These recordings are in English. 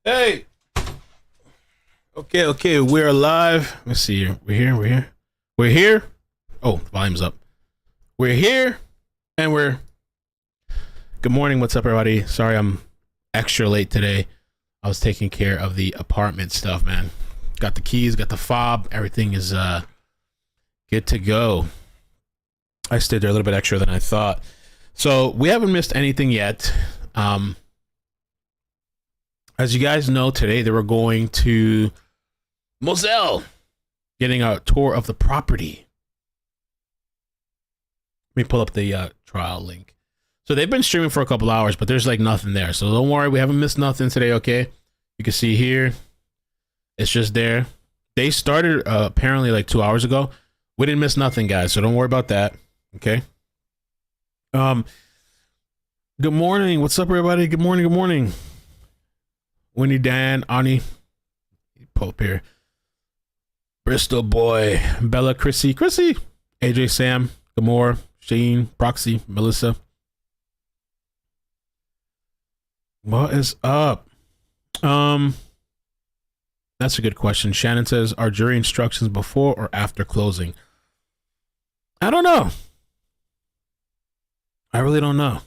Hey. Okay. We're live. Let's see here. We're here. Oh, the volume's up. We're here, and we're. Good morning. What's up, everybody? Sorry, I'm extra late today. I was taking care of the apartment stuff, man. Got the keys, got the fob. Everything is good to go. I stayed there a little bit extra than I thought. So we haven't missed anything yet. As you guys know, today they were going to Moselle, getting a tour of the property. Let me pull up the trial link. So they've been streaming for a couple hours, but there's like nothing there. So don't worry, we haven't missed nothing today, okay? You can see here, it's just there. They started apparently like 2 hours ago. We didn't miss nothing, guys, so don't worry about that, okay? Good morning. What's up, everybody? Good morning. Winnie, Dan, Ani, Pope here. Bristol boy, Bella, Chrissy, AJ, Sam, Gamora, Shane, Proxy, Melissa. What is up? That's a good question. Shannon says, are jury instructions before or after closing? I don't know. I really don't know.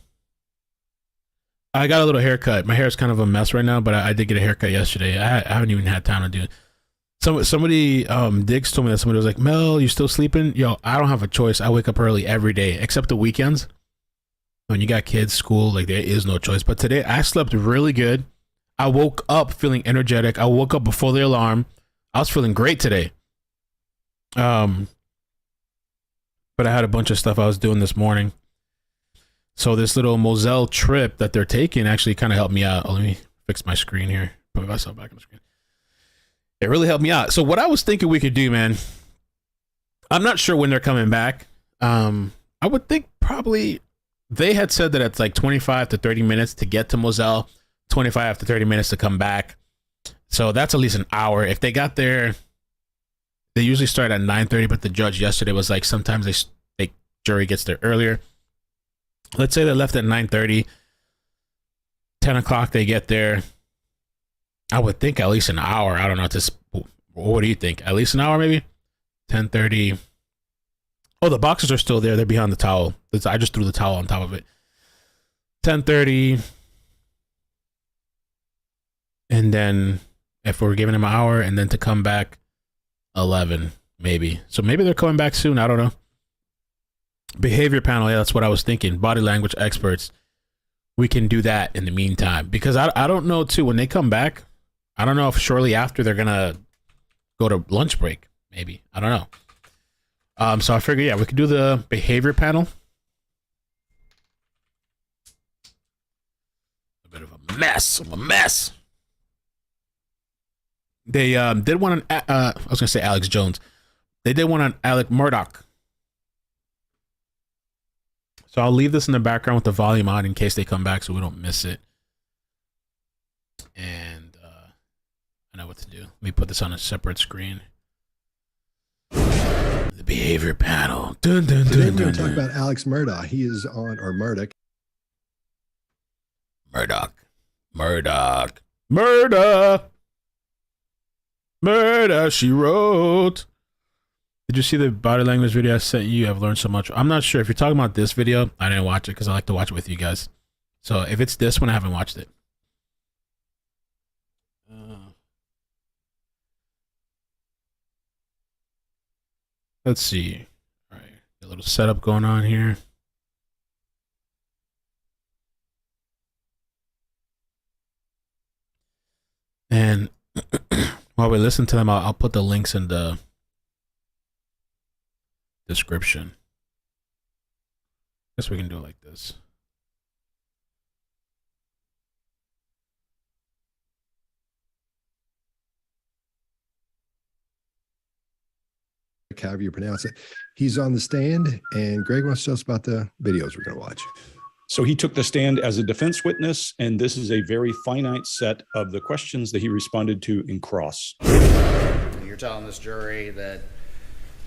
I got a little haircut. My hair is kind of a mess right now, but I did get a haircut yesterday. I haven't even had time to do it. Somebody, Diggs told me that somebody was like, Mel, you still sleeping? Yo, I don't have a choice. I wake up early every day, except the weekends. When you got kids, school, like there is no choice. But today I slept really good. I woke up feeling energetic. I woke up before the alarm. I was feeling great today. But I had a bunch of stuff I was doing this morning. So this little Moselle trip that they're taking actually kind of helped me out. Oh, let me fix my screen here. Put myself back on the screen. It really helped me out. So what I was thinking we could do, man, I'm not sure when they're coming back. I would think probably they had said that it's like 25 to 30 minutes to get to Moselle, 25 to 30 minutes to come back. So that's at least an hour. If they got there, they usually start at 9:30, but the judge yesterday was like sometimes they jury gets there earlier. Let's say they left at 9:30, 10 o'clock they get there. I would think at least an hour. I don't know. What do you think? At least an hour, maybe? 10:30. Oh, the boxes are still there. They're behind the towel. I just threw the towel on top of it. 10:30. And then if we're giving them an hour and then to come back, 11, maybe. So maybe they're coming back soon. I don't know. Behavior panel, yeah, that's what I was thinking. Body language experts. We can do that in the meantime. Because I don't know, too, when they come back, I don't know if shortly after they're going to go to lunch break, maybe. I don't know. So I figured, yeah, we could do the behavior panel. A bit of a mess. They did one on, I was going to say Alex Jones. They did one on Alec Murdaugh. So I'll leave this in the background with the volume on in case they come back so we don't miss it. And I know what to do. Let me put this on a separate screen. The behavior panel. Today we're going to talk about Alex Murdaugh. He is on, or Murdaugh. Murdaugh, she wrote. Did you see the body language video I sent you? I've learned so much. I'm not sure if you're talking about this video. I didn't watch it because I like to watch it with you guys. So if it's this one, I haven't watched it. Let's see. All right, a little setup going on here. And while we listen to them, I'll put the links in the description. Guess we can do it like this. However you pronounce it. He's on the stand, and Greg wants to tell us about the videos we're going to watch. So he took the stand as a defense witness, and this is a very finite set of the questions that he responded to in cross. You're telling this jury that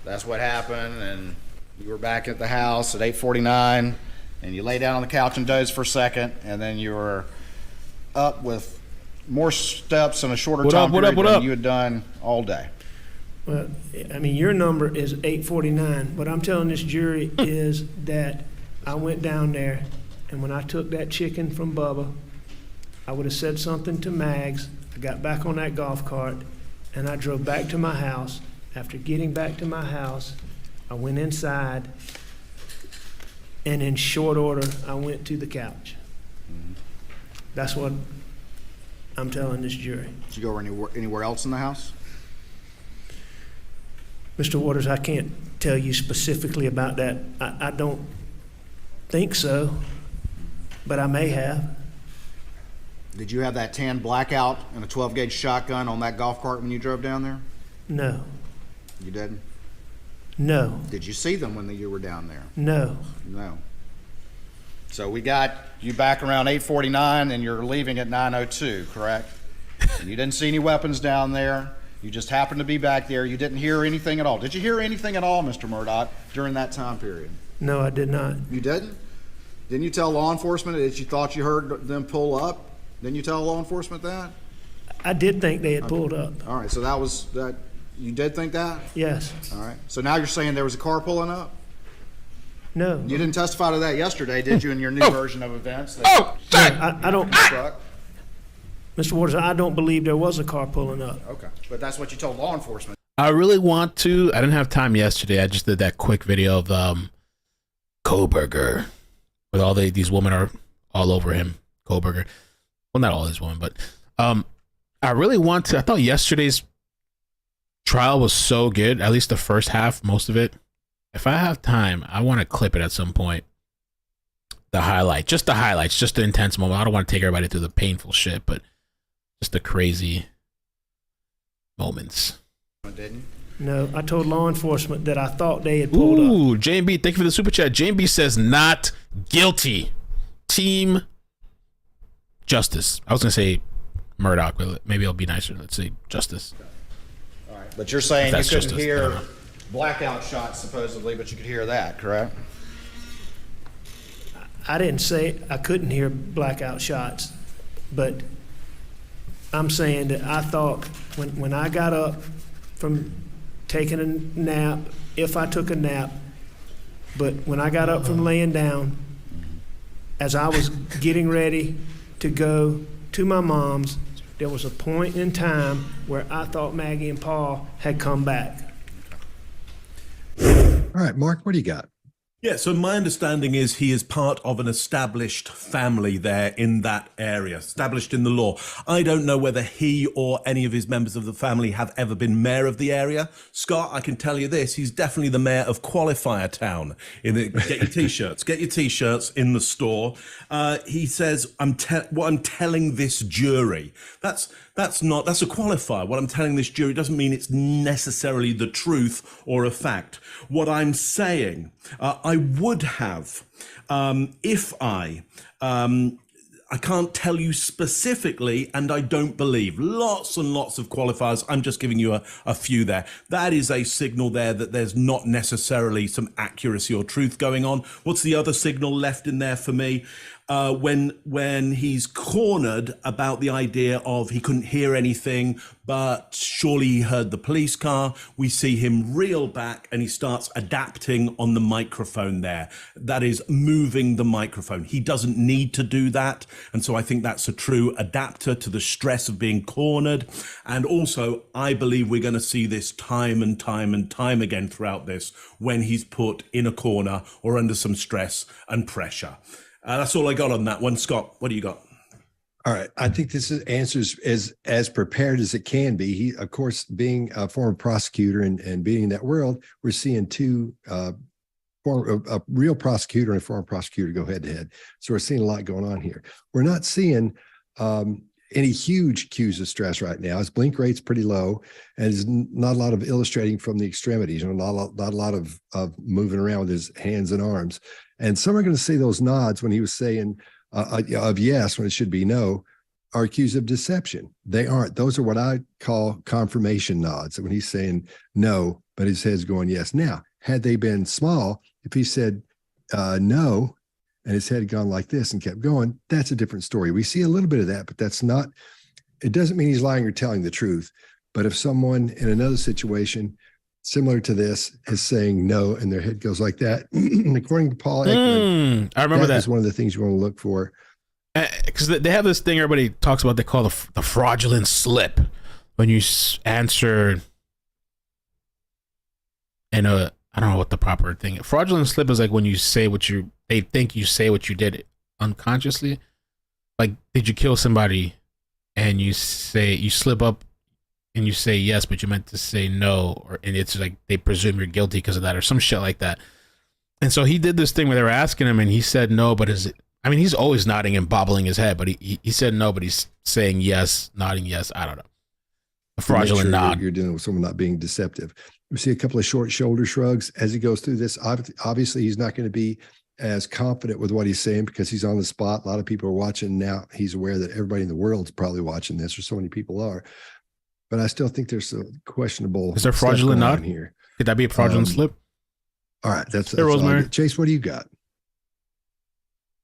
that's what happened, and you were back at the house at 8:49, and you lay down on the couch and doze for a second, and then you were up with more steps in a shorter What time up, what up, period what than up? you had done all day. Well, I mean, your number is 849. What I'm telling this jury is that I went down there, and when I took that chicken from Bubba, I would have said something to Mags. I got back on that golf cart, and I drove back to my house. After getting back to my house, I went inside, and in short order, I went to the couch. That's what I'm telling this jury. Did you go anywhere else in the house? Mr. Waters, I can't tell you specifically about that. I don't think so, but I may have. Did you have that tan blackout and a 12-gauge shotgun on that golf cart when you drove down there? No. You didn't? No. Did you see them when you were down there? No. No. So we got you back around 8:49 and you're leaving at 9:02, correct? And you didn't see any weapons down there. You just happened to be back there. You didn't hear anything at all. Did you hear anything at all, Mr. Murdaugh, during that time period? No, I did not. You didn't? Didn't you tell law enforcement that you thought you heard them pull up? Didn't you tell law enforcement that? I did think they had pulled up. All right, so that was that. You did think that? Yes. All right. So now you're saying there was a car pulling up? No. You didn't testify to that yesterday, did you, in your new version of events? No, I don't. Truck? Mr. Waters, I don't believe there was a car pulling up. Okay. But that's what you told law enforcement. I really want to. I didn't have time yesterday. I just did that quick video of Koberger, with all these women are all over him. Koberger. Well, not all these women, but I really want to. I thought yesterday's trial was so good, at least the first half, most of it. If I have time, I want to clip it at some point. The highlights, just the intense moment. I don't want to take everybody through the painful shit, but just the crazy moments. Didn't? No, I told law enforcement that I thought they had pulled up. Ooh, JB, thank you for the super chat. JB says not guilty. Team justice. I was gonna say Murdaugh, but maybe it'll be nicer. Let's say justice. All right. But you're saying you That's couldn't justice. I hear don't know. blackout shots, supposedly, but you could hear that, correct? I didn't say I couldn't hear blackout shots, but I'm saying that I thought when I got up from taking a nap, if I took a nap, but when I got up from laying down, as I was getting ready to go to my mom's, there was a point in time where I thought Maggie and Paul had come back. All right, Mark, what do you got? Yeah, so my understanding is he is part of an established family there in that area, established in the law. I don't know whether he or any of his members of the family have ever been mayor of the area. Scott, I can tell you this, he's definitely the mayor of Qualifier Town. Get your T-shirts in the store. He says, what I'm telling this jury, that's a qualifier. What I'm telling this jury doesn't mean it's necessarily the truth or a fact. What I'm saying, I would have, if I can't tell you specifically, and I don't believe. Lots and lots of qualifiers. I'm just giving you a few there. That is a signal there that there's not necessarily some accuracy or truth going on. What's the other signal left in there for me? When he's cornered about the idea of he couldn't hear anything, but surely he heard the police car, we see him reel back and he starts adapting on the microphone there. That is moving the microphone. He doesn't need to do that. And so I think that's a true adapter to the stress of being cornered. And also, I believe we're going to see this time and time and time again throughout this when he's put in a corner or under some stress and pressure. That's all I got on that one. Scott, what do you got? All right. I think this answers as prepared as it can be. He, of course, being a former prosecutor and being in that world, we're seeing a real prosecutor and a former prosecutor go head to head. So we're seeing a lot going on here. We're not seeing any huge cues of stress right now. His blink rate's pretty low, and there's not a lot of illustrating from the extremities, not a lot of moving around with his hands and arms. And some are going to see those nods when he was saying of yes when it should be no, are cues of deception. They aren't. Those are what I call confirmation nods. When he's saying no, but his head's going yes. Now, had they been small, if he said no, and his head had gone like this and kept going, that's a different story. We see a little bit of that, but that's not it doesn't mean he's lying or telling the truth. But if someone in another situation similar to this is saying no and their head goes like that, according to Paul Ekman, I remember that is one of the things you want to look for. because they have this thing everybody talks about. They call the fraudulent slip when you answer in a, I don't know what the proper thing. Fraudulent slip is like when you say they think you say what you did unconsciously. Like, did you kill somebody? And you slip up and you say yes, but you meant to say no, and it's like they presume you're guilty because of that or some shit like that. And so he did this thing where they were asking him and he said no, but he's always nodding and bobbling his head, but he said no, but he's saying yes, nodding yes. I don't know. A fraudulent nod. You're dealing with someone not being deceptive. We see a couple of short shoulder shrugs as he goes through this. Obviously, he's not going to be as confident with what he's saying because he's on the spot. A lot of people are watching now. He's aware that everybody in the world's probably watching this, or so many people are. But I still think there's a questionable. Is there fraudulent nod here? Could that be a fraudulent slip? All right, that's Rosemary. Chase, what do you got?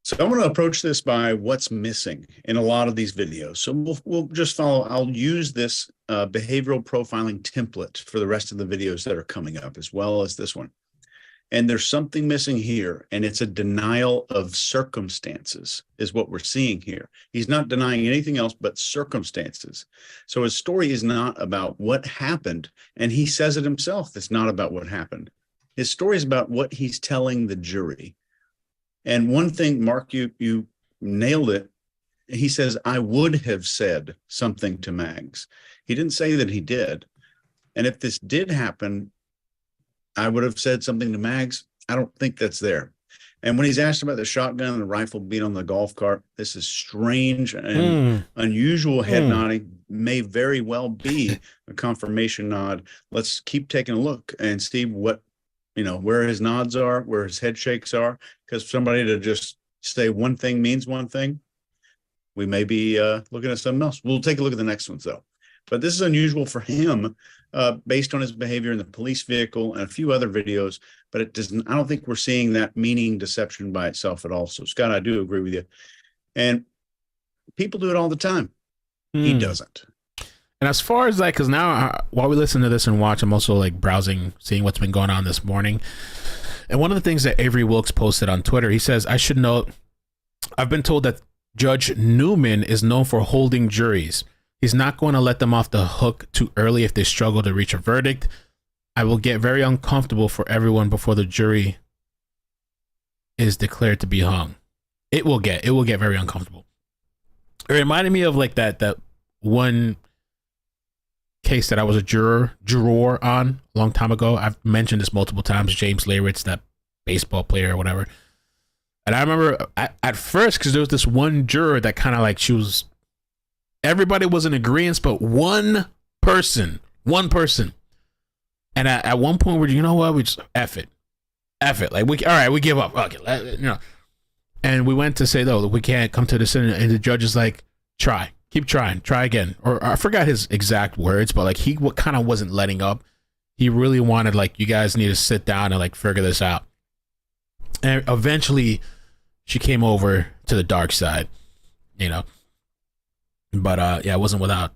So I'm going to approach this by what's missing in a lot of these videos. So we'll just follow. I'll use this behavioral profiling template for the rest of the videos that are coming up, as well as this one. And there's something missing here, and it's a denial of circumstances is what we're seeing here. He's not denying anything else but circumstances. So his story is not about what happened, and he says it himself. It's not about what happened. His story is about what he's telling the jury. And one thing, Mark, you nailed it. He says, I would have said something to Mags. He didn't say that he did. And if this did happen, I would have said something to Mags. I don't think that's there. And when he's asked about the shotgun and the rifle being on the golf cart, this is strange and unusual head nodding, may very well be a confirmation nod. Let's keep taking a look and see what, where his nods are, where his head shakes are, because somebody to just say one thing means one thing, we may be looking at something else. We'll take a look at the next ones, though. But this is unusual for him based on his behavior in the police vehicle and a few other videos, but it doesn't. I don't think we're seeing that meaning deception by itself at all. So, Scott, I do agree with you. And people do it all the time. He doesn't. And as far as because now while we listen to this and watch, I'm also browsing, seeing what's been going on this morning. And one of the things that Avery Wilkes posted on Twitter, he says, I should note, I've been told that Judge Newman is known for holding juries. He's not going to let them off the hook too early if they struggle to reach a verdict. I will get very uncomfortable for everyone before the jury is declared to be hung. It will get very uncomfortable. It reminded me of that one case that I was a juror on a long time ago. I've mentioned this multiple times. James Leyritz, that baseball player or whatever. And I remember at first, because there was this one juror that kind of everybody was in agreement, but one person. And at one point, we just F it. We give up. Okay, And we went to say, no, we can't come to this, and the judge is like, keep trying, try again. Or I forgot his exact words, but he kind of wasn't letting up. He really wanted you guys need to sit down and figure this out. And eventually, she came over to the dark side, But it wasn't without,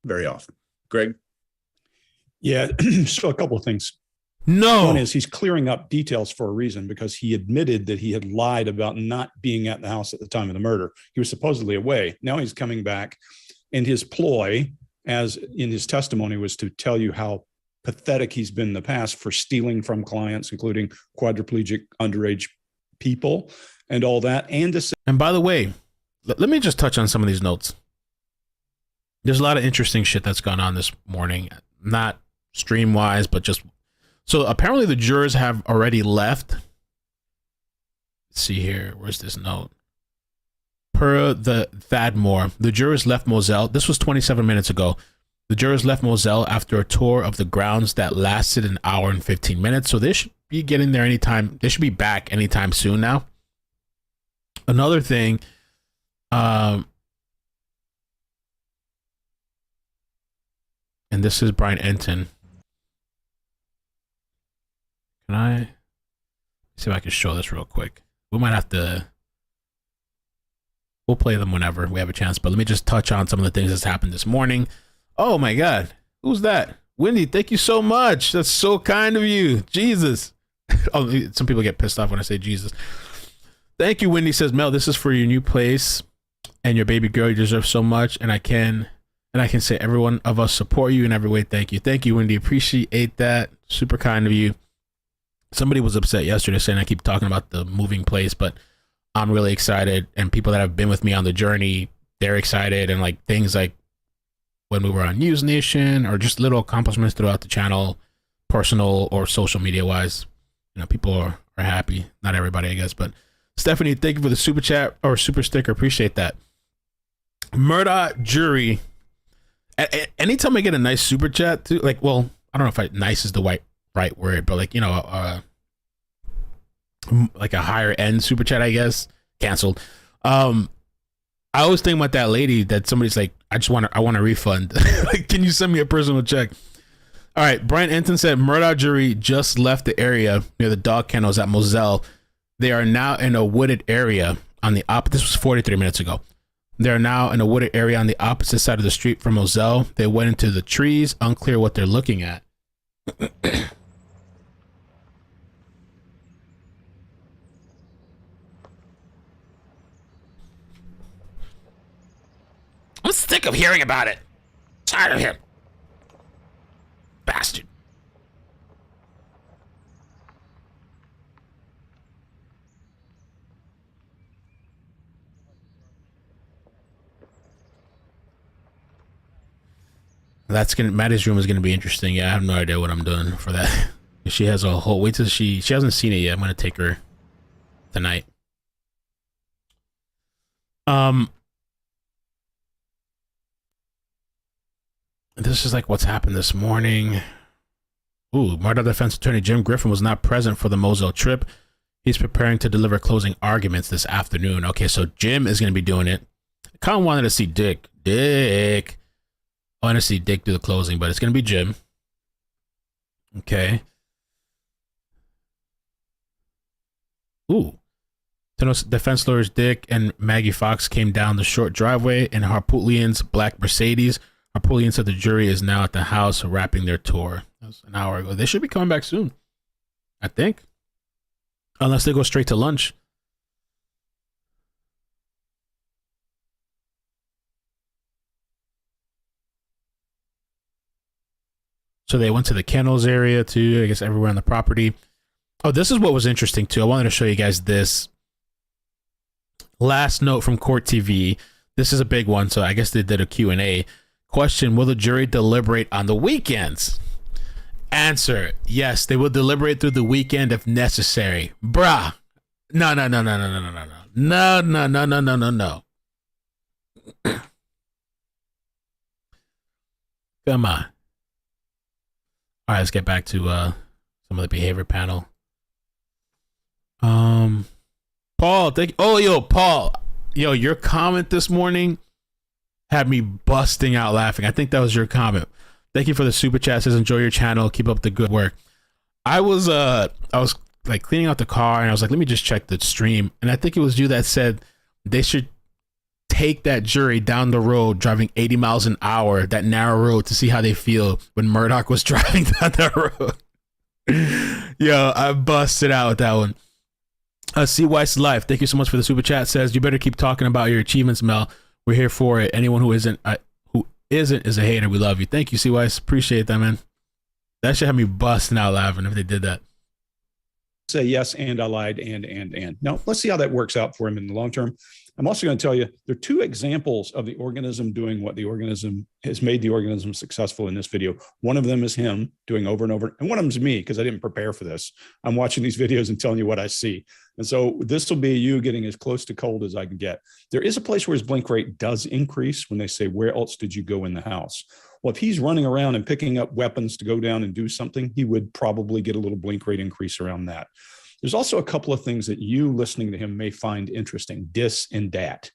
Very often. Greg? Yeah, so a couple of things. No. One is he's clearing up details for a reason, because he admitted that he had lied about not being at the house at the time of the murder. He was supposedly away. Now he's coming back, and his ploy, as in his testimony, was to tell you how pathetic he's been in the past for stealing from clients, including quadriplegic underage people and all that. And by the way, let me just touch on some of these notes. There's a lot of interesting shit that's gone on this morning, not stream wise, but just so apparently the jurors have already left. Let's see here. Where's this note? Per the Thadmore, the jurors left Moselle. This was 27 minutes ago. The jurors left Moselle after a tour of the grounds that lasted an hour and 15 minutes. So they should be getting there anytime. They should be back anytime soon now. Another thing, and this is Brian Enton. Can I see if I can show this real quick? We might have to. we'll play them whenever we have a chance. But let me just touch on some of the things that's happened this morning. Oh my God, who's that? Wendy, thank you so much. That's so kind of you. Jesus. Oh, some people get pissed off when I say Jesus. Thank you, Wendy says, Mel, this is for your new place and your baby girl. You deserve so much. And I can say every one of us support you in every way. Thank you. Thank you, Wendy. Appreciate that. Super kind of you. Somebody was upset yesterday saying I keep talking about the moving place, but I'm really excited. And people that have been with me on the journey, they're excited. And like things like when we were on News Nation or just little accomplishments throughout the channel, personal or social media wise, you know, people are happy. Not everybody, I guess, but Stephanie, thank you for the super chat or super sticker. Appreciate that. Murdaugh jury. Anytime I get a nice super chat, too, like, well, I don't know if nice is the right word, but like, you know, like a higher end super chat, I guess, canceled. I always think about that lady that somebody's like, I want a refund. Like, can you send me a personal check? All right, Brian Enton said Murdaugh jury just left the area near the dog kennels at Moselle. They are now in a wooded area on the opposite. This was 43 minutes ago. They're now in a wooded area on the opposite side of the street from Moselle. They went into the trees, unclear what they're looking at. I'm sick of hearing about it. Tired of him. Bastard. Maddie's room is gonna be interesting. Yeah, I have no idea what I'm doing for that. She has a whole wait till she hasn't seen it yet. I'm gonna take her tonight. This is like what's happened this morning. Ooh, Murdaugh defense attorney Jim Griffin was not present for the Moselle trip. He's preparing to deliver closing arguments this afternoon. Okay, so Jim is going to be doing it. I kind of wanted to see Dick. I want to see Dick do the closing, but it's going to be Jim. Okay. Ooh. Defense lawyers Dick and Maggie Fox came down the short driveway in Harpootlian's black Mercedes. Harpootlian said the jury is now at the house wrapping their tour. That was an hour ago. They should be coming back soon, I think. Unless they go straight to lunch. So they went to the kennels area too, I guess everywhere on the property. Oh, this is what was interesting too. I wanted to show you guys this. Last note from Court TV. This is a big one, so I guess they did a Q&A. Question, will the jury deliberate on the weekends? Answer, yes, they will deliberate through the weekend if necessary. Bruh. No. Come on. All right, let's get back to some of the behavior panel. Paul, thank you. Oh, yo, Paul. Yo, your comment this morning had me busting out laughing. I think that was your comment. Thank you for the super chat. It says enjoy your channel. Keep up the good work. I was like cleaning out the car and I was like, let me just check the stream. And I think it was you that said they should take that jury down the road driving 80 miles an hour, that narrow road, to see how they feel when Murdaugh was driving down that road. Yo, I busted out with that one. CY's Life, thank you so much for the super chat. Says you better keep talking about your achievements, Mel. We're here for it. Anyone who isn't is a hater. We love you. Thank you, CY. Appreciate that, man. That should have me busting out laughing if they did that. Say yes, and I lied, and. Now, let's see how that works out for him in the long term. I'm also going to tell you, there are two examples of the organism doing what the organism has made the organism successful in this video. One of them is him doing over and over, and one of them is me, because I didn't prepare for this. I'm watching these videos and telling you what I see. And so this will be you getting as close to cold as I can get. There is a place where his blink rate does increase when they say, where else did you go in the house? Well, if he's running around and picking up weapons to go down and do something, he would probably get a little blink rate increase around that. There's also a couple of things that you listening to him may find interesting, dis and dat.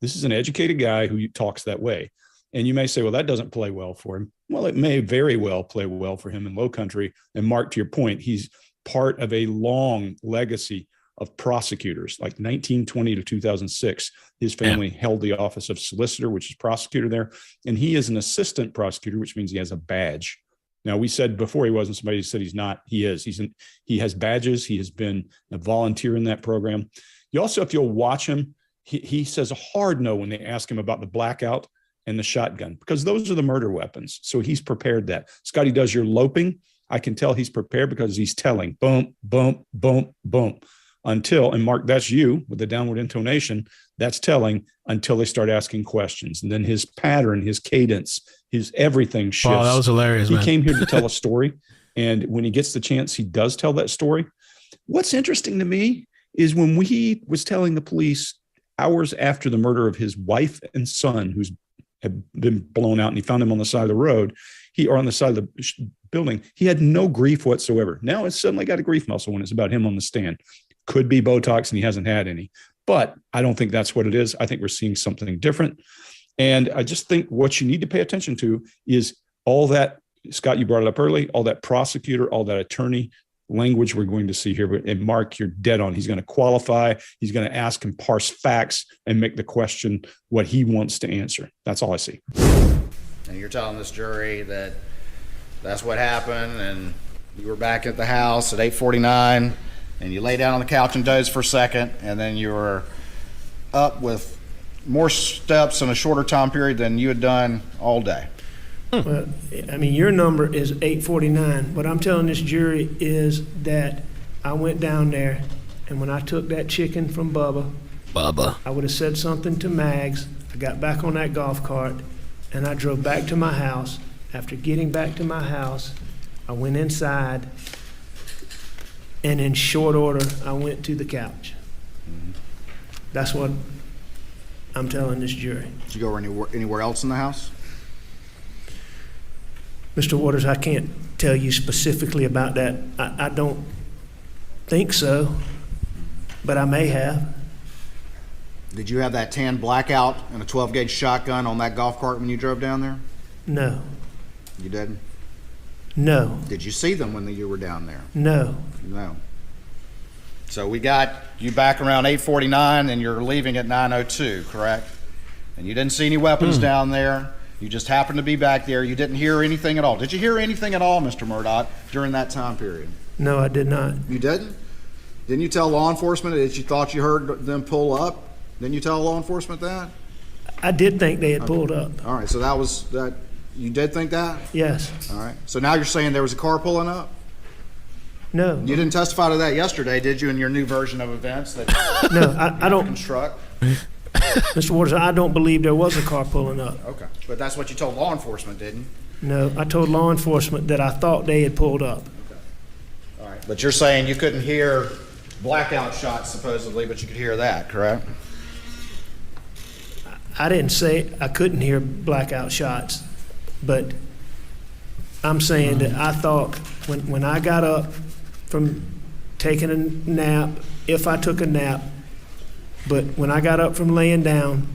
This is an educated guy who talks that way. And you may say, well, that doesn't play well for him. Well, it may very well play well for him in low country. And Mark, to your point, he's part of a long legacy of prosecutors, like 1920 to 2006. His family held the office of solicitor, which is prosecutor there. And he is an assistant prosecutor, which means he has a badge. Now, we said before he wasn't, somebody said he's not. He is. He has badges. He has been a volunteer in that program. You also, if you'll watch him, he says a hard no when they ask him about the blackout and the shotgun, because those are the murder weapons. So he's prepared that. Scotty does your loping. I can tell he's prepared because he's telling boom, boom, boom, boom, until, and Mark, that's you with the downward intonation, that's telling until they start asking questions. And then his pattern, his cadence, his everything shifts. Wow, that was hilarious, man. He came here to tell a story. And when he gets the chance, he does tell that story. What's interesting to me is when he was telling the police hours after the murder of his wife and son, who's had been blown out, and he found him on the side of the road, or on the side of the building, he had no grief whatsoever. Now it's suddenly got a grief muscle when it's about him on the stand. Could be Botox and he hasn't had any, but I don't think that's what it is. I think we're seeing something different. And I just think what you need to pay attention to is all that, Scott, you brought it up early, all that prosecutor, all that attorney language we're going to see here. And Mark, you're dead on. He's going to qualify. He's going to ask and parse facts and make the question what he wants to answer. That's all I see. And you're telling this jury that that's what happened, and you were back at the house at 8:49, and you lay down on the couch and doze for a second, and then you were up with more steps in a shorter time period than you had done all day. Well, I mean, your number is 849. What I'm telling this jury is that I went down there, and when I took that chicken from Bubba, I would have said something to Mags. I got back on that golf cart, and I drove back to my house. After getting back to my house, I went inside, and in short order, I went to the couch. That's what I'm telling this jury. Did you go anywhere else in the house? Mr. Waters, I can't tell you specifically about that. I don't think so, but I may have. Did you have that tan blackout and a 12-gauge shotgun on that golf cart when you drove down there? No. You didn't? No. Did you see them when you were down there? No. No. So we got you back around 8:49, and you're leaving at 9:02, correct? And you didn't see any weapons down there. You just happened to be back there. You didn't hear anything at all. Did you hear anything at all, Mr. Murdaugh, during that time period? No, I did not. You didn't? Didn't you tell law enforcement that you thought you heard them pull up? Didn't you tell law enforcement that? I did think they had pulled up. All right, so that was that. You did think that? Yes. All right. So now you're saying there was a car pulling up? No. You didn't testify to that yesterday, did you, in your new version of events that No, I don't. construct? Mr. Waters, I don't believe there was a car pulling up. Okay. But that's what you told law enforcement, didn't you? No, I told law enforcement that I thought they had pulled up. Okay. All right. But you're saying you couldn't hear blackout shots, supposedly, but you could hear that, correct? I didn't say I couldn't hear blackout shots, but I'm saying that I thought when I got up from taking a nap, if I took a nap, but when I got up from laying down,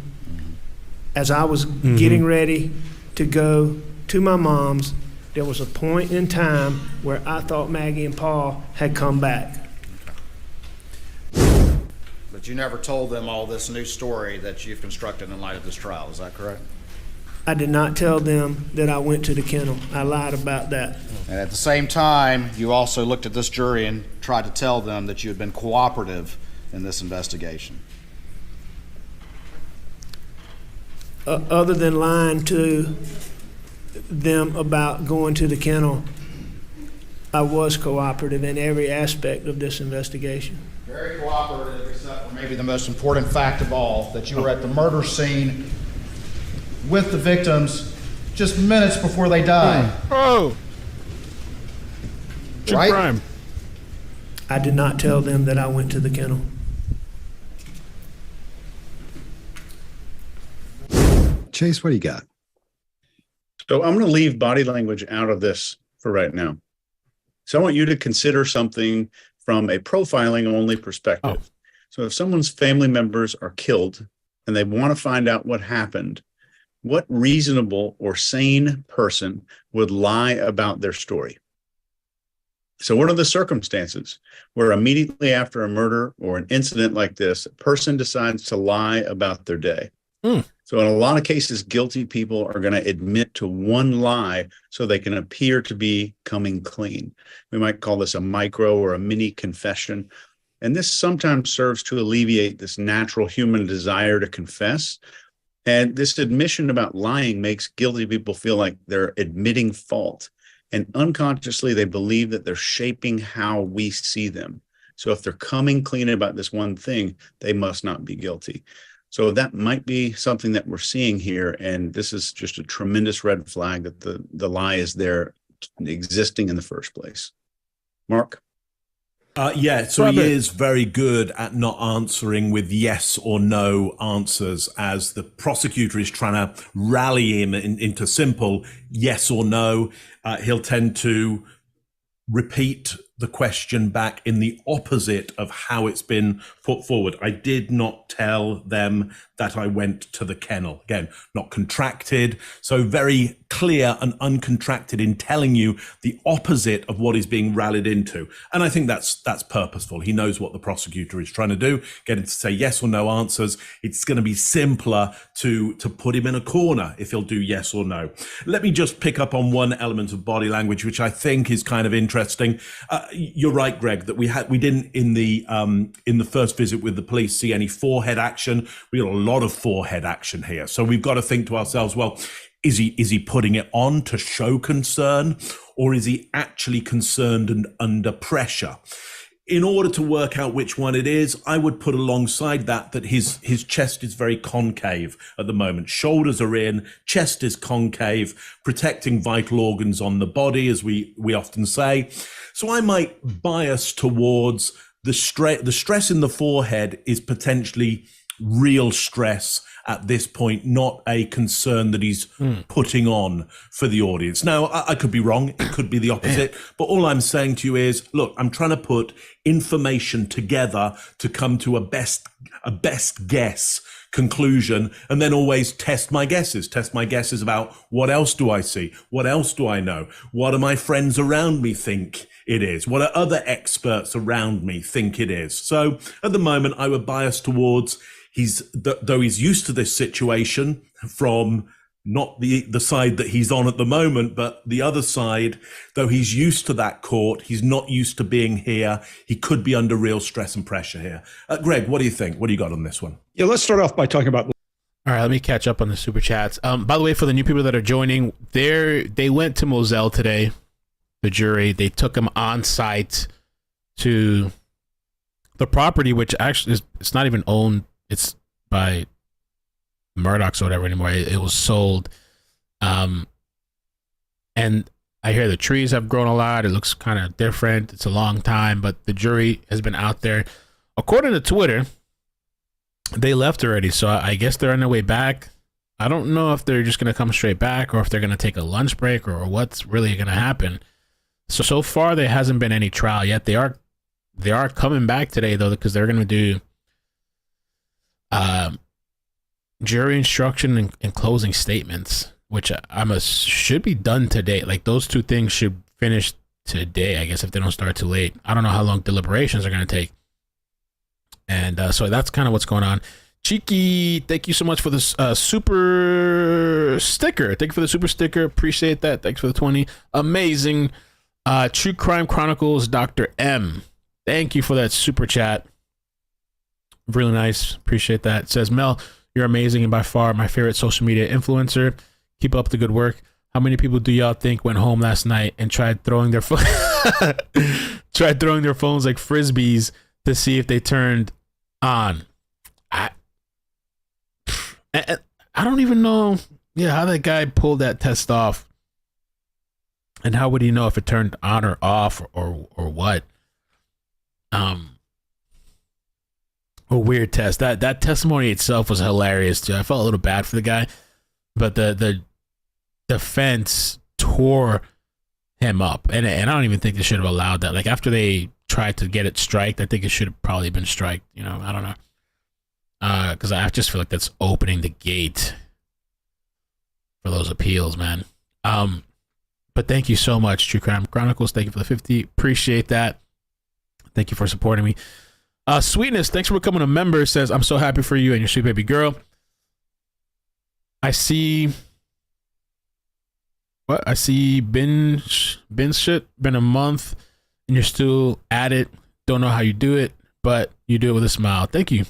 as I was getting ready to go to my mom's, there was a point in time where I thought Maggie and Paul had come back. But you never told them all this new story that you've constructed in light of this trial, is that correct? I did not tell them that I went to the kennel. I lied about that. And at the same time, you also looked at this jury and tried to tell them that you had been cooperative in this investigation. Other than lying to them about going to the kennel, I was cooperative in every aspect of this investigation. Very cooperative, except for maybe the most important fact of all, that you were at the murder scene with the victims just minutes before they died. Oh, Right? crime. I did not tell them that I went to the kennel. Chase, what do you got? So I'm going to leave body language out of this for right now. So I want you to consider something from a profiling only perspective. Oh. So if someone's family members are killed and they want to find out what happened, what reasonable or sane person would lie about their story? So what are the circumstances where immediately after a murder or an incident like this, a person decides to lie about their day? So in a lot of cases, guilty people are going to admit to one lie so they can appear to be coming clean. We might call this a micro or a mini confession. And this sometimes serves to alleviate this natural human desire to confess. And this admission about lying makes guilty people feel like they're admitting fault. And unconsciously, they believe that they're shaping how we see them. So if they're coming clean about this one thing, they must not be guilty. So that might be something that we're seeing here. And this is just a tremendous red flag that the lie is there existing in the first place. Mark? Yeah, so Robert. he is very good at not answering with yes or no answers, as the prosecutor is trying to rally him into simple yes or no. He'll tend to repeat the question back in the opposite of how it's been put forward. I did not tell them that I went to the kennel. Again, not contracted. So very clear and uncontracted in telling you the opposite of what is being rallied into. And I think that's purposeful. He knows what the prosecutor is trying to do, get him to say yes or no answers. It's going to be simpler to put him in a corner if he'll do yes or no. Let me just pick up on one element of body language, which I think is kind of interesting. You're right, Greg, that we didn't in the first visit with the police see any forehead action. We got a lot of forehead action here. So we've got to think to ourselves, well, is he putting it on to show concern, or is he actually concerned and under pressure? In order to work out which one it is, I would put alongside that his chest is very concave at the moment. Shoulders are in, chest is concave, protecting vital organs on the body, as we often say. So I might bias towards the stress in the forehead is potentially real stress at this point, not a concern that he's putting on for the audience. Now, I could be wrong. It could be the opposite. But all I'm saying to you is, look, I'm trying to put information together to come to a best guess conclusion, and then always test my guesses about what else do I see? What else do I know? What do my friends around me think it is? What do other experts around me think it is? So at the moment, I would bias towards though he's used to this situation from not the side that he's on at the moment, but the other side, though he's used to that court, he's not used to being here. He could be under real stress and pressure here. Greg, what do you think? What do you got on this one? Yeah, let's start off by talking about. All right, let me catch up on the super chats. By the way, for the new people that are joining, they went to Moselle today, the jury. They took him on site to the property, which actually it's not even owned. It's by Murdaugh or whatever anymore. It was sold. And I hear the trees have grown a lot. It looks kind of different. It's a long time, but the jury has been out there. According to Twitter, they left already, so I guess they're on their way back. I don't know if they're just going to come straight back or if they're going to take a lunch break or what's really going to happen. So far, there hasn't been any trial yet. They are coming back today, though, because they're going to do jury instruction and closing statements, which should be done today. Like, those two things should finish today, I guess, if they don't start too late. I don't know how long deliberations are going to take. And so that's kind of what's going on. Cheeky, thank you so much for this super sticker. Thank you for the super sticker. Appreciate that. Thanks for the 20. Amazing. True Crime Chronicles, Dr. M. Thank you for that super chat. Really nice. Appreciate that. It says, Mel, you're amazing and by far my favorite social media influencer. Keep up the good work. How many people do y'all think went home last night and tried throwing their phones like frisbees to see if they turned on? I don't even know how that guy pulled that test off. And how would he know if it turned on or off or what? A weird test. That testimony itself was hilarious too. I felt a little bad for the guy, but the defense tore him up, and I don't even think they should have allowed that. Like, after they tried to get it striked, I think it should have probably been striked. I don't know, because I just feel like that's opening the gate for those appeals, man. But thank you so much, True Crime Chronicles. Thank you for the 50. Appreciate that. Thank you for supporting me. Sweetness, thanks for becoming a member. Says, I'm so happy for you and your sweet baby girl. I see binge shit, been a month, and you're still at it. Don't know how you do it, but you do it with a smile. Thank you.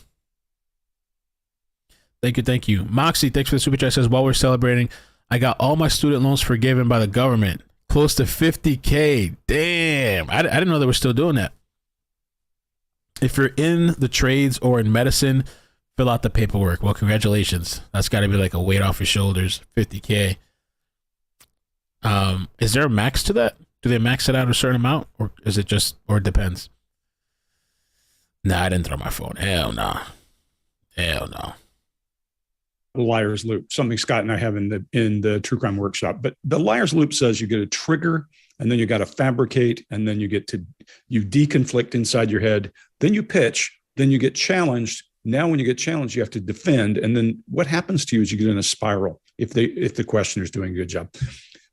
Thank you. Moxie, thanks for the super chat. Says, while we're celebrating, I got all my student loans forgiven by the government. Close to $50K. Damn. I didn't know they were still doing that. If you're in the trades or in medicine, fill out the paperwork. Well, congratulations. That's got to be like a weight off your shoulders. $50K. Is there a max to that? Do they max it out a certain amount, or is it just, or it depends? Nah, I didn't throw my phone. Hell no. The liar's loop, something Scott and I have in the true crime workshop. But the liar's loop says you get a trigger, and then you got to fabricate, and then you deconflict inside your head. Then you pitch, then you get challenged. Now, when you get challenged, you have to defend. And then what happens to you is you get in a spiral if the questioner's doing a good job.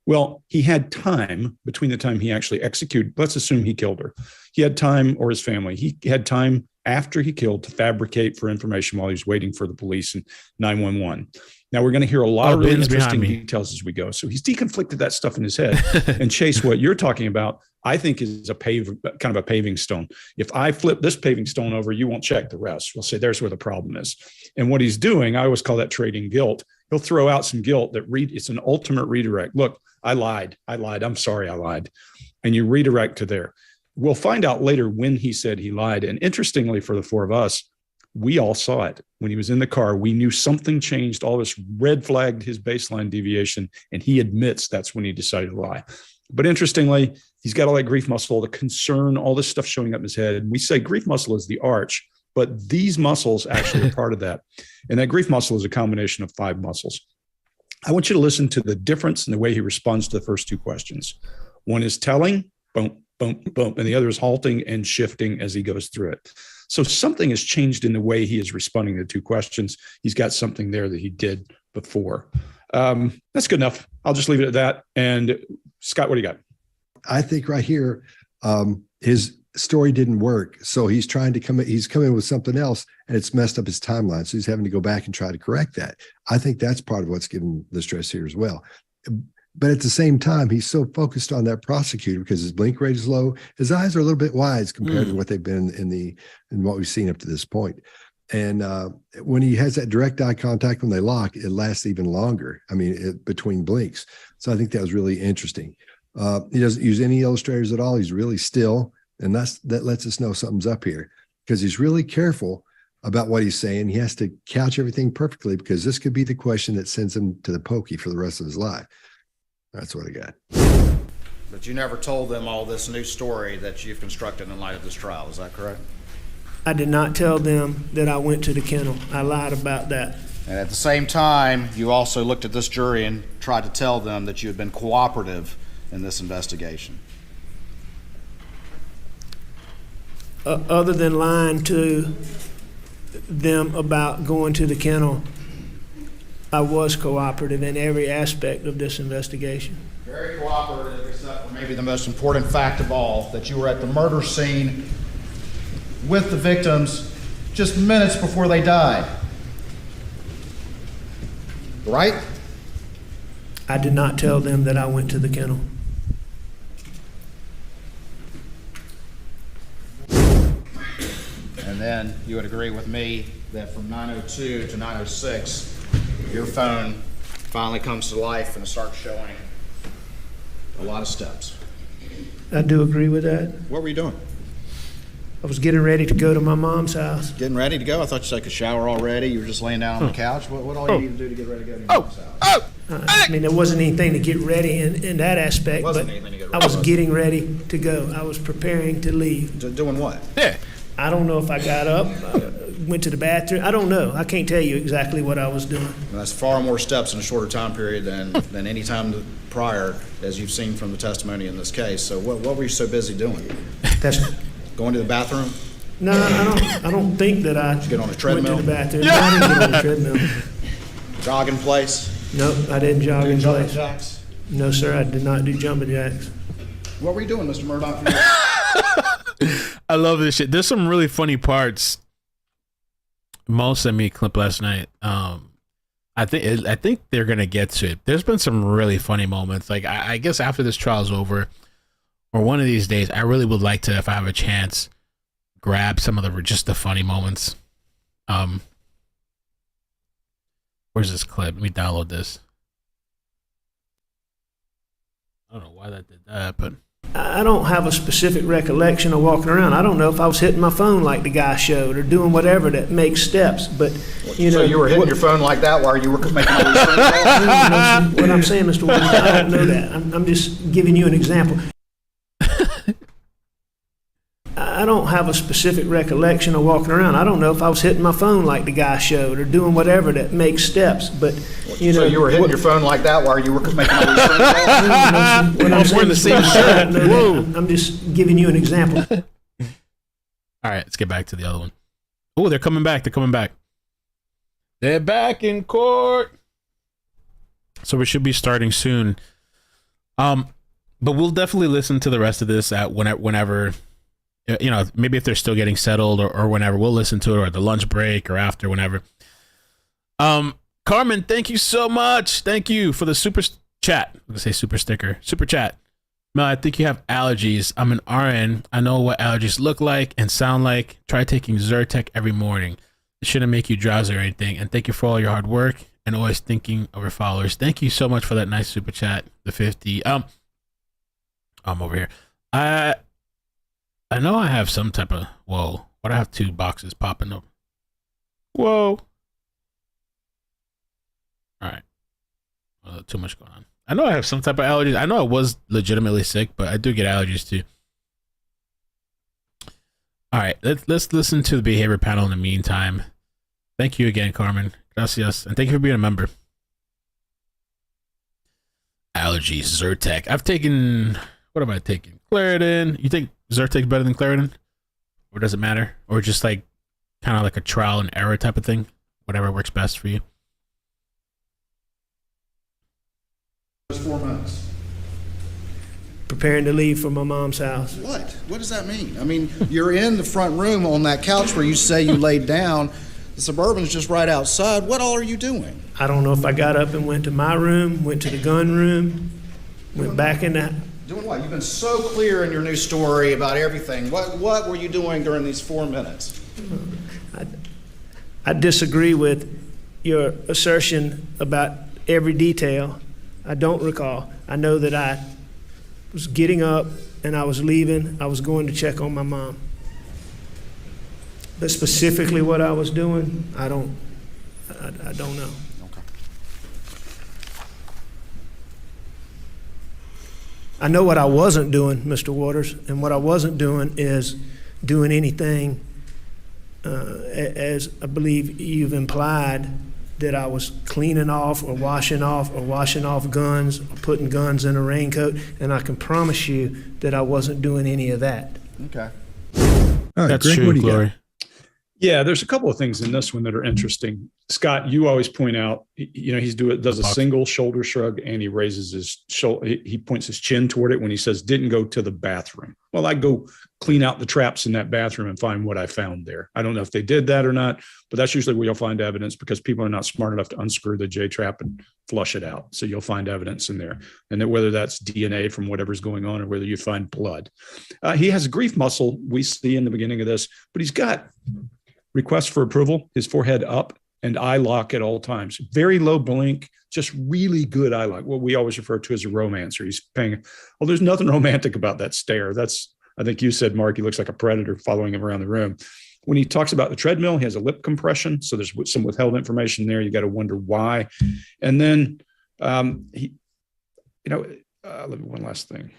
Well, he had time between the time he actually executed. Let's assume he killed her. He had time, or his family. He had time after he killed to fabricate for information while he was waiting for the police and 911. Now, we're going to hear a lot of really interesting details as we go. So he's deconflicted that stuff in his head. And Chase, what you're talking about, I think is kind of a paving stone. If I flip this paving stone over, you won't check the rest. We'll say there's where the problem is. And what he's doing, I always call that trading guilt. He'll throw out some guilt it's an ultimate redirect. Look, I lied. I'm sorry I lied. And you redirect to there. We'll find out later when he said he lied. And interestingly, for the four of us, we all saw it. When he was in the car, we knew something changed. All of us red flagged his baseline deviation, and he admits that's when he decided to lie. But interestingly, he's got all that grief muscle, the concern, all this stuff showing up in his head. We say grief muscle is the arch, but these muscles actually are part of that. And that grief muscle is a combination of 5 muscles. I want you to listen to the difference in the way he responds to the first 2 questions. One is telling, boom, boom, boom, and the other is halting and shifting as he goes through it. So something has changed in the way he is responding to 2 questions. He's got something there that he did before. That's good enough. I'll just leave it at that. And Scott, what do you got? I think right here, his story didn't work. So he's trying to he's coming with something else, and it's messed up his timeline. So he's having to go back and try to correct that. I think that's part of what's giving the stress here as well. But at the same time, he's so focused on that prosecutor because his blink rate is low. His eyes are a little bit wide compared to what they've been in what we've seen up to this point. And when he has that direct eye contact, when they lock, it lasts even longer. I mean, between blinks. So I think that was really interesting. He doesn't use any illustrators at all. He's really still. And that lets us know something's up here because he's really careful about what he's saying. He has to couch everything perfectly because this could be the question that sends him to the pokey for the rest of his life. That's what I got. But you never told them all this new story that you've constructed in light of this trial. Is that correct? I did not tell them that I went to the kennel. I lied about that. And at the same time, you also looked at this jury and tried to tell them that you had been cooperative in this investigation. Other than lying to them about going to the kennel, I was cooperative in every aspect of this investigation. Very cooperative, except for maybe the most important fact of all, that you were at the murder scene with the victims just minutes before they died. Right? I did not tell them that I went to the kennel. And then you would agree with me that from 902 to 906, your phone finally comes to life and starts showing a lot of steps. I do agree with that. What were you doing? I was getting ready to go to my mom's house. Getting ready to go? I thought you took a shower already. You were just laying down on the couch. What all you need to do to get ready to go to your mom's house? I mean, there wasn't anything to get ready in that aspect, but I was getting ready to go. I was preparing to leave. Doing what? Yeah. I don't know if I got up, went to the bathroom. I don't know. I can't tell you exactly what I was doing. Well, that's far more steps in a shorter time period than any time prior, as you've seen from the testimony in this case. So what were you so busy doing? That's Going to the bathroom? no, I don't think that I Did you get on a treadmill? went to the bathroom. No, I didn't get on the treadmill. Jogging place? Nope, I didn't jog in Jumping place. jacks? No, sir, I did not do jumping jacks. What were you doing, Mr. Murdaugh? I love this shit. There's some really funny parts. Mo sent me a clip last night. I think they're gonna get to it. There's been some really funny moments. Like I guess after this trial's over, or one of these days, I really would like to, if I have a chance, grab some of the funny moments. Where's this clip? Let me download this. I don't know why that did that, but I don't have a specific recollection of walking around. I don't know if I was hitting my phone like the guy showed or doing whatever that makes steps, but you know. So you were hitting your phone like that while you were making all these phone calls? What I'm saying, Mr. Williams, I don't know that. I'm just giving you an example. I don't have a specific recollection of walking around. I don't know if I was hitting my phone like the guy showed or doing whatever that makes steps, but you know. So you were hitting your phone like that while you were making all these phone calls? What I'm saying, wearing the same shirt. Whoa. I'm just giving you an example. all right, let's get back to the other one. Oh, they're coming back. They're coming back. They're back in court. So we should be starting soon. But we'll definitely listen to the rest of this at whenever. You know, maybe if they're still getting settled or whenever, we'll listen to it, or at the lunch break or after, whenever. Carmen, thank you so much. Thank you for the super chat. I'm gonna say super sticker, super chat. Mel, I think you have allergies. I'm an RN. I know what allergies look like and sound like. Try taking Zyrtec every morning. It shouldn't make you drowsy or anything. And thank you for all your hard work and always thinking of your followers. Thank you so much for that nice super chat. The 50. I'm over here. I know I have some type of, whoa, but I have two boxes popping up. Whoa. All right. Too much going on. I know I have some type of allergies. I know I was legitimately sick, but I do get allergies too. All right, let's listen to the behavior panel in the meantime. Thank you again, Carmen. Gracias. And thank you for being a member. Allergies, Zyrtec. I've taken, what am I taking? Claritin. You think Zyrtec's better than Claritin? Or does it matter? Or just like kind of like a trial and error type of thing? Whatever works best for you. 4 months. Preparing to leave for my mom's house. What? What does that mean? I mean, you're in the front room on that couch where you say you laid down. The Suburban's just right outside. What all are you doing? I don't know if I got up and went to my room, went to the gun room, went back in the... Doing what? You've been so clear in your new story about everything. What were you doing during these 4 minutes? I disagree with your assertion about every detail. I don't recall. I know that I was getting up and I was leaving. I was going to check on my mom. But specifically what I was doing, I don't know. Okay. I know what I wasn't doing, Mr. Waters, and what I wasn't doing is doing anything, as I believe you've implied, that I was cleaning off or washing off guns or putting guns in a raincoat, and I can promise you that I wasn't doing any of that. Okay. All right, That's Greg, true, what do you got? Glory. Yeah, there's a couple of things in this one that are interesting. Scott, you always point out, you know, does a single shoulder shrug and he raises his shoulder. He points his chin toward it when he says, didn't go to the bathroom. Well, I go clean out the traps in that bathroom and find what I found there. I don't know if they did that or not, but that's usually where you'll find evidence because people are not smart enough to unscrew the J trap and flush it out. So you'll find evidence in there. And then whether that's DNA from whatever's going on or whether you find blood. He has a grief muscle we see in the beginning of this, but he's got request for approval, his forehead up, and eye lock at all times. Very low blink, just really good eye lock, what we always refer to as a romancer. He's paying, well, there's nothing romantic about that stare. That's, I think you said, Mark, he looks like a predator following him around the room. When he talks about the treadmill, he has a lip compression. So there's some withheld information there. You got to wonder why. And then let me one last thing.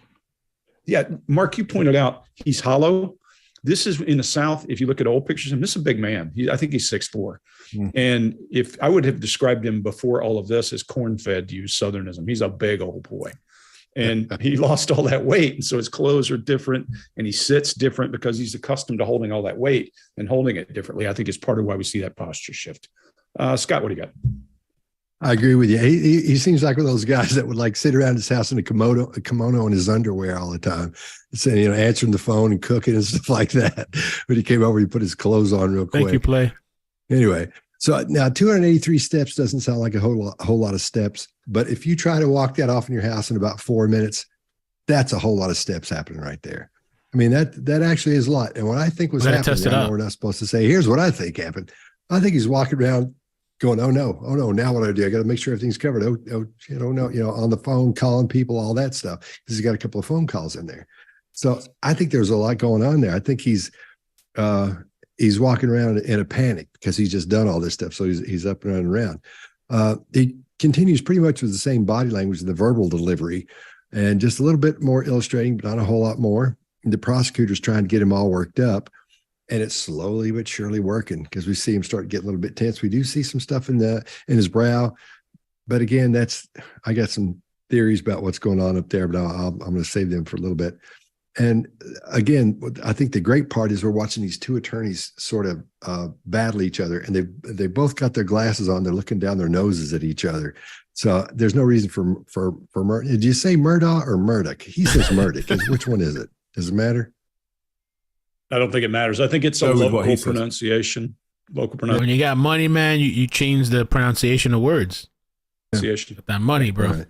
Yeah, Mark, you pointed out he's hollow. This is in the South. If you look at old pictures of him, this is a big man. I think he's 6'4". And if I would have described him before all of this as corn-fed, to use Southernism, he's a big old boy. And he lost all that weight. And so his clothes are different and he sits different because he's accustomed to holding all that weight and holding it differently. I think it's part of why we see that posture shift. Scott, what do you got? I agree with you. He seems like one of those guys that would like sit around his house in a kimono and his underwear all the time, saying, you know, answering the phone and cooking and stuff like that. But he came over, he put his clothes on real quick. Thank you, Play. Anyway, so now 283 steps doesn't sound like a whole lot of steps, but if you try to walk that off in your house in about 4 minutes, that's a whole lot of steps happening right there. I mean, that actually is a lot. And what I think was happening, I know we're not supposed to say, here's what I think happened. I think he's walking around going, oh no, now what do I do? I got to make sure everything's covered. Oh, no, on the phone, calling people, all that stuff. Because he's got a couple of phone calls in there. So I think there's a lot going on there. I think he's walking around in a panic because he's just done all this stuff. So he's up and running around. He continues pretty much with the same body language and the verbal delivery, and just a little bit more illustrating, but not a whole lot more. The prosecutor's trying to get him all worked up, and it's slowly but surely working because we see him start getting a little bit tense. We do see some stuff in his brow, but again, I got some theories about what's going on up there, but I'm going to save them for a little bit. And again, I think the great part is we're watching these two attorneys sort of battle each other, and they both got their glasses on. They're looking down their noses at each other. So there's no reason for Murdaugh. Did you say Murdaugh or Murdaugh? He says Murdaugh. Which one is it? Does it matter? I don't think it matttters. I think it's a local pronunciation. Local pronunciation. When you got money, man, you change the pronunciation of words. Pronunciation. Got that money, bro. Right.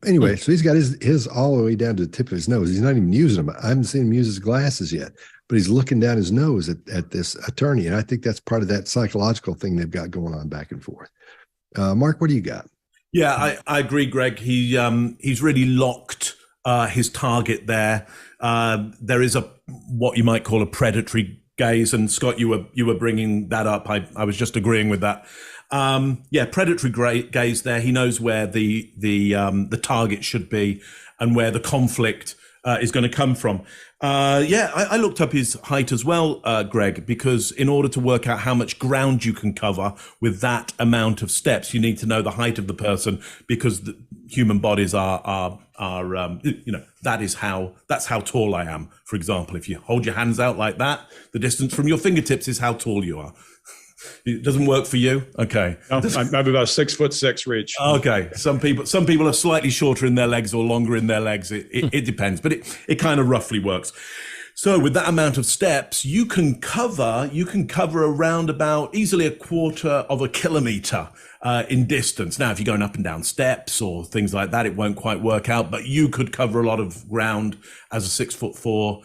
Anyway, so he's got his all the way down to the tip of his nose. He's not even using them. I haven't seen him use his glasses yet, but he's looking down his nose at this attorney. And I think that's part of that psychological thing they've got going on back and forth. Mark, what do you got? Yeah, I agree, Greg. He's really locked his target there. There is what you might call a predatory gaze, and Scott, you were bringing that up. I was just agreeing with that. Predatory gaze there. He knows where the target should be and where the conflict is going to come from. I looked up his height as well, Greg, because in order to work out how much ground you can cover with that amount of steps, you need to know the height of the person, because the human bodies are that's how tall I am. For example, if you hold your hands out like that, the distance from your fingertips is how tall you are. It doesn't work for you? Okay. No, I'm about 6'6" reach. Okay. Some people are slightly shorter in their legs or longer in their legs. It depends, but it kind of roughly works. So with that amount of steps, you can cover around about easily 1/4 of a kilometer in distance. Now, if you're going up and down steps or things like that, it won't quite work out, but you could cover a lot of ground as a 6'4"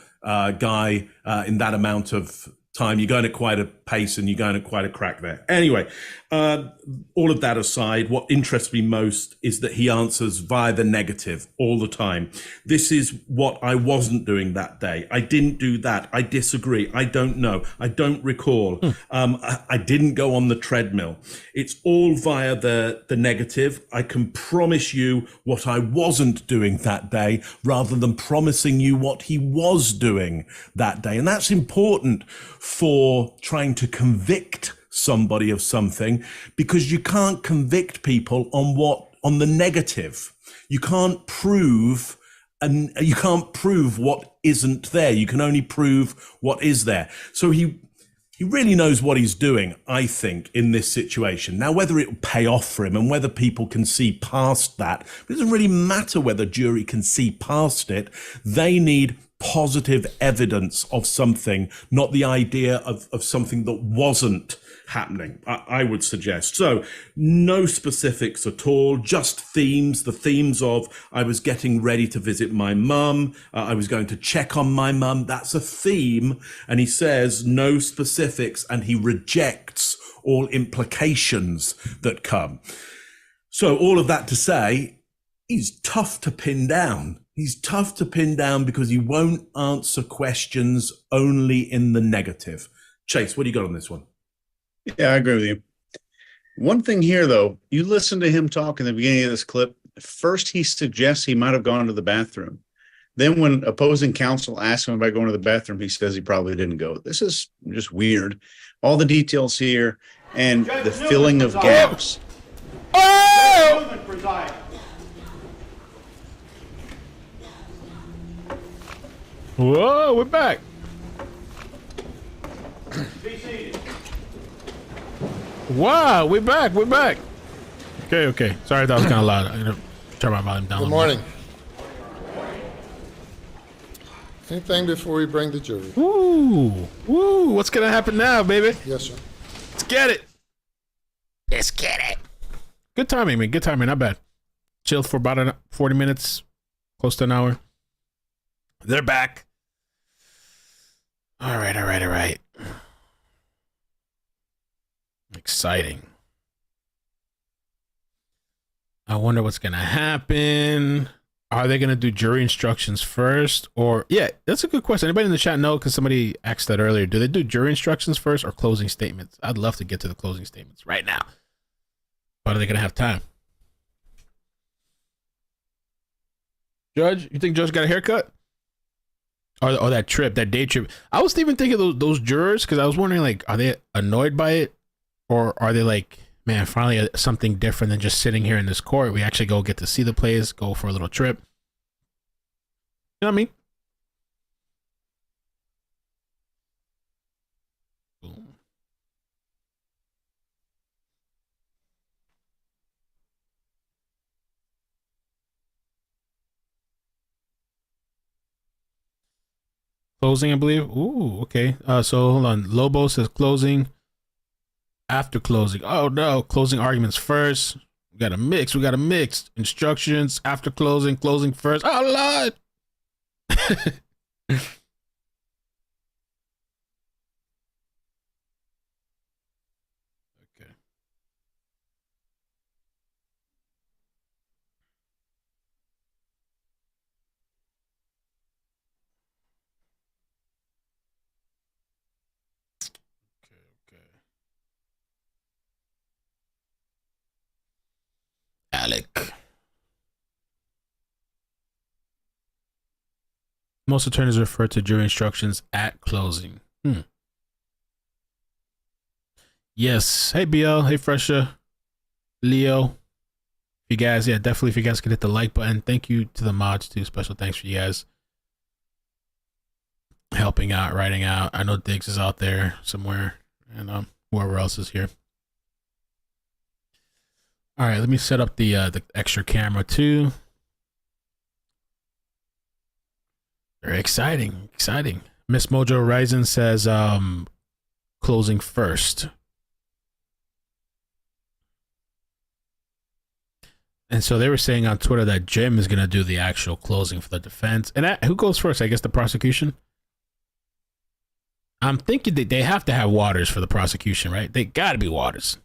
guy in that amount of time. You're going at quite a pace and you're going at quite a crack there. Anyway, all of that aside, what interests me most is that he answers via the negative all the time. This is what I wasn't doing that day. I didn't do that. I disagree. I don't know. I don't recall. I didn't go on the treadmill. It's all via the negative. I can promise you what I wasn't doing that day rather than promising you what he was doing that day. And that's important for trying to convict somebody of something, because you can't convict people on the negative. You can't prove what isn't there. You can only prove what is there. So he really knows what he's doing, I think, in this situation. Now, whether it will pay off for him and whether people can see past that, it doesn't really matter whether jury can see past it. They need positive evidence of something, not the idea of something that wasn't happening, I would suggest. So no specifics at all, just themes, the themes of I was getting ready to visit my mum, I was going to check on my mum. That's a theme. And he says no specifics, and he rejects all implications that come. So all of that to say, he's tough to pin down. He's tough to pin down because he won't answer questions only in the negative. Chase, what do you got on this one? Yeah, I agree with you. One thing here, though, you listen to him talk in the beginning of this clip. First, he suggests he might have gone to the bathroom. Then when opposing counsel asks him about going to the bathroom, he says he probably didn't go. This is just weird. All the details here and the filling of gaps. Oh! Whoa, we're back. Be seated. Wow, we're back. Okay. Sorry if that was kind of loud. I'm gonna turn my volume down. Good morning. Anything before we bring the jury? Woo! What's gonna happen now, baby? Yes, sir. Let's get it. Let's get it. Good timing, man. Good timing. Not bad. Chilled for about 40 minutes, close to an hour. They're back. All right. Exciting. I wonder what's gonna happen. Are they gonna do jury instructions first, or yeah, that's a good question. Anybody in the chat know? Because somebody asked that earlier. Do they do jury instructions first or closing statements? I'd love to get to the closing statements right now. But are they gonna have time? Judge, you think Judge got a haircut? Or that trip, that day trip? I was even thinking those jurors, because I was wondering, like, are they annoyed by it, or are they like, man, finally something different than just sitting here in this court. We actually go get to see the place, go for a little trip. You know what I mean? Boom. Closing, I believe. Ooh, okay. So hold on. Lobo says closing. After closing. Oh no, closing arguments first. We got to mix. Instructions after closing first. Oh Lord. Okay. Alec. Most attorneys refer to jury instructions at closing. Yes. Hey, BL. Hey, Fresha. Leo. You guys, yeah, definitely if you guys could hit the like button. Thank you to the mods, too. Special thanks for you guys helping out, writing out. I know Diggs is out there somewhere, and whoever else is here. All right, let me set up the extra camera, too. Very exciting. Miss Mojo Horizon says closing first. And so they were saying on Twitter that Jim is going to do the actual closing for the defense. And who goes first? I guess the prosecution? I'm thinking that they have to have Waters for the prosecution, right? They got to be Waters.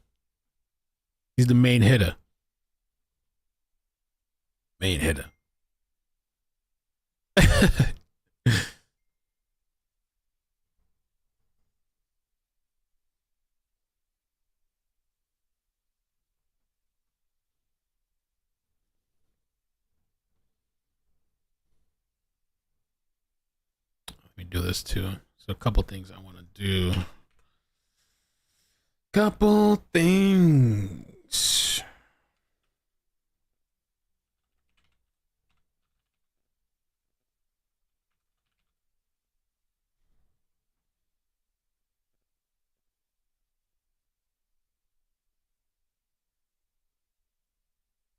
He's the main hitter. Let me do this too. So a couple things I want to do. Couple things.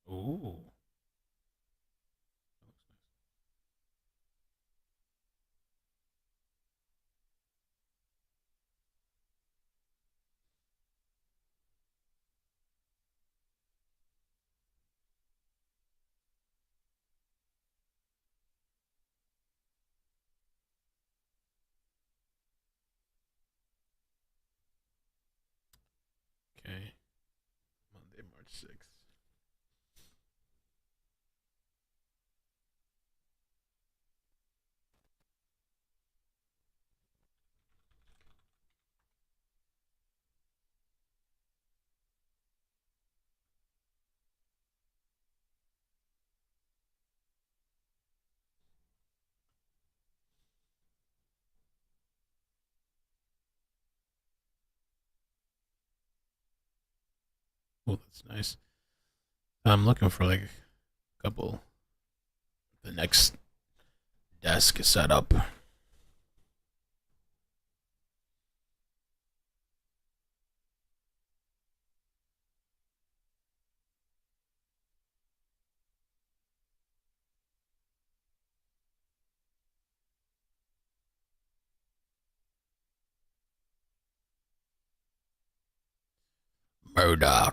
Ooh. Okay. Monday, March 6th. Oh, that's nice. I'm looking for like a couple. The next desk is set up. Murdaugh.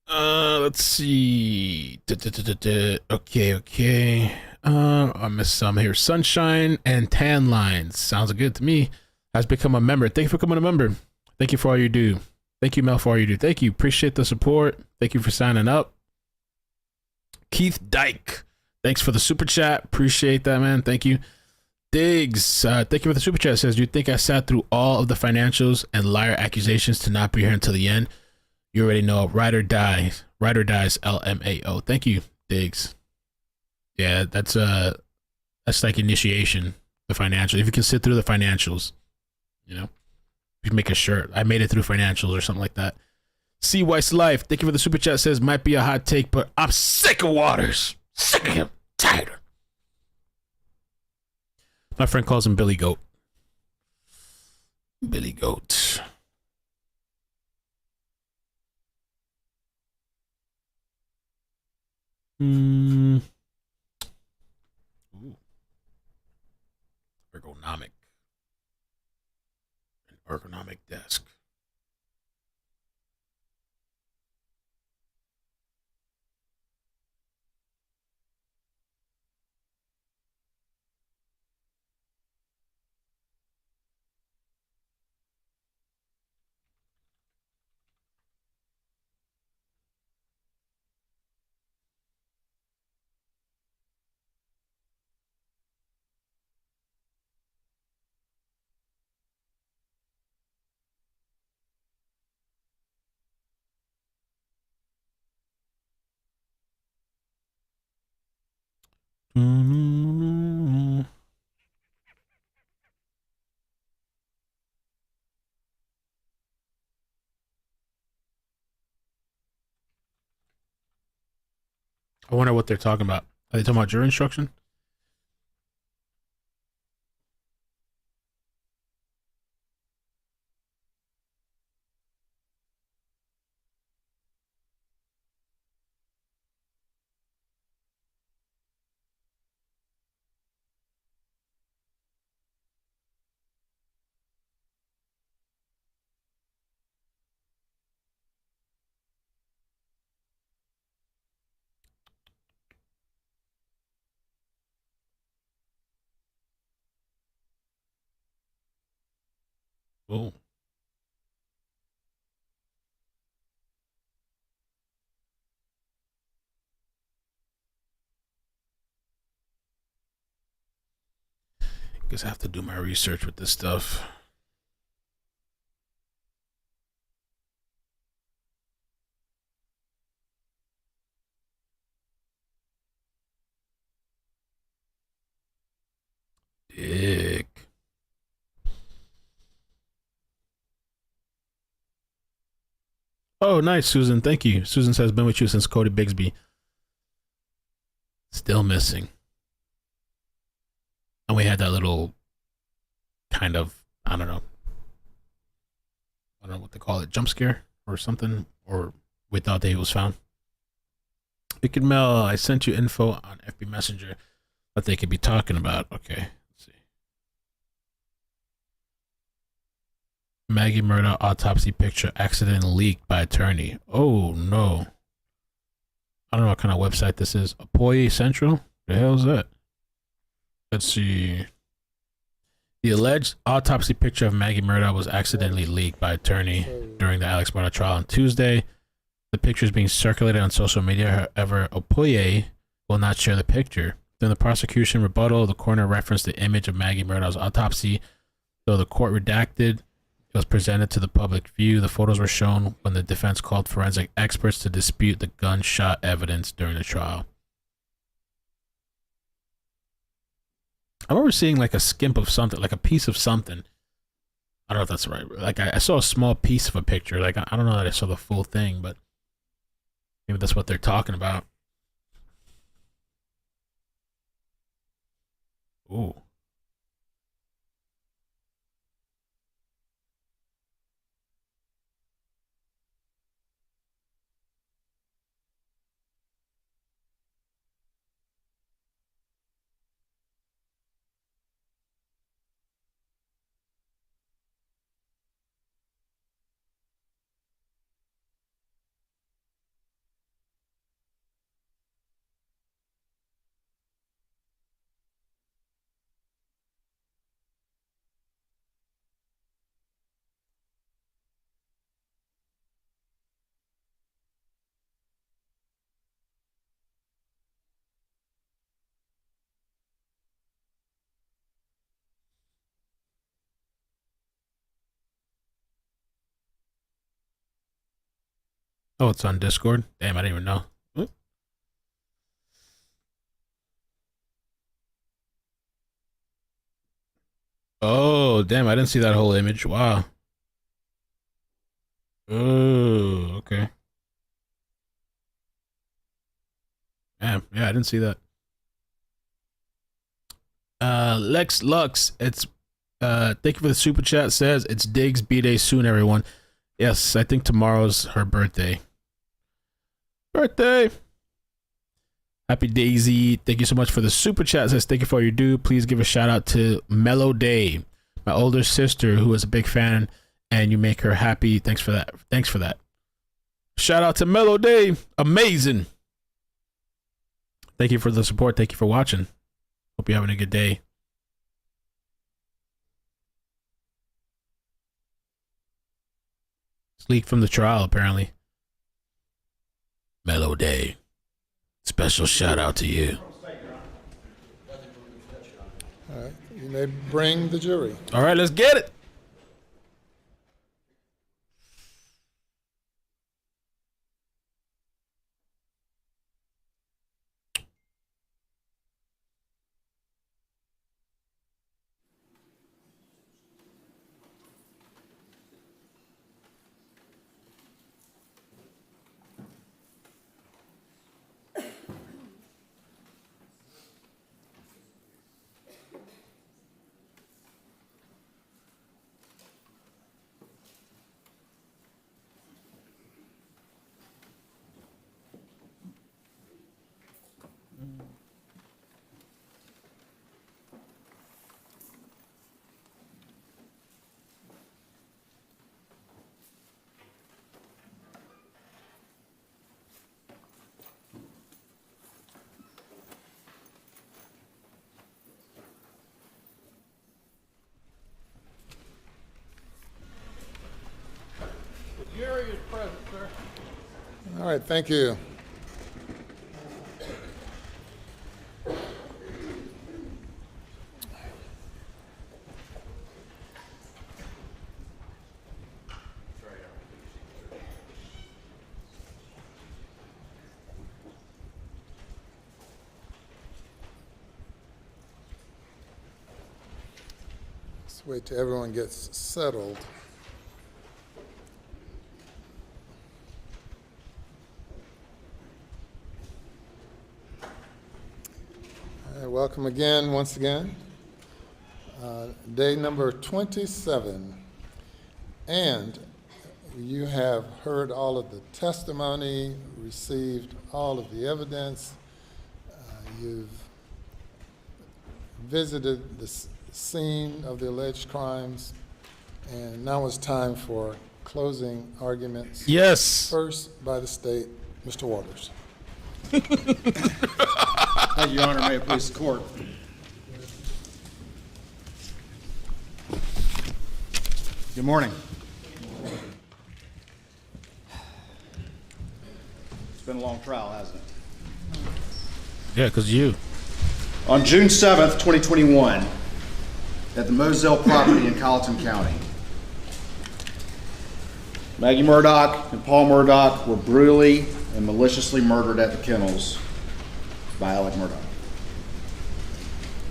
Let's see. Okay. I missed some here. Sunshine and tan lines. Sounds good to me. Has become a member. Thank you for becoming a member. Thank you for all you do. Thank you, Mel, for all you do. Thank you. Appreciate the support. Thank you for signing up. Keith Dyke. Thanks for the super chat. Appreciate that, man. Thank you. Diggs. Thank you for the super chat. Says, do you think I sat through all of the financials and liar accusations to not be here until the end? You already know. Ride or dies. Ride or dies. LMAO. Thank you, Diggs. Yeah, that's like initiation. The financials. If you can sit through the financials, you know, you can make a shirt. I made it through financials or something like that. C Weiss Life. Thank you for the super chat. Says, might be a hot take, but I'm sick of Waters. Sick of him. Tired. My friend calls him Billy Goat. Billy Goat. Ooh. Ergonomic. An ergonomic desk. I wonder what they're talking about. Are they talking about jury instruction? Oh. Guess I have to do my research with this stuff. Dick. Oh, nice, Susan. Thank you. Susan says, been with you since Cody Bigsby. Still missing. And we had that little kind of, I don't know what they call it, jump scare or something, or we thought that he was found. iCkEdMeL, I sent you info on FB Messenger what they could be talking about. Okay, let's see. Maggie Murdaugh autopsy picture accidentally leaked by attorney. Oh no. I don't know what kind of website this is. Apoye Central? The hell is that? Let's see. The alleged autopsy picture of Maggie Murdaugh was accidentally leaked by attorney during the Alex Murdaugh trial on Tuesday. The picture is being circulated on social media. However, Apoye will not share the picture. During the prosecution rebuttal, the coroner referenced the image of Maggie Murdaugh's autopsy. Though the court redacted, it was presented to the public view. The photos were shown when the defense called forensic experts to dispute the gunshot evidence during the trial. I remember seeing like a skimp of something, like a piece of something. I don't know if that's right. Like I saw a small piece of a picture. Like I don't know that I saw the full thing, but maybe that's what they're talking about. Ooh. Oh, it's on Discord? Damn, I didn't even know. Oh, damn, I didn't see that whole image. Wow. Oh, okay. Damn, yeah, I didn't see that. Lex Lux, it's thank you for the super chat. Says it's Diggs B-Day soon, everyone. Yes, I think tomorrow's her birthday. Happy Daisy. Thank you so much for the super chat. Says thank you for all you do. Please give a shout out to Mellow Day, my older sister, who is a big fan, and you make her happy. Thanks for that. Shout out to Mellow Day. Amazing. Thank you for the support. Thank you for watching. Hope you're having a good day. It's leaked from the trial, apparently. Mellow Day. Special shout out to you. All right, you may bring the jury. All right, let's get it. Jury is present, sir. All right, thank you. Let's wait till everyone gets settled. Welcome again, once again. Day number 27. And you have heard all of the testimony, received all of the evidence. You've visited the scene of the alleged crimes. And now it's time for closing arguments. Yes. First by the state, Mr. Waters. Thank you, Your Honor. May it please the court. Good morning. It's been a long trial, hasn't it? Yeah, because you. On June 7th, 2021, at the Moselle property in Colleton County, Maggie Murdaugh and Paul Murdaugh were brutally and maliciously murdered at the kennels by Murdaugh.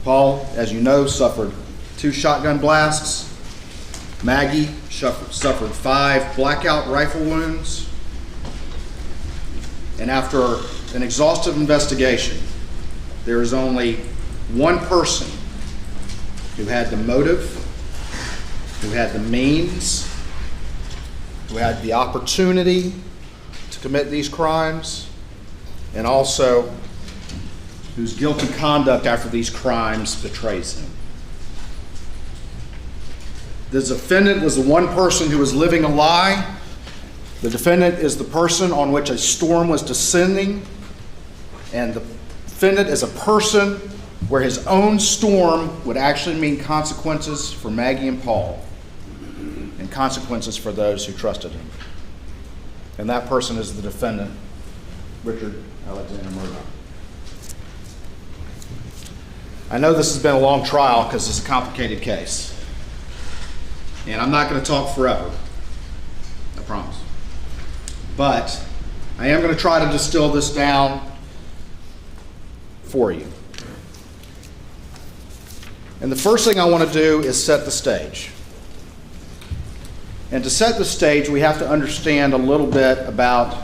Paul, as you know, suffered 2 shotgun blasts. Maggie suffered 5 blackout rifle wounds. And after an exhaustive investigation, there is only one person who had the motive, who had the means, who had the opportunity to commit these crimes, and also whose guilty conduct after these crimes betrays him. The defendant was the one person who was living a lie. The defendant is the person on which a storm was descending, and the defendant is a person where his own storm would actually mean consequences for Maggie and Paul, and consequences for those who trusted him. And that person is the defendant, Richard Alexander Murdaugh. I know this has been a long trial because it's a complicated case. And I'm not going to talk forever, I promise. But I am going to try to distill this down for you. And the first thing I want to do is set the stage. And to set the stage, we have to understand a little bit about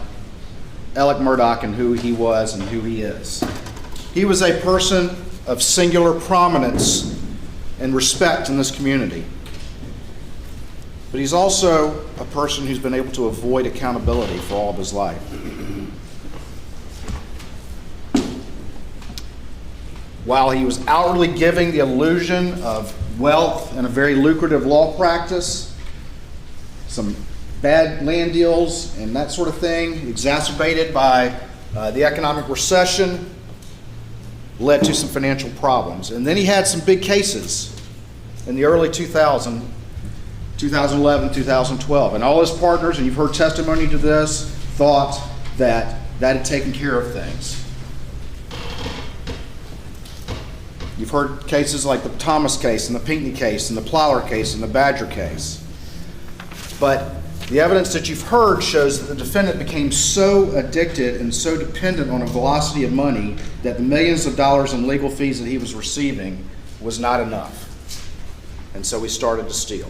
Murdaugh and who he was and who he is. He was a person of singular prominence and respect in this community. But he's also a person who's been able to avoid accountability for all of his life. While he was outwardly giving the illusion of wealth and a very lucrative law practice, some bad land deals and that sort of thing, exacerbated by the economic recession, led to some financial problems. And then he had some big cases in the early 2011, 2012. And all his partners, and you've heard testimony to this, thought that that had taken care of things. You've heard cases like the Thomas case and the Pinckney case and the Plower case and the Badger case. But the evidence that you've heard shows that the defendant became so addicted and so dependent on a velocity of money that the millions of dollars in legal fees that he was receiving was not enough. And so he started to steal.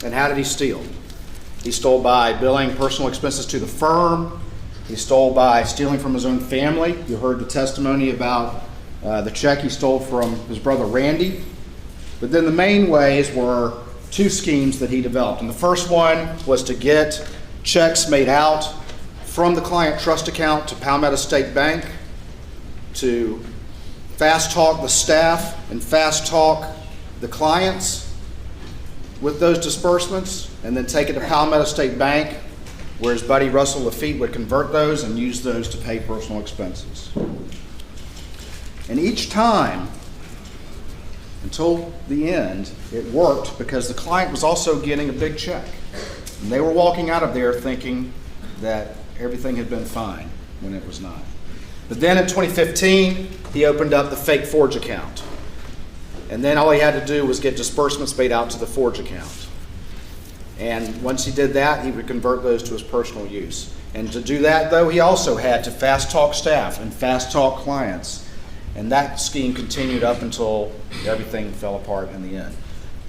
And how did he steal? He stole by billing personal expenses to the firm. He stole by stealing from his own family. You heard the testimony about the check he stole from his brother Randy. But then the main ways were 2 schemes that he developed. And the first one was to get checks made out from the client trust account to Palmetto State Bank, to fast talk the staff and fast talk the clients with those disbursements, and then take it to Palmetto State Bank, where his buddy Russell Lafitte would convert those and use those to pay personal expenses. And each time, until the end, it worked because the client was also getting a big check. And they were walking out of there thinking that everything had been fine when it was not. But then in 2015, he opened up the fake Forge account. And then all he had to do was get disbursements paid out to the Forge account. And once he did that, he would convert those to his personal use. And to do that, though, he also had to fast talk staff and fast talk clients. And that scheme continued up until everything fell apart in the end.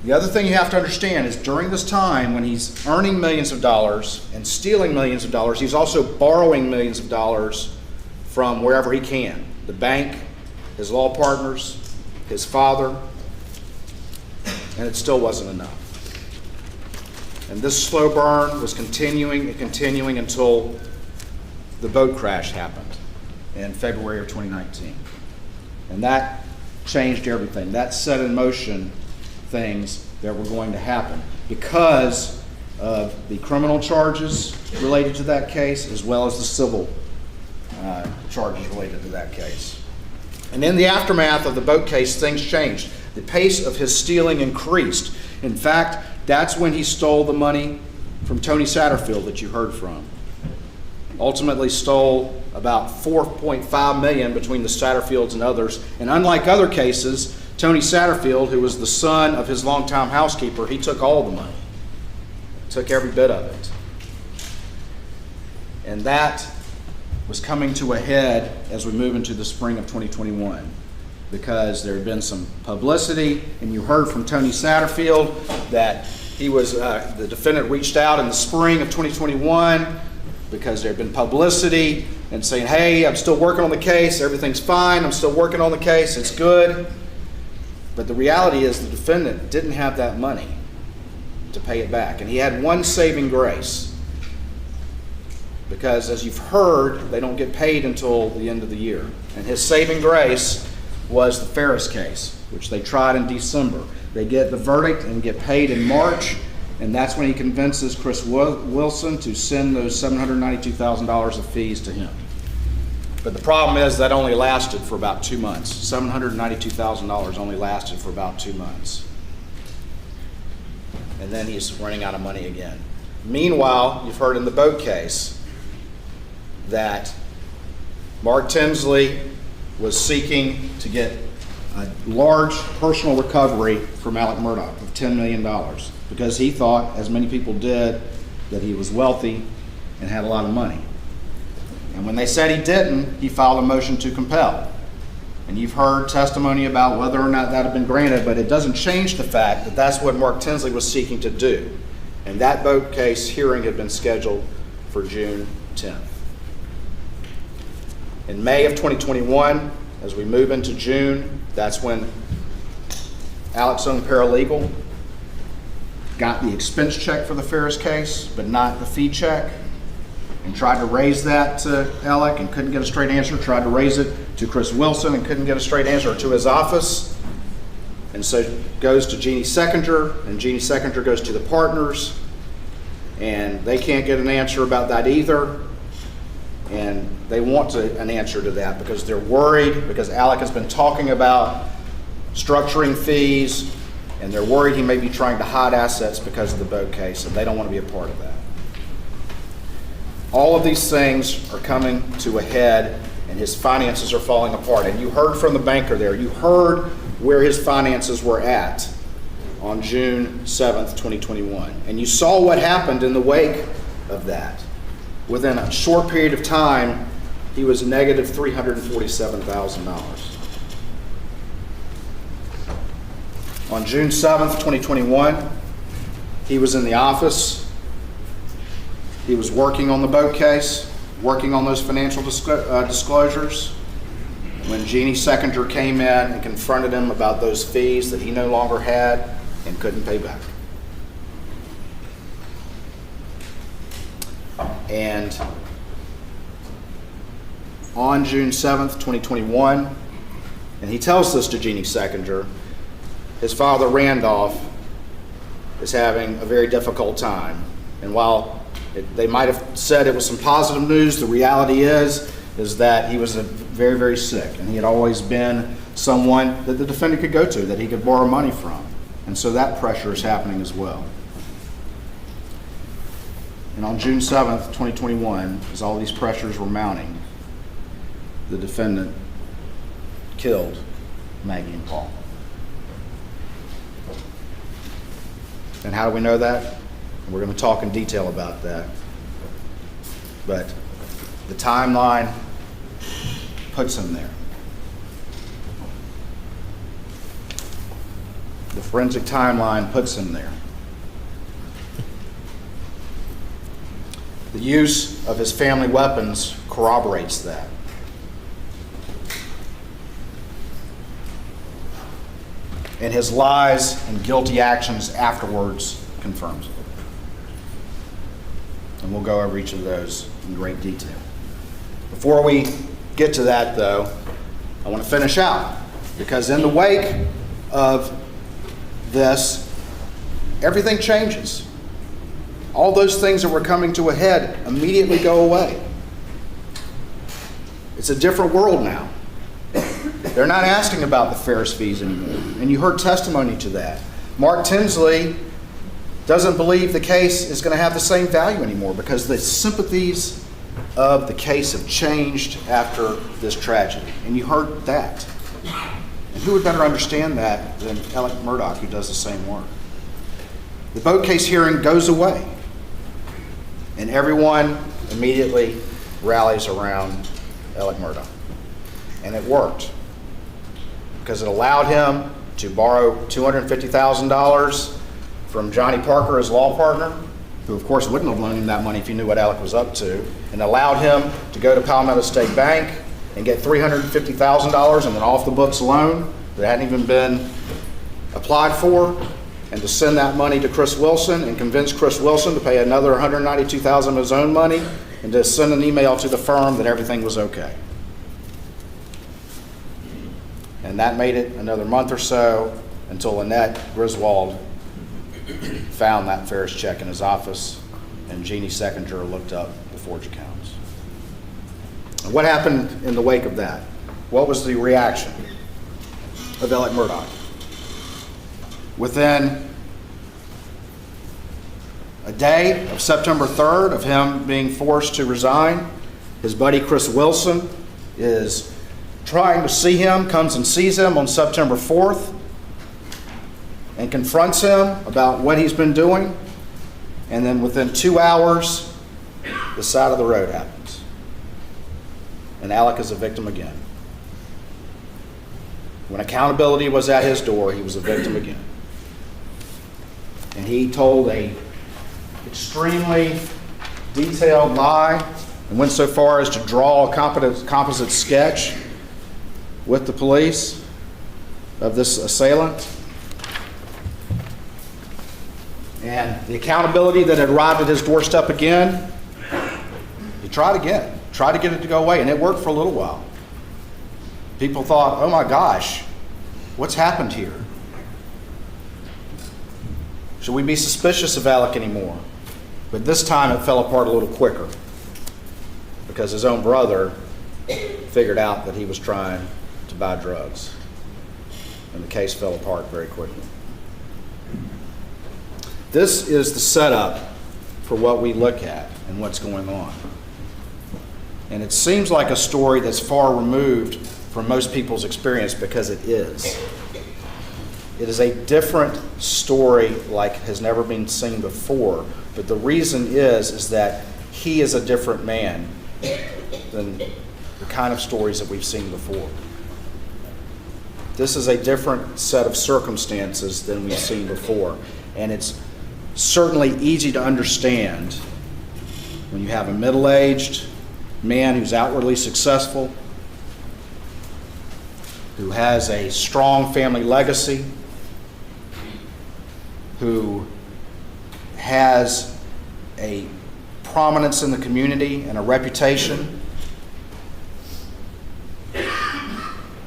The other thing you have to understand is during this time when he's earning millions of dollars and stealing millions of dollars, he's also borrowing millions of dollars from wherever he can. The bank, his law partners, his father, and it still wasn't enough. And this slow burn was continuing and continuing until the boat crash happened in February of 2019. And that changed everything. That set in motion things that were going to happen because of the criminal charges related to that case as well as the civil charges related to that case. And in the aftermath of the boat case, things changed. The pace of his stealing increased. In fact, that's when he stole the money from Tony Satterfield that you heard from. Ultimately stole about $4.5 million between the Satterfields and others. And unlike other cases, Tony Satterfield, who was the son of his longtime housekeeper, he took all the money, took every bit of it. And that was coming to a head as we move into the spring of 2021, because there had been some publicity, and you heard from Tony Satterfield that he was, the defendant reached out in the spring of 2021 because there had been publicity and saying, hey, I'm still working on the case, everything's fine, I'm still working on the case, it's good. But the reality is the defendant didn't have that money to pay it back. And he had one saving grace, because as you've heard, they don't get paid until the end of the year. And his saving grace was the Ferris case, which they tried in December. They get the verdict and get paid in March, and that's when he convinces Chris Wilson to send those $792,000 of fees to him. But the problem is that only lasted for about 2 months. $792,000 only lasted for about 2 months. And then he's running out of money again. Meanwhile, you've heard in the boat case that Mark Tinsley was seeking to get a large personal recovery from Alec Murdaugh of $10 million because he thought, as many people did, that he was wealthy and had a lot of money. And when they said he didn't, he filed a motion to compel. And you've heard testimony about whether or not that had been granted, but it doesn't change the fact that that's what Mark Tinsley was seeking to do. And that boat case hearing had been scheduled for June 10th. In May of 2021, as we move into June, that's when Alec's own paralegal got the expense check for the Ferris case, but not the fee check, and tried to raise that to Alec and couldn't get a straight answer, tried to raise it to Chris Wilson and couldn't get a straight answer, to his office. And so it goes to Jeannie Seckinger, and Jeannie Seckinger goes to the partners, and they can't get an answer about that either. And they want an answer to that because they're worried, because Alec has been talking about structuring fees, and they're worried he may be trying to hide assets because of the boat case, and they don't want to be a part of that. All of these things are coming to a head, and his finances are falling apart. And you heard from the banker there. You heard where his finances were at on June 7th, 2021. And you saw what happened in the wake of that. Within a short period of time, he was negative $347,000. On June 7th, 2021, he was in the office. He was working on the boat case, working on those financial disclosures, when Jeannie Seckinger came in and confronted him about those fees that he no longer had and couldn't pay back. And on June 7th, 2021, and he tells this to Jeannie Seckinger, his father, Randolph, is having a very difficult time. And while they might have said it was some positive news, the reality is that he was very, very sick, and he had always been someone that the defendant could go to, that he could borrow money from. And so that pressure is happening as well. And on June 7th, 2021, as all these pressures were mounting, the defendant killed Maggie and Paul. And how do we know that? We're going to talk in detail about that. But the timeline puts him there. The forensic timeline puts him there. The use of his family weapons corroborates that. And his lies and guilty actions afterwards confirms it. And we'll go over each of those in great detail. Before we get to that, though, I want to finish out, because in the wake of this, everything changes. All those things that were coming to a head immediately go away. It's a different world now. They're not asking about the Ferris fees anymore. And you heard testimony to that. Mark Tinsley doesn't believe the case is going to have the same value anymore because the sympathies of the case have changed after this tragedy. And you heard that. And who would better understand that than Alec Murdaugh, who does the same work? The boat case hearing goes away, and everyone immediately rallies around Alec Murdaugh. And it worked, because it allowed him to borrow $250,000 from Johnny Parker, his law partner, who of course wouldn't have loaned him that money if he knew what Alec was up to, and allowed him to go to Palmetto State Bank and get $350,000 in an off-the-books loan that hadn't even been applied for, and to send that money to Chris Wilson and convince Chris Wilson to pay another $192,000 of his own money, and to send an email to the firm that everything was okay. And that made it another month or so until Annette Griswold found that Ferris check in his office, and Jeannie Seconder looked up the forged accounts. And what happened in the wake of that? What was the reaction of Alec Murdaugh? Within a day of September 3rd of him being forced to resign, his buddy Chris Wilson is trying to see him, comes and sees him on September 4th and confronts him about what he's been doing. And then within 2 hours, the side of the road happens. And Alec is a victim again. When accountability was at his door, he was a victim again. And he told a extremely detailed lie and went so far as to draw a composite sketch with the police of this assailant. And the accountability that had arrived at his doorstep again, he tried again, tried to get it to go away, and it worked for a little while. People thought, oh my gosh, what's happened here? Should we be suspicious of Alec anymore? But this time it fell apart a little quicker, because his own brother figured out that he was trying to buy drugs, and the case fell apart very quickly. This is the setup for what we look at and what's going on. And it seems like a story that's far removed from most people's experience, because it is. It is a different story like has never been seen before, but the reason is that he is a different man than the kind of stories that we've seen before. This is a different set of circumstances than we've seen before, and it's certainly easy to understand when you have a middle-aged man who's outwardly successful, who has a strong family legacy, who has a prominence in the community and a reputation,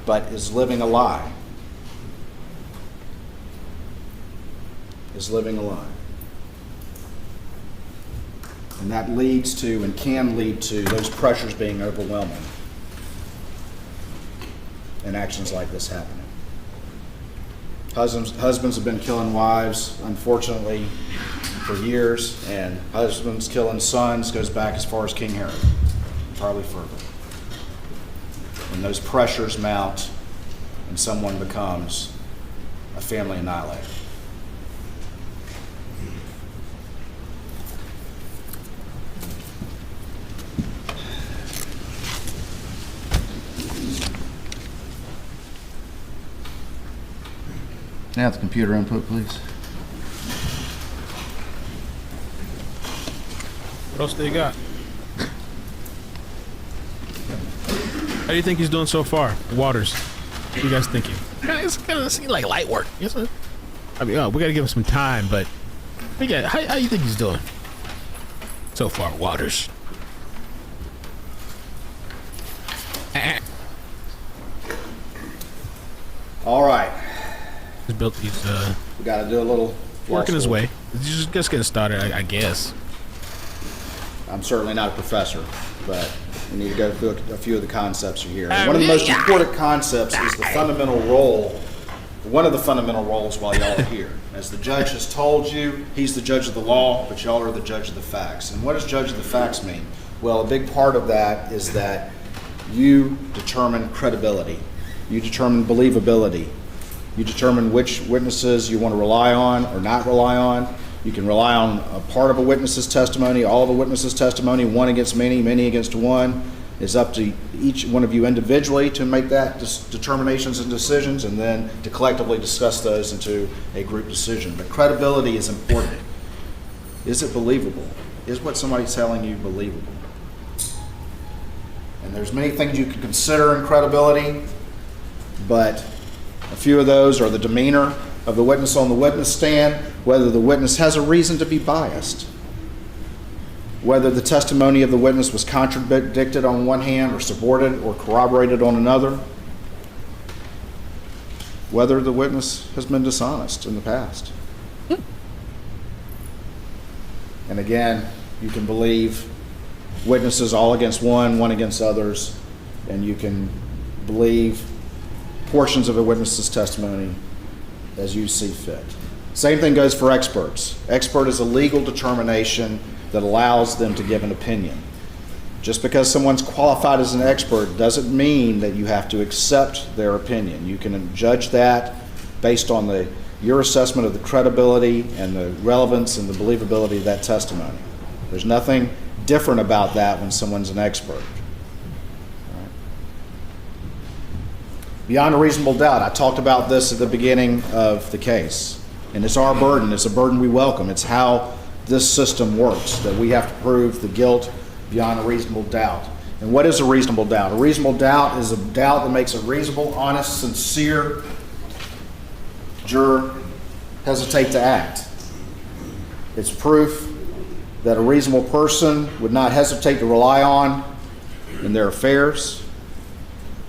but is living a lie. Is living a lie. And that leads to, and can lead to, those pressures being overwhelming and actions like this happening. Husbands have been killing wives, unfortunately, for years, and husbands killing sons goes back as far as King Herod, probably further. When those pressures mount and someone becomes a family annihilator. Now the computer input, please. What else they got? How do you think he's doing so far, Waters? What are you guys thinking? It's kind of seems like light work. Yes, I mean, we got to give him some time, but yeah, how do you think he's doing so far, Waters? All right. He's built these. We got to do a little working his way. He's just getting started, I guess. I'm certainly not a professor, but we need to go through a few of the concepts here. And one of the most important concepts is the fundamental role, one of the fundamental roles while y'all are here. As the judge has told you, he's the judge of the law, but y'all are the judge of the facts. And what does judge of the facts mean? Well, a big part of that is that you determine credibility. You determine believability. You determine which witnesses you want to rely on or not rely on. You can rely on a part of a witness's testimony, all the witness's testimony, one against many, many against one. It's up to each one of you individually to make that determinations and decisions, and then to collectively discuss those into a group decision. But credibility is important. Is it believable? Is what somebody's telling you believable? And there's many things you can consider in credibility, but a few of those are the demeanor of the witness on the witness stand, whether the witness has a reason to be biased, whether the testimony of the witness was contradicted on one hand or supported or corroborated on another, whether the witness has been dishonest in the past. And again, you can believe witnesses all against one, one against others, and you can believe portions of a witness's testimony as you see fit. Same thing goes for experts. Expert is a legal determination that allows them to give an opinion. Just because someone's qualified as an expert doesn't mean that you have to accept their opinion. You can judge that based on your assessment of the credibility and the relevance and the believability of that testimony. There's nothing different about that when someone's an expert. Right. Beyond a reasonable doubt, I talked about this at the beginning of the case, and it's our burden. It's a burden we welcome. It's how this system works, that we have to prove the guilt beyond a reasonable doubt. And what is a reasonable doubt? A reasonable doubt is a doubt that makes a reasonable, honest, sincere juror hesitate to act. It's proof that a reasonable person would not hesitate to rely on in their affairs.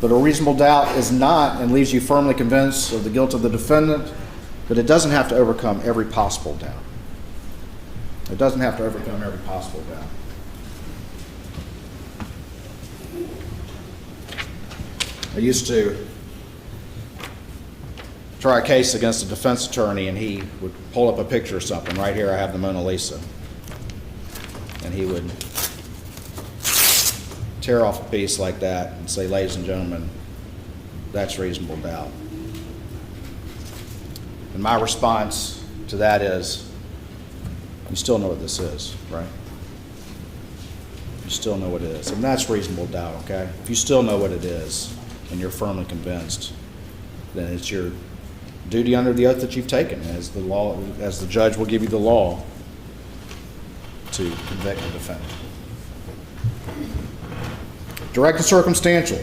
But a reasonable doubt is not and leaves you firmly convinced of the guilt of the defendant, but it doesn't have to overcome every possible doubt. It doesn't have to overcome every possible doubt. I used to try a case against a defense attorney, and he would pull up a picture of something. Right here I have the Mona Lisa. And he would tear off a piece like that and say, ladies and gentlemen, that's reasonable doubt. And my response to that is, you still know what this is, right? You still know what it is. And that's reasonable doubt, okay? If you still know what it is and you're firmly convinced, then it's your duty under the oath that you've taken as the law, as the judge will give you the law to convict the defendant. Direct and circumstantial.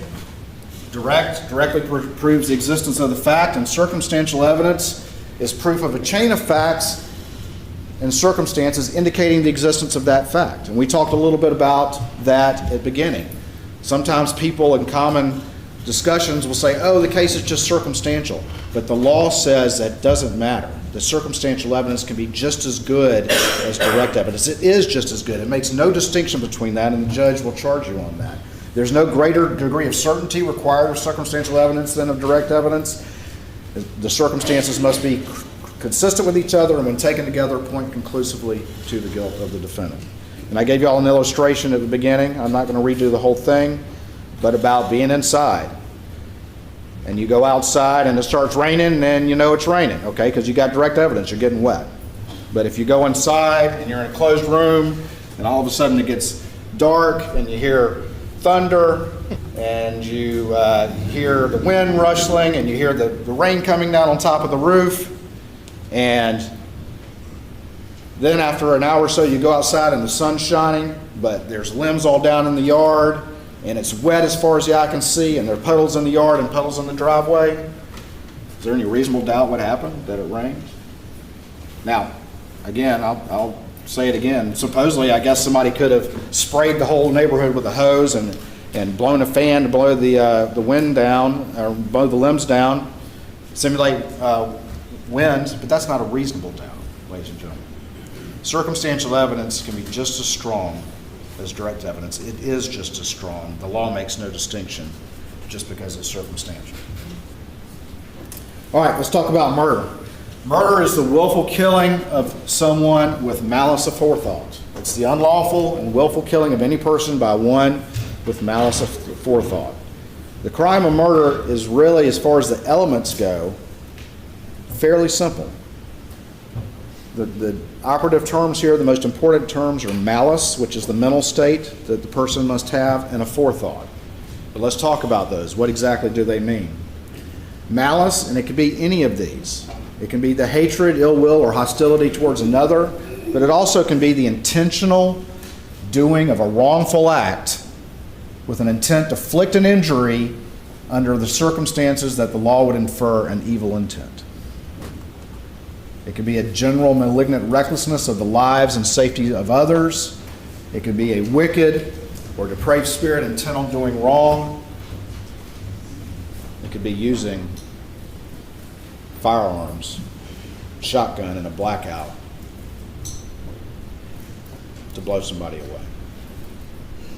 Directly proves the existence of the fact, and circumstantial evidence is proof of a chain of facts and circumstances indicating the existence of that fact. And we talked a little bit about that at the beginning. Sometimes people in common discussions will say, oh, the case is just circumstantial. But the law says that doesn't matter. The circumstantial evidence can be just as good as direct evidence. It is just as good. It makes no distinction between that, and the judge will charge you on that. There's no greater degree of certainty required of circumstantial evidence than of direct evidence. The circumstances must be consistent with each other, and when taken together, point conclusively to the guilt of the defendant. And I gave you all an illustration at the beginning. I'm not going to redo the whole thing, but about being inside. And you go outside and it starts raining, and you know it's raining, okay, because you got direct evidence, you're getting wet. But if you go inside and you're in a closed room, and all of a sudden it gets dark, and you hear thunder, and you hear the wind rustling, and you hear the rain coming down on top of the roof, and then after an hour or so you go outside and the sun's shining, but there's limbs all down in the yard, and it's wet as far as the eye can see, and there are puddles in the yard and puddles in the driveway. Is there any reasonable doubt what happened, that it rained? Now, again, I'll say it again. Supposedly, I guess somebody could have sprayed the whole neighborhood with a hose and blown a fan to blow the wind down, or blow the limbs down, simulate wind, but that's not a reasonable doubt, ladies and gentlemen. Circumstantial evidence can be just as strong as direct evidence. It is just as strong. The law makes no distinction just because it's circumstantial. All right, let's talk about murder. Murder is the willful killing of someone with malice aforethought. It's the unlawful and willful killing of any person by one with malice aforethought. The crime of murder is really, as far as the elements go, fairly simple. The operative terms here, the most important terms, are malice, which is the mental state that the person must have, and aforethought. But let's talk about those. What exactly do they mean? Malice, and it could be any of these. It can be the hatred, ill will, or hostility towards another, but it also can be the intentional doing of a wrongful act with an intent to inflict an injury under the circumstances that the law would infer an evil intent. It could be a general malignant recklessness of the lives and safety of others. It could be a wicked or depraved spirit intent on doing wrong. It could be using firearms, shotgun in a blackout to blow somebody away.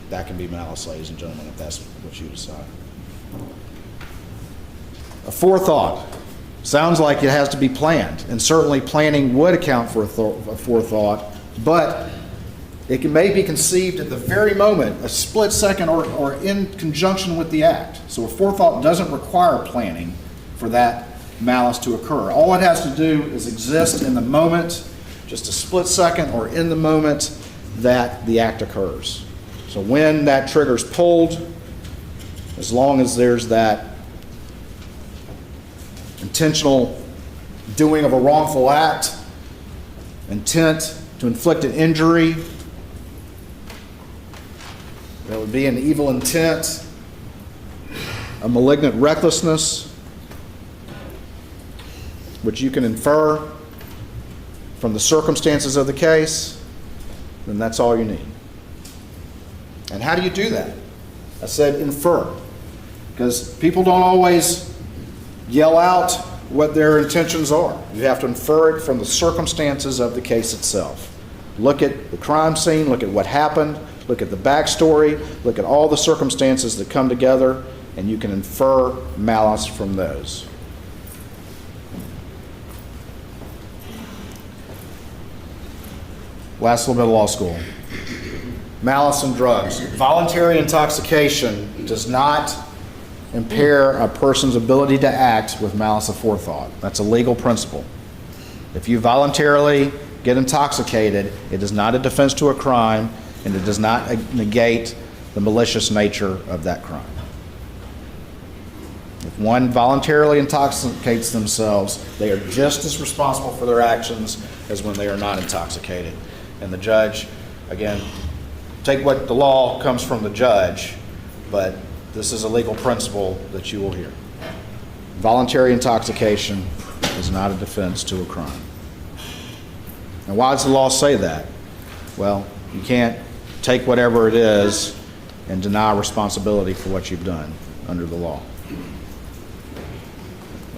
That can be malice, ladies and gentlemen, if that's what you decide. A forethought. Sounds like it has to be planned, and certainly planning would account for a forethought, but it may be conceived at the very moment, a split second, or in conjunction with the act. So a forethought doesn't require planning for that malice to occur. All it has to do is exist in the moment, just a split second, or in the moment that the act occurs. So when that trigger's pulled, as long as there's that intentional doing of a wrongful act, intent to inflict an injury, there would be an evil intent, a malignant recklessness, which you can infer from the circumstances of the case, then that's all you need. And how do you do that? I said infer, because people don't always yell out what their intentions are. You have to infer it from the circumstances of the case itself. Look at the crime scene, look at what happened, look at the backstory, look at all the circumstances that come together, and you can infer malice from those. Last little bit of law school. Malice and drugs. Voluntary intoxication does not impair a person's ability to act with malice aforethought. That's a legal principle. If you voluntarily get intoxicated, it is not a defense to a crime, and it does not negate the malicious nature of that crime. If one voluntarily intoxicates themselves, they are just as responsible for their actions as when they are not intoxicated. And the judge, again, take what the law comes from the judge, but this is a legal principle that you will hear. Voluntary intoxication is not a defense to a crime. And why does the law say that? Well, you can't take whatever it is and deny responsibility for what you've done under the law.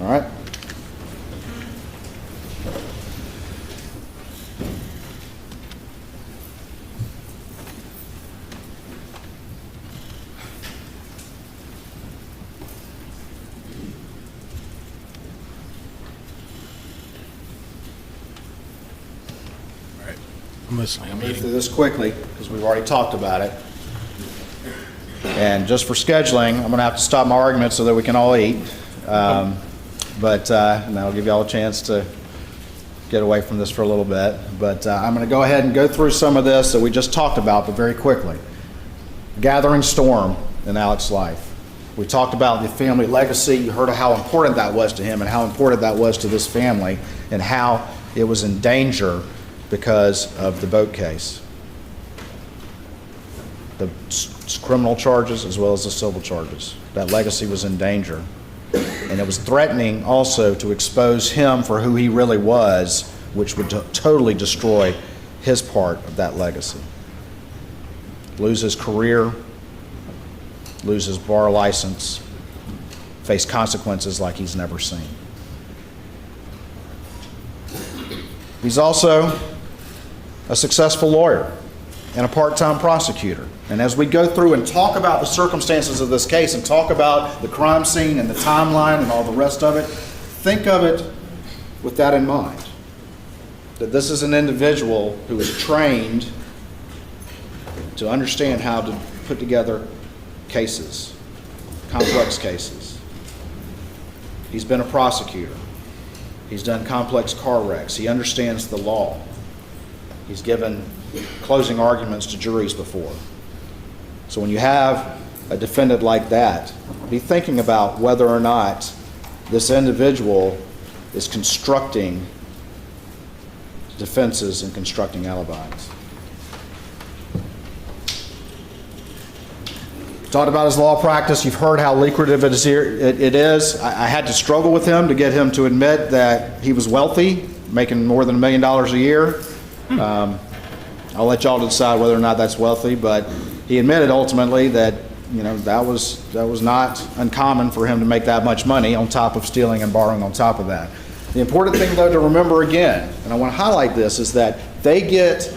All right? I'm listening. I'll move through this quickly because we've already talked about it. And just for scheduling, I'm going to have to stop my argument so that we can all eat. And that'll give you all a chance to get away from this for a little bit. But I'm going to go ahead and go through some of this that we just talked about, but very quickly. Gathering storm in Alex's life. We talked about the family legacy. You heard of how important that was to him and how important that was to this family and how it was in danger because of the boat case. The criminal charges as well as the civil charges. That legacy was in danger. And it was threatening also to expose him for who he really was, which would totally destroy his part of that legacy. Lose his career, lose his bar license, face consequences like he's never seen. He's also a successful lawyer and a part-time prosecutor. And as we go through and talk about the circumstances of this case and talk about the crime scene and the timeline and all the rest of it, think of it with that in mind. That this is an individual who is trained to understand how to put together cases, complex cases. He's been a prosecutor. He's done complex car wrecks. He understands the law. He's given closing arguments to juries before. So when you have a defendant like that, be thinking about whether or not this individual is constructing defenses and constructing alibis. Talked about his law practice. You've heard how lucrative it is. I had to struggle with him to get him to admit that he was wealthy, making more than $1 million a year. I'll let y'all decide whether or not that's wealthy, but he admitted ultimately that, you know, that was not uncommon for him to make that much money on top of stealing and borrowing on top of that. The important thing, though, to remember again, and I want to highlight this, is that they get,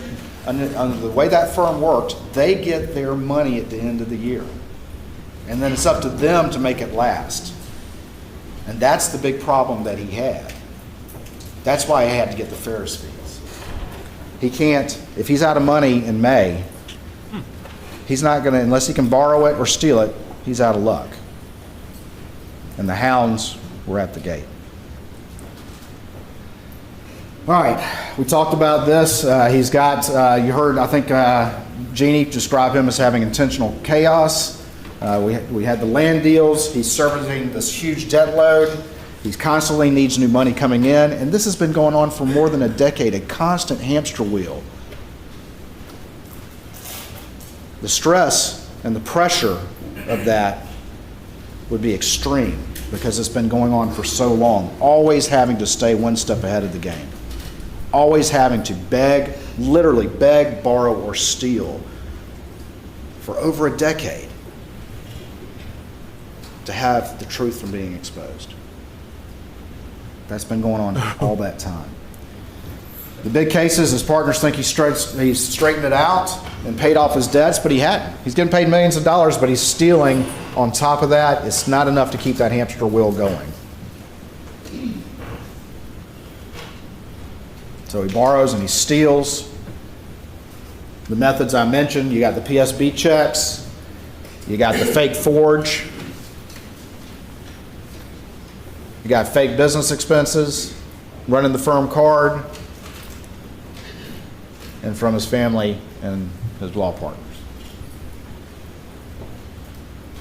under the way that firm worked, they get their money at the end of the year. And then it's up to them to make it last. And that's the big problem that he had. That's why he had to get the Ferris fees. He can't, if he's out of money in May, he's not going to, unless he can borrow it or steal it, he's out of luck. And the hounds were at the gate. All right, we talked about this. He's got, you heard, I think, Jeannie describe him as having intentional chaos. We had the land deals. He's servicing this huge debt load. He constantly needs new money coming in. And this has been going on for more than a decade, a constant hamster wheel. The stress and the pressure of that would be extreme because it's been going on for so long, always having to stay one step ahead of the game, always having to beg, literally beg, borrow, or steal for over a decade to have the truth from being exposed. That's been going on all that time. The big cases, his partners think he's straightened it out and paid off his debts, but he hadn't. He's getting paid millions of dollars, but he's stealing on top of that. It's not enough to keep that hamster wheel going. So he borrows and he steals. The methods I mentioned, you got the PSB checks, you got the fake forge, you got fake business expenses, running the firm card, and from his family and his law partners.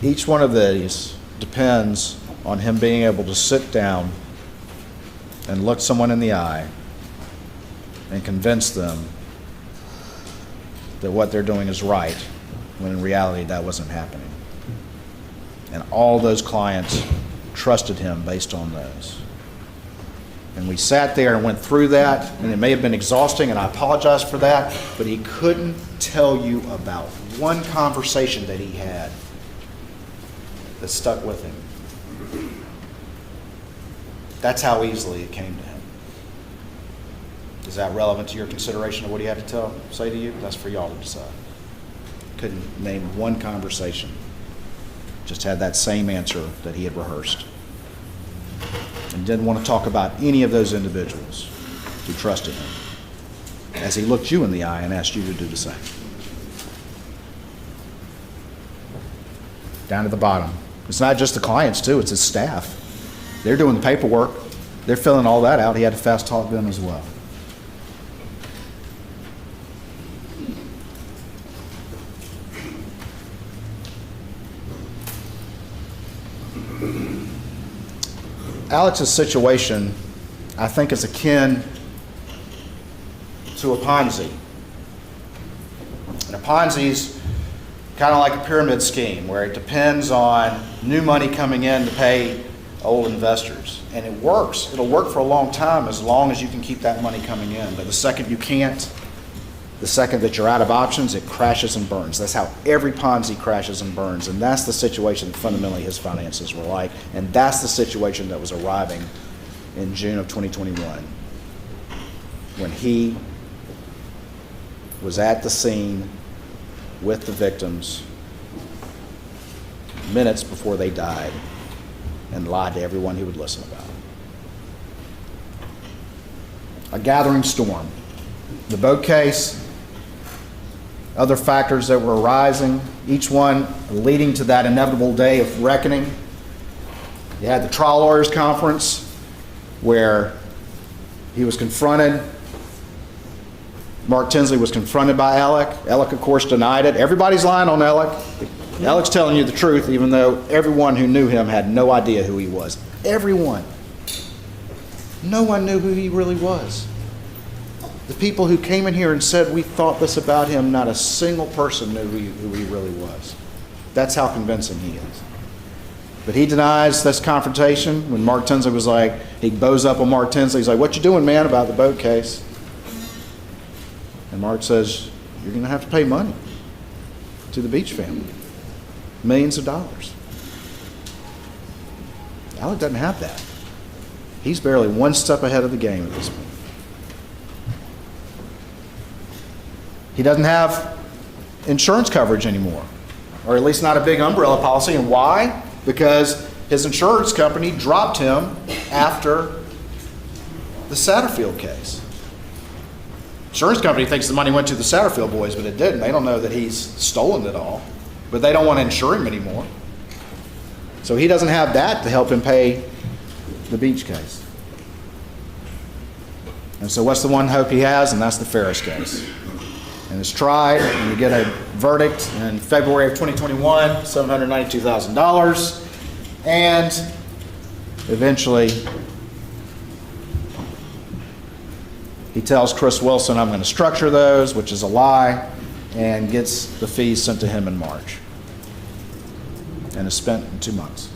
Each one of these depends on him being able to sit down and look someone in the eye and convince them that what they're doing is right, when in reality that wasn't happening. And all those clients trusted him based on those. And we sat there and went through that, and it may have been exhausting, and I apologize for that, but he couldn't tell you about one conversation that he had that stuck with him. That's how easily it came to him. Is that relevant to your consideration of what he had to say to you? That's for y'all to decide. Couldn't name one conversation. Just had that same answer that he had rehearsed. And didn't want to talk about any of those individuals who trusted him, as he looked you in the eye and asked you to do the same. Down to the bottom. It's not just the clients, too. It's his staff. They're doing the paperwork. They're filling all that out. He had to fast talk them as well. Alex's situation, I think, is akin to a Ponzi. And a Ponzi's kind of like a pyramid scheme where it depends on new money coming in to pay old investors. And it works. It'll work for a long time as long as you can keep that money coming in. But the second you can't, the second that you're out of options, it crashes and burns. That's how every Ponzi crashes and burns. And that's the situation that fundamentally his finances were like. And that's the situation that was arriving in June of 2021, when he was at the scene with the victims minutes before they died and lied to everyone he would listen about. A gathering storm. The boat case, other factors that were arising, each one leading to that inevitable day of reckoning. You had the trial lawyers conference where he was confronted. Mark Tinsley was confronted by Alec. Alec, of course, denied it. Everybody's lying on Alec. Alec's telling you the truth, even though everyone who knew him had no idea who he was. Everyone. No one knew who he really was. The people who came in here and said we thought this about him, not a single person knew who he really was. That's how convincing he is. But he denies this confrontation. When Mark Tinsley was like, he bows up on Mark Tinsley. He's like, "What you doing, man, about the boat case?" And Mark says, "You're going to have to pay money to the Beach family. Millions of dollars." Alec doesn't have that. He's barely one step ahead of the game at this point. He doesn't have insurance coverage anymore, or at least not a big umbrella policy. And why? Because his insurance company dropped him after the Satterfield case. Insurance company thinks the money went to the Satterfield boys, but it didn't. They don't know that he's stolen it all, but they don't want to insure him anymore. So he doesn't have that to help him pay the Beach case. And so what's the one hope he has? And that's the Ferris case. And it's tried, and you get a verdict in February of 2021, $792,000. And eventually, he tells Chris Wilson, "I'm going to structure those," which is a lie, and gets the fees sent to him in March. And is spent in 2 months.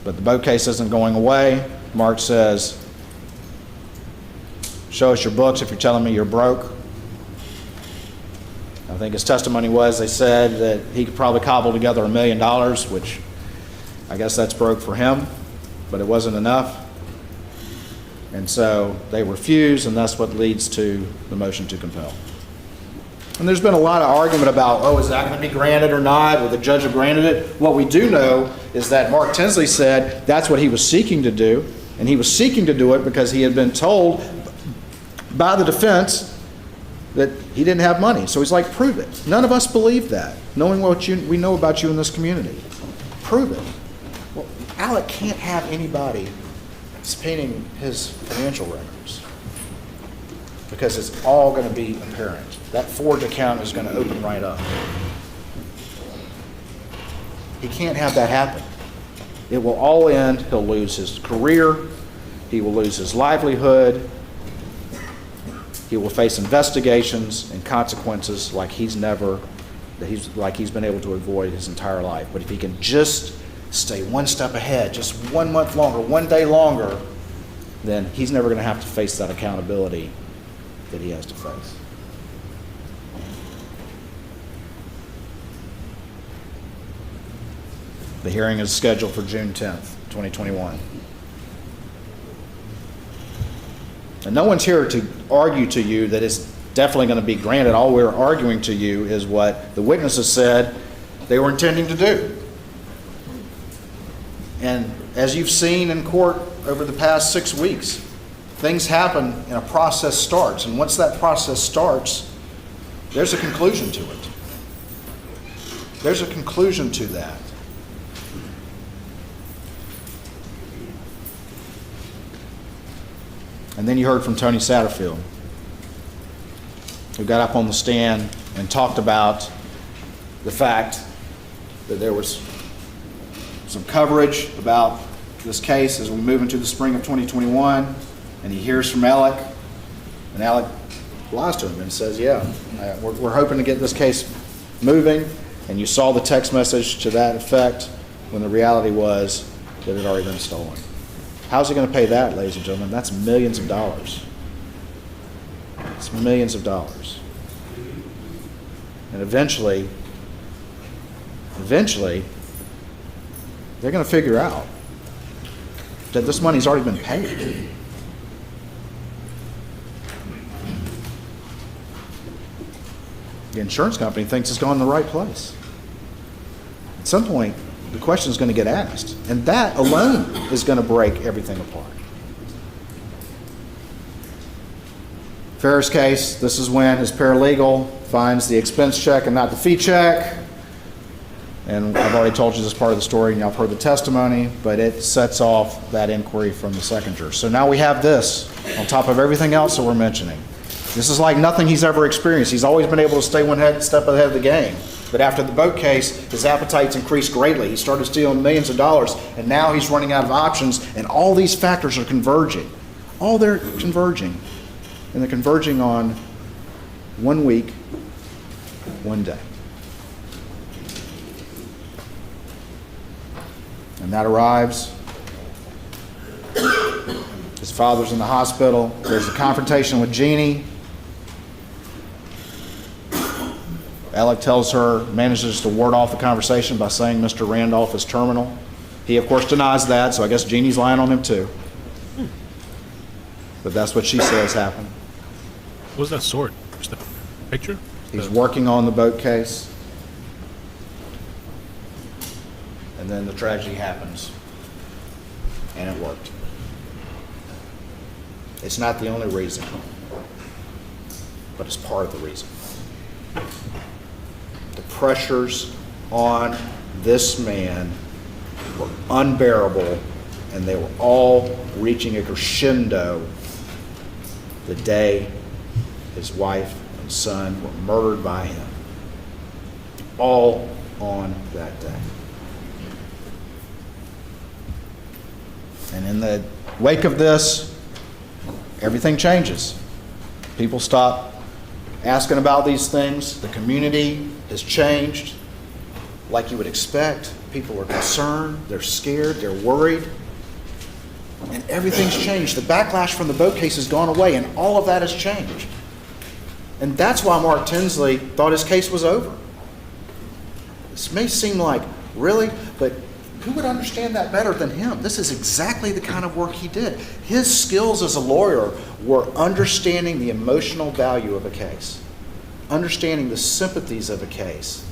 But the boat case isn't going away. Mark says, "Show us your books if you're telling me you're broke." I think his testimony was, they said that he could probably cobble together $1 million, which I guess that's broke for him, but it wasn't enough. And so they refuse, and that's what leads to the motion to compel. And there's been a lot of argument about, oh, is that going to be granted or not? Will the judge have granted it? What we do know is that Mark Tinsley said that's what he was seeking to do, and he was seeking to do it because he had been told by the defense that he didn't have money. So he's like, prove it. None of us believe that, knowing what we know about you in this community. Prove it. Well, Alec can't have anybody subpoenaing his financial records because it's all going to be apparent. That forged account is going to open right up. He can't have that happen. It will all end. He'll lose his career. He will lose his livelihood. He will face investigations and consequences like he's been able to avoid his entire life. But if he can just stay one step ahead, just 1 month longer, 1 day longer, then he's never going to have to face that accountability that he has to face. The hearing is scheduled for June 10th, 2021. And no one's here to argue to you that it's definitely going to be granted. All we're arguing to you is what the witnesses said they were intending to do. And as you've seen in court over the past 6 weeks, things happen and a process starts. And once that process starts, there's a conclusion to it. There's a conclusion to that. And then you heard from Tony Satterfield, who got up on the stand and talked about the fact that there was some coverage about this case as we move into the spring of 2021, and he hears from Alec, and Alec lies to him and says, yeah, we're hoping to get this case moving, and you saw the text message to that effect when the reality was that it had already been stolen. How's he going to pay that, ladies and gentlemen? That's millions of dollars. It's millions of dollars. And eventually, they're going to figure out that this money's already been paid. The insurance company thinks it's gone in the right place. At some point, the question is going to get asked, and that alone is going to break everything apart. Ferris case, this is when his paralegal finds the expense check and not the fee check. And I've already told you this part of the story, and y'all have heard the testimony, but it sets off that inquiry from the second juror. So now we have this on top of everything else that we're mentioning. This is like nothing he's ever experienced. He's always been able to stay one step ahead of the game. But after the boat case, his appetite's increased greatly. He started stealing millions of dollars, and now he's running out of options, and all these factors are converging. All they're converging. And they're converging on 1 week, 1 day. And that arrives. His father's in the hospital. There's a confrontation with Jeannie. Alec tells her, manages to ward off the conversation by saying Mr. Randolph is terminal. He, of course, denies that, so I guess Jeannie's lying on him too. But that's what she says happened. What was that sword? Just a picture? He's working on the boat case. And then the tragedy happens. And it worked. It's not the only reason, but it's part of the reason. The pressures on this man were unbearable, and they were all reaching a crescendo the day his wife and son were murdered by him. All on that day. And in the wake of this, everything changes. People stop asking about these things. The community has changed like you would expect. People are concerned, they're scared, they're worried. And everything's changed. The backlash from the boat case has gone away, and all of that has changed. And that's why Mark Tinsley thought his case was over. This may seem like, really? But who would understand that better than him? This is exactly the kind of work he did. His skills as a lawyer were understanding the emotional value of a case, understanding the sympathies of a case.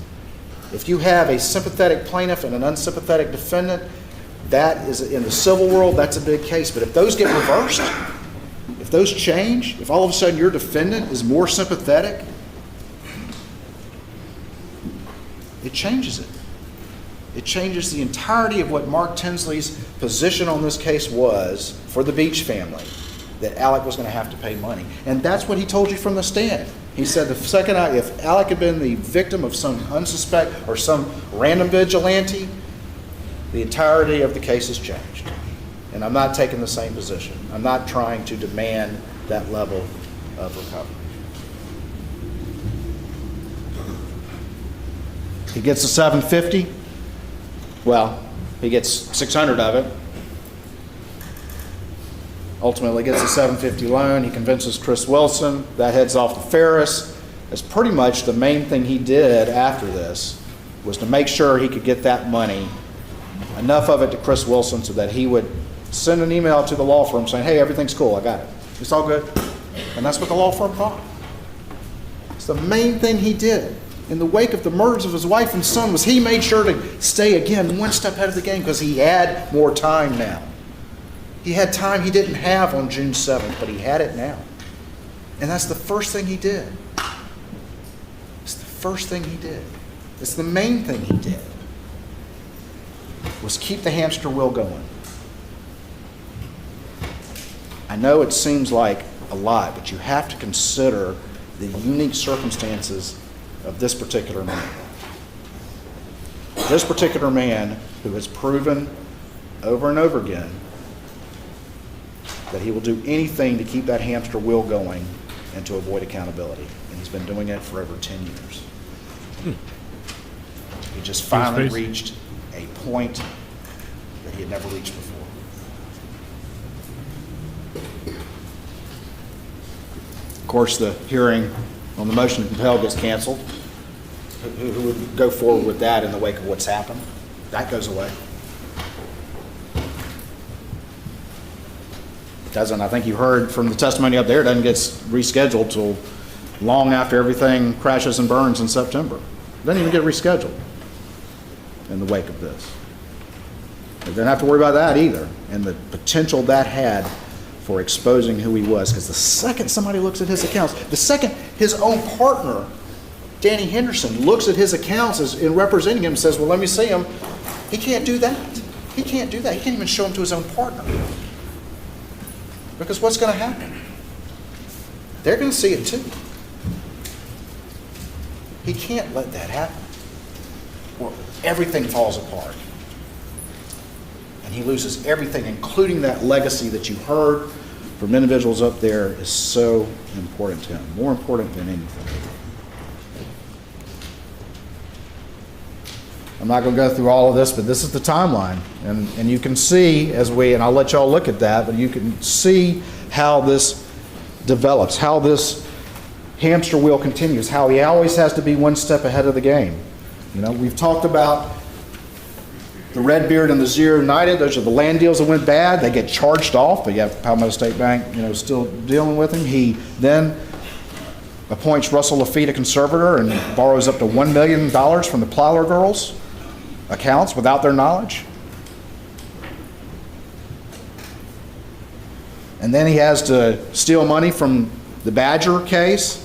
If you have a sympathetic plaintiff and an unsympathetic defendant, that is, in the civil world, that's a big case. But if those get reversed, if those change, if all of a sudden your defendant is more sympathetic, it changes it. It changes the entirety of what Mark Tinsley's position on this case was for the Beach family, that Alec was going to have to pay money. And that's what he told you from the stand. He said the second, if Alec had been the victim of some unsuspect or some random vigilante, the entirety of the case has changed. And I'm not taking the same position. I'm not trying to demand that level of recovery. He gets the $750. Well, he gets 600 of it. Ultimately gets a $750 loan. He convinces Chris Wilson. That heads off to Ferris. That's pretty much the main thing he did after this, was to make sure he could get that money, enough of it to Chris Wilson so that he would send an email to the law firm saying, hey, everything's cool, I got it. It's all good. And that's what the law firm thought. It's the main thing he did in the wake of the murders of his wife and son, was he made sure to stay, again, one step ahead of the game, because he had more time now. He had time he didn't have on June 7th, but he had it now. And that's the first thing he did. It's the first thing he did. It's the main thing he did, was keep the hamster wheel going. I know it seems like a lot, but you have to consider the unique circumstances of this particular man. This particular man who has proven over and over again that he will do anything to keep that hamster wheel going and to avoid accountability. And he's been doing it for over 10 years. He just finally reached a point that he had never reached before. Of course, the hearing on the motion to compel gets canceled. Who would go forward with that in the wake of what's happened? That goes away. It doesn't, I think you heard from the testimony up there, it doesn't get rescheduled till long after everything crashes and burns in September. It doesn't even get rescheduled in the wake of this. You don't have to worry about that either, and the potential that had for exposing who he was, because the second somebody looks at his accounts, the second his own partner, Danny Henderson, looks at his accounts as in representing him and says, well, let me see him, he can't do that. He can't do that. He can't even show them to his own partner. Because what's going to happen? They're going to see it too. He can't let that happen, or everything falls apart. And he loses everything, including that legacy that you heard from individuals up there is so important to him, more important than anything. I'm not going to go through all of this, but this is the timeline. And you can see and I'll let y'all look at that, but you can see how this develops, how this hamster wheel continues, how he always has to be one step ahead of the game. You know, we've talked about the Redbeard and the Zero United. Those are the land deals that went bad. They get charged off, but you have Palmetto State Bank, still dealing with him. He then appoints Russell Lafitte a conservator and borrows up to $1 million from the Plyler girls' accounts without their knowledge. And then he has to steal money from the Badger case,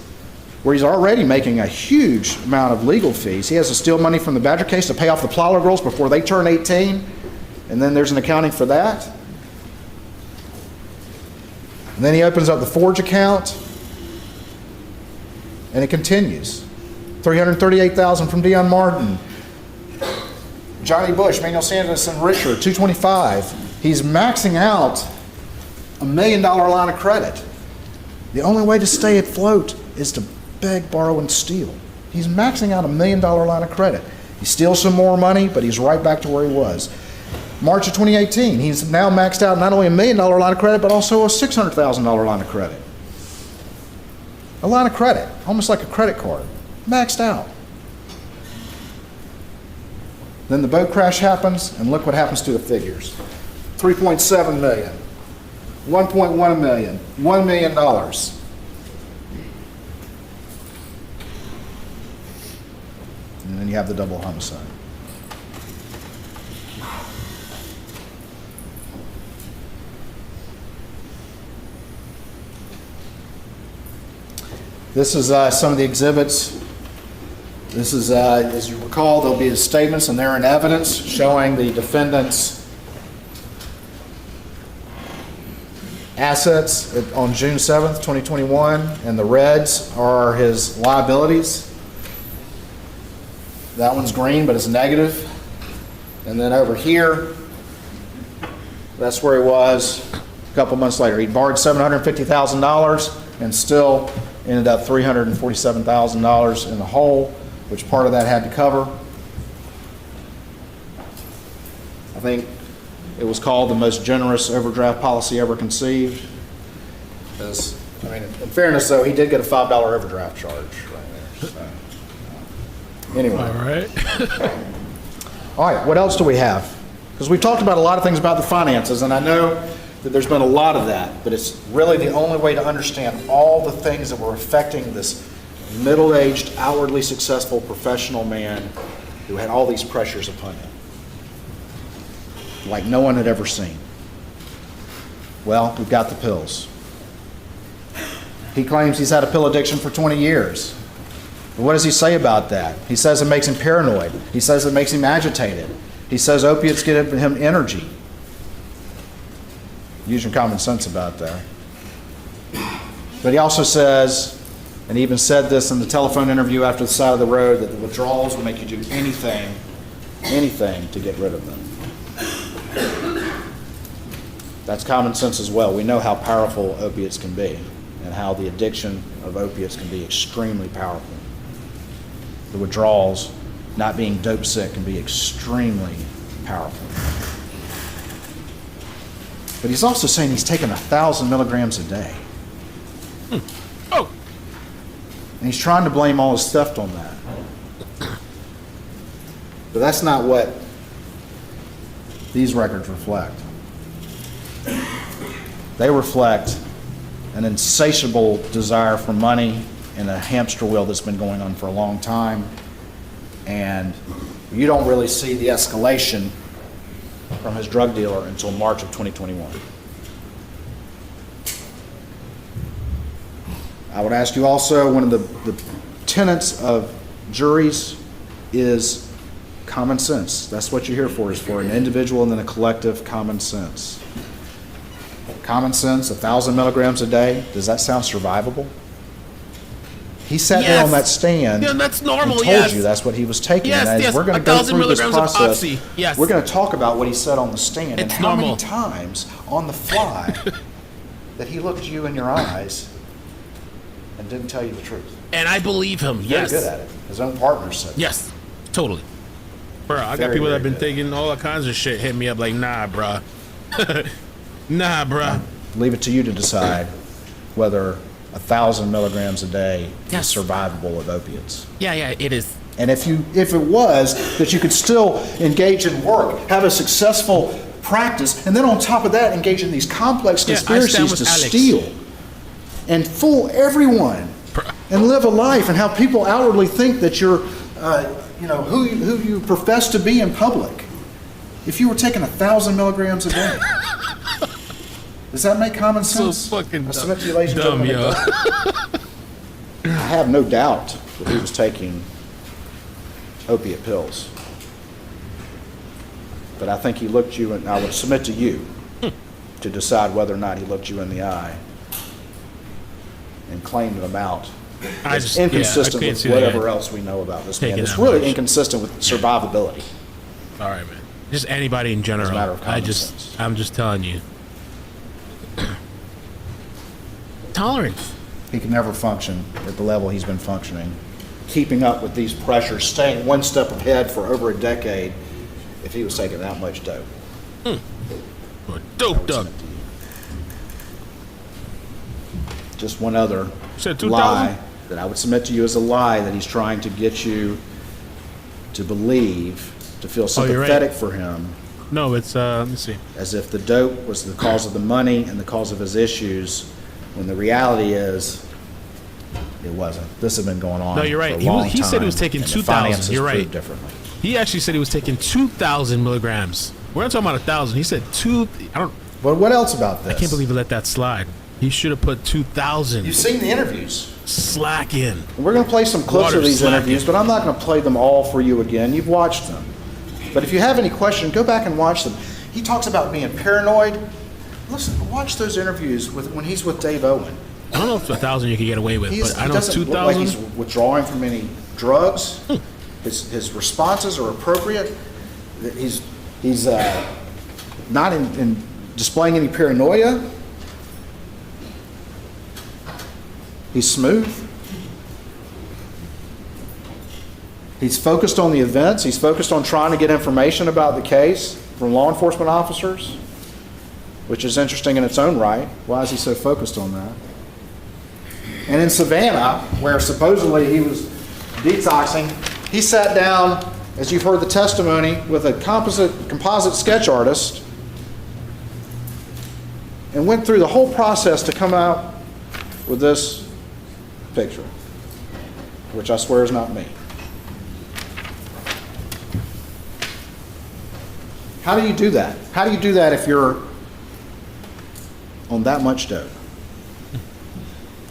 where he's already making a huge amount of legal fees. He has to steal money from the Badger case to pay off the Plyler girls before they turn 18, and then there's an accounting for that. And then he opens up the Forge account, and it continues. $338,000 from Dion Martin. Johnny Bush, Manuel Sanders, and Richard, $225,000. He's maxing out a $1 million line of credit. The only way to stay afloat is to beg, borrow, and steal. He's maxing out a $1 million line of credit. He steals some more money, but he's right back to where he was. March of 2018, he's now maxed out not only a $1 million line of credit, but also a $600,000 line of credit. A line of credit, almost like a credit card, maxed out. Then the boat crash happens, and look what happens to the figures. 3.7 million, 1.1 million, $1 million. And then you have the double homicide. This is some of the exhibits. This is, as you recall, there'll be the statements, and they're in evidence showing the defendant's assets on June 7th, 2021, and the reds are his liabilities. That one's green, but it's negative. And then over here, that's where he was a couple months later. He borrowed $750,000 and still ended up $347,000 in the hole, which part of that had to cover. I think it was called the most generous overdraft policy ever conceived. Because, I mean, in fairness, though, he did get a $5 overdraft charge right there. So, anyway. All right. All right, what else do we have? Because we've talked about a lot of things about the finances, and I know that there's been a lot of that, but it's really the only way to understand all the things that were affecting this middle-aged, outwardly successful professional man who had all these pressures upon him, like no one had ever seen. Well, we've got the pills. He claims he's had a pill addiction for 20 years. But what does he say about that? He says it makes him paranoid. He says it makes him agitated. He says opiates give him energy. Use your common sense about that. But he also says, and he even said this in the telephone interview after the side of the road, that the withdrawals will make you do anything to get rid of them. That's common sense as well. We know how powerful opiates can be and how the addiction of opiates can be extremely powerful. The withdrawals, not being dope sick, can be extremely powerful. But he's also saying he's taking 1,000 milligrams a day. Oh. And he's trying to blame all his theft on that. But that's not what these records reflect. They reflect an insatiable desire for money and a hamster wheel that's been going on for a long time. And you don't really see the escalation from his drug dealer until March of 2021. I would ask you also, one of the tenets of juries is common sense. That's what you're here for, is for an individual and then a collective common sense. Common sense, 1,000 milligrams a day, does that sound survivable? He sat there on that stand. Yeah, that's normal. And told you that's what he was taking. Yes, and as yes, we're going to go 1,000 through this milligrams of process, oxy. Yes. we're going to talk about what he said on the stand and It's how normal. many times on the fly that he looked you in your eyes and didn't tell you the truth. And I believe him. Very Yes. good at it. His own partner said that. Yes. Totally. Bro, I got Very, people that have very been good. thinking all kinds of shit, hit me up like, nah, bruh. Nah, bruh. Leave it to you to decide whether 1,000 milligrams a day Yes. is survivable with opiates. Yeah, it is. And if it was, that you could still engage in work, have a successful practice, and then on top of that, engage in these complex Yeah, I stand conspiracies with to Alex. steal and fool everyone and live a life and have people outwardly think that you're, who you profess to be in public. If you were taking 1,000 milligrams a day, does that make common So sense? fucking I submit to you, ladies and dumb, gentlemen, it yo. does. I have no doubt that he was taking opiate pills. But I think he looked you, and I would submit to you to decide whether or not he looked you in the eye and claimed them out. I It's just- yeah, I inconsistent can't with see that whatever yet. else we know about this Taking man. It's that really much. inconsistent with survivability. All right, man. Just anybody in general. matter of common sense. I'm just telling you. Tolerance. He can never function at the level he's been functioning, keeping up with these pressures, staying one step ahead for over a decade if he was taking that much dope. Or dope dog. Just one other said 2,000? lie that I would submit to you as a lie that he's trying to get you to believe, to feel Oh, you're right. sympathetic for him, No, it's let me see. as if the dope was the cause of the money and the cause of his issues, when the reality is it wasn't. This has been going on No, you're right. for a He was- long he said he was time, taking and the 2,000. finances You're prove right. differently. He actually said he was taking 2,000 milligrams. We're not talking about 1,000. He said two. But what else about this? I can't believe he let that slide. He should have put 2,000. You've seen the interviews. Slack in. We're going to play some clips Water of these slacking. interviews, but I'm not going to play them all for you again. You've watched them. But if you have any questions, go back and watch them. He talks about being paranoid. Listen, watch those interviews when he's with Dave Owen. I don't know if 1,000 you could get away with, but I He know doesn't look like 2,000. he's withdrawing from any drugs. His responses are appropriate. He's not in displaying any paranoia. He's smooth. He's focused on the events. He's focused on trying to get information about the case from law enforcement officers, which is interesting in its own right. Why is he so focused on that? And in Savannah, where supposedly he was detoxing, he sat down, as you've heard the testimony, with a composite sketch artist and went through the whole process to come out with this picture, which I swear is not me. How do you do that? How do you do that if you're on that much dope?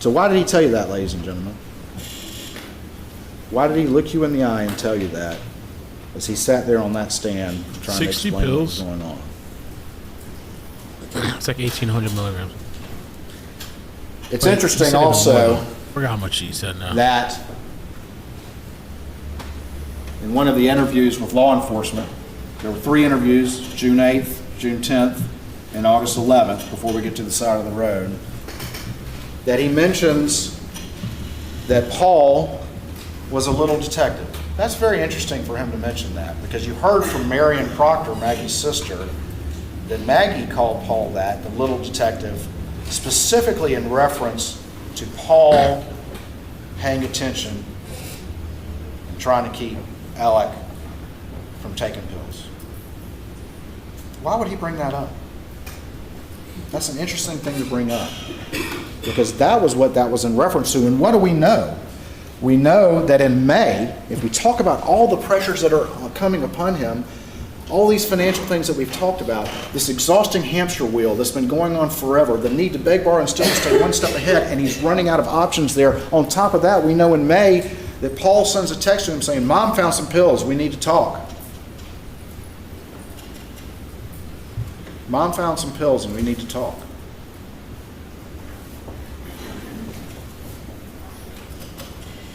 So why did he tell you that, ladies and gentlemen? Why did he look you in the eye and tell you that as he sat there on that stand trying to 60 explain what was pills. going on? It's like 1,800 milligrams. It's Wait, he interesting said even more, also though. I forgot how much he said now. that in one of the interviews with law enforcement, there were 3 interviews, June 8th, June 10th, and August 11th, before we get to the side of the road, that he mentions that Paul was a little detective. That's very interesting for him to mention that, because you heard from Marion Proctor, Maggie's sister, that Maggie called Paul that, the little detective, specifically in reference to Paul paying attention and trying to keep Alec from taking pills. Why would he bring that up? That's an interesting thing to bring up, because that was what that was in reference to. And what do we know? We know that in May, if we talk about all the pressures that are coming upon him, all these financial things that we've talked about, this exhausting hamster wheel that's been going on forever, the need to beg, borrow, and steal to stay one step ahead, and he's running out of options there. On top of that, we know in May that Paul sends a text to him saying, Mom found some pills, we need to talk. Mom found some pills and we need to talk.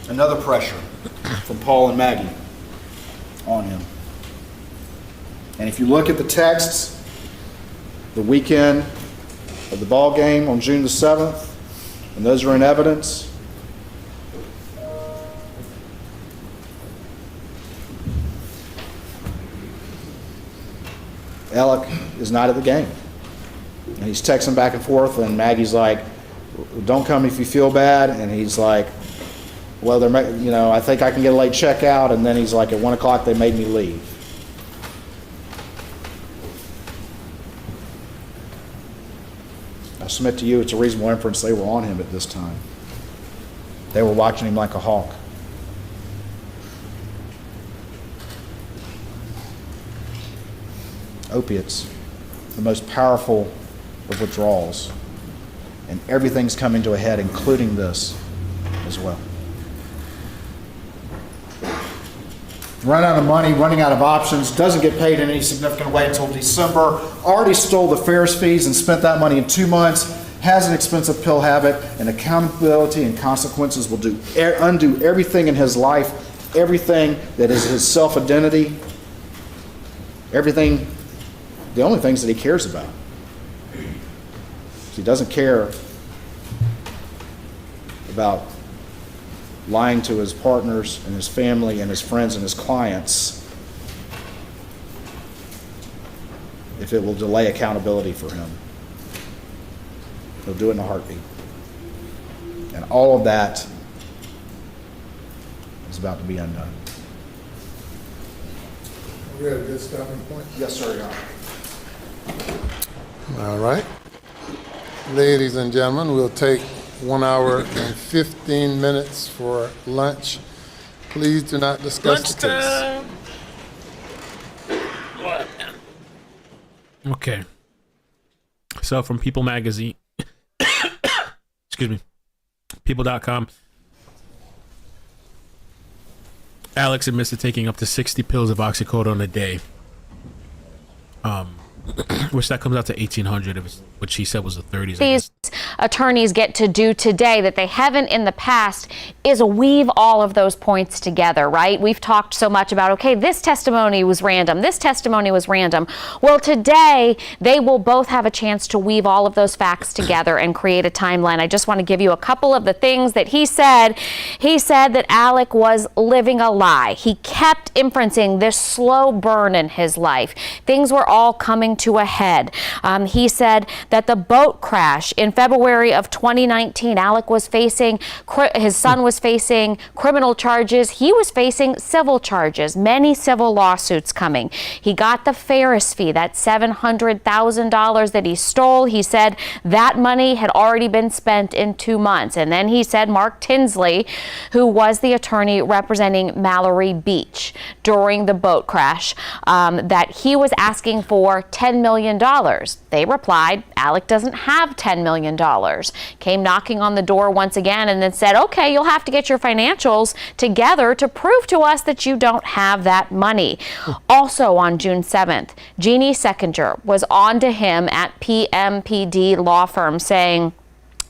Another pressure from Paul and Maggie on him. And if you look at the texts, the weekend of the ball game on June the 7th, and those are in evidence, Alec is not at the game. And he's texting back and forth, and Maggie's like, don't come if you feel bad. And he's like, well, I think I can get a late check out. And then he's like, at 1 o'clock, they made me leave. I submit to you, it's a reasonable inference they were on him at this time. They were watching him like a hawk. Opiates, the most powerful of withdrawals. And everything's coming to a head, including this as well. Run out of money, running out of options, doesn't get paid in any significant way until December, already stole the Ferris fees and spent that money in 2 months, has an expensive pill habit, and accountability and consequences will undo everything in his life, everything that is his self-identity, everything, the only things that he cares about. He doesn't care about lying to his partners and his family and his friends and his clients if it will delay accountability for him. He'll do it in a heartbeat. And all of that is about to be undone. We had a good stopping point. Yes, sir, Your Honor. All right. Ladies and gentlemen, we'll take 1 hour and 15 minutes for lunch. Please do not discuss the case. Okay. So from People Magazine, excuse me, people.com, Alex admits to taking up to 60 pills of oxycodone a day. Which that comes out to 1,800, which she said was the 30s. These attorneys get to do today that they haven't in the past is weave all of those points together, right? We've talked so much about, okay, this testimony was random, this testimony was random. Well, today they will both have a chance to weave all of those facts together and create a timeline. I just want to give you a couple of the things that he said. He said that Alec was living a lie. He kept inferencing this slow burn in his life. Things were all coming to a head. He said that the boat crash in February of 2019, Alec was facing, his son was facing criminal charges. He was facing civil charges, many civil lawsuits coming. He got the Ferris fee, that $700,000 that he stole. He said that money had already been spent in 2 months. And then he said Mark Tinsley, who was the attorney representing Mallory Beach during the boat crash, that he was asking for $10 million. They replied, Alec doesn't have $10 million. Came knocking on the door once again and then said, okay, you'll have to get your financials together to prove to us that you don't have that money. Also on June 7th, Jeannie Seckinger was on to him at PMPD law firm saying,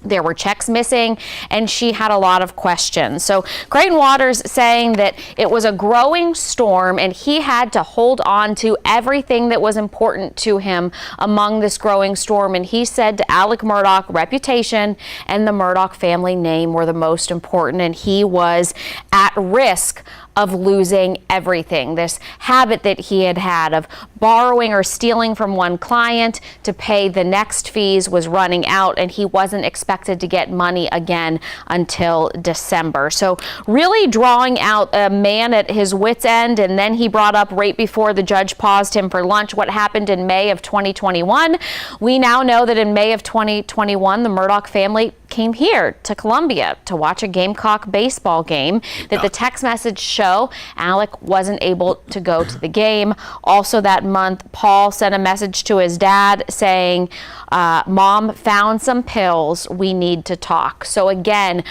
there were checks missing, and she had a lot of questions. So Creighton Waters saying that it was a growing storm, and he had to hold on to everything that was important to him among this growing storm. And he said to Alec Murdaugh, reputation and the Murdaugh family name were the most important, and he was at risk of losing everything. This habit that he had had of borrowing or stealing from one client to pay the next fees was running out, and he wasn't expected to get money again until December. So really drawing out a man at his wit's end. And then he brought up right before the judge paused him for lunch what happened in May of 2021. We now know that in May of 2021, the Murdaugh family came here to Columbia to watch a Gamecock baseball game, that the text message show Alec wasn't able to go to the game. Also that month, Paul sent a message to his dad saying, Mom found some pills, we need to talk. So again,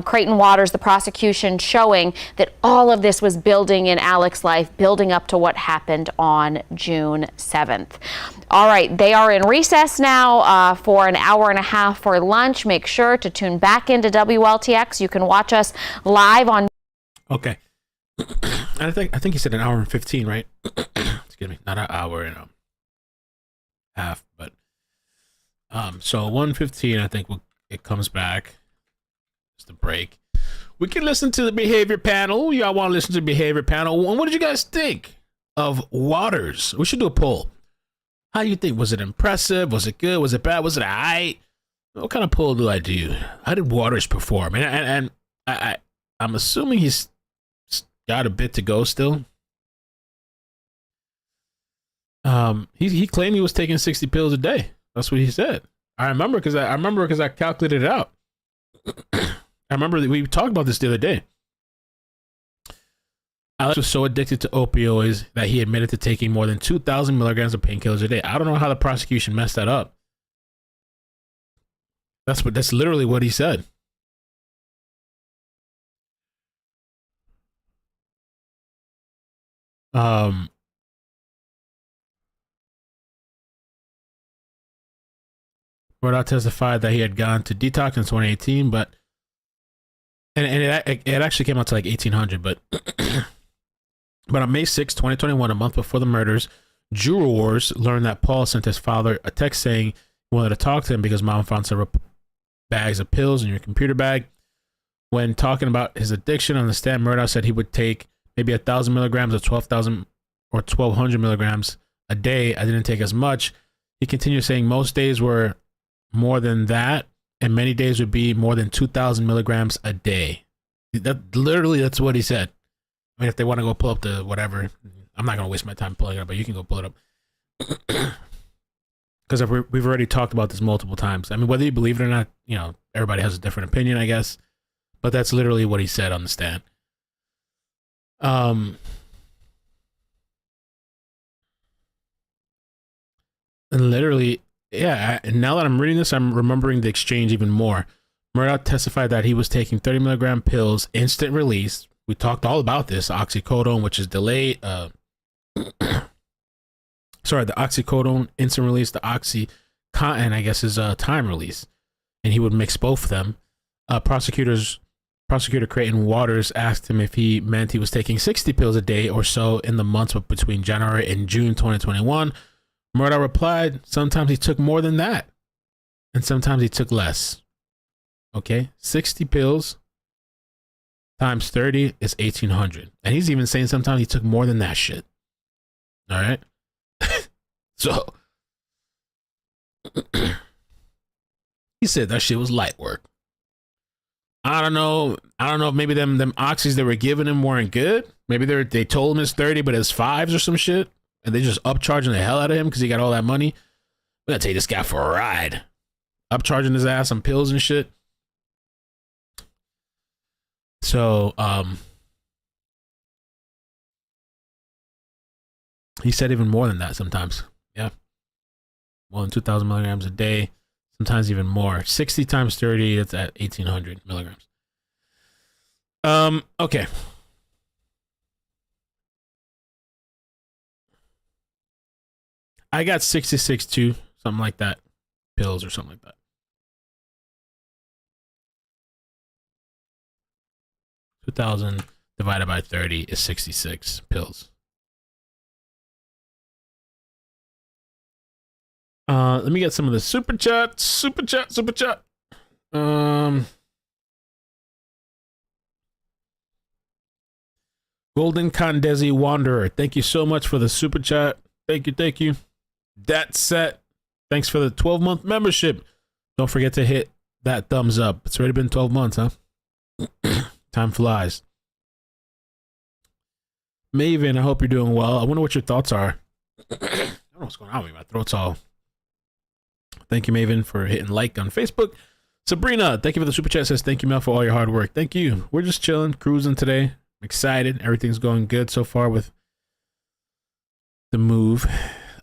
Creighton Waters, the prosecution, showing that all of this was building in Alec's life, building up to what happened on June 7th. All right, they are in recess now for an hour and a half for lunch. Make sure to tune back into WLTX. You can watch us live on. Okay. I think he said an hour and 15, right? Excuse me, not an hour and a half, but so 1:15, I think it comes back. Just a break. We can listen to the behavior panel. Y'all want to listen to the behavior panel? What did you guys think of Waters? We should do a poll. How do you think? Was it impressive? Was it good? Was it bad? Was it alright? What kind of poll do I do? How did Waters perform? And I'm assuming he's got a bit to go still. He claimed he was taking 60 pills a day. That's what he said. I remember because I calculated it out. I remember that we talked about this the other day. Alex was so addicted to opioids that he admitted to taking more than 2,000 milligrams of painkillers a day. I don't know how the prosecution messed that up. That's literally what he said. Murdaugh testified that he had gone to detox in 2018, but it actually came out to like 1,800, but but on May 6, 2021, a month before the murders, jurors learned that Paul sent his father a text saying he wanted to talk to him because mom found several bags of pills in your computer bag. When talking about his addiction on the stand, Murdaugh said he would take maybe 1,000 milligrams or 12,000 or 1,200 milligrams a day. I didn't take as much. He continued saying most days were more than that, and many days would be more than 2,000 milligrams a day. That's what he said. I mean, if they want to go pull up the whatever, I'm not going to waste my time pulling it up, but you can go pull it up. Because we've already talked about this multiple times. I mean, whether you believe it or not, you know, everybody has a different opinion, I guess. But that's literally what he said on the stand. And literally, yeah, and now that I'm reading this, I'm remembering the exchange even more. Murdaugh testified that he was taking 30 milligram pills, instant release. We talked all about this, oxycodone, which is delayed. Sorry, the oxycodone, instant release, the oxycontin, I guess, is time release. And he would mix both of them. Prosecutor Creighton Waters asked him if he meant he was taking 60 pills a day or so in the months between January and June 2021. Murdaugh replied, sometimes he took more than that, and sometimes he took less. Okay, 60 pills times 30 is 1,800. And he's even saying sometimes he took more than that shit. All right? So, he said that shit was light work. I don't know if maybe them oxys they were giving him weren't good. Maybe they told him it's 30, but it's 5s or some shit. And they just upcharging the hell out of him because he got all that money. We're going to take this guy for a ride. Upcharging his ass on pills and shit. So, he said even more than that sometimes. Yeah. More than 2,000 milligrams a day. Sometimes even more. 60 times 30, that's at 1,800 milligrams. Okay. I got 66 too, something like that. Pills or something like that. 2,000 divided by 30 is 66 pills. Let me get some of the super chat. Golden Condesi Wanderer, thank you so much for the super chat. Thank you. That set, thanks for the 12-month membership. Don't forget to hit that thumbs up. It's already been 12 months, huh? Time flies. Maven, I hope you're doing well. I wonder what your thoughts are. I don't know what's going on with me. My throat's all... Thank you, Maven, for hitting like on Facebook. Sabrina, thank you for the super chat. Says thank you, Mel, for all your hard work. Thank you. We're just chilling, cruising today. I'm excited. Everything's going good so far with the move.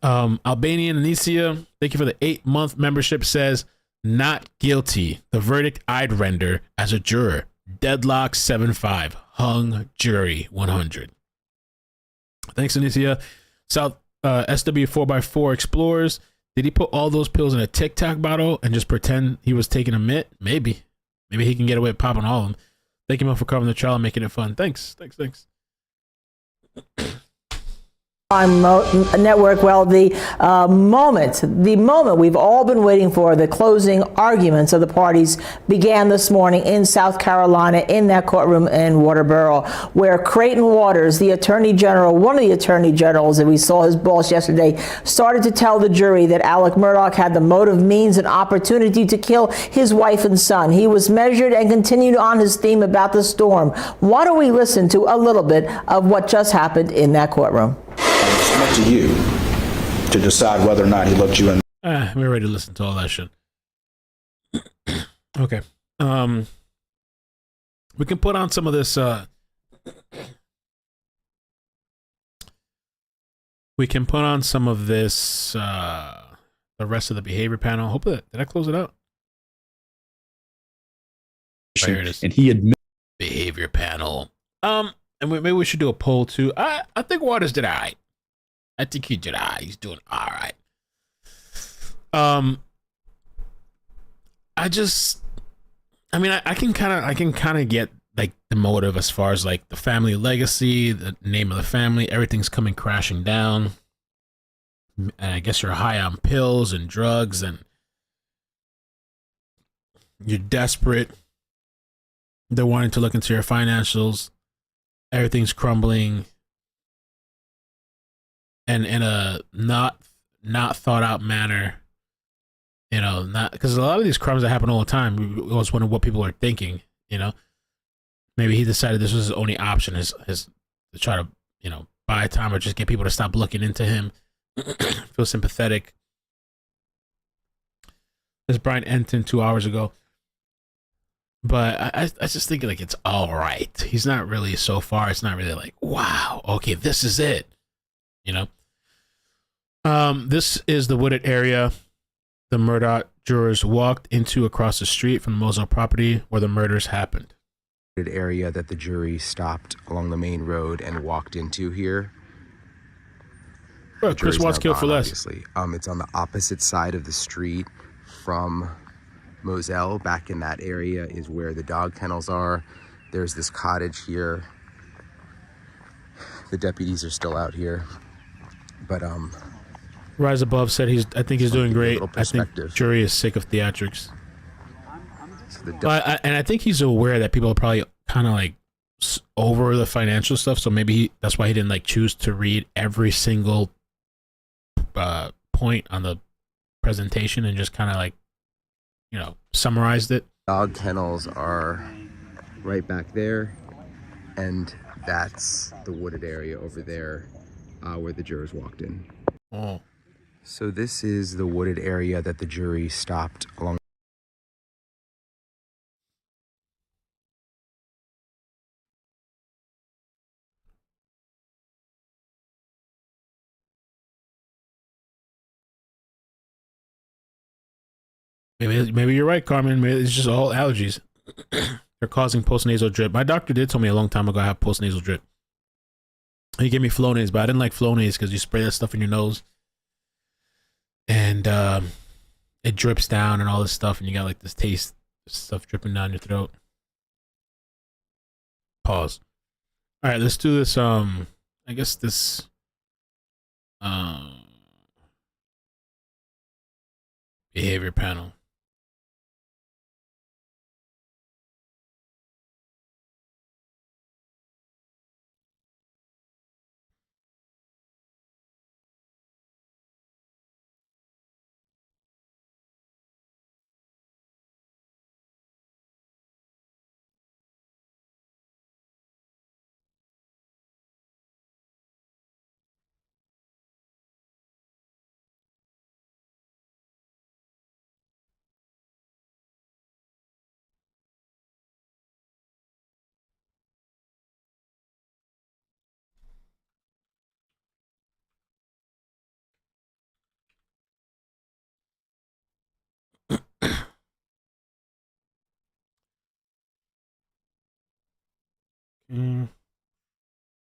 Albanian Anicia, thank you for the 8-month membership. Says not guilty. The verdict I'd render as a juror. Deadlock 7-5. Hung jury 100. Thanks, Anicia. South SW 4x4 explores. Did he put all those pills in a Tic Tac bottle and just pretend he was taking a mitt? Maybe. Maybe he can get away with popping all of them. Thank you, Mel, for covering the trial and making it fun. Thanks. On network, well, the moment we've all been waiting for, the closing arguments of the parties began this morning in South Carolina in that courtroom in Waterboro, where Creighton Waters, the attorney general, one of the attorney generals, and we saw his boss yesterday, started to tell the jury that Alec Murdaugh had the motive, means, and opportunity to kill his wife and son. He was measured and continued on his theme about the storm. Why don't we listen to a little bit of what just happened in that courtroom? It's up to you to decide whether or not he looked you in. We're ready to listen to all that shit. Okay. We can put on some of this. We can put on some of this. The rest of the behavior panel. Hope that did I close it out? Here it is. And he admitted Behavior panel. And maybe we should do a poll too. I think Waters did all right. I think he did all right. He's doing all right. I can kind of get like the motive as far as like the family legacy, the name of the family, everything's coming crashing down. And I guess you're high on pills and drugs and you're desperate. They're wanting to look into your financials. Everything's crumbling. And in a not thought out manner, not because a lot of these crimes that happen all the time, we always wonder what people are thinking, Maybe he decided this was his only option, his to try to, buy time or just get people to stop looking into him. Feel sympathetic. This Brian Enton 2 hours ago. But I just think like it's all right. He's not really so far. It's not really like, wow, okay, this is it. This is the wooded area the Murdaugh jurors walked into across the street from the Moselle property where the murders happened. Area that the jury stopped along the main road and walked into here. Bro, Chris Watts killed for less. Obviously. It's on the opposite side of the street from Moselle. Back in that area is where the dog kennels are. There's this cottage here. The deputies are still out here. But Rise Above said I think he's doing great. I think jury is sick of theatrics. And I think he's aware that people are probably kind of like over the financial stuff, so maybe that's why he didn't like choose to read every single point on the presentation and just kind of like summarized it. Dog kennels are right back there, and that's the wooded area over there where the jurors walked in. Oh. So this is the wooded area that the jury stopped along. Maybe you're right, Carmen. Maybe it's just all allergies. They're causing postnasal drip. My doctor did tell me a long time ago I have postnasal drip. He gave me Flonase, but I didn't like Flonase because you spray that stuff in your nose. And it drips down and all this stuff, and you got like this taste stuff dripping down your throat. Pause. All right, let's do this. I guess this. Behavior panel.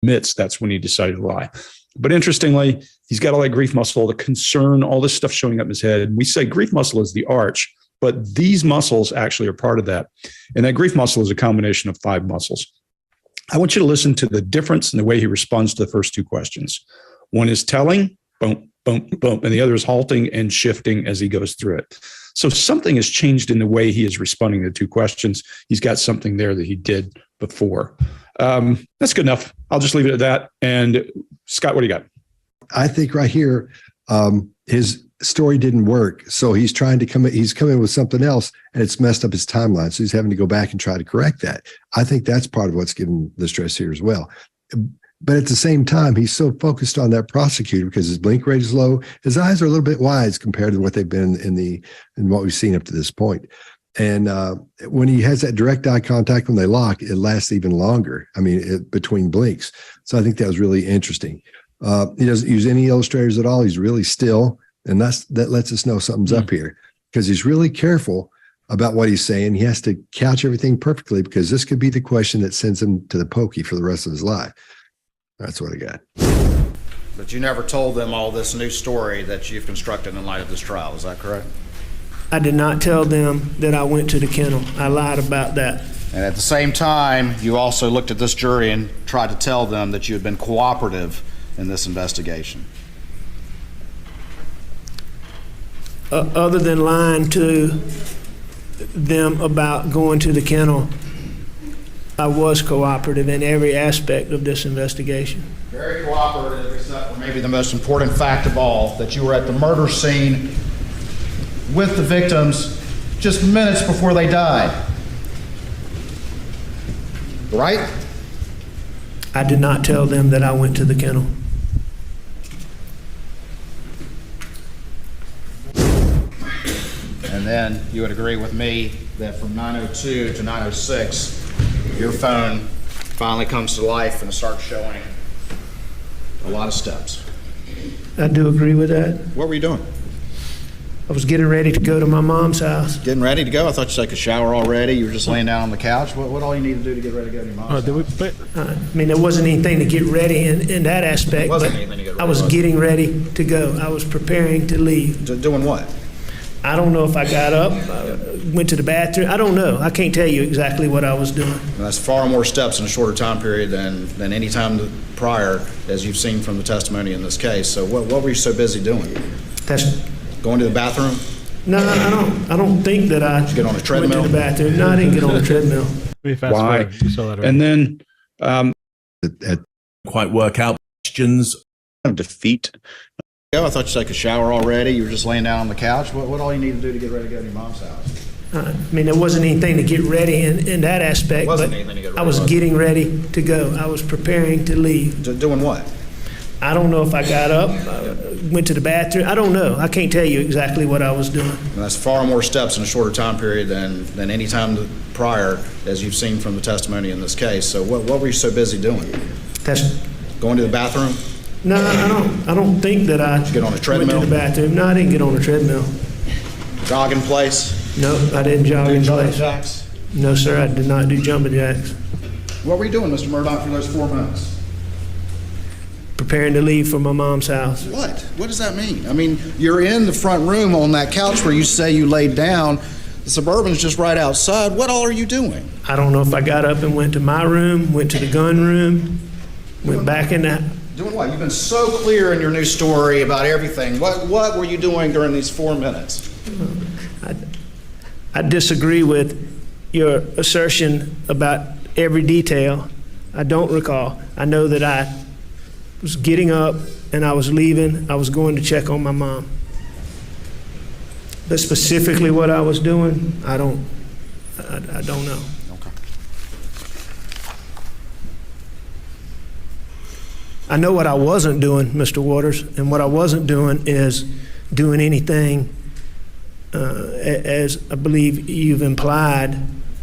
admits that's when he decided to lie. But interestingly, he's got all that grief muscle, the concern, all this stuff showing up in his head. We say grief muscle is the arch, but these muscles actually are part of that. And that grief muscle is a combination of 5 muscles. I want you to listen to the difference in the way he responds to the first 2 questions. One is telling, boom, boom, boom, and the other is halting and shifting as he goes through it. So something has changed in the way he is responding to 2 questions. He's got something there that he did before. That's good enough. I'll just leave it at that. And Scott, what do you got? I think right here, his story didn't work. So he's trying to he's coming with something else, and it's messed up his timeline. So he's having to go back and try to correct that. I think that's part of what's giving the stress here as well. But at the same time, he's so focused on that prosecutor because his blink rate is low. His eyes are a little bit wide compared to what they've been in what we've seen up to this point. And when he has that direct eye contact, when they lock, it lasts even longer. I mean, between blinks. So I think that was really interesting. He doesn't use any illustrators at all. He's really still, and that lets us know something's up here because he's really careful about what he's saying. He has to couch everything perfectly because this could be the question that sends him to the pokey for the rest of his life. That's what I got. But you never told them all this new story that you've constructed in light of this trial. Is that correct? I did not tell them that I went to the kennel. I lied about that. And at the same time, you also looked at this jury and tried to tell them that you had been cooperative in this investigation. Other than lying to them about going to the kennel, I was cooperative in every aspect of this investigation. Very cooperative, except for maybe the most important fact of all, that you were at the murder scene with the victims just minutes before they died. Right? I did not tell them that I went to the kennel. And then you would agree with me that from 9:02 to 9:06, your phone finally comes to life and starts showing a lot of steps. I do agree with that. What were you doing? I was getting ready to go to my mom's house. Getting ready to go? I thought you took a shower already. You were just laying down on the couch. What all you need to do to get ready to go to your mom's house? I mean, there wasn't anything to get ready in that aspect, but I was getting ready to go. I was preparing to leave. Doing what? I don't know if I got up, went to the bathroom. I don't know. I can't tell you exactly what I was doing. And that's far more steps in a shorter time period than any time prior, as you've seen from the testimony in this case. So what were you so busy doing? Going to the bathroom? No, I don't think that I get on a treadmill? Went to the bathroom. No, I didn't get on a treadmill. Why? And then quite work out questions of defeat. I thought you took a shower already. You were just laying down on the couch. What all you need to do to get ready to go to your mom's house? I mean, there wasn't anything to get ready in that aspect, but I was getting ready to go. I was preparing to leave. Doing what? I don't know if I got up, went to the bathroom. I don't know. I can't tell you exactly what I was doing. And that's far more steps in a shorter time period than any time prior, as you've seen from the testimony in this case. So what were you so busy doing? Going to the bathroom? No, I don't think that I get on a treadmill? Went to the bathroom. No, I didn't get on a treadmill. Jog in place? No, I didn't jog in place. Jacks? No, sir, I did not do jumping jacks. What were you doing, Mr. Murdaugh, for those 4 minutes? Preparing to leave for my mom's house. What? What does that mean? I mean, you're in the front room on that couch where you say you laid down. The Suburban's just right outside. What all are you doing? I don't know if I got up and went to my room, went to the gun room, went back in the... Doing what? You've been so clear in your new story about everything. What were you doing during these 4 minutes? I disagree with your assertion about every detail. I don't recall. I know that I was getting up and I was leaving. I was going to check on my mom. But specifically what I was doing, I don't know. Okay. I know what I wasn't doing, Mr. Waters, and what I wasn't doing is doing anything, as I believe you've implied,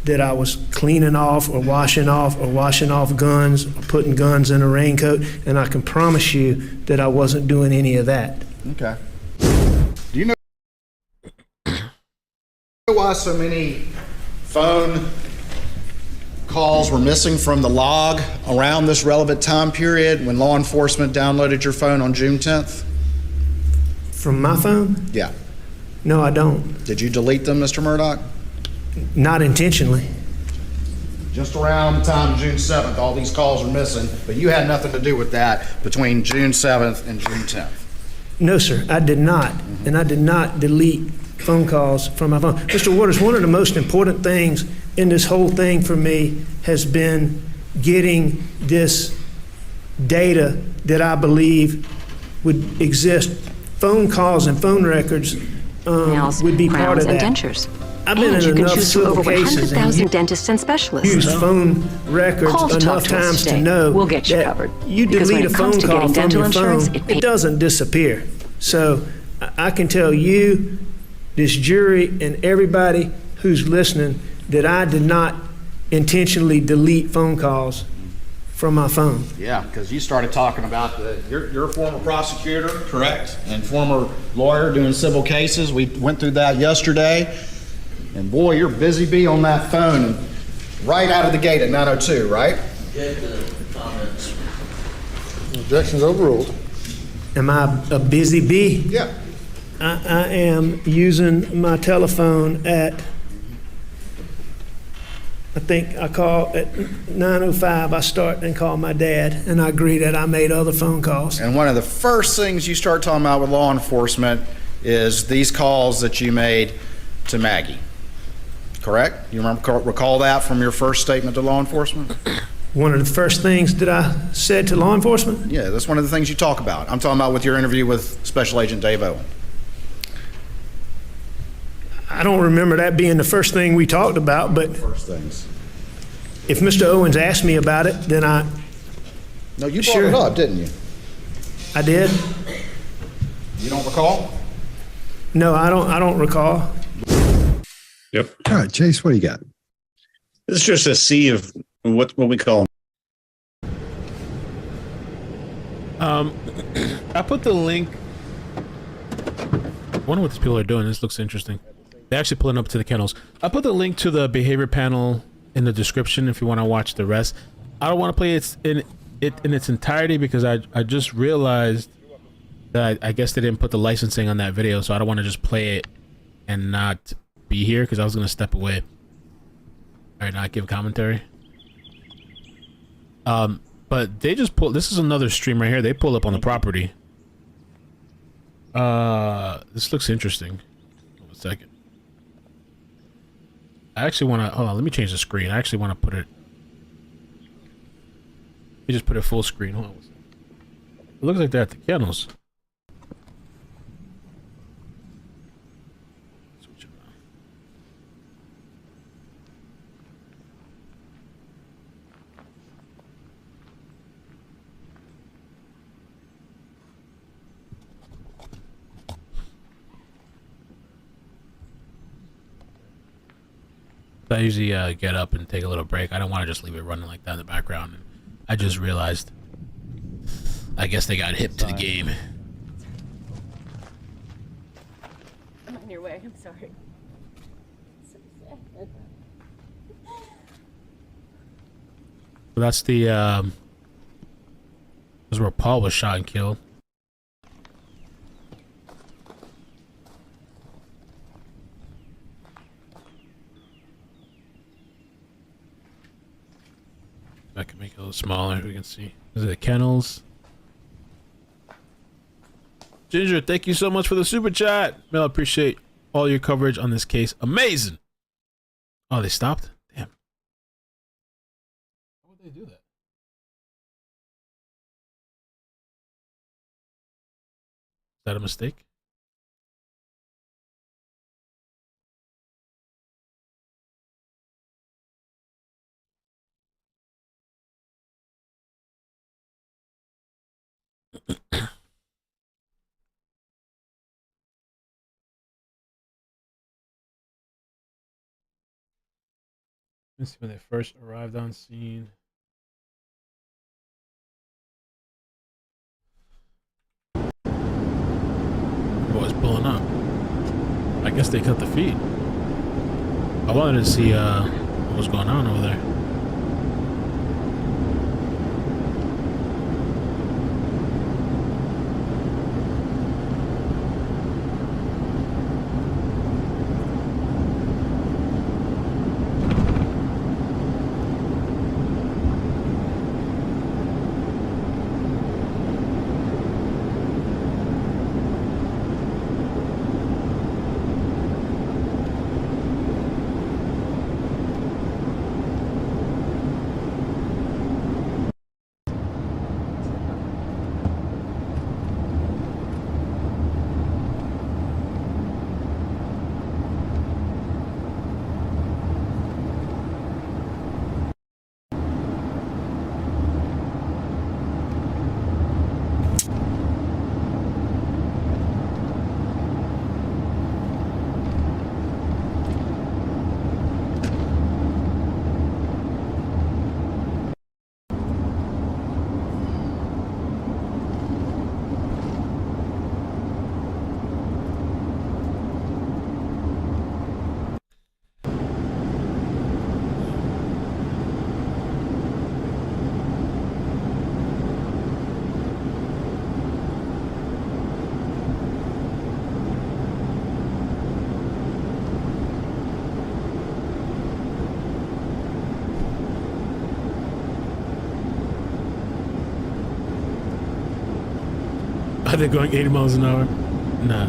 that I was cleaning off or washing off guns or putting guns in a raincoat, and I can promise you that I wasn't doing any of that. Okay. Do you know why so many phone calls were missing from the log around this relevant time period when law enforcement downloaded your phone on June 10th? From my phone? Yeah. No, I don't. Did you delete them, Mr. Murdaugh? Not intentionally. Just around the time of June 7th, all these calls were missing, but you had nothing to do with that between June 7th and June 10th. No, sir, I did not. And I did not delete phone calls from my phone. Mr. Waters, one of the most important things in this whole thing for me has been getting this data that I believe would exist. Phone calls and phone records would be part of that. Dentures. I've been in enough civil cases and 100,000 dentists and specialists. used phone records Call to enough talk to us times to today. know We'll get you that covered. you Because when delete a it phone comes to call getting from dental your insurance, phone, it it doesn't disappear. So I can tell you, this jury, and everybody who's listening, that I did not intentionally delete phone calls from my phone. Yeah, because you started talking about you're a former prosecutor, correct? And former lawyer doing civil cases. We went through that yesterday. And boy, you're busy bee on that phone and right out of the gate at 9:02, right? Objections overruled. Am I a busy bee? Yeah. I am using my telephone at, I think I call at 9:05, I start and call my dad, and I agree that I made other phone calls. And one of the first things you start talking about with law enforcement is these calls that you made to Maggie, correct? You recall that from your first statement to law enforcement? One of the first things that I said to law enforcement? Yeah, that's one of the things you talk about. I'm talking about with your interview with Special Agent Dave Owen. I don't remember that being the first thing we talked about, but First things. if Mr. Owens asked me about it, then I, No, you brought Sure. it up, didn't you? I did. You don't recall? No, I don't recall. Yep. All right, Chase, what do you got? This is just a sea of what we call. I put the link. I wonder what these people are doing. This looks interesting. They're actually pulling up to the kennels. I put the link to the behavior panel in the description if you want to watch the rest. I don't want to play it in its entirety because I just realized that I guess they didn't put the licensing on that video, so I don't want to just play it and not be here because I was going to step away. All right, not give commentary. But they just pull. This is another stream right here. They pull up on the property. This looks interesting. Hold on a second. I actually want to. Hold on. Let me change the screen. I actually want to put it. Let me just put it full screen. Hold on. It looks like they're at the kennels. Switch it around. I usually get up and take a little break. I don't want to just leave it running like that in the background. And I just realized, I guess they got hip to the game. I'm on your way. I'm sorry. So that's the, that's where Paul was shot and killed. I can make it a little smaller so we can see. These are the kennels. Ginger, thank you so much for the super chat. Mel, appreciate all your coverage on this case. Amazing. Oh, they stopped? Damn. Why would they do that? Is that a mistake? Let's see when they first arrived on scene. What was pulling up? I guess they cut the feed. I wanted to see what was going on over there. Are they going 80 miles an hour? No.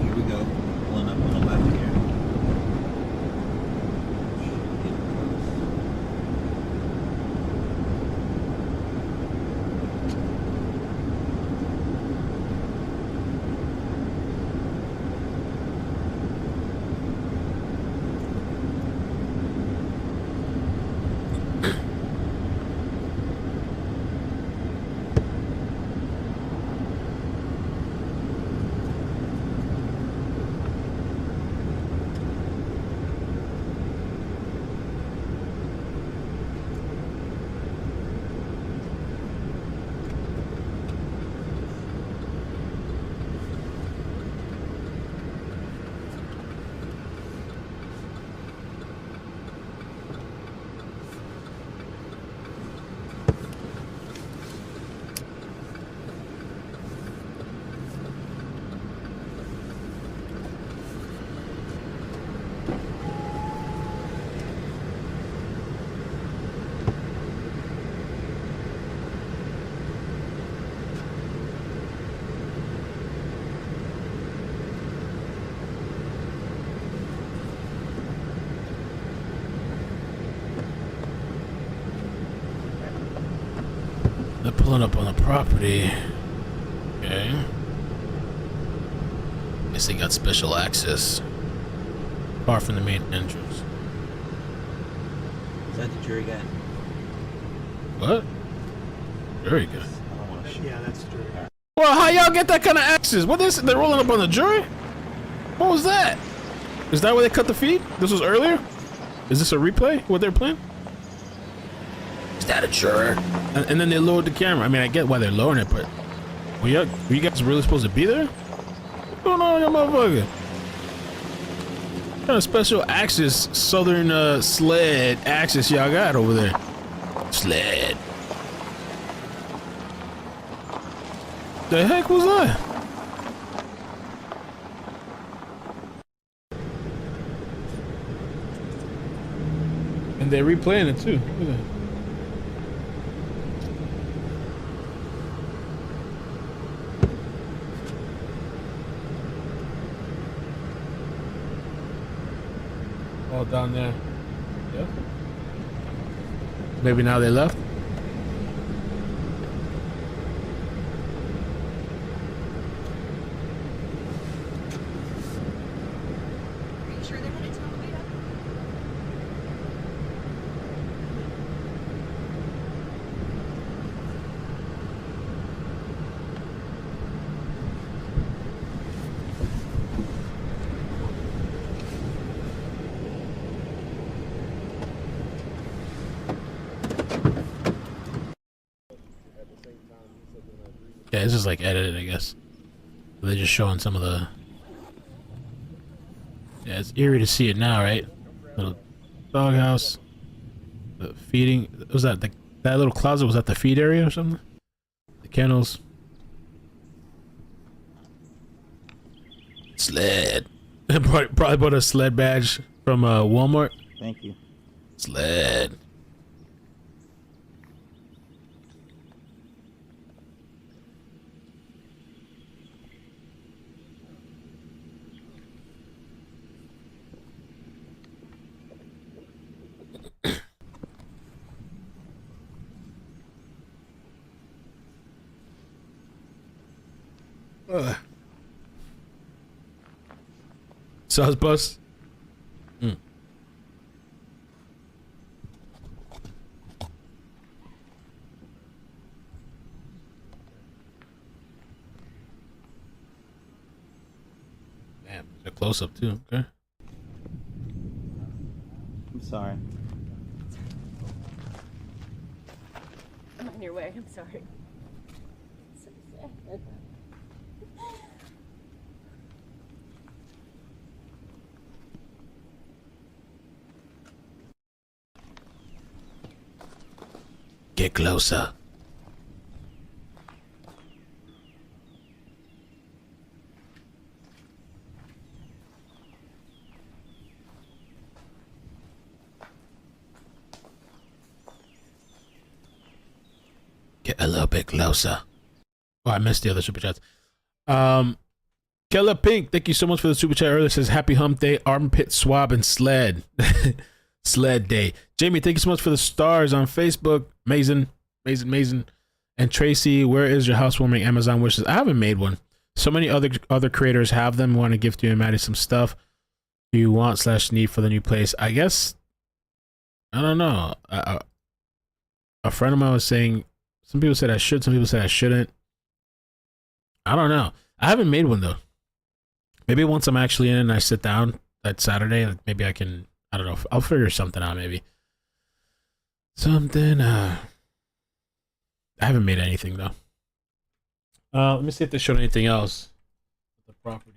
Here we go. Pulling up on the left here. They're pulling up on the property. Okay. Guess they got special access. Far from the main entrance. Is that the jury guy? What? Very good. I don't want to shoot. Yeah, that's true. Well, how y'all get that kind of access? What is? They're rolling up on the jury? What was that? Is that where they cut the feed? This was earlier? Is this a replay? What they're playing? Is that a juror? And then they lowered the camera. I mean, I get why they're lowering it, but were you guys really supposed to be there? What's going on, you motherfucker? What kind of special access, southern sled access y'all got over there? Sled. The heck was that? And they're replaying it too. Look at that. All down there. Yep. Maybe now they left. Yeah, it's just like edited, I guess. They're just showing some of the. Yeah, it's eerie to see it now, right? Little doghouse, the feeding. Was that that little closet? Was that the feed area or something? The kennels. Sled. Probably bought a sled badge from Walmart. Thank you. Sled. Sauce bus. Mm. Damn, it's a close up too. Okay. I'm sorry. I'm on your way. I'm sorry. So sad. Get closer. a little bit closer. Oh, I missed the other super chats. Kella Pink, thank you so much for the super chat earlier. Says happy hump day, armpit swab and sled. Sled day. Jamie, thank you so much for the stars on Facebook. Amazing. And Tracy, where is your housewarming Amazon wishes? I haven't made one. So many other creators have them. Want to gift you and Maddie some stuff you want / need for the new place. I guess, I don't know. A friend of mine was saying, some people said I should, some people said I shouldn't. I don't know. I haven't made one though. Maybe once I'm actually in and I sit down that Saturday, maybe I can, I don't know. I'll figure something out maybe. I haven't made anything though. Let me see if they showed anything else. The property.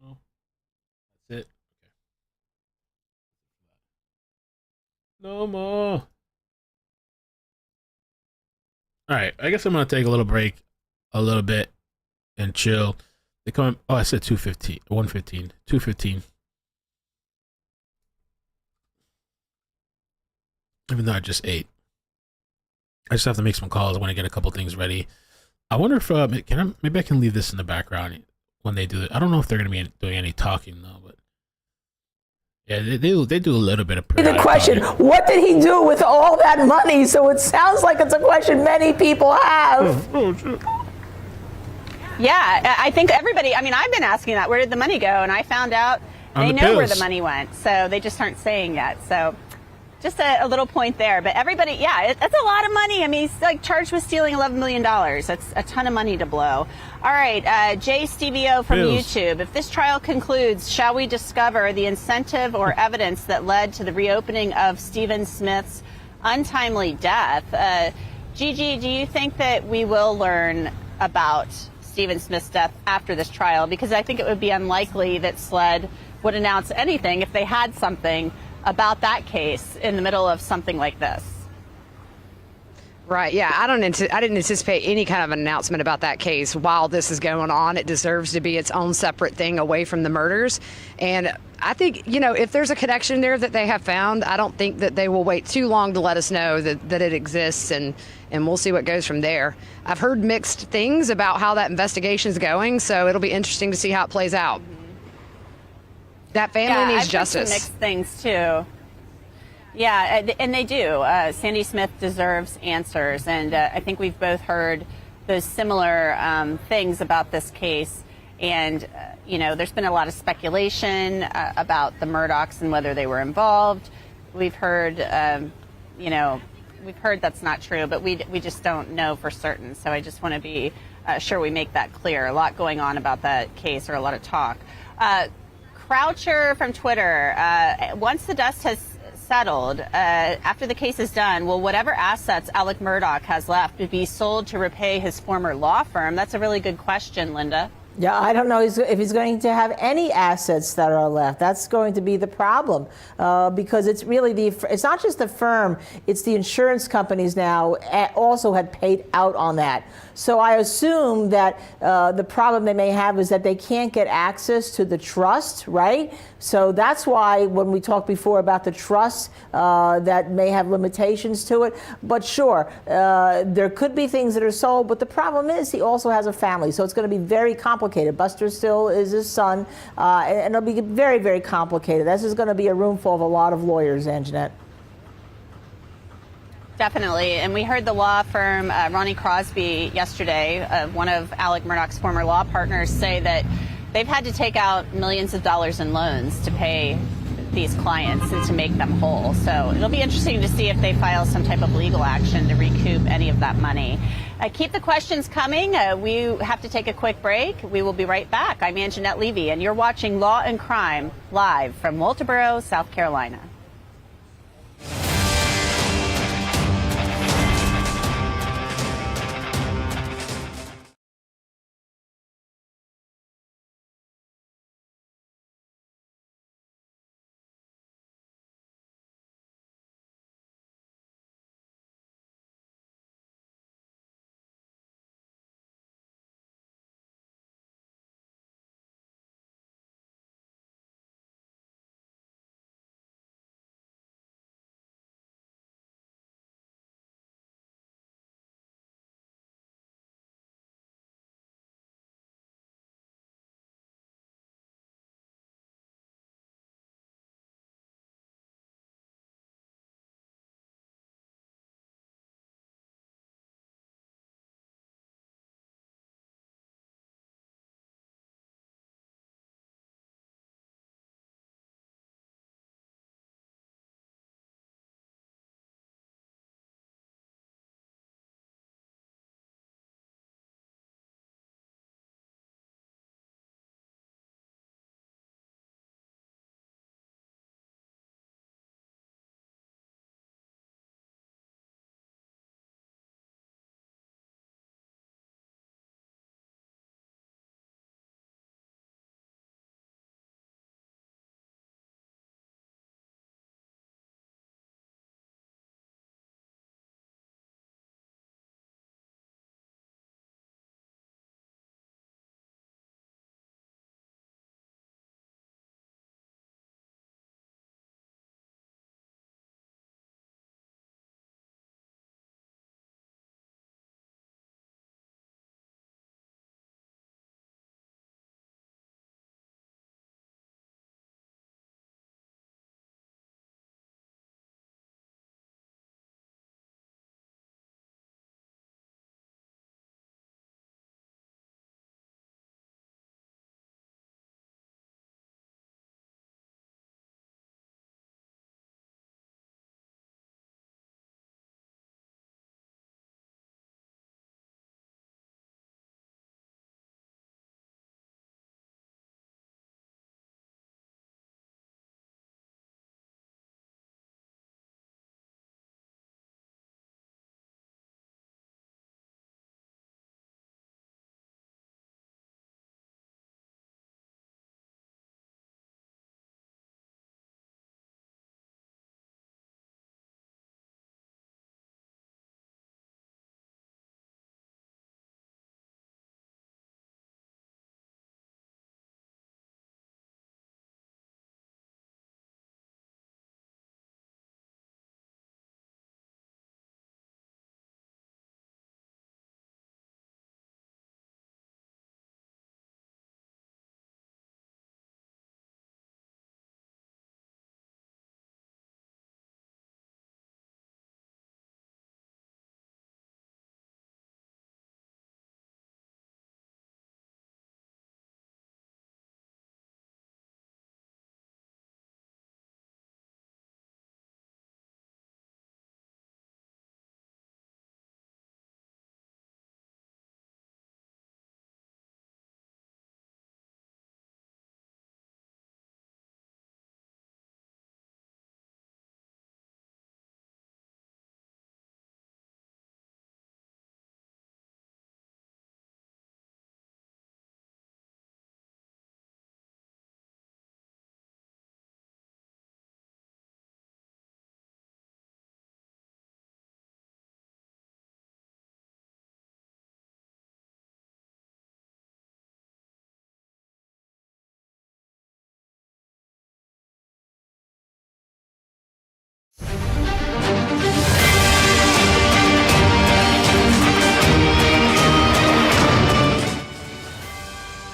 No. That's it. Okay. No more. All right. I guess I'm gonna take a little break, a little bit, and chill. They come. Oh, I said 2:15, 1:15, 2:15. Even though I just ate. I just have to make some calls. I want to get a couple things ready. I wonder if maybe I can leave this in the background when they do it. I don't know if they're going to be doing any talking though, but yeah, they do a little bit of The question, talking. what did he do with all that money? So it sounds like it's a question many people have. Yeah, I think everybody, I mean, I've been asking that, where did the money go? And I found out they know where the money went. So they just aren't saying yet. So just a little point there. But everybody, yeah, that's a lot of money. I mean, he's like charged with stealing $11 million. That's a ton of money to blow. All right, Jay Stevio from YouTube. If this trial concludes, shall we discover the incentive or evidence that led to the reopening of Stephen Smith's untimely death? Gigi, do you think that we will learn about Stephen Smith's death after this trial? Because I think it would be unlikely that SLED would announce anything if they had something about that case in the middle of something like this. Right. Yeah. I didn't anticipate any kind of an announcement about that case while this is going on. It deserves to be its own separate thing away from the murders. And I think, if there's a connection there that they have found, I don't think that they will wait too long to let us know that it exists, and we'll see what goes from there. I've heard mixed things about how that investigation is going, so it'll be interesting to see how it plays out. That family needs justice. I've heard some mixed things too. Yeah, and they do. Sandy Smith deserves answers, and I think we've both heard those similar things about this case. And there's been a lot of speculation about the Murdaughs and whether they were involved. We've heard, we've heard that's not true, but we just don't know for certain. So I just want to be sure we make that clear. A lot going on about that case, or a lot of talk. Croucher from Twitter, once the dust has settled, after the case is done, will whatever assets Alec Murdaugh has left be sold to repay his former law firm? That's a really good question, Linda. Yeah, I don't know if he's going to have any assets that are left. That's going to be the problem, because it's really it's not just the firm, it's the insurance companies now also had paid out on that. So I assume that the problem they may have is that they can't get access to the trust, right? So that's why when we talked before about the trust, that may have limitations to it. But sure, there could be things that are sold, but the problem is he also has a family, so it's going to be very complicated. Buster still is his son, and it'll be very, very complicated. This is going to be a room full of a lot of lawyers, Anjanette. Definitely. And we heard the law firm, Ronnie Crosby, yesterday, one of Alec Murdaugh's former law partners, say that they've had to take out millions of dollars in loans to pay these clients and to make them whole. So it'll be interesting to see if they file some type of legal action to recoup any of that money. Keep the questions coming. We have to take a quick break. We will be right back. I'm Anjanette Levy, and you're watching Law and Crime live from Walterboro, South Carolina.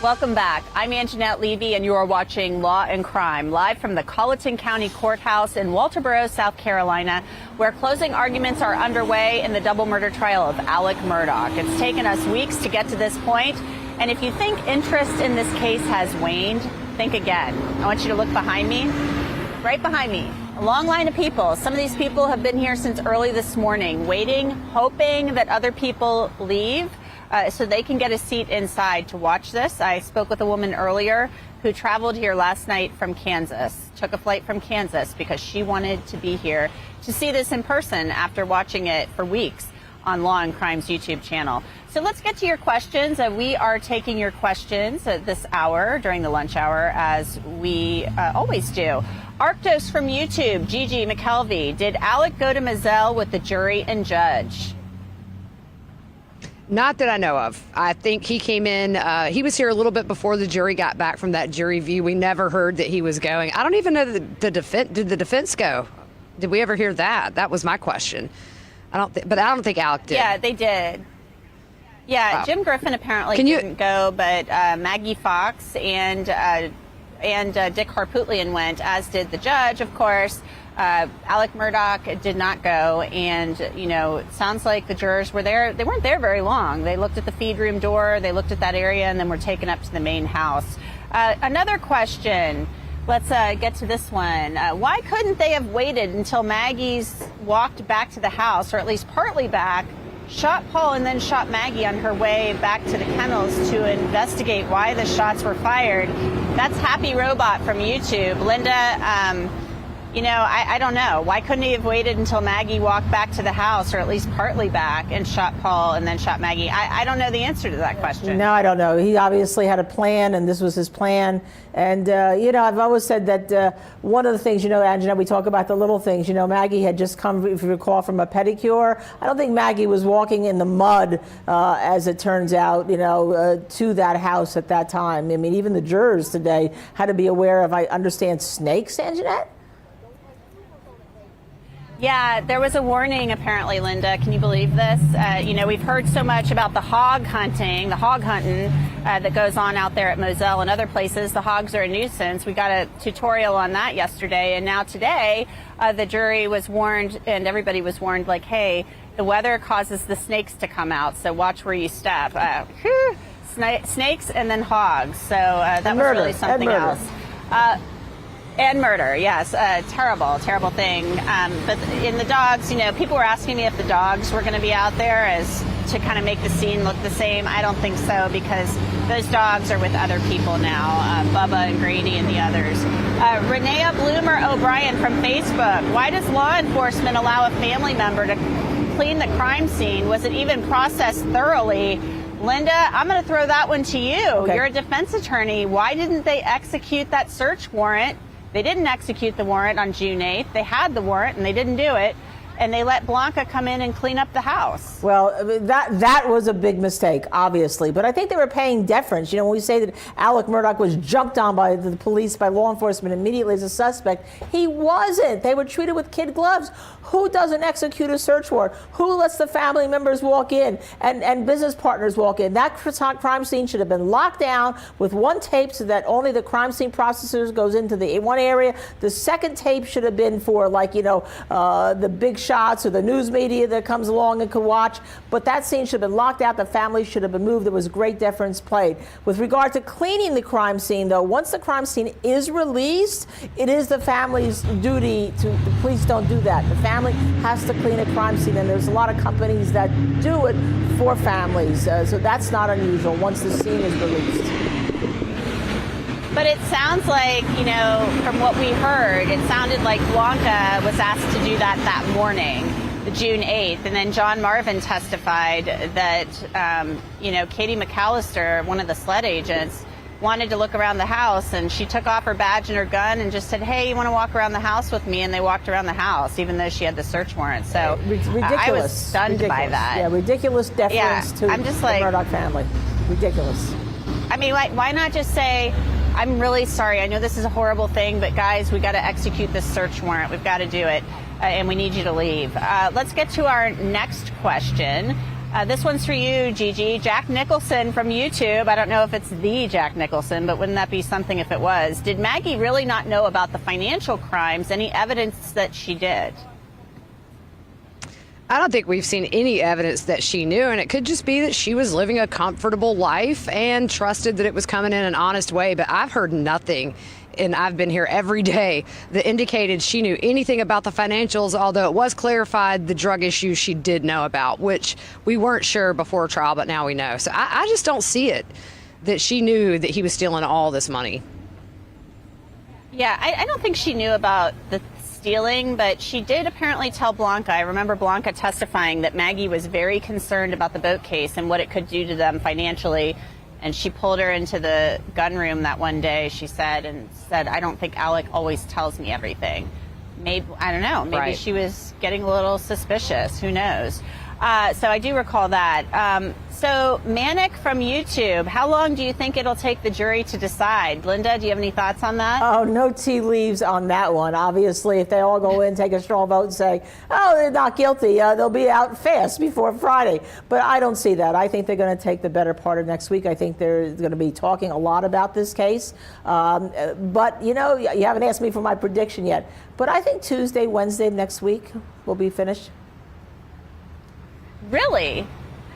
Welcome back. I'm Anjanette Levy, and you are watching Law and Crime, live from the Colleton County Courthouse in Walterboro, South Carolina, where closing arguments are underway in the double murder trial of Alec Murdaugh. It's taken us weeks to get to this point, and if you think interest in this case has waned, think again. I want you to look behind me, right behind me. A long line of people. Some of these people have been here since early this morning, waiting, hoping that other people leave so they can get a seat inside to watch this. I spoke with a woman earlier who traveled here last night from Kansas, took a flight from Kansas because she wanted to be here to see this in person after watching it for weeks on Law and Crime's YouTube channel. So let's get to your questions. We are taking your questions at this hour, during the lunch hour, as we always do. Arctos from YouTube, Gigi McKelvey, did Alec go to Moselle with the jury and judge? Not that I know of. I think he came in, he was here a little bit before the jury got back from that jury view. We never heard that he was going. I don't even know that did the defense go? Did we ever hear that? That was my question. But I don't think Alec did. Yeah, they did. Yeah, wow. Jim Griffin apparently didn't go, but Maggie Fox and Dick Harpootlian went, as did the judge, of course. Alec Murdaugh did not go, and, you know, it sounds like the jurors were there. They weren't there very long. They looked at the feed room door, they looked at that area, and then were taken up to the main house. Another question. Let's get to this one. Why couldn't they have waited until Maggie's walked back to the house, or at least partly back, shot Paul and then shot Maggie on her way back to the kennels to investigate why the shots were fired? That's Happy Robot from YouTube. Linda, you know, I don't know. Why couldn't he have waited until Maggie walked back to the house, or at least partly back, and shot Paul and then shot Maggie? I don't know the answer to that question. No, I don't know. He obviously had a plan, and this was his plan. And, you know, I've always said that one of the things, you know, Anjanette, we talk about the little things. You know, Maggie had just come, if you recall, from a pedicure. I don't think Maggie was walking in the mud, as it turns out, you know, to that house at that time. I mean, even the jurors today had to be aware of, I understand, snakes, Anjanette? Yeah, there was a warning, apparently, Linda. Can you believe this? You know, we've heard so much about the hog hunting that goes on out there at Moselle and other places. The hogs are a nuisance. We got a tutorial on that yesterday. And now today, the jury was warned, and everybody was warned, like, hey, the weather causes the snakes to come out, so watch where you step. Snakes and then hogs. So that was really something else. And murder, yes. Terrible, terrible thing. But in the dogs, you know, people were asking me if the dogs were going to be out there as to kind of make the scene look the same. I don't think so, because those dogs are with other people now, Bubba and Grady and the others. Renea Bloomer O'Brien from Facebook. Why does law enforcement allow a family member to clean the crime scene? Was it even processed thoroughly? Linda, I'm going to throw that one to you. Okay. You're a defense attorney. Why didn't they execute that search warrant? They didn't execute the warrant on June 8th. They had the warrant and they didn't do it. And they let Blanca come in and clean up the house. Well, that was a big mistake, obviously. But I think they were paying deference. You know, when we say that Alec Murdaugh was jumped on by the police, by law enforcement immediately as a suspect, he wasn't. They were treated with kid gloves. Who doesn't execute a search warrant? Who lets the family members walk in and business partners walk in? That crime scene should have been locked down with one tape so that only the crime scene processors goes into the one area. The second tape should have been for, like, you know, the big shots or the news media that comes along and could watch. But that scene should have been locked out. The family should have been moved. There was great deference played. With regard to cleaning the crime scene, though, once the crime scene is released, it is the family's duty to, the police don't do that. The family has to clean a crime scene, and there's a lot of companies that do it for families. So that's not unusual once the scene is released. But it sounds like, you know, from what we heard, it sounded like Blanca was asked to do that morning, the June 8th. And then John Marvin testified that, you know, Katie McAllister, one of the SLED agents, wanted to look around the house, and she took off her badge and her gun and just said, hey, you want to walk around the house with me? And they walked around the house, even though she had the search warrant. So ridiculous. I was stunned by that. Yeah, ridiculous deference to I'm just the like, Murdaugh family. Ridiculous. I mean, like, why not just say, I'm really sorry. I know this is a horrible thing, but guys, we got to execute this search warrant. We've got to do it, and we need you to leave. Let's get to our next question. This one's for you, Gigi. Jack Nicholson from YouTube. I don't know if it's the Jack Nicholson, but wouldn't that be something if it was? Did Maggie really not know about the financial crimes? Any evidence that she did? I don't think we've seen any evidence that she knew, and it could just be that she was living a comfortable life and trusted that it was coming in an honest way. But I've heard nothing, and I've been here every day, that indicated she knew anything about the financials, although it was clarified the drug issues she did know about, which we weren't sure before trial, but now we know. So I just don't see it, that she knew that he was stealing all this money. Yeah, I don't think she knew about the stealing, but she did apparently tell Blanca. I remember Blanca testifying that Maggie was very concerned about the boat case and what it could do to them financially. And she pulled her into the gun room that one day, she said, and said, I don't think Alec always tells me everything. Maybe, I don't know, maybe she was getting a little suspicious. Who knows? So I do recall that. So Manic from YouTube, how long do you think it'll take the jury to decide? Linda, do you have any thoughts on that? Oh, no tea leaves on that one. Obviously, if they all go in, take a straw vote and say, oh, they're not guilty, they'll be out fast before Friday. But I don't see that. I think they're going to take the better part of next week. I think they're going to be talking a lot about this case. But, you know, you haven't asked me for my prediction yet. But I think Tuesday, Wednesday next week will be finished. Really?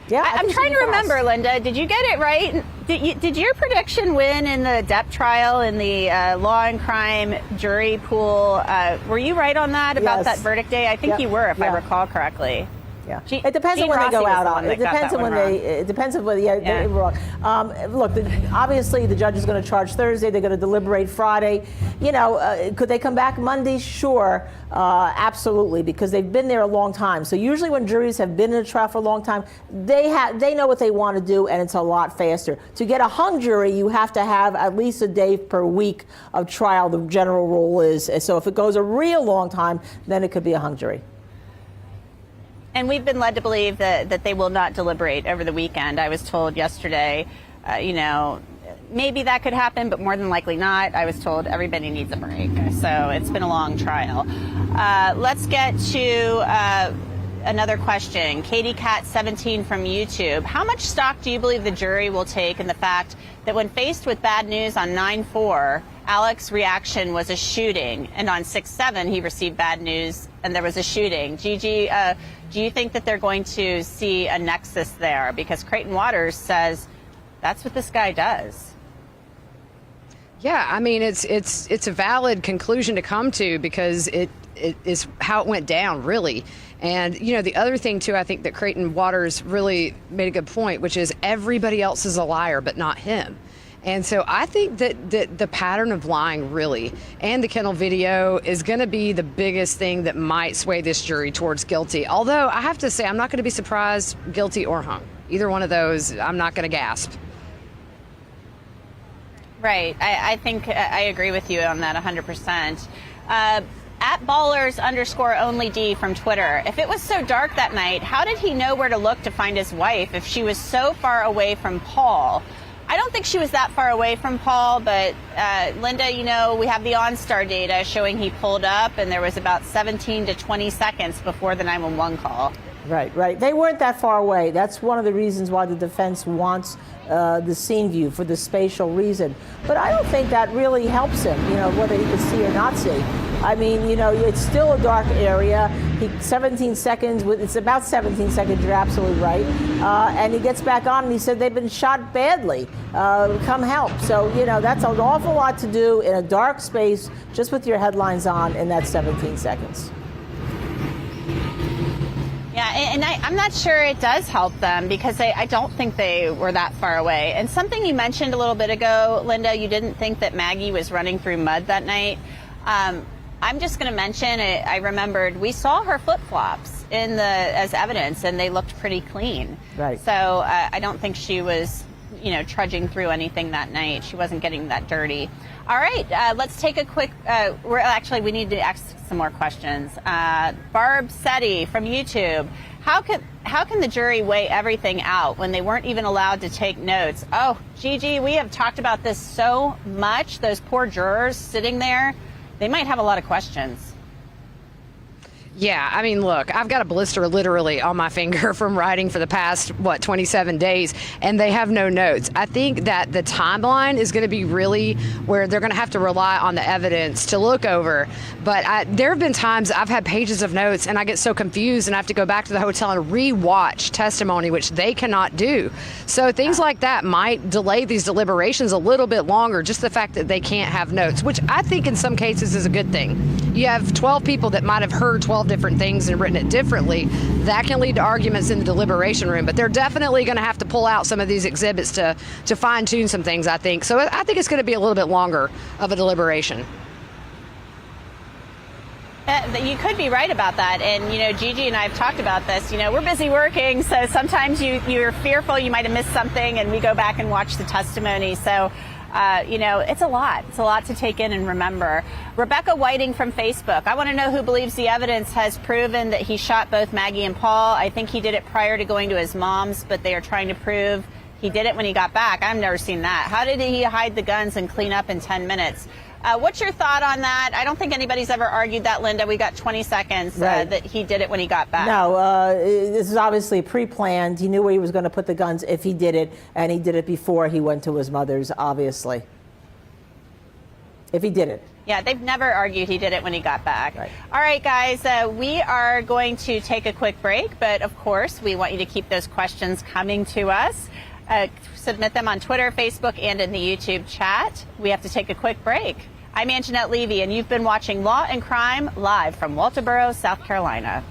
Yeah, I'm trying to remember, Linda. Did you get it right? Did your prediction win in the Depp trial in the law and crime jury pool? Were you right on that about that verdict day? I think you were, if I recall correctly. Yeah, it depends on when they go out on. It depends on when they. It depends on whether they're wrong. Look, obviously the judge is going to charge Thursday. They're going to deliberate Friday. You know, could they come back Monday? Sure, absolutely, because they've been there a long time. So usually when juries have been in a trial for a long time, they know what they want to do, and it's a lot faster. To get a hung jury, you have to have at least a day per week of trial. The general rule is. So if it goes a real long time, then it could be a hung jury. And we've been led to believe that they will not deliberate over the weekend. I was told yesterday, you know, maybe that could happen, but more than likely not. I was told everybody needs a break. So it's been a long trial. Let's get to another question. Katie Cat 17 from YouTube. How much stock do you believe the jury will take in the fact that when faced with bad news on 9/4, Alec's reaction was a shooting, and on 6/7 he received bad news and there was a shooting? Gigi, do you think that they're going to see a nexus there? Because Creighton Waters says that's what this guy does. Yeah, I mean, it's a valid conclusion to come to, because it is how it went down, really. And, you know, the other thing, too, I think that Creighton Waters really made a good point, which is everybody else is a liar, but not him. And so I think that the pattern of lying, really, and the kennel video is going to be the biggest thing that might sway this jury towards guilty. Although I have to say, I'm not going to be surprised guilty or hung. Either one of those, I'm not going to gasp. Right. I think I agree with you on that 100%. At ballers_onlyd from Twitter. If it was so dark that night, how did he know where to look to find his wife if she was so far away from Paul? I don't think she was that far away from Paul, but Linda, you know, we have the OnStar data showing he pulled up and there was about 17 to 20 seconds before the 911 call. Right. They weren't that far away. That's one of the reasons why the defense wants the scene view, for the spatial reason. But I don't think that really helps him, you know, whether he can see or not see. I mean, you know, it's still a dark area. 17 seconds, it's about 17 seconds, you're absolutely right. And he gets back on and he said they've been shot badly. Come help. So, you know, that's an awful lot to do in a dark space just with your headlines on in that 17 seconds. Yeah, and I'm not sure it does help them, because I don't think they were that far away. And something you mentioned a little bit ago, Linda, you didn't think that Maggie was running through mud that night. I'm just going to mention, I remembered we saw her flip-flops as evidence, and they looked pretty clean. Right. So I don't think she was, you know, trudging through anything that night. She wasn't getting that dirty. All right, let's take a quick, we need to ask some more questions. Barb Setti from YouTube. How can the jury weigh everything out when they weren't even allowed to take notes? Oh, Gigi, we have talked about this so much. Those poor jurors sitting there, they might have a lot of questions. Yeah, I mean, look, I've got a blister literally on my finger from writing for the past, 27 days, and they have no notes. I think that the timeline is going to be really where they're going to have to rely on the evidence to look over. But there have been times I've had pages of notes and I get so confused and I have to go back to the hotel and re-watch testimony, which they cannot do. So things like that might delay these deliberations a little bit longer, just the fact that they can't have notes, which I think in some cases is a good thing. You have 12 people that might have heard 12 different things and written it differently. That can lead to arguments in the deliberation room, but they're definitely going to have to pull out some of these exhibits to fine tune some things, I think. So I think it's going to be a little bit longer of a deliberation. You could be right about that. And, Gigi and I have talked about this. We're busy working, so sometimes you're fearful you might have missed something, and we go back and watch the testimony. So, it's a lot. It's a lot to take in and remember. Rebecca Whiting from Facebook. I want to know who believes the evidence has proven that he shot both Maggie and Paul. I think he did it prior to going to his mom's, but they are trying to prove he did it when he got back. I've never seen that. How did he hide the guns and clean up in 10 minutes? What's your thought on that? I don't think anybody's ever argued that, Linda. We got 20 seconds that he did it when he got back. No, this is obviously pre-planned. He knew where he was going to put the guns if he did it, and he did it before he went to his mother's, obviously. If he did it. Yeah, they've never argued he did it when he got back. Right. All right, guys, we are going to take a quick break, but of course, we want you to keep those questions coming to us. Submit them on Twitter, Facebook, and in the YouTube chat. We have to take a quick break. I'm Anjanette Levy, and you've been watching Law and Crime live from Walterboro, South Carolina.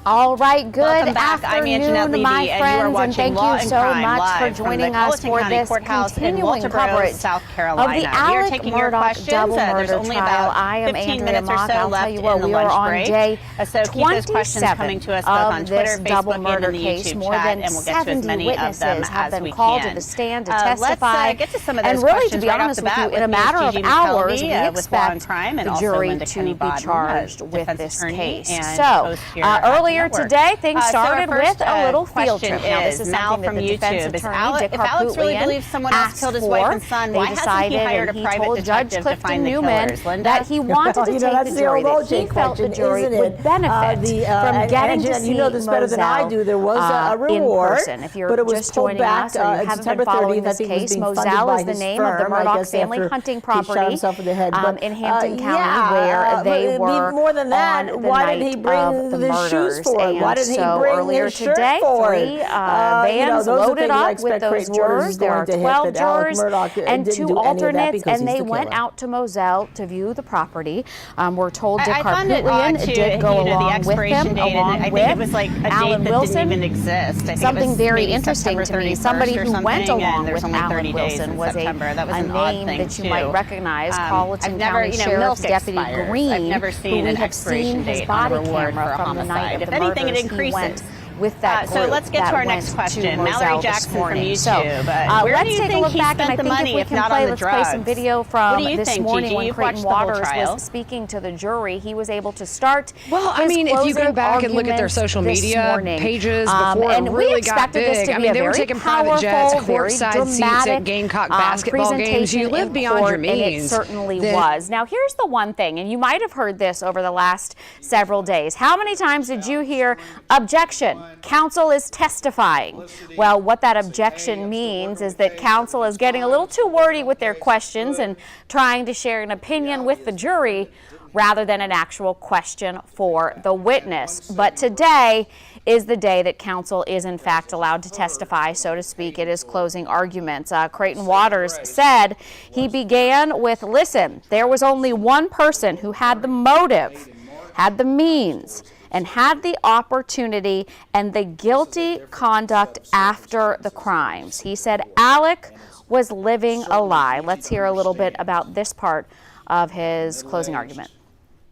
All right, good Welcome back. I'm Anjanette afternoon, Levy, my and you are friends, and watching thank Law you and so Crime much for live from joining the us Fulton for County this Courthouse in continuing Walterboro, coverage South of Carolina. the We are Alec taking your Murdaugh questions. double There's murder only trial. about I am 15 Andrea minutes or Mock. so I'll left tell you what, in the we are lunch on break. day So keep those questions coming to us both on of Twitter, this double Facebook, murder and in the case. YouTube More chat, than and we'll get to as 70 many of them witnesses have as been we called to can. the stand to testify. Let's get to some of those and really, to questions be right off honest the with bat you, in a with me is matter of Gigi hours, McKelvey, we with Law and expect Crime, and the also jury Linda to Kenny be Bodman, charged with defense this attorney case. and So, host here at the earlier network. today, things started so our first, with a little field question trip. Now, this is Mal something that from the defense YouTube. attorney, Dick If Alex really Harpootlian, believes someone else asked killed his for, wife and son, they why hasn't he decided, hired a and he private told Judge detective to Clifton find the Newman killers? Linda? that he wanted to You know, take that's the the jury, old that he OJ felt the question, jury isn't would it? benefit from getting to see you know this better than I do. There was a reward, in person. If you're but it was just pulled joining back, us or you haven't September been following 30th. I this think it was case, being funded Moselle by is the his name of the firm, I Murdaugh guess, family after hunting he property shot himself in the head. But, in Hampton County, where they were more than that, on the why night didn't he bring of the the shoes murders. for it? Why And didn't he so bring earlier his shirt today, for it? three vans those are loaded things I up with expect those Craig Waters jurors. is There going are to hit, 12 that Alec jurors Murdaugh and didn't 2 do any of that alternates, because and he's they the went killer. out to Moselle to view the property. We're told Dick I found it odd Harpootlian too, did go the along with expiration them, date, and along I with think it was like a Alan date that Wilson. didn't even exist. I think Something it was very maybe interesting September to me. 31st Somebody or who went something, along and there's with only 30 Alan days Wilson in was September. That was a an odd name thing that you too. might recognize, Colleton I've never, County Sheriff's milk Deputy expires. Green, I've never who seen we an have expiration seen his date on a body reward for camera a from the night homicide. of If the anything, it murders. He increases. went with that So group let's get that to our went next to question. Moselle Mallory this Jackson from morning. YouTube. So Where let's do you take a think look he back, and I spent the think money if we if can not play, on the let's play some drugs? video What from do you this think, morning Gigi? when You've Creighton watched the whole Waters trial. was speaking to the jury. He was able to start. Well, I his mean, if you go closing back and look at their arguments social this media morning. pages before And it we really got expected this big, to I be mean, a they were very taking private jets, powerful, very courtside seats dramatic, at Gamecock basketball games. presentation You live in beyond court, your means. and it certainly Then- was. Now, here's the one thing, and you might have heard this over the last several days. How many times did you hear, objection, counsel is testifying? Well, what that objection means is that counsel is getting a little too wordy with their questions and trying to share an opinion with the jury rather than an actual question for the witness. But today is the day that counsel is in fact allowed to testify, so to speak, at his closing arguments. Creighton Waters said he began with, listen, there was only one person who had the motive, had the means, and had the opportunity and the guilty conduct after the crimes. He said Alec was living a lie. Let's hear a little bit about this part of his closing argument.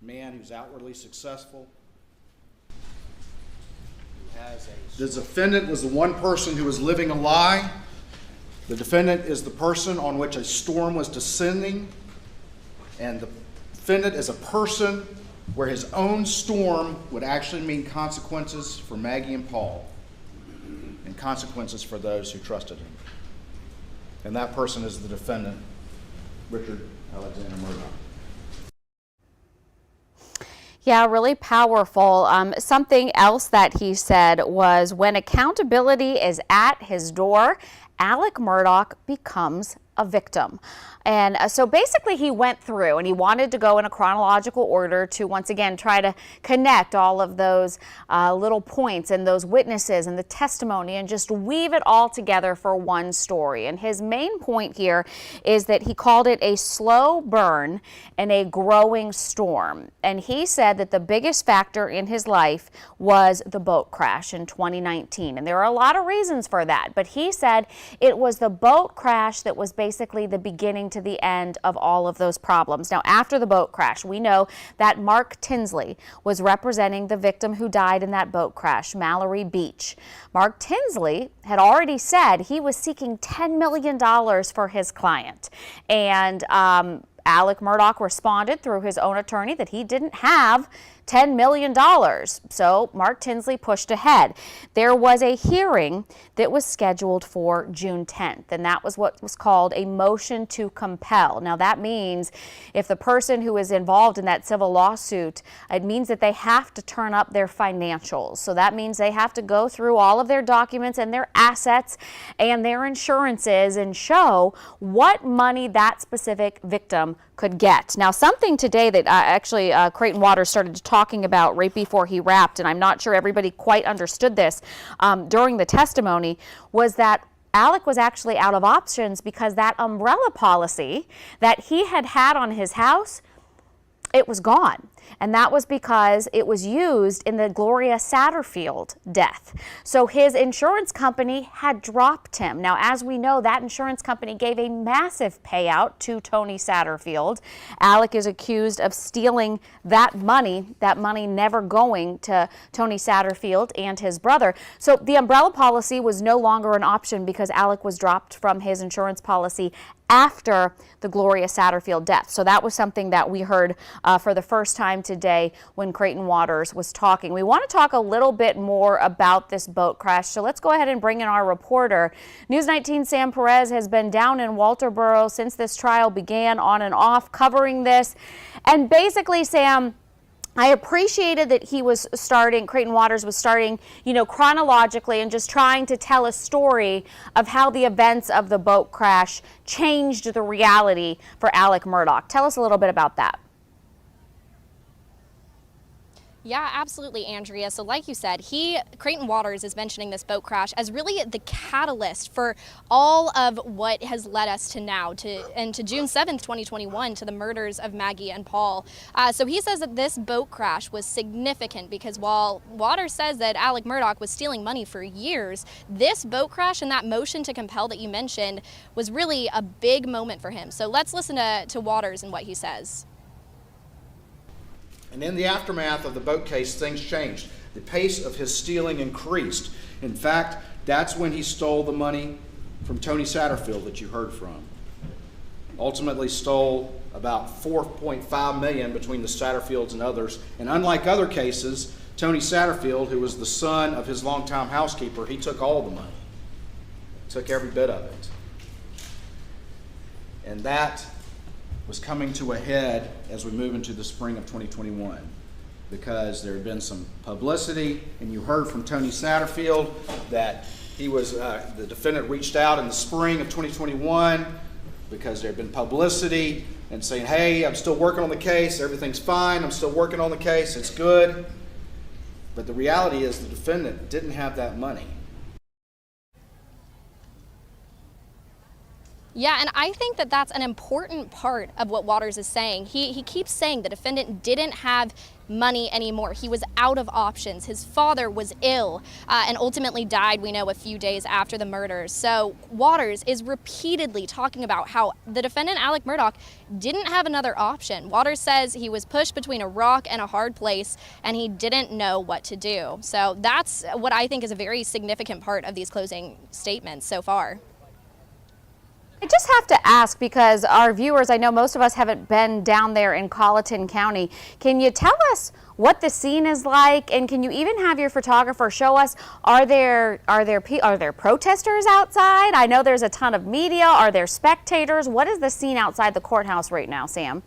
Man who's outwardly successful. The defendant was the one person who was living a lie. The defendant is the person on which a storm was descending. And the defendant is a person where his own storm would actually mean consequences for Maggie and Paul and consequences for those who trusted him. And that person is the defendant, Richard Alexander Murdaugh. Yeah, really powerful. Something else that he said was, when accountability is at his door, Alec Murdaugh becomes a victim. And so basically he went through and he wanted to go in a chronological order to once again try to connect all of those little points and those witnesses and the testimony and just weave it all together for one story. And his main point here is that he called it a slow burn and a growing storm. And he said that the biggest factor in his life was the boat crash in 2019. And there are a lot of reasons for that, but he said it was the boat crash that was basically the beginning to the end of all of those problems. Now, after the boat crash, we know that Mark Tinsley was representing the victim who died in that boat crash, Mallory Beach. Mark Tinsley had already said he was seeking $10 million for his client. And Alec Murdaugh responded through his own attorney that he didn't have $10 million. So Mark Tinsley pushed ahead. There was a hearing that was scheduled for June 10th, and that was what was called a motion to compel. Now that means if the person who is involved in that civil lawsuit, it means that they have to turn up their financials. So that means they have to go through all of their documents and their assets and their insurances and show what money that specific victim could get. Now, something today that actually Creighton Waters started talking about right before he wrapped, and I'm not sure everybody quite understood this during the testimony, was that Alec was actually out of options because that umbrella policy that he had had on his house, it was gone. and that was because it was used in the Gloria Satterfield death. So his insurance company had dropped him. Now, as we know, that insurance company gave a massive payout to Tony Satterfield. Alec is accused of stealing that money never going to Tony Satterfield and his brother. So the umbrella policy was no longer an option because Alec was dropped from his insurance policy after the Gloria Satterfield death. So that was something that we heard for the first time today when Creighton Waters was talking. We want to talk a little bit more about this boat crash. So let's go ahead and bring in our reporter. News 19 Sam Perez has been down in Walterboro since this trial began, on and off, covering this. And basically, Sam, I appreciated that Creighton Waters was starting, chronologically and just trying to tell a story of how the events of the boat crash changed the reality for Alec Murdaugh. Tell us a little bit about that. Yeah, absolutely, Andrea. So like you said, Creighton Waters is mentioning this boat crash as really the catalyst for all of what has led us to now, to June 7th, 2021, to the murders of Maggie and Paul. So he says that this boat crash was significant because while Waters says that Alec Murdaugh was stealing money for years, this boat crash and that motion to compel that you mentioned was really a big moment for him. So let's listen to Waters and what he says. And in the aftermath of the boat case, things changed. The pace of his stealing increased. In fact, that's when he stole the money from Tony Satterfield that you heard from. Ultimately stole about $4.5 million between the Satterfields and others. And unlike other cases, Tony Satterfield, who was the son of his longtime housekeeper, he took all the money. Took every bit of it. And that was coming to a head as we move into the spring of 2021, because there had been some publicity, and you heard from Tony Satterfield that he was, the defendant reached out in the spring of 2021 because there had been publicity and saying, hey, I'm still working on the case, everything's fine, I'm still working on the case, it's good. But the reality is the defendant didn't have that money. Yeah, and I think that that's an important part of what Waters is saying. He keeps saying the defendant didn't have money anymore. He was out of options. His father was ill and ultimately died, we know, a few days after the murders. So Waters is repeatedly talking about how the defendant, Alec Murdaugh, didn't have another option. Waters says he was pushed between a rock and a hard place and he didn't know what to do. So that's what I think is a very significant part of these closing statements so far. I just have to ask, because our viewers, I know most of us haven't been down there in Colleton County. Can you tell us what the scene is like, and can you even have your photographer show us, are there protesters outside? I know there's a ton of media. Are there spectators? What is the scene outside the courthouse right now, Sam?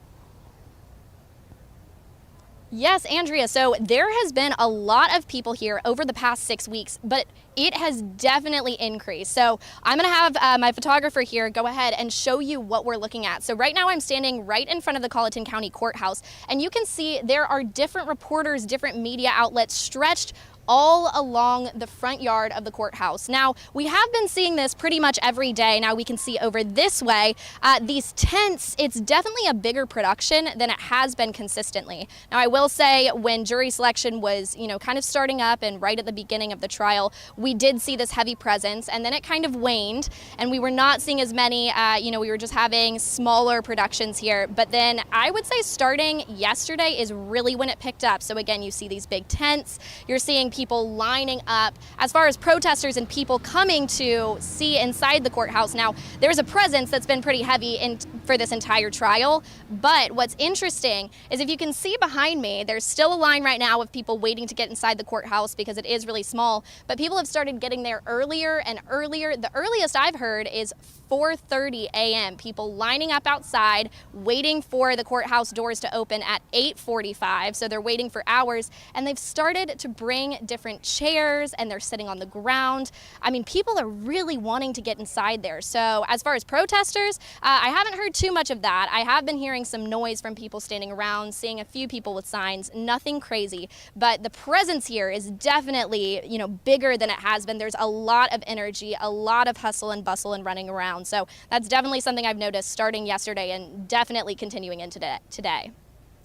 Yes, Andrea. So there has been a lot of people here over the past 6 weeks, but it has definitely increased. So I'm going to have my photographer here go ahead and show you what we're looking at. So right now I'm standing right in front of the Colleton County Courthouse, and you can see there are different reporters, different media outlets stretched all along the front yard of the courthouse. Now, we have been seeing this pretty much every day. Now we can see over this way, these tents, it's definitely a bigger production than it has been consistently. Now, I will say when jury selection was, kind of starting up and right at the beginning of the trial, we did see this heavy presence, and then it kind of waned and we were not seeing as many, we were just having smaller productions here. But then I would say starting yesterday is really when it picked up. So again, you see these big tents, you're seeing people lining up. As far as protesters and people coming to see inside the courthouse, now there's a presence that's been pretty heavy for this entire trial. But what's interesting is if you can see behind me, there's still a line right now of people waiting to get inside the courthouse because it is really small, but people have started getting there earlier and earlier. The earliest I've heard is 4:30 a.m. People lining up outside, waiting for the courthouse doors to open at 8:45. So they're waiting for hours, and they've started to bring different chairs, and they're sitting on the ground. I mean, people are really wanting to get inside there. So as far as protesters, I haven't heard too much of that. I have been hearing some noise from people standing around, seeing a few people with signs, nothing crazy. But the presence here is definitely, bigger than it has been. There's a lot of energy, a lot of hustle and bustle and running around. So that's definitely something I've noticed starting yesterday and definitely continuing into today.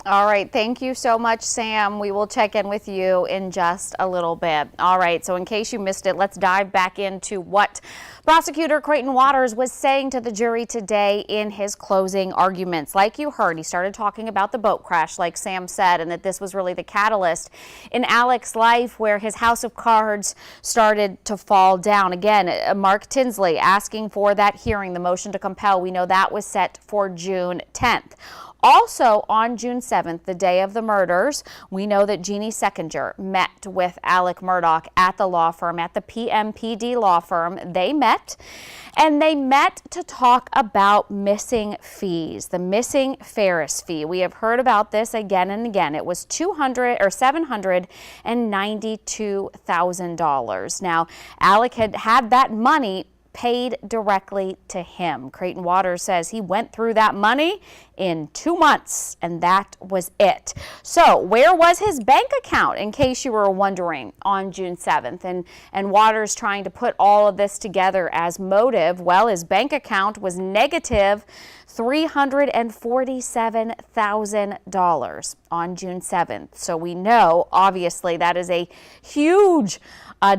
All right, thank you so much, Sam. We will check in with you in just a little bit. All right, so in case you missed it, let's dive back into what Prosecutor Creighton Waters was saying to the jury today in his closing arguments. Like you heard, he started talking about the boat crash, like Sam said, and that this was really the catalyst in Alec's life where his house of cards started to fall down. Again, Mark Tinsley asking for that hearing, the motion to compel. We know that was set for June 10th. Also on June 7th, the day of the murders, we know that Jeannie Seckinger met with Alec Murdaugh at the law firm, at the PMPD law firm. They met, and they met to talk about missing fees, the missing Ferris fee. We have heard about this again and again. It was $792,000. Now, Alec had that money paid directly to him. Creighton Waters says he went through that money in 2 months, and that was it. So where was his bank account, in case you were wondering, on June 7th? And Waters trying to put all of this together as motive. Well, his bank account was negative $347,000 on June 7th. So we know, obviously, that is a huge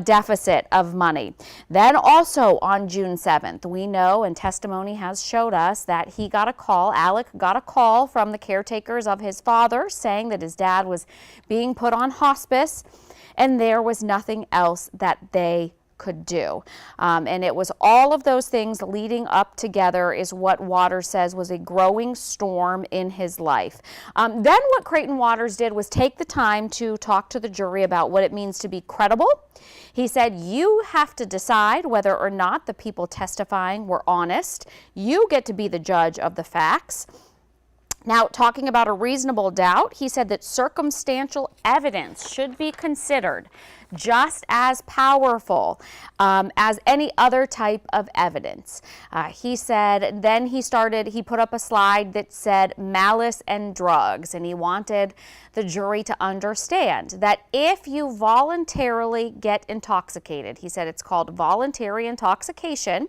deficit of money. Then also on June 7th, we know, and testimony has showed us, that he got a call, Alec got a call from the caretakers of his father saying that his dad was being put on hospice, and there was nothing else that they could do. And it was all of those things leading up together is what Waters says was a growing storm in his life. Then what Creighton Waters did was take the time to talk to the jury about what it means to be credible. He said, you have to decide whether or not the people testifying were honest. You get to be the judge of the facts. Now, talking about a reasonable doubt, he said that circumstantial evidence should be considered just as powerful as any other type of evidence. He said, then he put up a slide that said malice and drugs, and he wanted the jury to understand that if you voluntarily get intoxicated, he said it's called voluntary intoxication,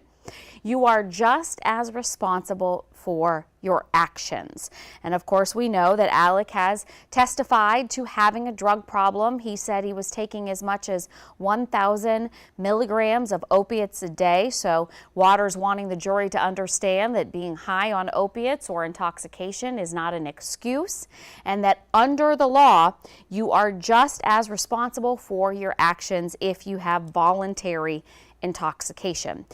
you are just as responsible for your actions. And of course, we know that Alec has testified to having a drug problem. He said he was taking as much as 1,000 milligrams of opiates a day. So Waters wanting the jury to understand that being high on opiates or intoxication is not an excuse, and that under the law, you are just as responsible for your actions if you have voluntary intoxication.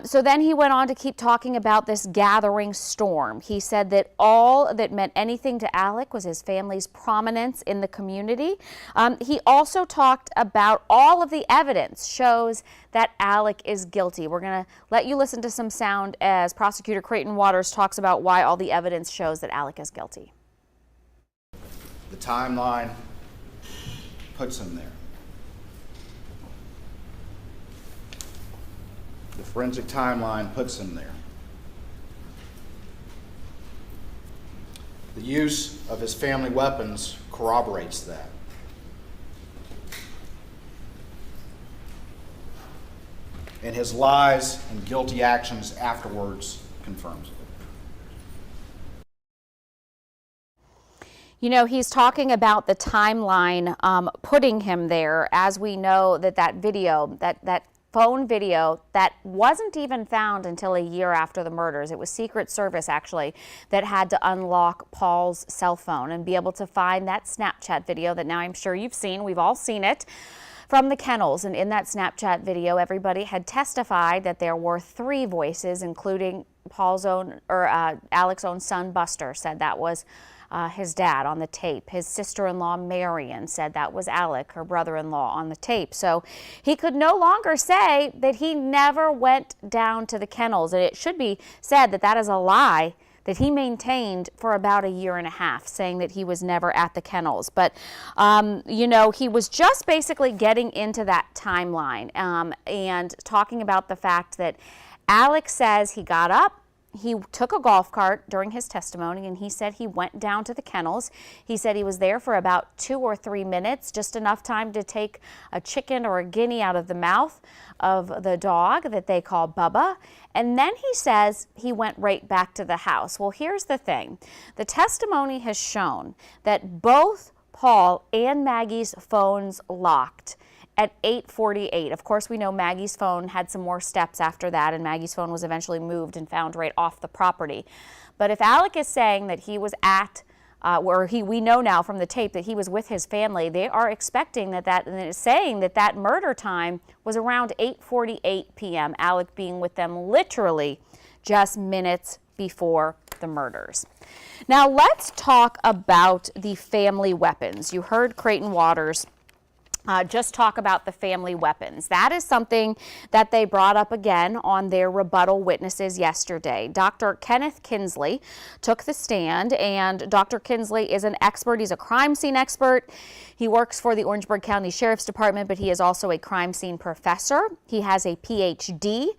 So then he went on to keep talking about this gathering storm. He said that all that meant anything to Alec was his family's prominence in the community. He also talked about all of the evidence shows that Alec is guilty. We're going to let you listen to some sound as Prosecutor Creighton Waters talks about why all the evidence shows that Alec is guilty. The timeline puts him there. The forensic timeline puts him there. The use of his family weapons corroborates that. And his lies and guilty actions afterwards confirms it. You know, he's talking about the timeline putting him there, as we know that video, that phone video that wasn't even found until a year after the murders. It was Secret Service, actually, that had to unlock Paul's cell phone and be able to find that Snapchat video that now I'm sure you've seen. We've all seen it from the kennels. And in that Snapchat video, everybody had testified that there were 3 voices, including Paul's own, or Alec's own son, Buster, said that was his dad on the tape. His sister-in-law, Marion, said that was Alec, her brother-in-law, on the tape. So he could no longer say that he never went down to the kennels. And it should be said that that is a lie that he maintained for about a year and a half, saying that he was never at the kennels. But, you know, he was just basically getting into that timeline and talking about the fact that Alec says he got up, he took a golf cart during his testimony, and he said he went down to the kennels. He said he was there for about 2 or 3 minutes, just enough time to take a chicken or a guinea out of the mouth of the dog that they call Bubba. And then he says he went right back to the house. Well, here's the thing. The testimony has shown that both Paul and Maggie's phones locked at 8:48. Of course, we know Maggie's phone had some more steps after that, and Maggie's phone was eventually moved and found right off the property. But if Alec is saying that he was at, we know now from the tape that he was with his family, they are expecting saying that murder time was around 8:48 p.m., Alec being with them literally just minutes before the murders. Now, let's talk about the family weapons. You heard Creighton Waters just talk about the family weapons. That is something that they brought up again on their rebuttal witnesses yesterday. Dr. Kenneth Kinsley took the stand, and Dr. Kinsley is an expert. He's a crime scene expert. He works for the Orangeburg County Sheriff's Department, but he is also a crime scene professor. He has a PhD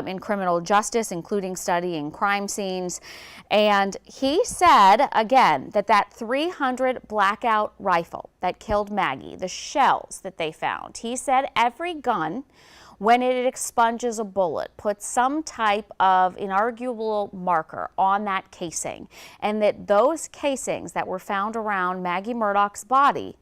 in criminal justice, including studying crime scenes. And he said, again, that 300 blackout rifle that killed Maggie, the shells that they found, he said every gun, when it expunges a bullet, puts some type of inarguable marker on that casing, and that those casings that were found around Maggie Murdaugh's body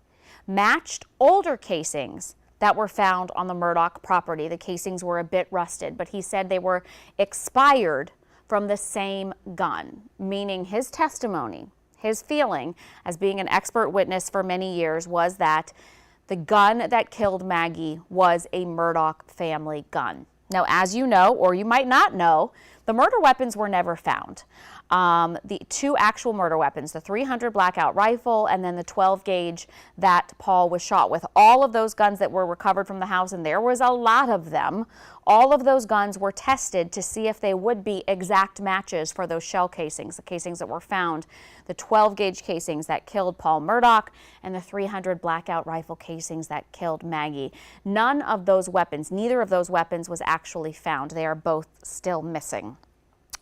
matched older casings that were found on the Murdaugh property. The casings were a bit rusted, but he said they were expired from the same gun, meaning his testimony, his feeling as being an expert witness for many years was that the gun that killed Maggie was a Murdaugh family gun. Now, as you know, or you might not know, the murder weapons were never found. The 2 actual murder weapons, the 300 blackout rifle and then the 12 gauge that Paul was shot with. All of those guns that were recovered from the house, and there was a lot of them, all of those guns were tested to see if they would be exact matches for those shell casings, the casings that were found, the 12 gauge casings that killed Paul Murdaugh and the 300 blackout rifle casings that killed Maggie. None of those weapons, neither of those weapons was actually found. They are both still missing.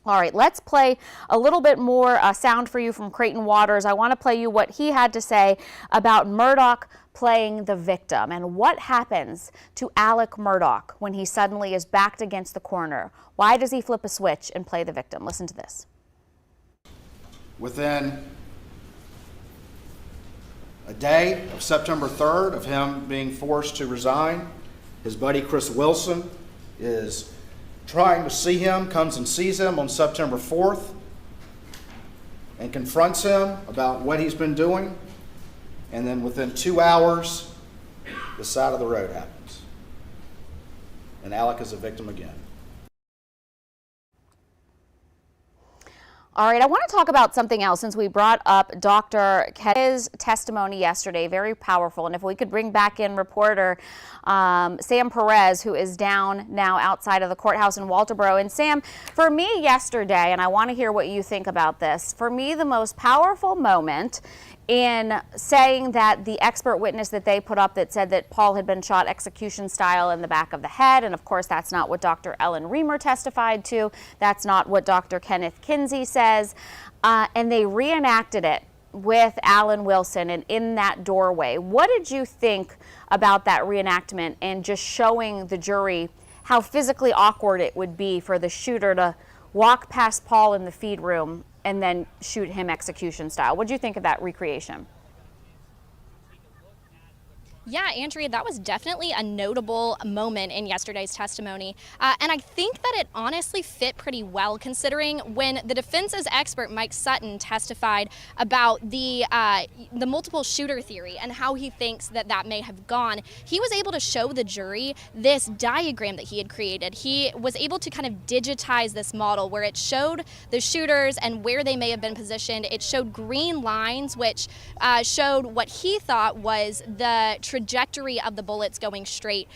All right, let's play a little bit more sound for you from Creighton Waters. I want to play you what he had to say about Murdaugh playing the victim and what happens to Alec Murdaugh when he suddenly is backed against the corner. Why does he flip a switch and play the victim? Listen to this. Within a day of September 3rd of him being forced to resign, his buddy Chris Wilson is trying to see him, comes and sees him on September 4th and confronts him about what he's been doing. And then within 2 hours, the side of the road happens. And Alec is a victim again. All right, I want to talk about something else since we brought up Dr. Ked's testimony yesterday, very powerful. And if we could bring back in reporter Sam Perez, who is down now outside of the courthouse in Walterboro. And Sam, for me yesterday, and I want to hear what you think about this, for me the most powerful moment in saying that the expert witness that they put up that said that Paul had been shot execution style in the back of the head, and of course that's not what Dr. Ellen Reamer testified to, that's not what Dr. Kenneth Kinsey says, and they reenacted it with Alan Wilson and in that doorway. What did you think about that reenactment and just showing the jury how physically awkward it would be for the shooter to walk past Paul in the feed room and then shoot him execution style? What did you think of that recreation? Yeah, Andrea, that was definitely a notable moment in yesterday's testimony. And I think that it honestly fit pretty well considering when the defense's expert, Mike Sutton, testified about the multiple shooter theory and how he thinks that that may have gone. He was able to show the jury this diagram that he had created. He was able to kind of digitize this model where it showed the shooters and where they may have been positioned. It showed green lines, which showed what he thought was the trajectory of the bullets going straight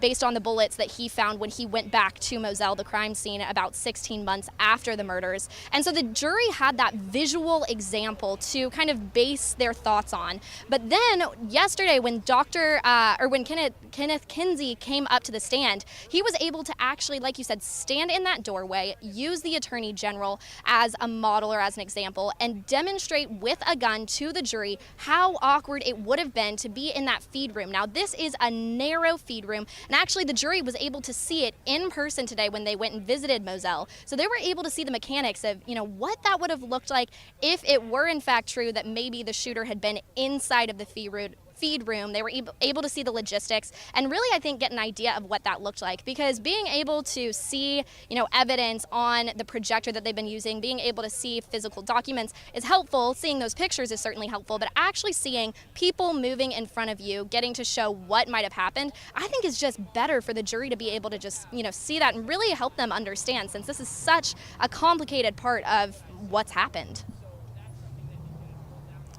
based on the bullets that he found when he went back to Moselle, the crime scene, about 16 months after the murders. And so the jury had that visual example to kind of base their thoughts on. But then yesterday when Kenneth Kinsey came up to the stand, he was able to actually, like you said, stand in that doorway, use the Attorney General as a model or as an example, and demonstrate with a gun to the jury how awkward it would have been to be in that feed room. Now, this is a narrow feed room, and actually the jury was able to see it in person today when they went and visited Moselle. So they were able to see the mechanics of, what that would have looked like if it were in fact true that maybe the shooter had been inside of the feed room. They were able to see the logistics and really, I think, get an idea of what that looked like, because being able to see, evidence on the projector that they've been using, being able to see physical documents is helpful. Seeing those pictures is certainly helpful, but actually seeing people moving in front of you, getting to show what might have happened, I think is just better for the jury to be able to just, see that and really help them understand, since this is such a complicated part of what's happened.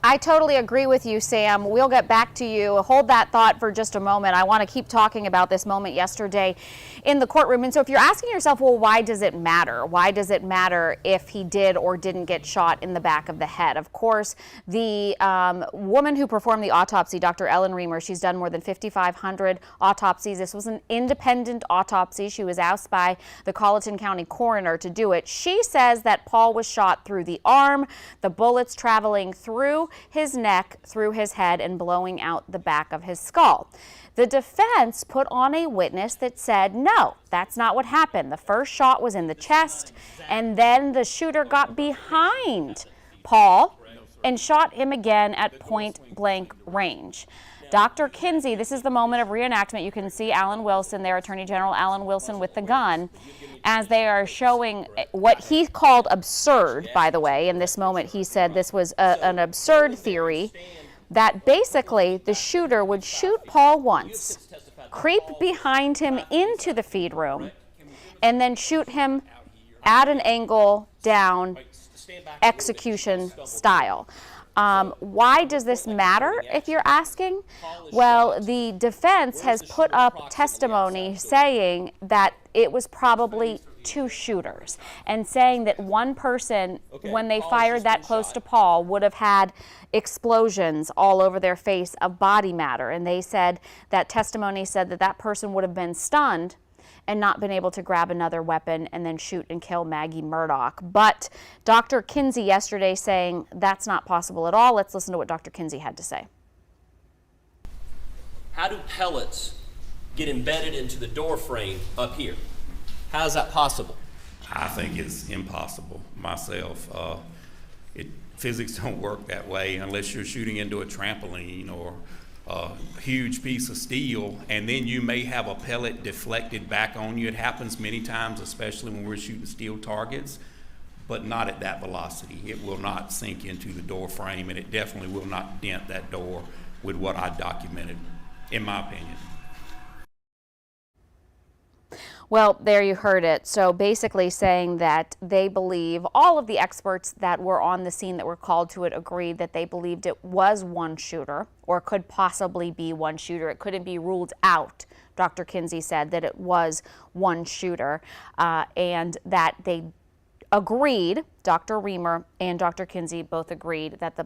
I totally agree with you, Sam. We'll get back to you. Hold that thought for just a moment. I want to keep talking about this moment yesterday in the courtroom. And so if you're asking yourself, well, why does it matter? Why does it matter if he did or didn't get shot in the back of the head? Of course, the woman who performed the autopsy, Dr. Ellen Reamer, she's done more than 5,500 autopsies. This was an independent autopsy. She was asked by the Colleton County coroner to do it. She says that Paul was shot through the arm, the bullets traveling through his neck, through his head, and blowing out the back of his skull. The defense put on a witness that said, no, that's not what happened. The first shot was in the chest, and then the shooter got behind Paul and shot him again at point-blank range. Dr. Kinsey, this is the moment of reenactment. You can see Alan Wilson there, Attorney General Alan Wilson with the gun, as they are showing what he called absurd, by the way. In this moment, he said this was an absurd theory, that basically the shooter would shoot Paul once, creep behind him into the feed room, and then shoot him at an angle down, execution style. Why does this matter, if you're asking? Well, the defense has put up testimony saying that it was probably two shooters, and saying that one person, when they fired that close to Paul, would have had explosions all over their face of body matter. And they said that testimony said that that person would have been stunned and not been able to grab another weapon and then shoot and kill Maggie Murdaugh. But Dr. Kinsey yesterday saying that's not possible at all. Let's listen to what Dr. Kinsey had to say. How do pellets get embedded into the door frame up here? How is that possible? I think it's impossible myself. Physics don't work that way unless you're shooting into a trampoline or a huge piece of steel, and then you may have a pellet deflected back on you. It happens many times, especially when we're shooting steel targets, but not at that velocity. It will not sink into the door frame, and it definitely will not dent that door with what I documented, in my opinion. Well, there you heard it. So basically saying that they believe, all of the experts that were on the scene that were called to it agreed that they believed it was one shooter, or could possibly be one shooter. It couldn't be ruled out. Dr. Kinsey said that it was one shooter, and that they agreed, Dr. Reamer and Dr. Kinsey both agreed that the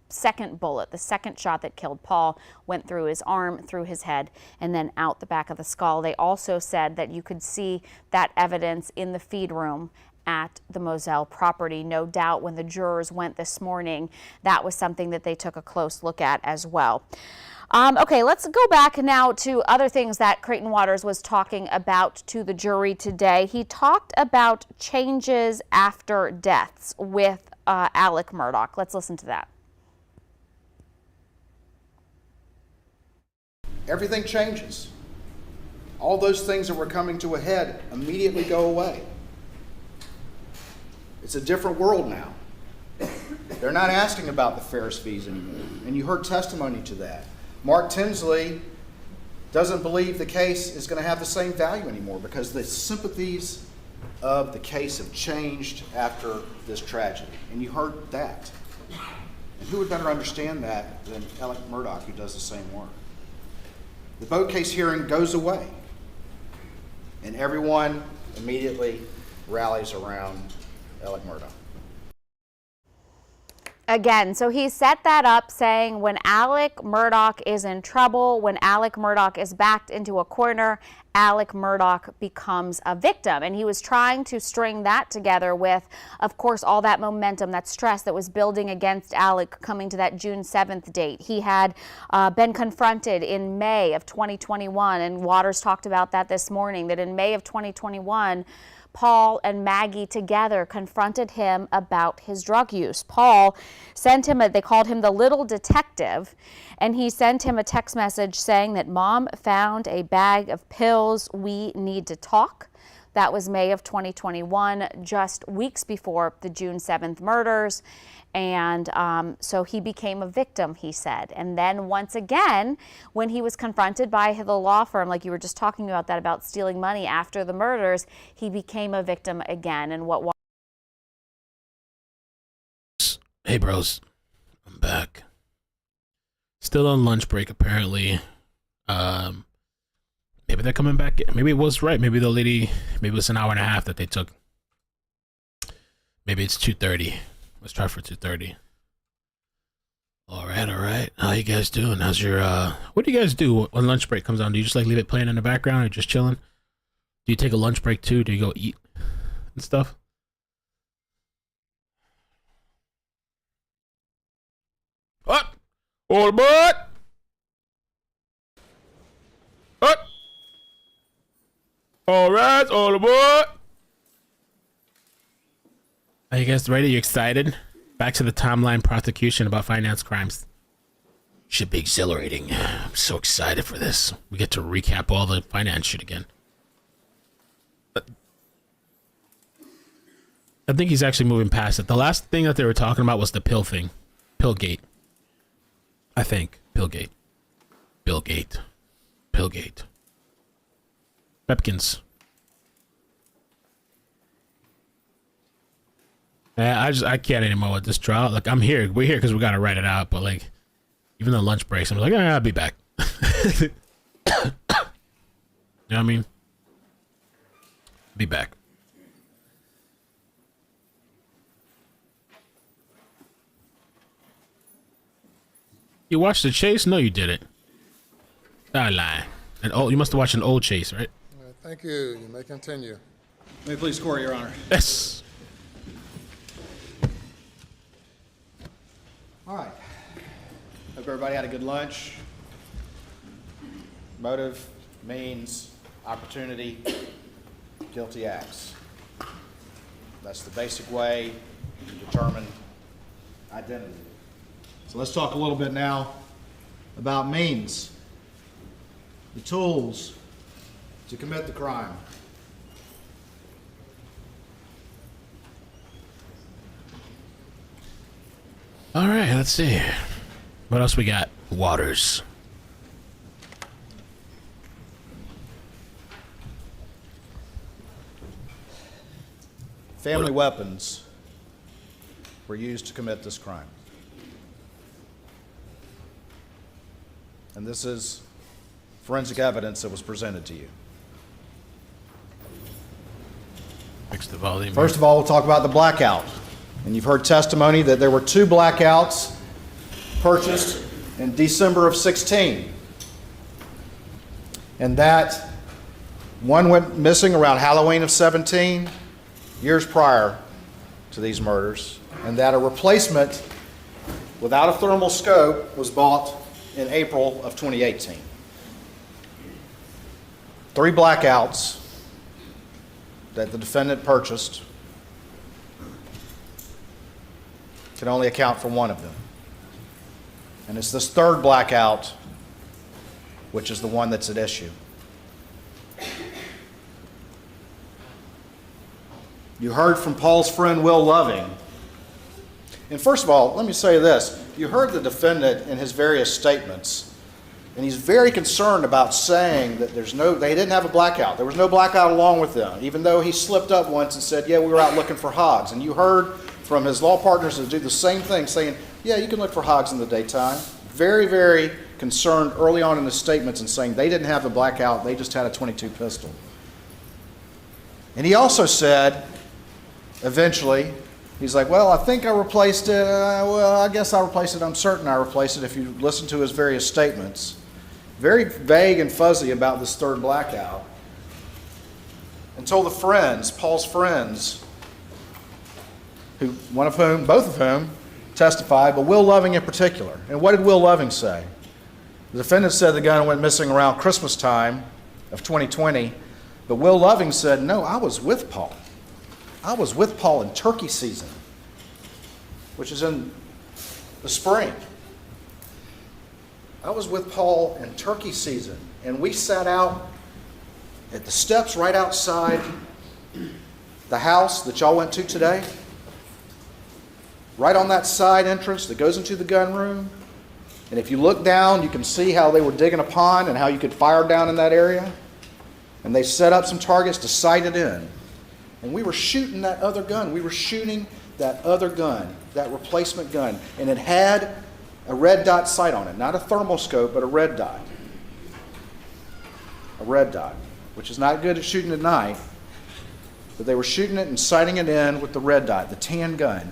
second bullet, the second shot that killed Paul, went through his arm, through his head, and then out the back of the skull. They also said that you could see that evidence in the feed room at the Moselle property. No doubt when the jurors went this morning, that was something that they took a close look at as well. Okay, let's go back now to other things that Creighton Waters was talking about to the jury today. He talked about changes after deaths with Alec Murdaugh. Let's listen to that. Everything changes. All those things that were coming to a head immediately go away. It's a different world now. They're not asking about the Ferris fees anymore. And you heard testimony to that. Mark Tinsley doesn't believe the case is going to have the same value anymore because the sympathies of the case have changed after this tragedy. And you heard that. And who would better understand that than Alec Murdaugh, who does the same work? the boat case hearing goes away, and everyone immediately rallies around Alec Murdaugh. Again, so he set that up saying when Alec Murdaugh is in trouble, when Alec Murdaugh is backed into a corner, Alec Murdaugh becomes a victim. And he was trying to string that together with, of course, all that momentum, that stress that was building against Alec coming to that June 7th date. He had been confronted in May of 2021, and Waters talked about that this morning, that in May of 2021, Paul and Maggie together confronted him about his drug use. Paul sent him, they called him the little detective, and he sent him a text message saying that Mom found a bag of pills, we need to talk. That was May of 2021, just weeks before the June 7th murders. And so he became a victim, he said. And then once again, when he was confronted by the law firm, like you were just talking about that, about stealing money after the murders, he became a victim again. And what? Hey, bros. I'm back. Still on lunch break, apparently. Maybe they're coming back. Maybe it was right. Maybe the lady, maybe it was an hour and a half that they took. Maybe it's 2:30. Let's try for 2:30. All right. How you guys doing? How's your, what do you guys do when lunch break comes on? Do you just like leave it playing in the background or just chilling? Do you take a lunch break too? Do you go eat and stuff? What? All aboard! What? All right, all aboard! Are you guys ready? You excited? Back to the timeline prosecution about finance crimes. Should be exhilarating. I'm so excited for this. We get to recap all the finance shit again. I think he's actually moving past it. The last thing that they were talking about was the pill thing. Pillgate. I think. Pillgate. Billgate. Pillgate. Pepkins. I can't anymore with this trial. Like, I'm here. We're here because we got to write it out. But, like, even the lunch breaks, I'm like, I'll be back. You know what I mean? Be back. You watched the chase? No, you didn't. I lie. And you must have watched an old chase, right? Thank you. You may continue. May it please court, Your Honor. Yes. All right. Hope everybody had a good lunch. Motive, means, opportunity, guilty acts. That's the basic way to determine identity. So let's talk a little bit now about means, the tools to commit the crime. All right, let's see. What else we got? Waters. Family weapons were used to commit this crime. And this is forensic evidence that was presented to you. Fix the volume. First of all, we'll talk about the blackout. And you've heard testimony that there were 2 blackouts purchased in December of 16. And that one went missing around Halloween of 17, years prior to these murders. And that a replacement without a thermal scope was bought in April of 2018. 3 blackouts that the defendant purchased can only account for one of them. And it's this 3rd blackout, which is the one that's at issue. You heard from Paul's friend Will Loving. And first of all, let me say this. You heard the defendant in his various statements, and he's very concerned about saying that they didn't have a blackout. There was no blackout along with them, even though he slipped up once and said, yeah, we were out looking for hogs. And you heard from his law partners that do the same thing, saying, yeah, you can look for hogs in the daytime. Very, very concerned early on in the statements and saying they didn't have the blackout, they just had a .22 pistol. And he also said, eventually, he's like, well, I think I replaced it. Well, I guess I replaced it. I'm certain I replaced it if you listen to his various statements. Very vague and fuzzy about this third blackout. Until the friends, Paul's friends, both of whom testified, but Will Loving in particular. And what did Will Loving say? The defendant said the gun went missing around Christmas time of 2020, but Will Loving said, no, I was with Paul. I was with Paul in turkey season, which is in the spring. I was with Paul in turkey season, and we sat out at the steps right outside the house that y'all went to today, right on that side entrance that goes into the gun room. And if you look down, you can see how they were digging a pond and how you could fire down in that area. And they set up some targets to sight it in. And we were shooting that other gun. We were shooting that other gun, that replacement gun. And it had a red dot sight on it. Not a thermal scope, but a red dot. A red dot, which is not good at shooting at night. But they were shooting it and sighting it in with the red dot, the tan gun.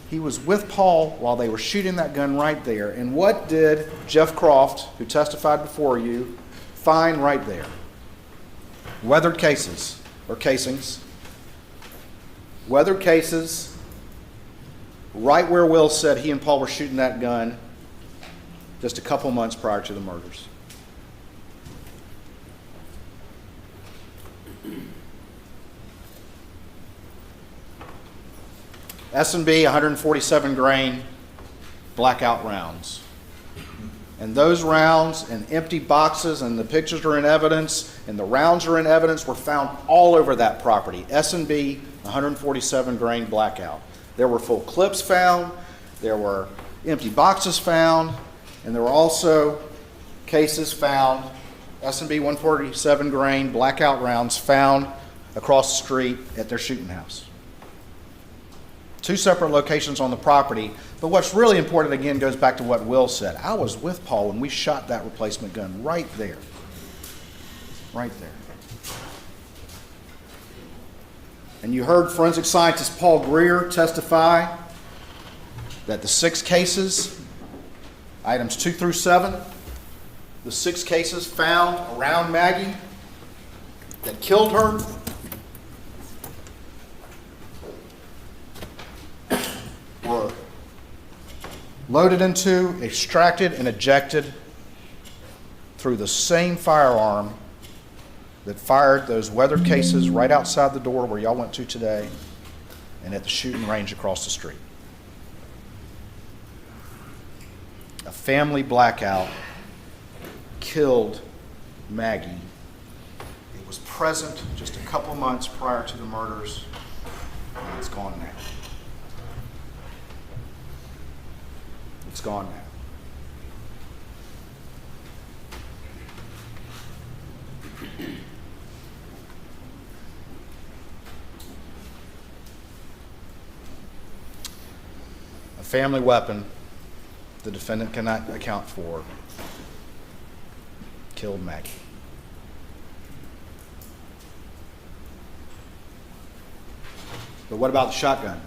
He was with Paul while they were shooting that gun right there. And what did Jeff Croft, who testified before you, find right there? Weathered cases, or casings. Weathered cases, right where Will said he and Paul were shooting that gun just a couple months prior to the murders. S&B 147 grain blackout rounds. And those rounds and empty boxes, and the pictures are in evidence, and the rounds are in evidence, were found all over that property. S&B 147 grain blackout. There were full clips found, there were empty boxes found, and there were also cases found, S&B 147 grain blackout rounds found across the street at their shooting house. Two separate locations on the property, but what's really important, again, goes back to what Will said. I was with Paul when we shot that replacement gun right there. Right there. And you heard forensic scientist Paul Greer testify that the 6 cases, items 2 through 7, the 6 cases found around Maggie that killed her, were loaded into, extracted, and ejected through the same firearm that fired those weathered cases right outside the door where y'all went to today and at the shooting range across the street. A family blackout killed Maggie. It was present just a couple months prior to the murders, and it's gone now. It's gone now. A family weapon the defendant cannot account for killed Maggie. But what about the shotgun?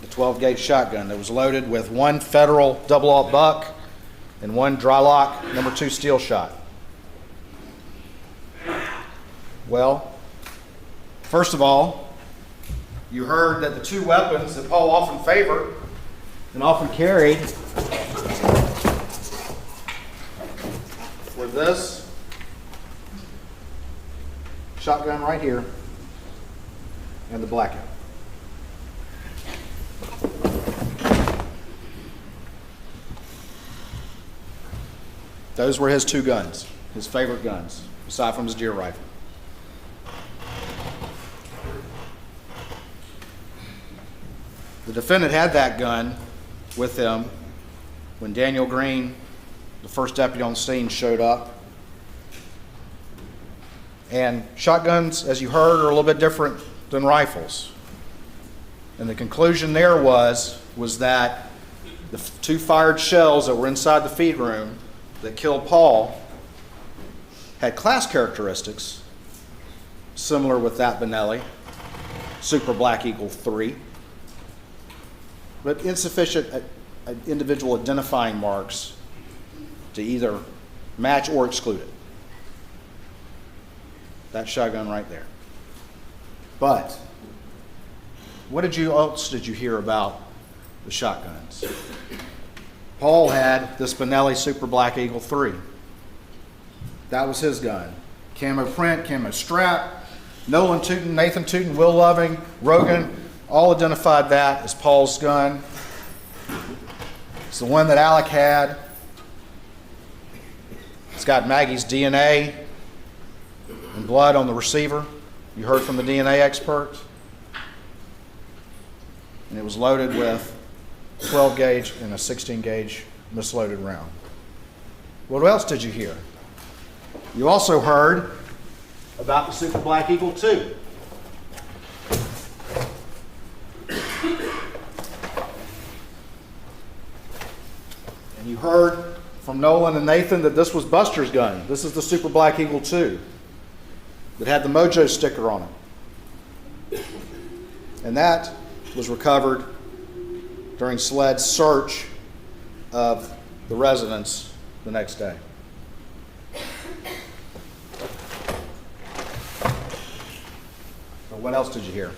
The 12-gauge shotgun that was loaded with 1 Federal double-aught buck and 1 dry-lock #2 steel shot. Well, first of all, you heard that the 2 weapons that Paul often favored and often carried were this shotgun right here and the blackout. Those were his 2 guns, his favorite guns, aside from his deer rifle. The defendant had that gun with him when Daniel Green, the first deputy on the scene, showed up. And shotguns, as you heard, are a little bit different than rifles. And the conclusion there was that The two fired shells that were inside the feed room that killed Paul had class characteristics similar with that Benelli, Super Black Eagle 3, but insufficient individual identifying marks to either match or exclude it. That shotgun right there. But what else did you hear about the shotguns? Paul had this Benelli Super Black Eagle 3. That was his gun. Camo print, camo strap. Nolan Tootin, Nathan Tootin, Will Loving, Rogan, all identified that as Paul's gun. It's the one that Alec had. It's got Maggie's DNA and blood on the receiver. You heard from the DNA expert. And it was loaded with 12 gauge and a 16 gauge misloaded round. What else did you hear? You also heard about the Super Black Eagle 2. And you heard from Nolan and Nathan that this was Buster's gun. This is the Super Black Eagle 2 that had the Mojo sticker on it. And that was recovered during SLED's search of the residence the next day. What else did you hear?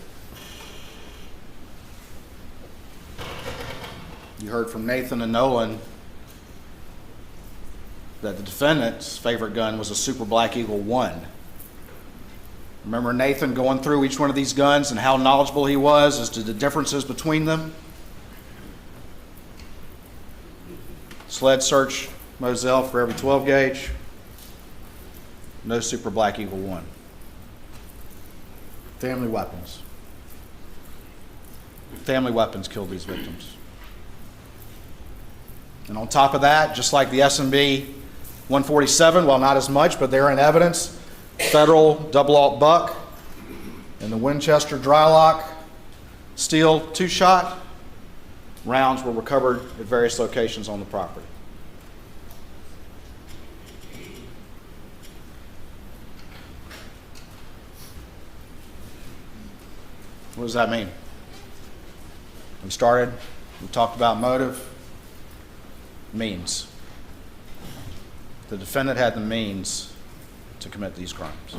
You heard from Nathan and Nolan that the defendant's favorite gun was a Super Black Eagle 1. Remember Nathan going through each one of these guns and how knowledgeable he was as to the differences between them? SLED search Moselle for every 12 gauge. No Super Black Eagle 1. Family weapons. Family weapons killed these victims. And on top of that, just like the S&B 147, well, not as much, but they're in evidence, Federal double-aught buck and the Winchester dry-lock steel 2-shot rounds were recovered at various locations on the property. What does that mean? We talked about motive, means. The defendant had the means to commit these crimes.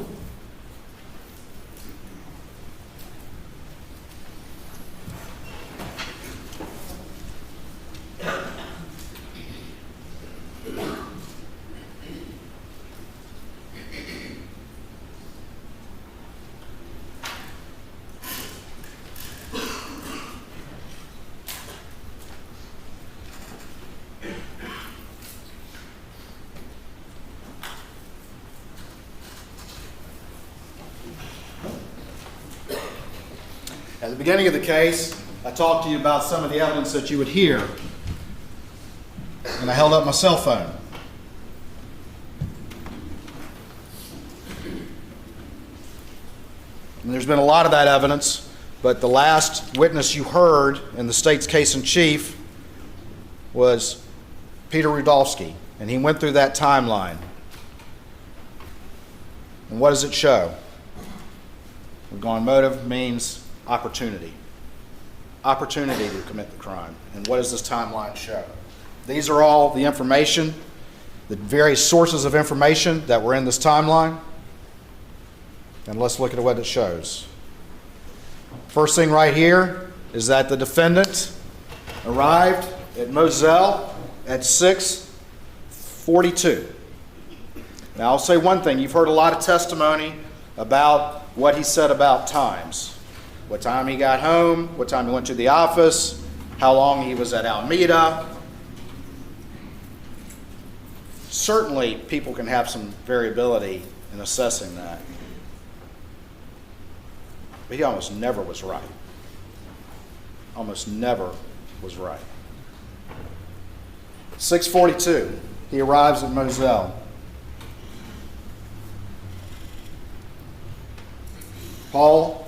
At the beginning of the case, I talked to you about some of the evidence that you would hear, and I held up my cell phone. And there's been a lot of that evidence, but the last witness you heard in the state's case in chief was Peter Rudolpski, and he went through that timeline. And what does it show? We've gone motive, means, opportunity. Opportunity to commit the crime. And what does this timeline show? These are all the information, the various sources of information that were in this timeline. And let's look at what it shows. First thing right here is that the defendant arrived at Moselle at 6:42. Now I'll say one thing. You've heard a lot of testimony about what he said about times. What time he got home, what time he went to the office, how long he was at Alameda. Certainly, people can have some variability in assessing that. But he almost never was right. Almost never was right. 6:42, he arrives at Moselle. Paul,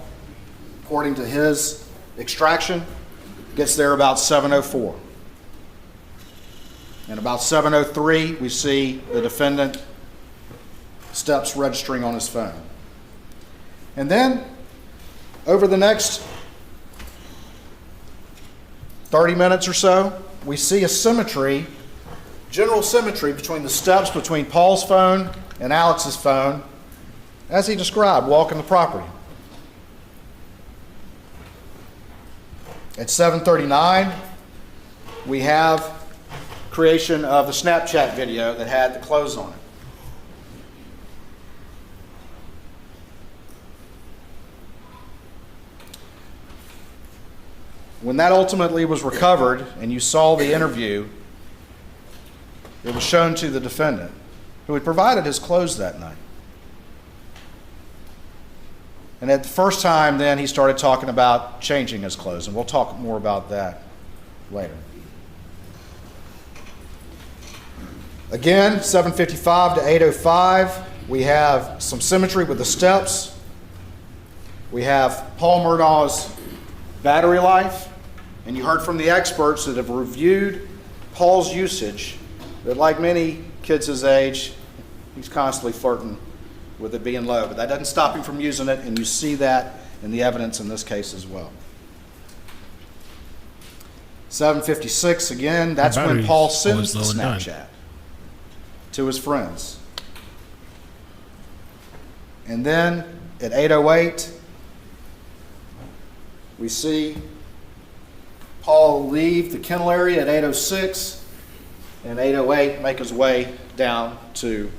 according to his extraction, gets there about 7:04. And about 7:03, we see the defendant steps registering on his phone. And then over the next 30 minutes or so, we see a symmetry, general symmetry between the steps between Paul's phone and Alex's phone, as he described, walking the property. At 7:39, we have creation of the Snapchat video that had the clothes on it. When that ultimately was recovered and you saw the interview, it was shown to the defendant, who had provided his clothes that night. And at the first time, then he started talking about changing his clothes, and we'll talk more about that later. Again, 7:55 to 8:05, we have some symmetry with the steps. We have Paul Murdaugh's battery life, and you heard from the experts that have reviewed Paul's usage, that like many kids his age, he's constantly flirting with it being low, but that doesn't stop him from using it, and you see that in the evidence in this case as well. 7:56 again, that's when Paul sends the Snapchat to his friends. And then at 8:08, we see Paul leave the kennel area at 8:06, and 8:08 make his way down to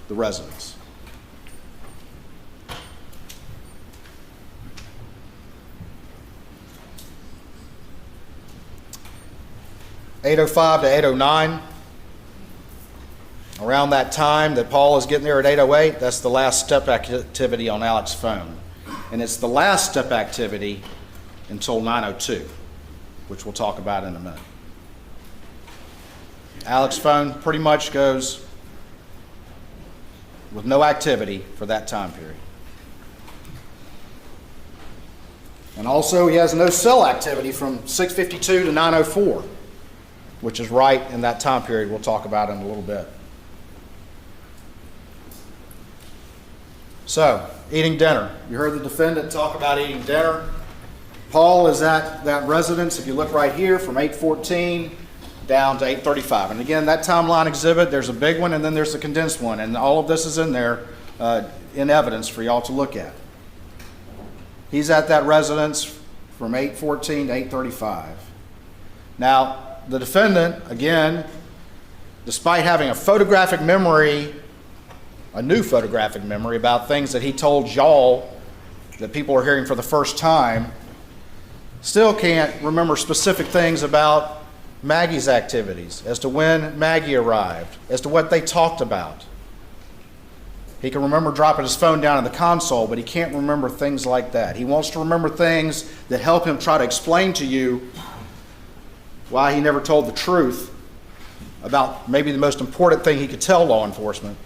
the residence. (8:05 to 8:09). Around that time that Paul is getting there at 8:08, that's the last step activity on Alex's phone. And it's the last step activity until 9:02, which we'll talk about in a minute. Alex's phone pretty much goes with no activity for that time period. And also he has no cell activity from 6:52 to 9:04, which is right in that time period we'll talk about in a little bit. So, eating dinner. You heard the defendant talk about eating dinner. Paul is at that residence, if you look right here, from 8:14 down to 8:35. And again, that timeline exhibit, there's a big one and then there's a condensed one. And all of this is in there in evidence for y'all to look at. He's at that residence from 8:14 to 8:35. Now, the defendant, again, despite having a photographic memory, a new photographic memory about things that he told y'all that people are hearing for the first time, still can't remember specific things about Maggie's activities, as to when Maggie arrived, as to what they talked about. He can remember dropping his phone down in the console, but he can't remember things like that. He wants to remember things that help him try to explain to you why he never told the truth about maybe the most important thing he could tell law enforcement.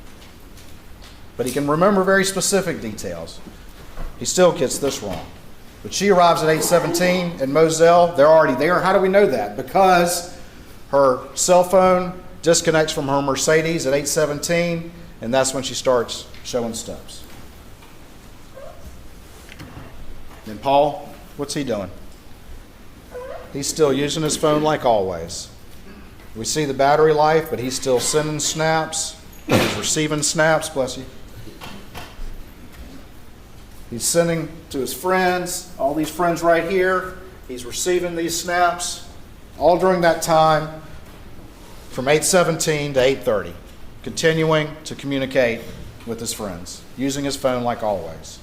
But he can remember very specific details. He still gets this wrong. But she arrives at 8:17 in Moselle. They're already there. How do we know that? Because her cell phone disconnects from her Mercedes at 8:17, and that's when she starts showing steps. And Paul, what's he doing? He's still using his phone like always. We see the battery life, but he's still sending snaps. He's receiving snaps, bless you. He's sending to his friends, all these friends right here. He's receiving these snaps all during that time from 8:17 to 8:30, continuing to communicate with his friends, using his phone like always.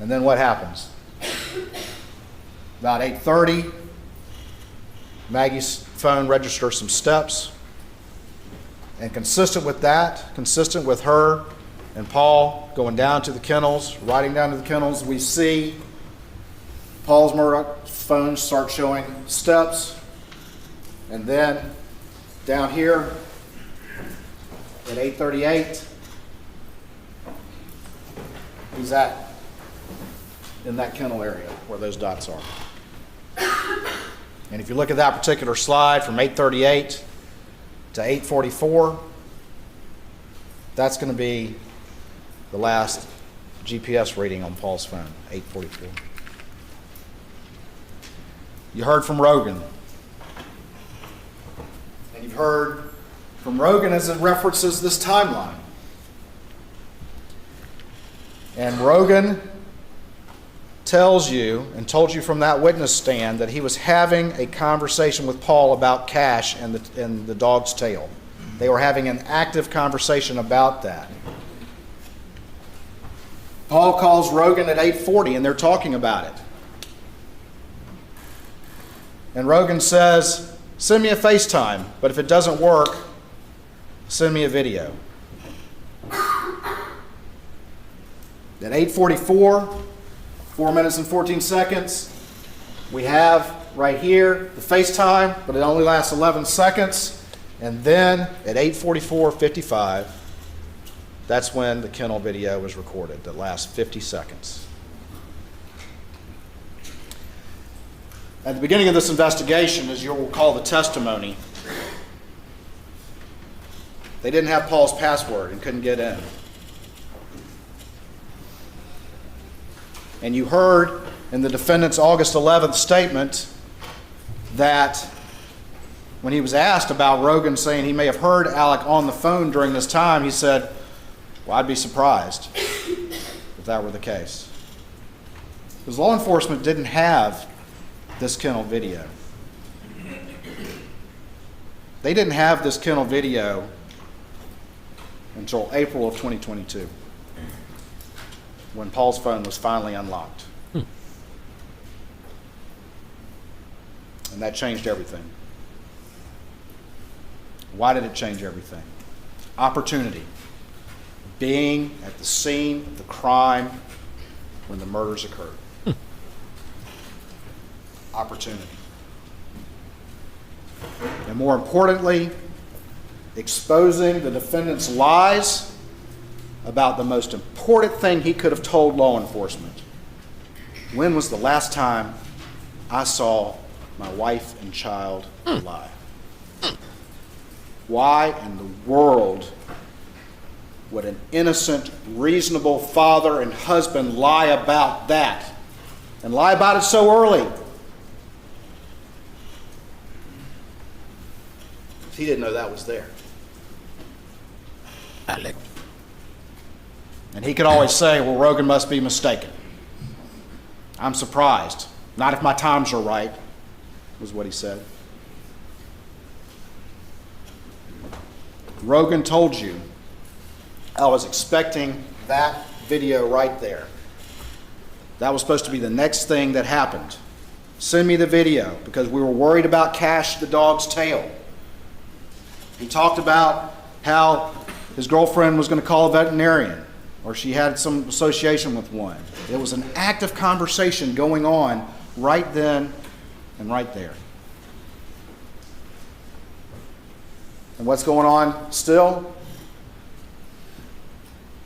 And then what happens? About 8:30, Maggie's phone registers some steps. And consistent with that, consistent with her and Paul going down to the kennels, riding down to the kennels, we see Paul's Murdaugh phone start showing steps. And then down here at 8:38, he's in that kennel area where those dots are. And if you look at that particular slide from 8:38 to 8:44. That's going to be the last GPS reading on Paul's phone, 8:44. You heard from Rogan. And you've heard from Rogan as it references this timeline. And Rogan tells you and told you from that witness stand that he was having a conversation with Paul about cash and the dog's tail. They were having an active conversation about that. Paul calls Rogan at 8:40 and they're talking about it. And Rogan says, send me a FaceTime, but if it doesn't work, send me a video. At 8:44, 4 minutes and 14 seconds, we have right here the FaceTime, but it only lasts 11 seconds. And then at 8:44:55, that's when the kennel video was recorded, that lasts 50 seconds. At the beginning of this investigation, as you'll recall the testimony, they didn't have Paul's password and couldn't get in. And you heard in the defendant's August 11th statement that when he was asked about Rogan saying he may have heard Alec on the phone during this time, he said, well, I'd be surprised if that were the case. Because law enforcement didn't have this kennel video. They didn't have this kennel video until April of 2022, when Paul's phone was finally unlocked. And that changed everything. Why did it change everything? Opportunity. Being at the scene of the crime when the murders occurred. Opportunity. And more importantly, exposing the defendant's lies about the most important thing he could have told law enforcement. When was the last time I saw my wife and child alive? Why in the world would an innocent, reasonable father and husband lie about that? And lie about it so early? If he didn't know that was there. Alec. And he could always say, well, Rogan must be mistaken. I'm surprised. Not if my times are right, was what he said. Rogan told you, I was expecting that video right there. That was supposed to be the next thing that happened. Send me the video, because we were worried about Cash the dog's tail. He talked about how his girlfriend was going to call a veterinarian, or she had some association with one. It was an active conversation going on right then and right there. And what's going on still?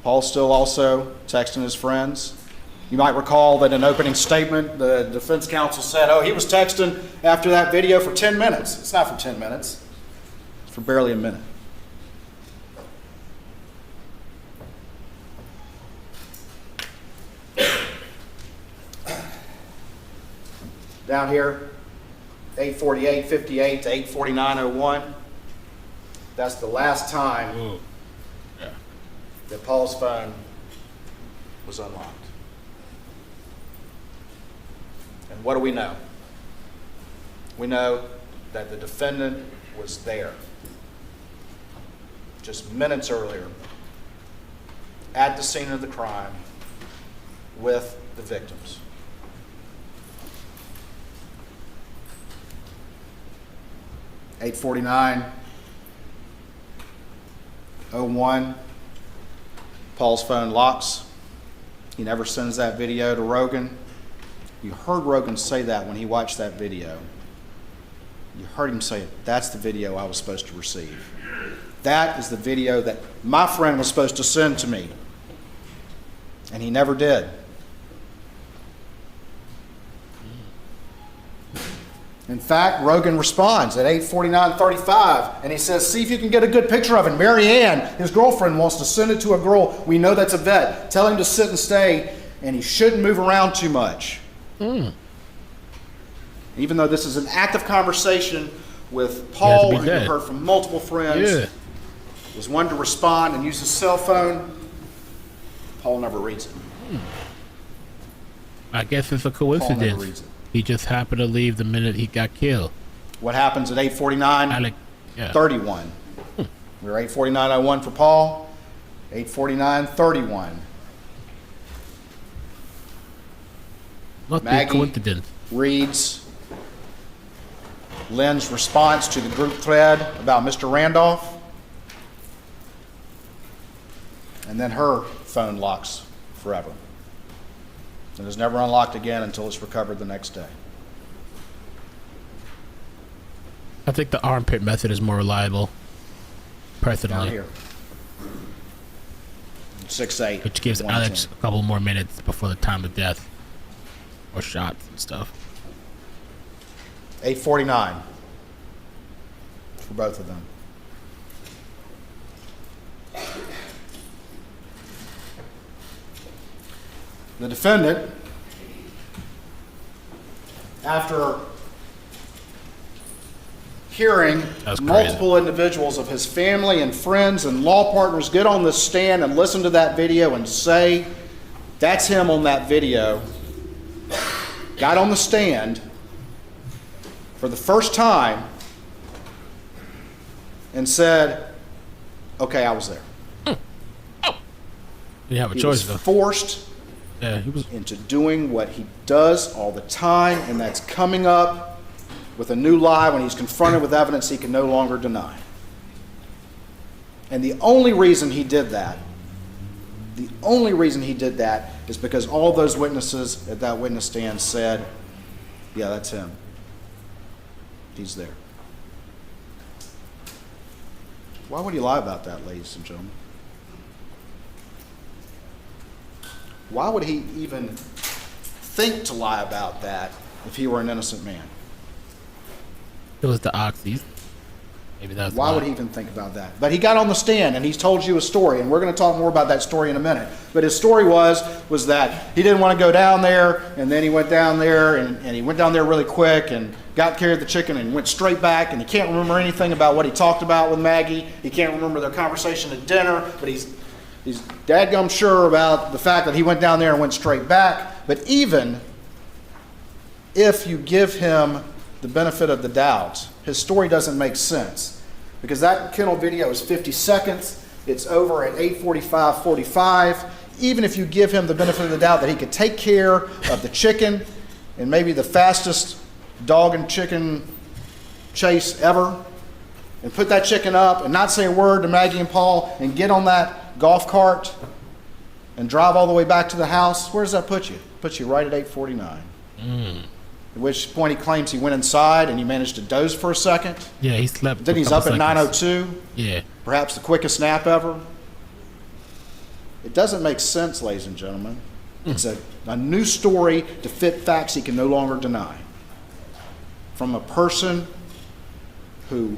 Paul's still also texting his friends. You might recall that in opening statement, the defense counsel said, oh, he was texting after that video for 10 minutes. It's not for 10 minutes. It's for barely a minute. Down here, 8:48:58 to 8:49:01. That's the last time that Paul's phone was unlocked. And what do we know? We know that the defendant was there just minutes earlier at the scene of the crime with the victims. At 8:49:01, Paul's phone locks. He never sends that video to Rogan. You heard Rogan say that when he watched that video. You heard him say, that's the video I was supposed to receive. That is the video that my friend was supposed to send to me. And he never did. In fact, Rogan responds at 8:49:35, and he says, see if you can get a good picture of it. Mary Ann, his girlfriend, wants to send it to a girl. We know that's a vet. Tell him to sit and stay, and he shouldn't move around too much. Even though this is an active conversation with Paul, who you heard from multiple friends, was one to respond and use his cell phone. Paul never reads it. I guess it's a coincidence. He just happened to leave the minute he got killed. What happens at 8:49:31? We're 8:49:01 for Paul, 8:49:31. Maggie reads Lynn's response to the group thread about Mr. Randolph, and then her phone locks forever. It is never unlocked again until it's recovered the next day. I think the armpit method is more reliable, personally. Down here. 6'8", which gives Alex a couple more minutes before the time of death, or shots and stuff. 8:49 for both of them. The defendant, after hearing multiple individuals of his family and friends and law partners get on the stand and listen to that video and say, that's him on that video, got on the stand for the first time and said, okay, I was there. You have a choice, though. Forced into doing what he does all the time, and that's coming up with a new lie when he's confronted with evidence he can no longer deny. And the only reason he did that, is because all those witnesses at that witness stand said, yeah, that's him. He's there. Why would he lie about that, ladies and gentlemen? Why would he even think to lie about that if he were an innocent man? It was the oxys. Maybe that's why would he even think about that? But he got on the stand and he's told you a story, and we're going to talk more about that story in a minute. But his story was that he didn't want to go down there, and then he went down there, and he went down there really quick and got carried the chicken and went straight back, and he can't remember anything about what he talked about with Maggie. He can't remember their conversation at dinner, but he's dadgum sure about the fact that he went down there and went straight back. But even if you give him the benefit of the doubt, his story doesn't make sense, because that kennel video is 50 seconds. It's over at 8:45:45. Even if you give him the benefit of the doubt that he could take care of the chicken and maybe the fastest dog and chicken chase ever, and put that chicken up and not say a word to Maggie and Paul and get on that golf cart and drive all the way back to the house, where does that put you? It puts you right at 8:49. At which point he claims he went inside and he managed to doze for a second. Yeah, he slept. Then he's up at 9:02. Yeah. Perhaps the quickest nap ever. It doesn't make sense, ladies and gentlemen. It's a new story to fit facts he can no longer deny. From a person who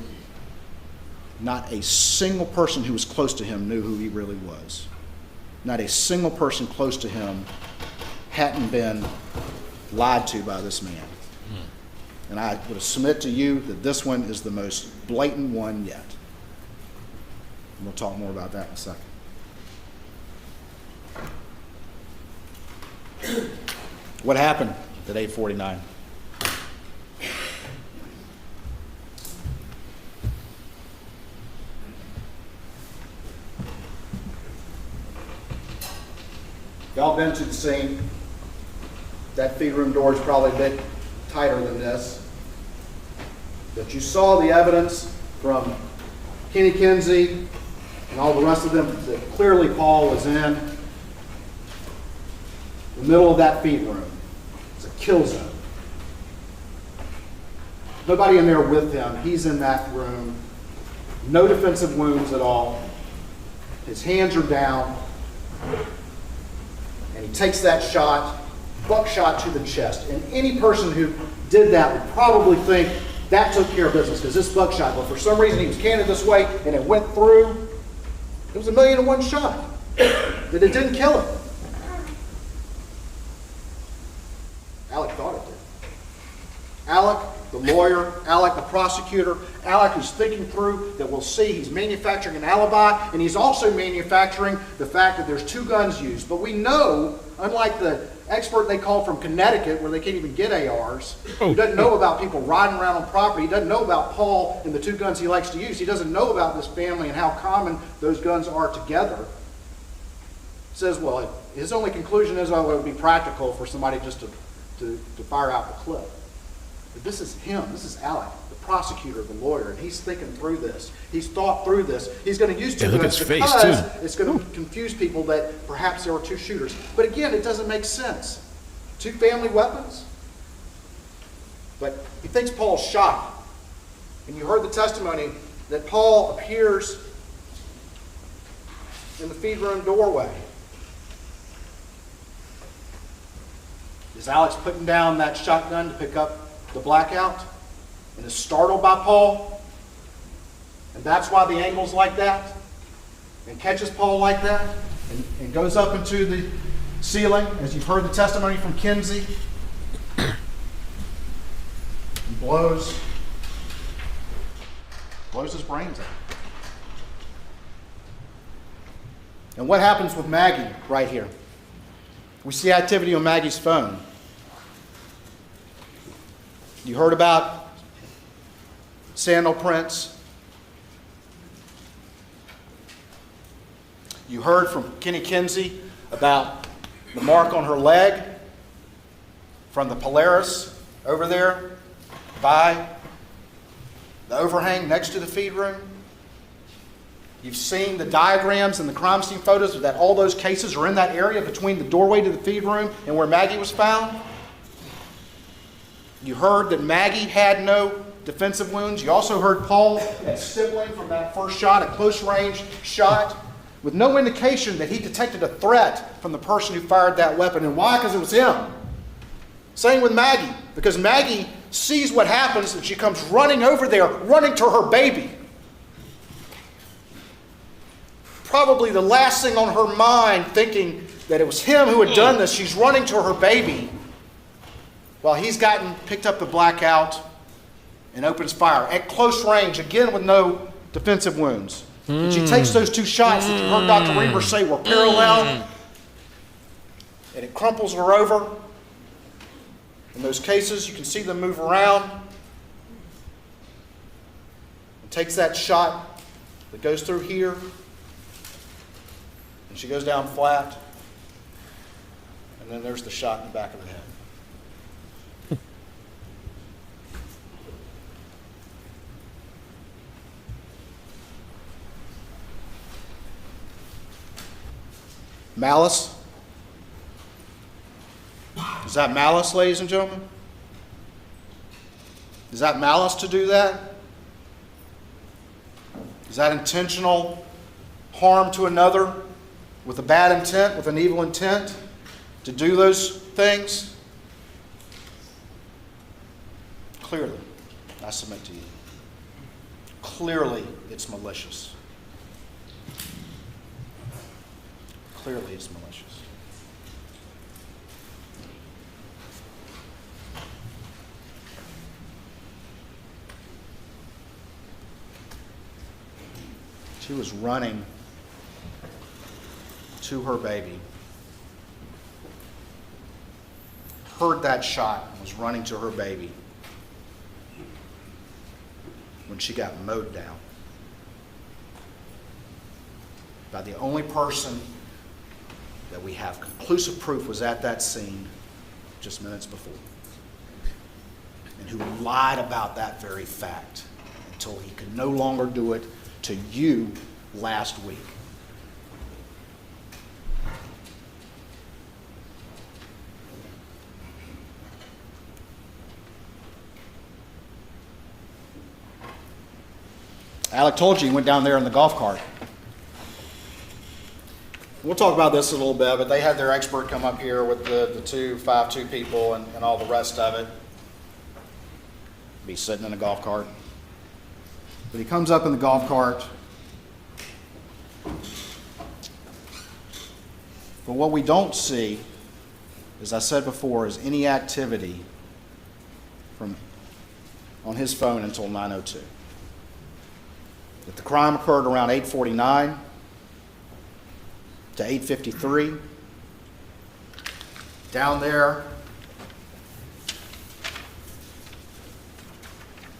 not a single person who was close to him knew who he really was. Not a single person close to him hadn't been lied to by this man. And I would submit to you that this one is the most blatant one yet. And we'll talk more about that in a second. What happened at 8:49? Y'all been to the scene. That feed room door is probably a bit tighter than this. But you saw the evidence from Kenny Kinsey and all the rest of them that clearly Paul was in the middle of that feed room. It's a kill zone. Nobody in there with him. He's in that room. No defensive wounds at all. His hands are down. And he takes that shot, buckshot to the chest. And any person who did that would probably think that took care of business because this buckshot, but for some reason he was canted this way and it went through. It was 1,000,001 shot. That it didn't kill him. Alec thought it did. Alec, the lawyer, Alec, the prosecutor, Alec who's thinking through that we'll see he's manufacturing an alibi, and he's also manufacturing the fact that there's 2 guns used. But we know, unlike the expert they called from Connecticut where they can't even get ARs, who doesn't know about people riding around on property, he doesn't know about Paul and the 2 guns he likes to use, he doesn't know about this family and how common those guns are together, says, well, his only conclusion is, oh, it would be practical for somebody just to fire out the clip. But this is him. This is Alec, the prosecutor, the lawyer, and he's thinking through this. He's thought through this. He's going to use 2 guns because it's going to confuse people that perhaps there were 2 shooters. But again, it doesn't make sense. 2 family weapons? But he thinks Paul's shot. And you heard the testimony that Paul appears in the feed room doorway. Is Alex putting down that shotgun to pick up the blackout and is startled by Paul? And that's why the angle's like that? And catches Paul like that? And goes up into the ceiling, as you've heard the testimony from Kinsey, and blows his brains out. And what happens with Maggie right here? We see activity on Maggie's phone. You heard about sandal prints. You heard from Kenny Kinsey about the mark on her leg from the Polaris over there by the overhang next to the feed room. You've seen the diagrams and the crime scene photos that all those cases are in that area between the doorway to the feed room and where Maggie was found. You heard that Maggie had no defensive wounds. You also heard Paul had stippling from that first shot, a close range shot, with no indication that he detected a threat from the person who fired that weapon. And why? Because it was him. Same with Maggie, because Maggie sees what happens and she comes running over there, running to her baby. Probably the last thing on her mind, thinking that it was him who had done this, she's running to her baby while he's picked up the blackout and opens fire at close range, again with no defensive wounds. And she takes those 2 shots that you heard Dr. Reamer say were parallel, and it crumples her over. In those cases, you can see them move around. And takes that shot that goes through here, and she goes down flat. And then there's the shot in the back of the head. Malice? Is that malice, ladies and gentlemen? Is that malice to do that? Is that intentional harm to another with a bad intent, with an evil intent to do those things? Clearly, I submit to you. Clearly, it's malicious. Clearly, it's malicious. She was running to her baby, heard that shot, and was running to her baby when she got mowed down by the only person that we have conclusive proof was at that scene just minutes before, and who lied about that very fact until he could no longer do it to you last week. Alec told you he went down there in the golf cart. We'll talk about this a little bit, but they had their expert come up here with the 5'2" people and all the rest of it. be sitting in a golf cart. But he comes up in the golf cart. But what we don't see, as I said before, is any activity on his phone until 9:02. That the crime occurred around 8:49 to 8:53. Down there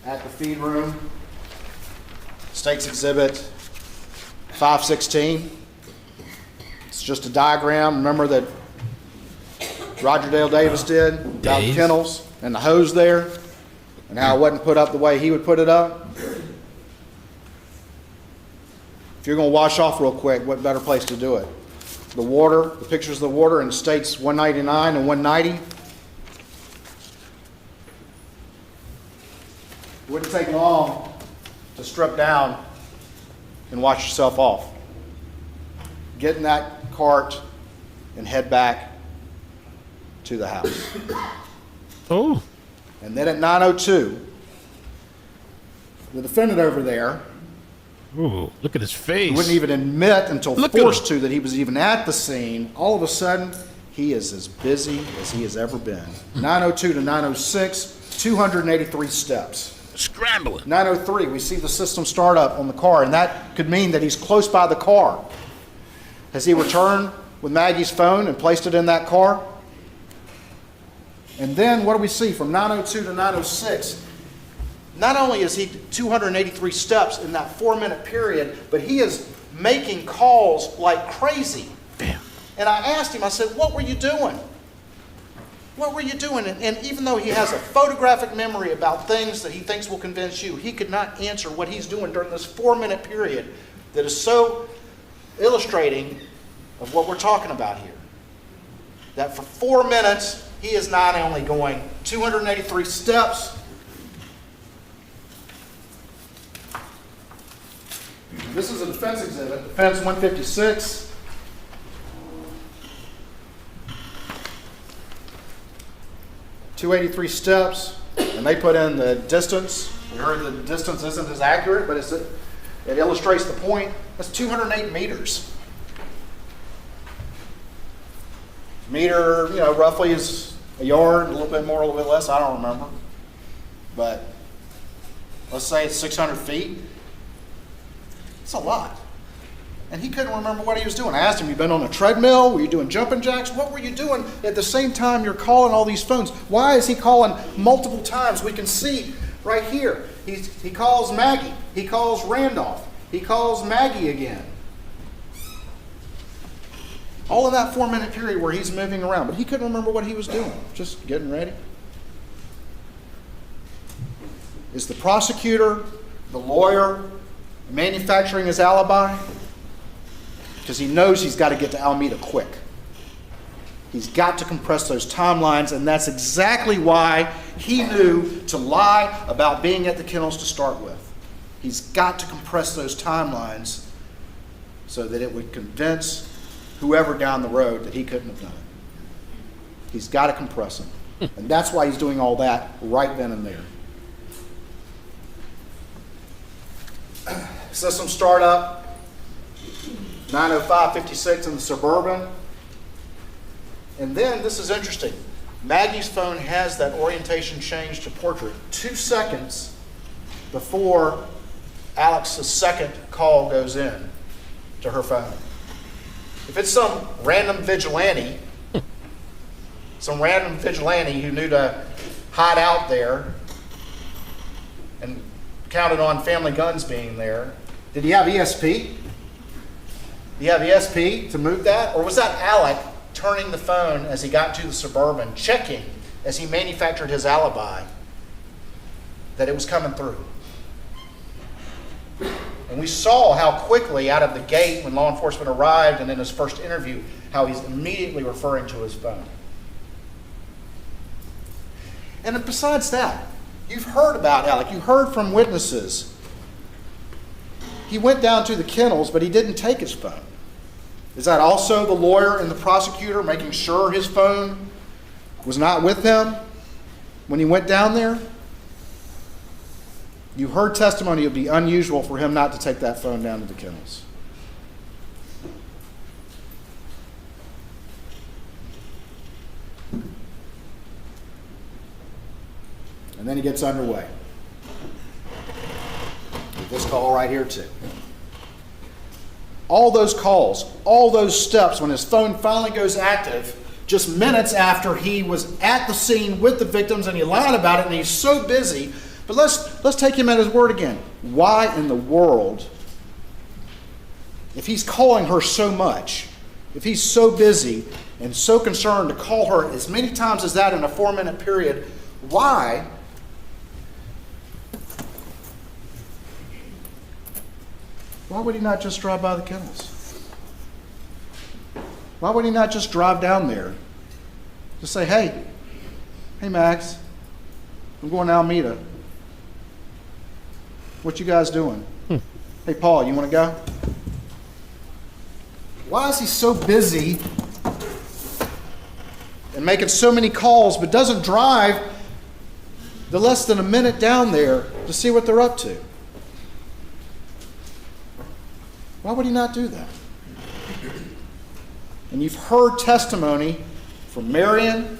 at the feed room, State's Exhibit 516. It's just a diagram. Remember that Roger Dale Davis did about the kennels and the hose there and how it wasn't put up the way he would put it up. If you're going to wash off real quick, what better place to do it? The water, the pictures of the water in States 199 and 190. It wouldn't take long to strip down and wash yourself off. Get in that cart and head back to the house. Oh. And then at 9:02, the defendant over there, ooh, look at his face. He wouldn't even admit until forced to that he was even at the scene. All of a sudden, he is as busy as he has ever been. 9:02 to 9:06, 283 steps. Scrambling. 9:03, we see the system start up on the car, and that could mean that he's close by the car. Has he returned with Maggie's phone and placed it in that car? And then what do we see from 9:02 to 9:06? Not only is he 283 steps in that 4-minute period, but he is making calls like crazy. Damn. And I asked him, I said, what were you doing? What were you doing? And even though he has a photographic memory about things that he thinks will convince you, he could not answer what he's doing during this 4-minute period that is so illustrating of what we're talking about here. That for 4 minutes, he is not only going 283 steps, this is a defense exhibit, defense 156. .283 steps, and they put in the distance. We heard the distance isn't as accurate, but it illustrates the point. That's 208 meters. Meter, roughly is a yard, a little bit more, a little bit less, I don't remember. But let's say it's 600 feet. It's a lot. And he couldn't remember what he was doing. I asked him, you been on a treadmill? Were you doing jumping jacks? What were you doing at the same time you're calling all these phones? Why is he calling multiple times? We can see right here. He calls Maggie. He calls Randolph. He calls Maggie again. All in that 4-minute period where he's moving around. But he couldn't remember what he was doing. Just getting ready. Is the prosecutor, the lawyer, manufacturing his alibi? Because he knows he's got to get to Alameda quick. He's got to compress those timelines, and that's exactly why he knew to lie about being at the kennels to start with. He's got to compress those timelines so that it would convince whoever down the road that he couldn't have done it. He's got to compress them. And that's why he's doing all that right then and there. System startup. 9:05:56 in the Suburban. And then, this is interesting, Maggie's phone has that orientation change to portrait 2 seconds before Alex's second call goes in to her phone. If it's some random vigilante who knew to hide out there and counted on Family Guns being there, did he have ESP? Do you have ESP to move that? Or was that Alec turning the phone as he got to the Suburban, checking as he manufactured his alibi that it was coming through? And we saw how quickly out of the gate when law enforcement arrived and in his first interview, how he's immediately referring to his phone. And besides that, you've heard about Alec. You heard from witnesses. He went down to the kennels, but he didn't take his phone. Is that also the lawyer and the prosecutor making sure his phone was not with him when he went down there? You heard testimony it would be unusual for him not to take that phone down to the kennels. And then he gets underway. With this call right here too. All those calls, all those steps, when his phone finally goes active, just minutes after he was at the scene with the victims and he lied about it and he's so busy. But let's take him at his word again. Why in the world, if he's calling her so much, if he's so busy and so concerned to call her as many times as that in a 4-minute period, why would he not just drive by the kennels? Why would he not just drive down there? Just say, hey Max, I'm going to Alameda. What you guys doing? Hey Paul, you want to go? Why is he so busy and making so many calls but doesn't drive the less than a minute down there to see what they're up to? Why would he not do that? And you've heard testimony from Marion.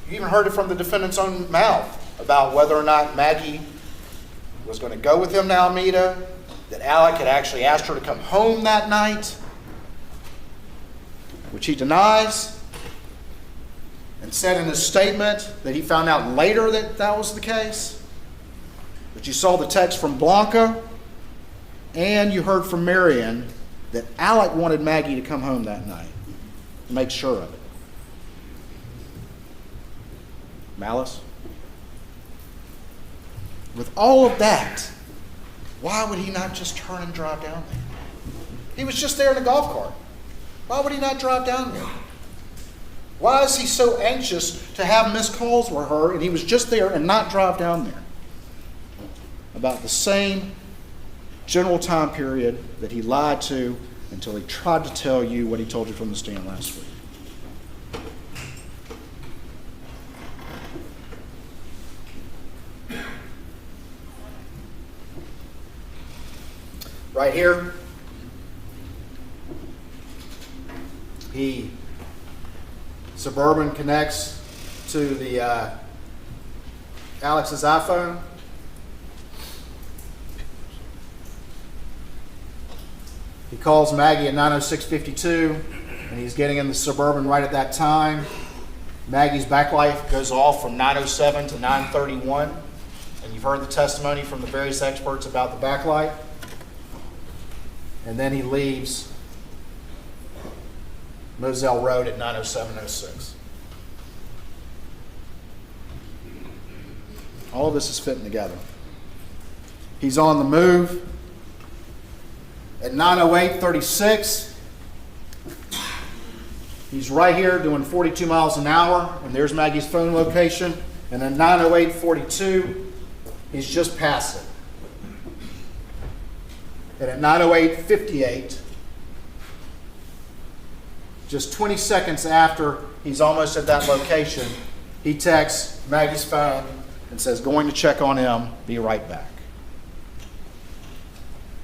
You even heard it from the defendant's own mouth about whether or not Maggie was going to go with him to Alameda, that Alec had actually asked her to come home that night, which he denies, and said in his statement that he found out later that that was the case. But you saw the text from Blanca, and you heard from Marion that Alec wanted Maggie to come home that night to make sure of it. Malice? With all of that, why would he not just turn and drive down there? He was just there in a golf cart. Why would he not drive down there? Why is he so anxious to have missed calls with her and he was just there and not drive down there? About the same general time period that he lied to until he tried to tell you what he told you from the stand last week. Right here, Suburban connects to the Alex's iPhone. He calls Maggie at 9:06:52, and he's getting in the Suburban right at that time. Maggie's backlight goes off from 9:07 to 9:31, and you've heard the testimony from the various experts about the backlight. And then he leaves Moselle Road at 9:07:06. All of this is fitting together. He's on the move. At 9:08:36, he's right here doing 42 miles an hour, and there's Maggie's phone location. And at 9:08:42, he's just past it. And at 9:08:58, just 20 seconds after he's almost at that location, he texts Maggie's phone and says, going to check on him, be right back.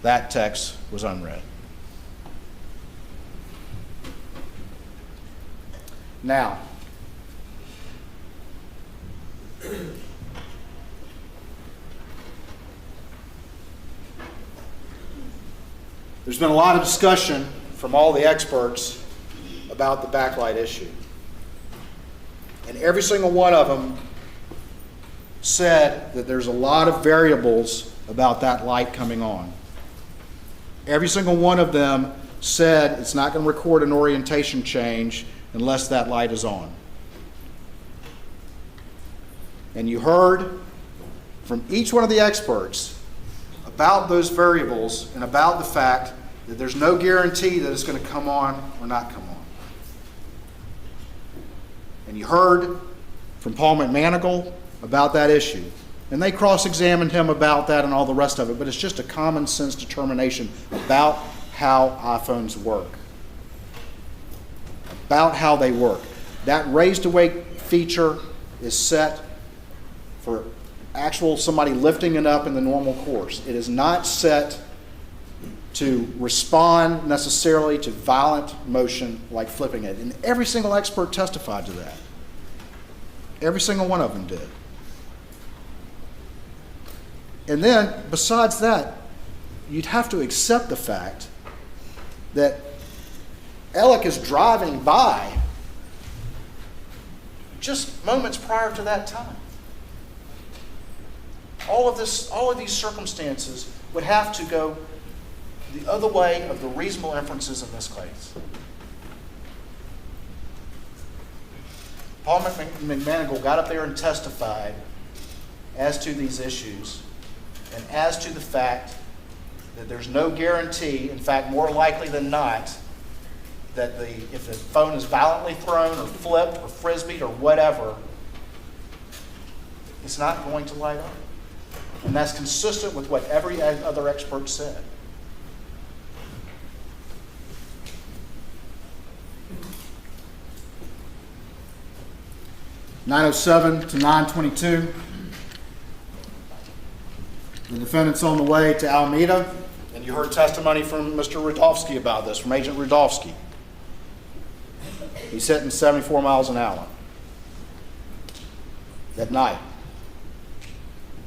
That text was unread. Now, there's been a lot of discussion from all the experts about the backlight issue. And every single one of them said that there's a lot of variables about that light coming on. Every single one of them said it's not going to record an orientation change unless that light is on. And you heard from each one of the experts about those variables and about the fact that there's no guarantee that it's going to come on or not come on. And you heard from Paul McManigal about that issue. And they cross-examined him about that and all the rest of it, but it's just a common sense determination about how iPhones work. About how they work. That raised awake feature is set for actual somebody lifting it up in the normal course. It is not set to respond necessarily to violent motion like flipping it. And every single expert testified to that. Every single one of them did. And then, besides that, you'd have to accept the fact that Alec is driving by just moments prior to that time. All of these circumstances would have to go the other way of the reasonable inferences in this case. Paul McManigal got up there and testified as to these issues and as to the fact that there's no guarantee, in fact, more likely than not, that if the phone is violently thrown or flipped or frisbeed or whatever, it's not going to light up. And that's consistent with what every other expert said. (9:07 to 9:22). The defendant's on the way to Alameda, and you heard testimony from Mr. Rudofsky about this, from Agent Rudofsky. He's hitting 74 miles an hour at night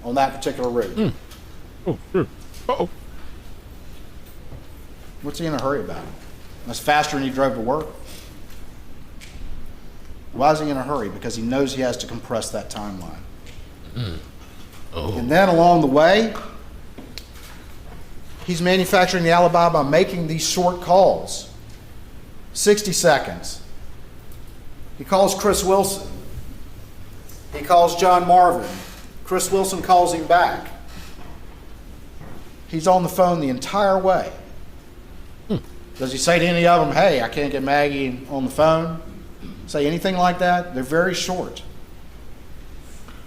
on that particular route. What's he in a hurry about? That's faster than he drove to work. Why is he in a hurry? Because he knows he has to compress that timeline. And then along the way, he's manufacturing the alibi by making these short calls. 60 seconds. He calls Chris Wilson. He calls John Marvin. Chris Wilson calls him back. He's on the phone the entire way. Does he say to any of them, hey, I can't get Maggie on the phone? Say anything like that? They're very short.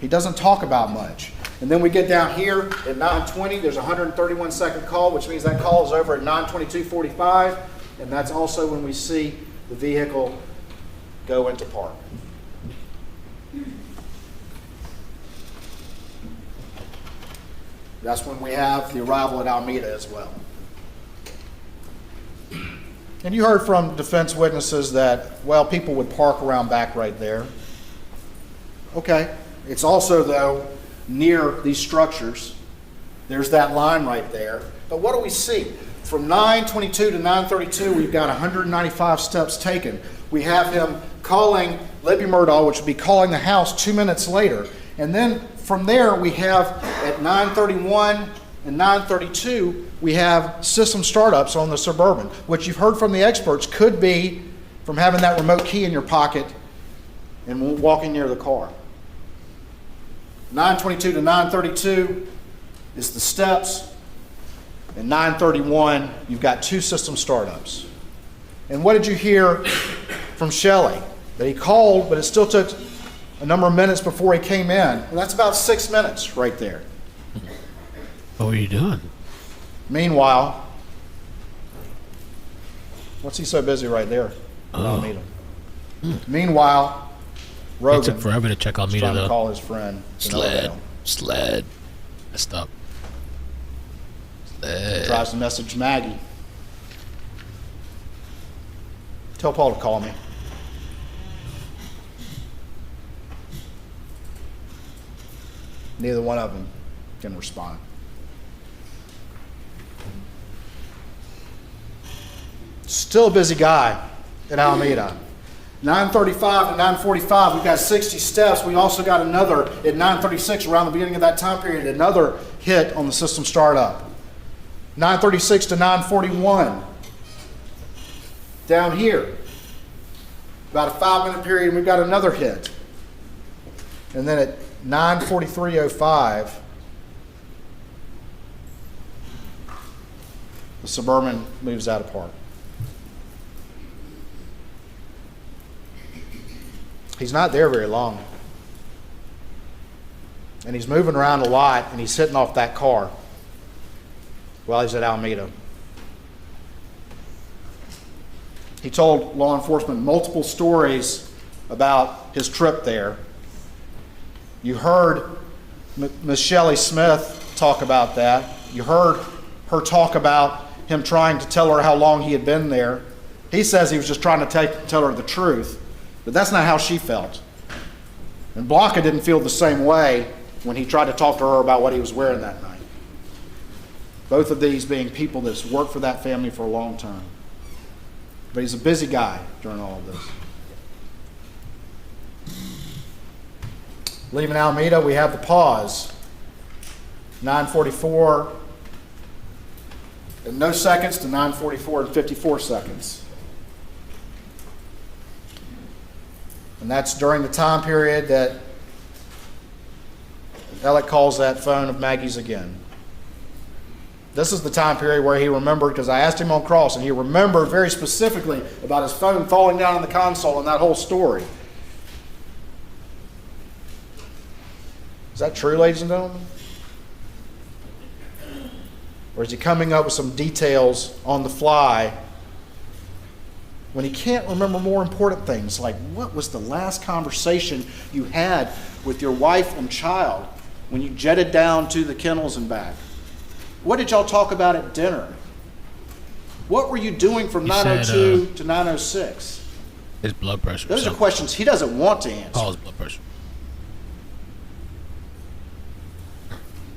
He doesn't talk about much. And then we get down here at 9:20, there's a 131-second call, which means that call is over at 9:22:45, and that's also when we see the vehicle go into park. That's when we have the arrival at Alameda as well. And you heard from defense witnesses that, well, people would park around back right there. Okay. It's also, though, near these structures. There's that line right there. But what do we see? From 9:22 to 9:32, we've got 195 steps taken. We have him calling Libby Murdaugh, which would be calling the house 2 minutes later. And then from there, we have at 9:31 and 9:32, we have system startups on the Suburban, which you've heard from the experts could be from having that remote key in your pocket and walking near the car. 9:22 to 9:32 is the steps. And 9:31, you've got two system startups. And what did you hear from Shelley? That he called, but it still took a number of minutes before he came in. And that's about 6 minutes right there. What were you doing? Meanwhile, what's he so busy right there? Oh. Meanwhile, Rogan It took forever to check Alameda, trying though. to call his friend. Sled. Messed up. Tries to message Maggie. Tell Paul to call me. Neither one of them can respond. Still a busy guy at Alameda. 9:35 to 9:45, we've got 60 steps. We also got another at 9:36, around the beginning of that time period, another hit on the system startup. 9:36 to 9:41. Down here, about a 5-minute period, and we've got another hit. And then at 9:43:05, the Suburban moves out of park. He's not there very long. And he's moving around a lot, and he's hitting off that car while he's at Alameda. He told law enforcement multiple stories about his trip there. You heard Ms. Shelley Smith talk about that. You heard her talk about him trying to tell her how long he had been there. He says he was just trying to tell her the truth, but that's not how she felt. And Blanca didn't feel the same way when he tried to talk to her about what he was wearing that night. Both of these being people that's worked for that family for a long time. But he's a busy guy during all of this. Leaving Alameda, we have the pause. 9:44 and no seconds to 9:44 and 54 seconds. And that's during the time period that Alec calls that phone of Maggie's again. This is the time period where he remembered, because I asked him on cross, and he remembered very specifically about his phone falling down on the console and that whole story. Is that true, ladies and gentlemen? Or is he coming up with some details on the fly when he can't remember more important things, like what was the last conversation you had with your wife and child when you jetted down to the kennels and back? What did y'all talk about at dinner? What were you doing from 9:02 to 9:06? His blood pressure. Those are questions he doesn't want to answer. Paul's blood pressure.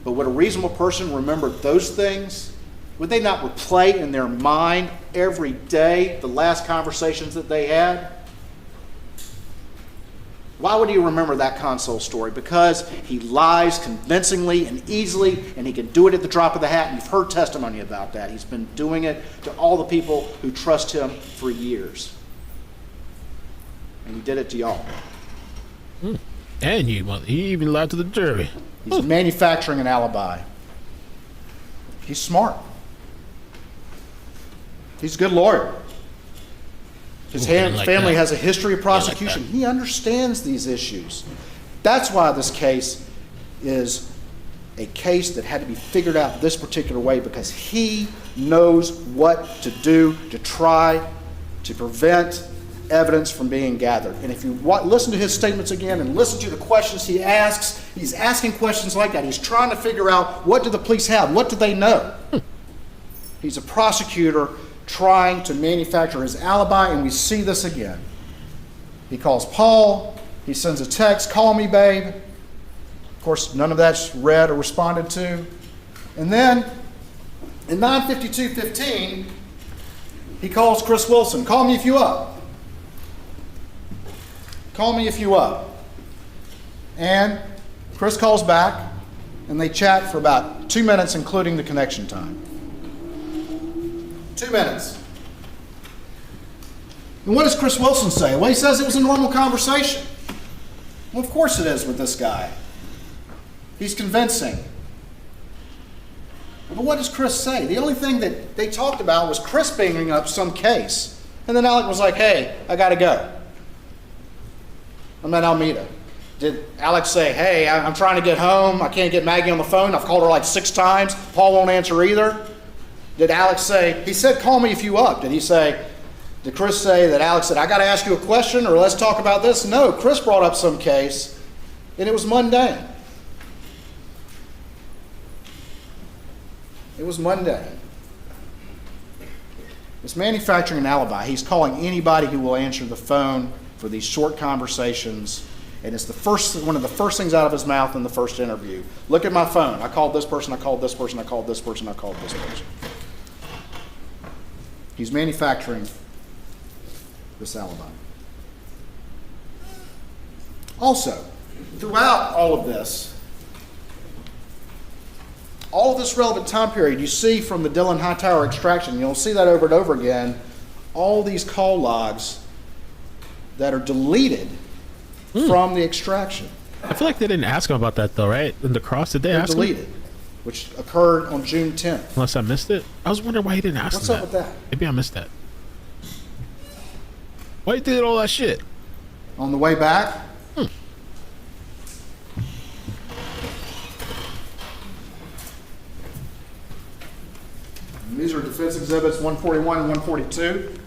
But would a reasonable person remember those things? Would they not replay in their mind every day the last conversations that they had? Why would he remember that console story? Because he lies convincingly and easily, and he can do it at the drop of the hat, and you've heard testimony about that. He's been doing it to all the people who trust him for years. And he did it to y'all. And he even lied to the jury. He's manufacturing an alibi. He's smart. He's a good lawyer. His family has a history of prosecution. He understands these issues. That's why this case is a case that had to be figured out this particular way, because he knows what to do to try to prevent evidence from being gathered. And if you listen to his statements again and listen to the questions he asks, he's asking questions like that. He's trying to figure out, what do the police have? What do they know? He's a prosecutor trying to manufacture his alibi, and we see this again. He calls Paul. He sends a text, "Call me, babe." Of course, none of that's read or responded to. And then, in 9:52:15, he calls Chris Wilson. "Call me if you up. Call me if you up." And Chris calls back, and they chat for about 2 minutes, including the connection time. 2 minutes. And what does Chris Wilson say? Well, he says it was a normal conversation. Well, of course it is with this guy. He's convincing. But what does Chris say? The only thing that they talked about was Chris bringing up some case. And then Alec was like, "Hey, I got to go. I'm at Alameda." Did Alex say, "Hey, I'm trying to get home. I can't get Maggie on the phone. I've called her like 6 times. Paul won't answer either"? Did Alex say, he said, "Call me if you up"? Did Chris say that Alex said, "I got to ask you a question," or "Let's talk about this"? No, Chris brought up some case, and it was mundane. It was mundane. It's manufacturing an alibi. He's calling anybody who will answer the phone for these short conversations, and it's one of the first things out of his mouth in the first interview. "Look at my phone. I called this person, I called this person, I called this person, I called this person." He's manufacturing this alibi. Also, throughout all of this relevant time period, you see from the Dillon Hightower extraction, you'll see that over and over again, all these call logs that are deleted from the extraction. I feel like they didn't ask him about that though, right? In the cross, did they ask deleted, him? Which occurred on June 10th. Unless I missed it. I was wondering why he didn't ask What's him up with that? Maybe I missed that. Why he did all that shit? On the way back? These are defense exhibits 141 and 142.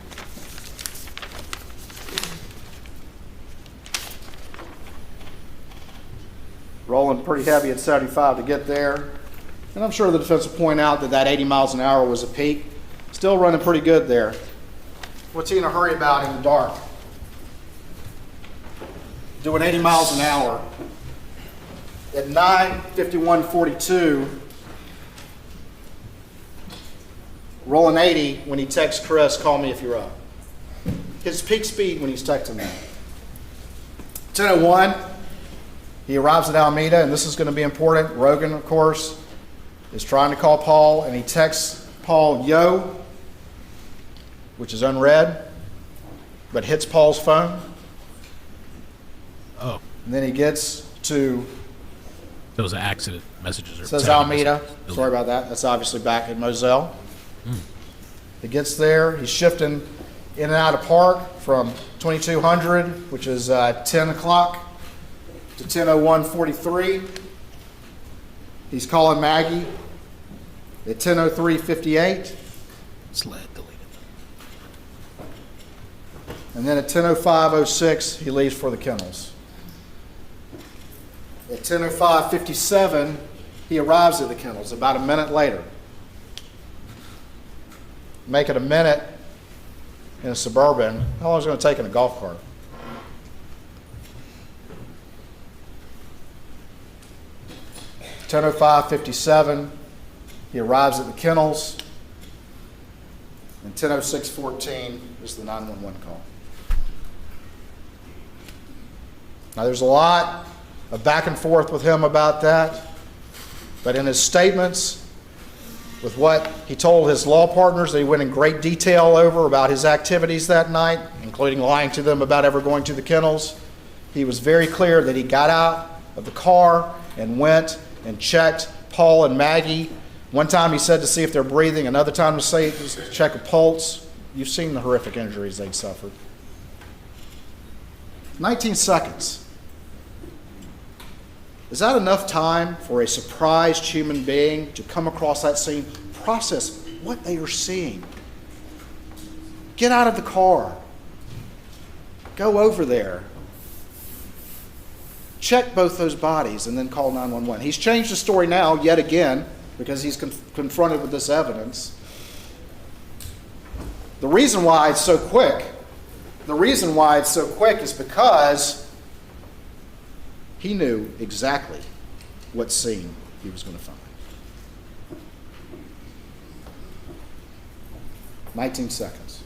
rolling pretty heavy at 75 to get there. And I'm sure the defense will point out that that 80 miles an hour was a peak. Still running pretty good there. What's he in a hurry about in the dark? Doing 80 miles an hour. At 9:51:42, rolling 80 when he texts Chris, call me if you're up. His peak speed when he's texting me. 10:01, he arrives at Alameda, and this is going to be important. Rogan, of course, is trying to call Paul, and he texts Paul, yo, which is unread, but hits Paul's phone. Oh. And then he gets to... Those are accident messages. Or says Alameda. Sorry about that. That's obviously back at Moselle. He gets there. He's shifting in and out of park from 2200, which is 10 o'clock, to 10:01:43. He's calling Maggie at 10:03:58. Sled deleted. And then at 10:05:06, he leaves for the kennels. At 10:05:57, he arrives at the kennels about a minute later. Make it a minute in a Suburban. How long is it going to take in a golf cart? At 10:05:57, he arrives at the kennels. And 10:06:14 is the 911 call. Now, there's a lot of back and forth with him about that, but in his statements, with what he told his law partners that he went in great detail over about his activities that night, including lying to them about ever going to the kennels, he was very clear that he got out of the car and went and checked Paul and Maggie. One time he said to see if they're breathing, another time to say to check a pulse. You've seen the horrific injuries they'd suffered. 19 seconds. Is that enough time for a surprised human being to come across that scene, process what they are seeing? Get out of the car. Go over there. Check both those bodies and then call 911. He's changed the story now yet again because he's confronted with this evidence. The reason why it's so quick is because he knew exactly what scene he was going to find. 19 seconds.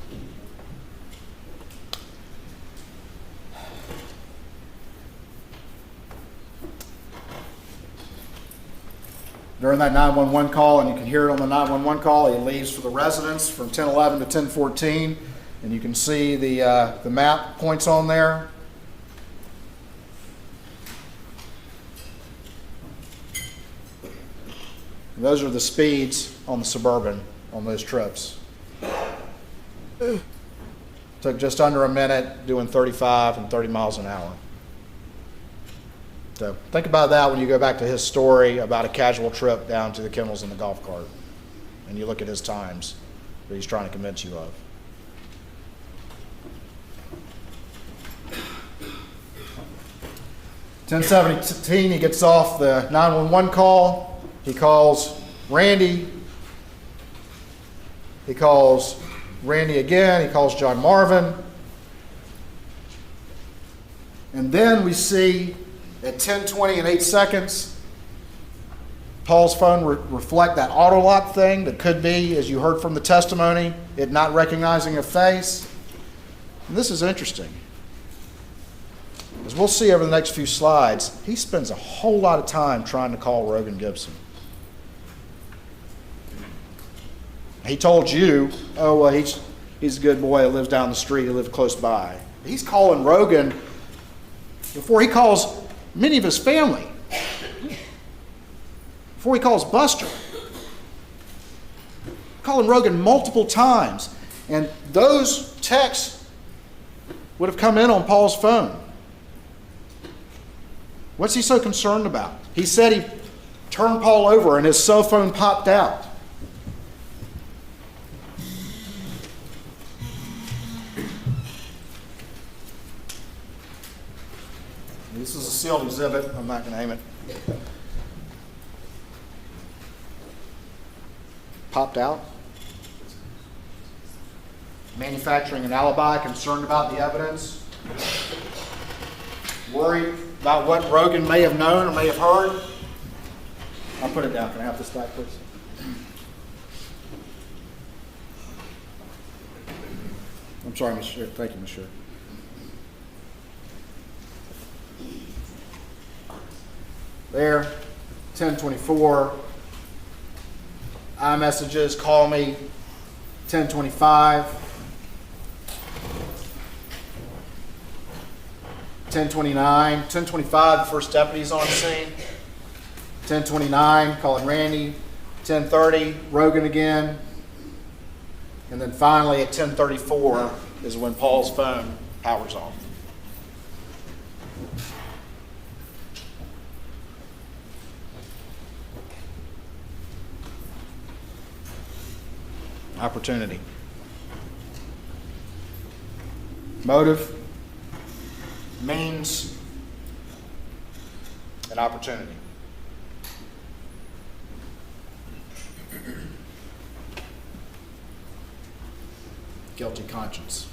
During that 911 call, and you can hear it on the 911 call, he leaves for the residence from 10:11 to 10:14, and you can see the map points on there. And those are the speeds on the Suburban on those trips. Took just under a minute, doing 35 and 30 miles an hour. So think about that when you go back to his story about a casual trip down to the kennels in the golf cart, and you look at his times that he's trying to convince you of. (10:17), he gets off the 911 call. He calls Randy. He calls Randy again. He calls John Marvin. And then we see at 10:20 and 8 seconds, Paul's phone reflect that auto lock thing that could be, as you heard from the testimony, it not recognizing a face. And this is interesting. As we'll see over the next few slides, he spends a whole lot of time trying to call Rogan Gibson. He told you, oh, well, he's a good boy, he lives down the street, he lives close by. He's calling Rogan before he calls many of his family, before he calls Buster. Calling Rogan multiple times, and those texts would have come in on Paul's phone. What's he so concerned about? He said he turned Paul over and his cell phone popped out. This is a sealed exhibit. I'm not going to name it. Popped out. Manufacturing an alibi, concerned about the evidence. Worried about what Rogan may have known or may have heard. I'll put it down. Can I have this back, please? I'm sorry, Mr. Chair. Thank you, Mr. Chair. There, 1024. iMessages, call me, 1025. 1029, 1025, the first deputy's on scene. 1029, calling Randy. 1030, Rogan again. And then finally at 1034 is when Paul's phone powers off. Opportunity. Motive, means, and opportunity. Guilty conscience.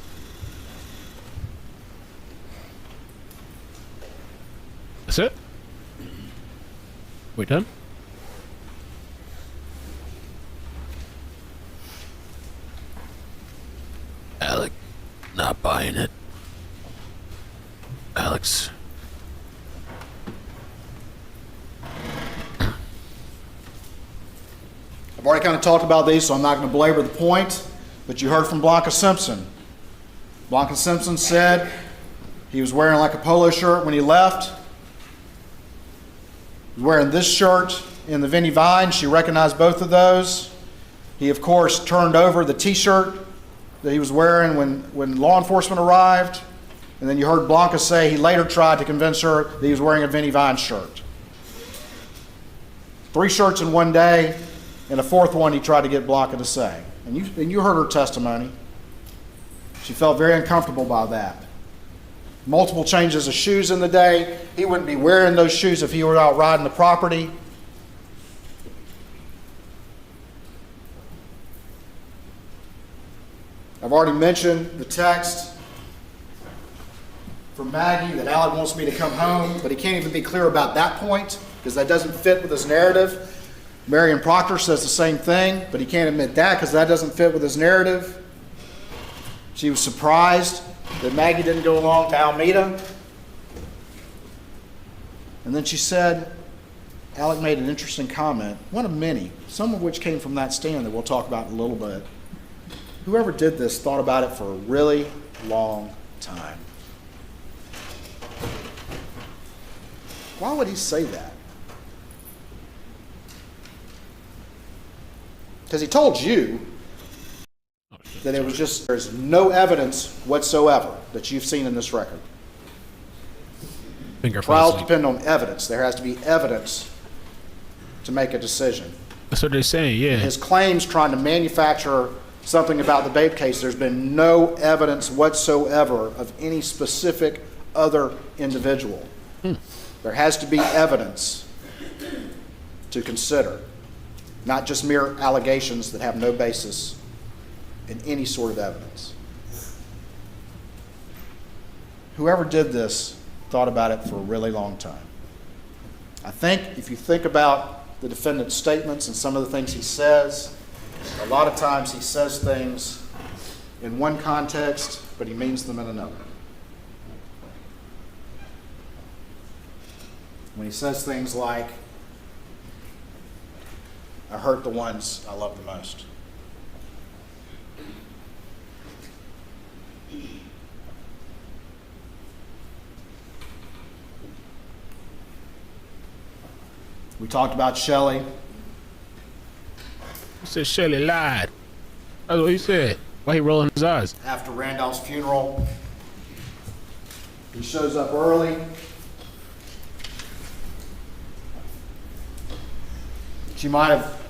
That's it? We done? Alec, not buying it. Alex. I've already kind of talked about these, so I'm not going to belabor the point, but you heard from Blanca Simpson. Blanca Simpson said he was wearing like a polo shirt when he left. He was wearing this shirt in the Vinnie Vine. She recognized both of those. He, of course, turned over the t-shirt that he was wearing when law enforcement arrived. And then you heard Blanca say he later tried to convince her that he was wearing a Vinnie Vine shirt. 3 shirts in one day, and a 4th one he tried to get Blanca to say. And you heard her testimony. She felt very uncomfortable by that. Multiple changes of shoes in the day. He wouldn't be wearing those shoes if he were out riding the property. I've already mentioned the text from Maggie that Alec wants me to come home, but he can't even be clear about that point because that doesn't fit with his narrative. Marion Proctor says the same thing, but he can't admit that because that doesn't fit with his narrative. She was surprised that Maggie didn't go along to Alameda. And then she said, Alec made an interesting comment, one of many, some of which came from that stand that we'll talk about in a little bit. Whoever did this thought about it for a really long time. Why would he say that? Because he told you that it was just, there's no evidence whatsoever that you've seen in this record. Trials depend on evidence. There has to be evidence to make a decision. That's what they're saying, yeah. His claims trying to manufacture something about the Bape case, there's been no evidence whatsoever of any specific other individual. There has to be evidence to consider, not just mere allegations that have no basis in any sort of evidence. Whoever did this thought about it for a really long time. I think if you think about the defendant's statements and some of the things he says, a lot of times he says things in one context, but he means them in another. When he says things like, I hurt the ones I love the most. We talked about Shelley. He said Shelley lied. That's what he said. Why he rolling his eyes? After Randolph's funeral, he shows up early. She might have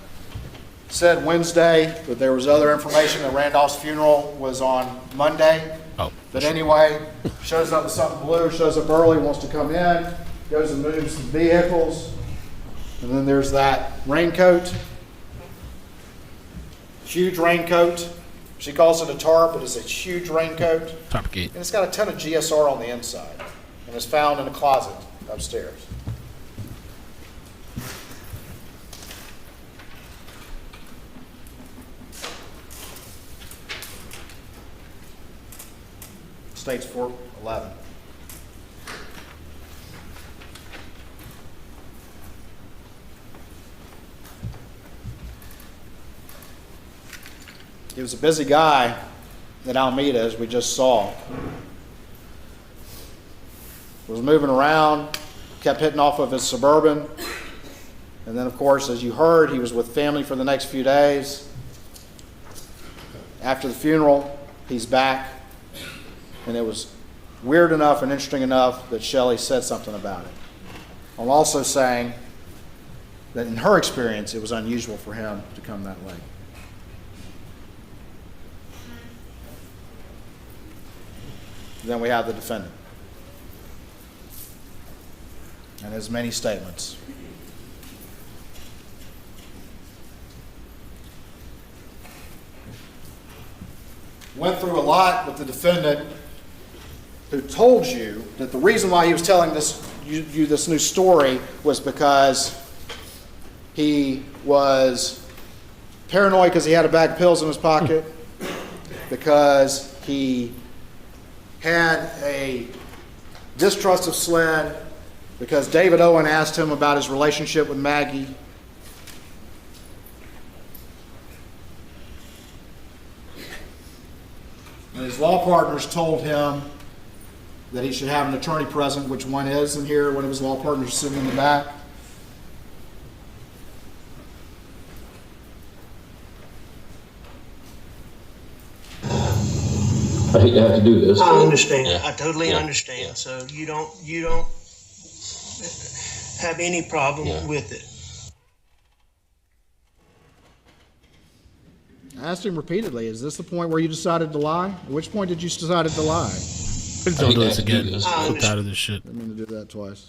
said Wednesday, but there was other information that Randolph's funeral was on Monday. Oh. But anyway, shows up with something blue, shows up early, wants to come in, goes and moves the vehicles. And then there's that raincoat. Huge raincoat. She calls it a tarp, but it's a huge raincoat. Tarp gate. And it's got a ton of GSR on the inside. And it's found in a closet upstairs. States 411. He was a busy guy at Alameda, as we just saw. Was moving around, kept hitting off of his Suburban. And then, of course, as you heard, he was with family for the next few days. After the funeral, he's back. And it was weird enough and interesting enough that Shelley said something about it. I'm also saying that in her experience, it was unusual for him to come that late. Then we have the defendant and his many statements. Went through a lot with the defendant, who told you that the reason why he was telling you this new story was because he was paranoid because he had a bag of pills in his pocket, because he had a distrust of SLED, because David Owen asked him about his relationship with Maggie. And his law partners told him that he should have an attorney present, which one is in here, one of his law partners sitting in the back. I hate to have to do this. I understand. Yeah. I totally Yeah. understand. Yeah. So you don't have any problem with it. I asked him repeatedly, is this the point where you decided to lie? At which point did you decide to lie? Please don't do this again. Flip out of this shit. I didn't mean to do that twice.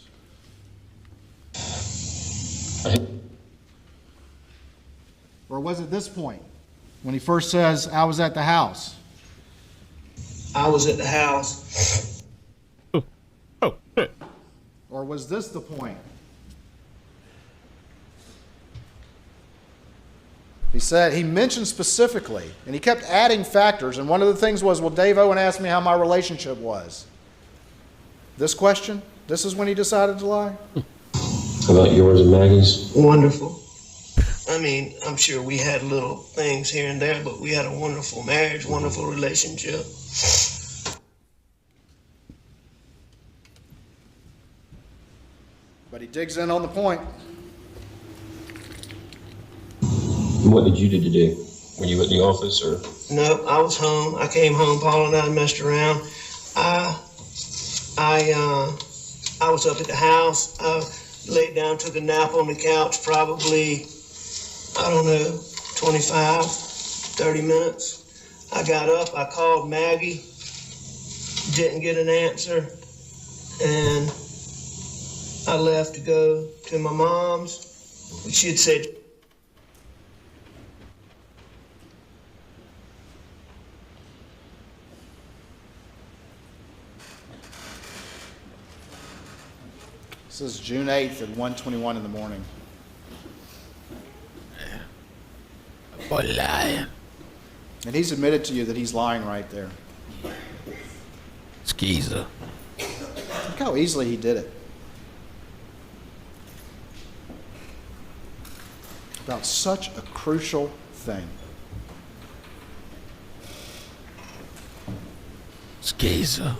Or was it this point, when he first says, I was at the house? I was at the house. Or was this the point? He said, he mentioned specifically, and he kept adding factors, and one of the things was, well, Dave Owen asked me how my relationship was. This question, this is when he decided to lie? How about yours and Maggie's? Wonderful. I mean, I'm sure we had little things here and there, but we had a wonderful marriage, wonderful relationship. But he digs in on the point. What did you do today? Were you at the office or? No, I was home. I came home. Paula and I messed around. I was up at the house. Laid down, took a nap on the couch, probably, I don't know, 25, 30 minutes. I got up, I called Maggie, didn't get an answer, and I left to go to my mom's. She had said, This is June 8th at 1:21 in the morning. Boy, lying. And he's admitted to you that he's lying right there. Skeezer. Look how easily he did it. About such a crucial thing. Skeezer.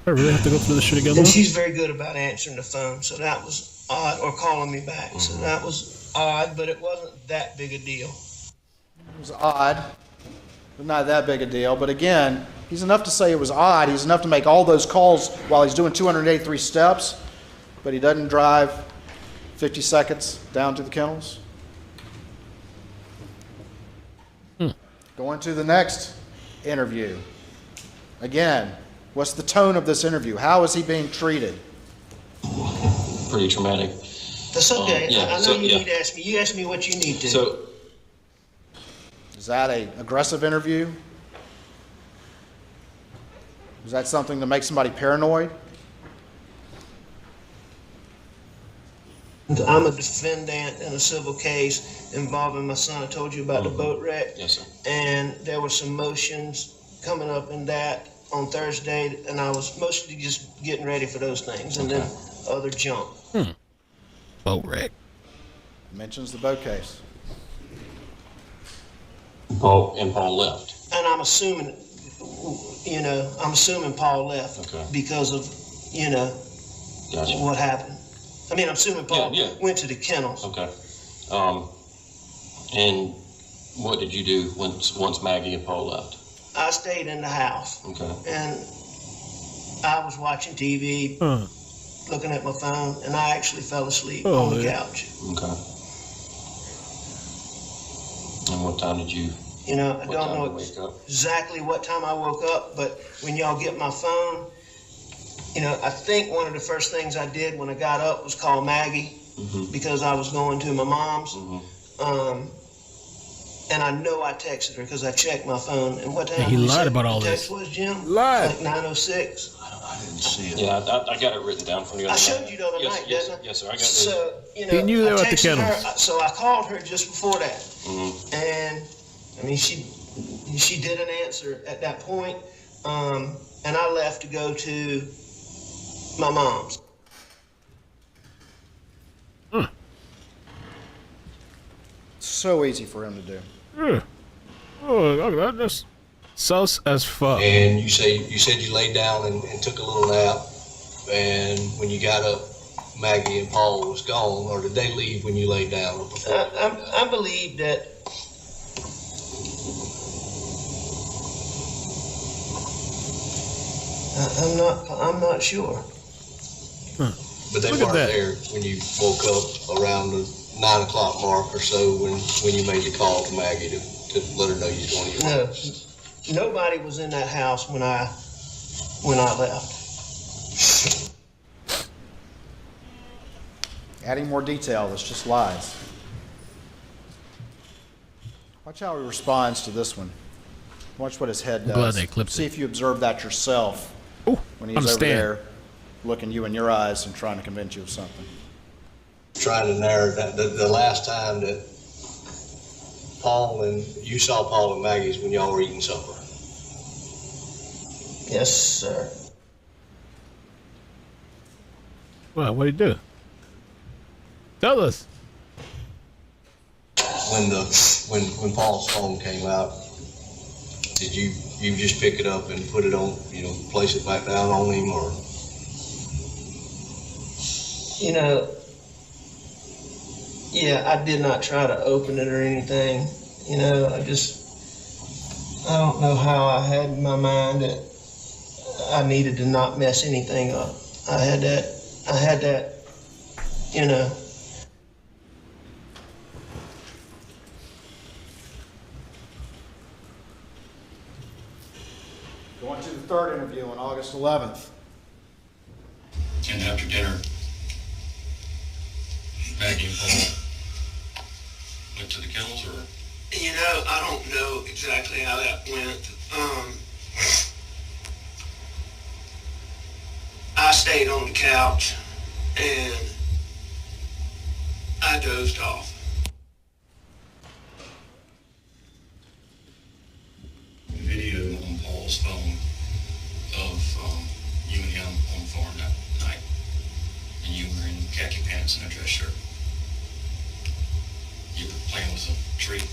I really have to go through this shit again? and she's very good about answering the phone, so that was odd, or calling me back. So that was odd, but it wasn't that big a deal. It was odd, but not that big a deal. But again, he's enough to say it was odd. He's enough to make all those calls while he's doing 283 steps, but he doesn't drive 50 seconds down to the kennels. Going to the next interview. Again, what's the tone of this interview? How is he being treated? Pretty traumatic. That's okay. Yeah, I know so, you yeah. need to ask me. You ask me what you need to. So, Is that an aggressive interview? Is that something to make somebody paranoid? I'm a defendant in a civil case involving my son. I told you about the boat wreck. yes, sir. And there were some motions coming up in that on Thursday, and I was mostly just getting ready for those things, and then other junk. Boat wreck. Mentions the boat case. Paul left. And I'm assuming, Paul left because of, Gotcha. what happened. I mean, I'm assuming Paul went to the kennels. Okay. And what did you do once Maggie and Paul left? I stayed in the house. Okay. And I was watching TV, looking at my phone, and I actually fell asleep on the couch. Okay. And what time did you? I don't know wake up? exactly what time I woke up, but when y'all get my phone, I think one of the first things I did when I got up was call Maggie because I was going to my mom's. And I know I texted her because I checked my phone. And what time He did you lied say about the all text this. was, Jim? Lied. Like 9:06. I didn't see it. Yeah, I got it written down for you. I showed you the other night, yes, didn't I? Yes, sir. I got it. So, He knew they I were at the texted kennels. her, so I called her just before that. And, I mean, she didn't answer at that point. And I left to go to my mom's. So easy for him to do. Oh, that's sus as fuck. And you said you laid down and took a little nap, and when you got up, Maggie and Paul was gone, or did they leave when you laid down or before? I believe that. I'm not sure. But they weren't there when you woke up around the 9 o'clock mark or so when you made the call to Maggie to let her know you was going to your work. No, nobody was in that house when I left. Adding more detail, that's just lies. Watch how he responds to this one. Watch what his head does. Glad they clipped See if you observe that yourself when he's understand. over there looking you in your eyes and trying to convince you of something. Trying to narrow that the last time that you saw Paul and Maggie's when y'all were eating supper. Yes, sir. Well, what did he do? Tell us. When Paul's phone came out, did you just pick it up and put it on, place it back down on him, or? Yeah, I did not try to open it or anything. I don't know how I had in my mind that I needed to not mess anything up. I had that, Going to the third interview on August 11th. And after dinner, Maggie and Paul went to the kennels, or? I don't know exactly how that went. I stayed on the couch and I dozed off. Video on Paul's phone of you and him on the farm that night, and you were in khaki pants and a dress shirt. You were playing with a tree.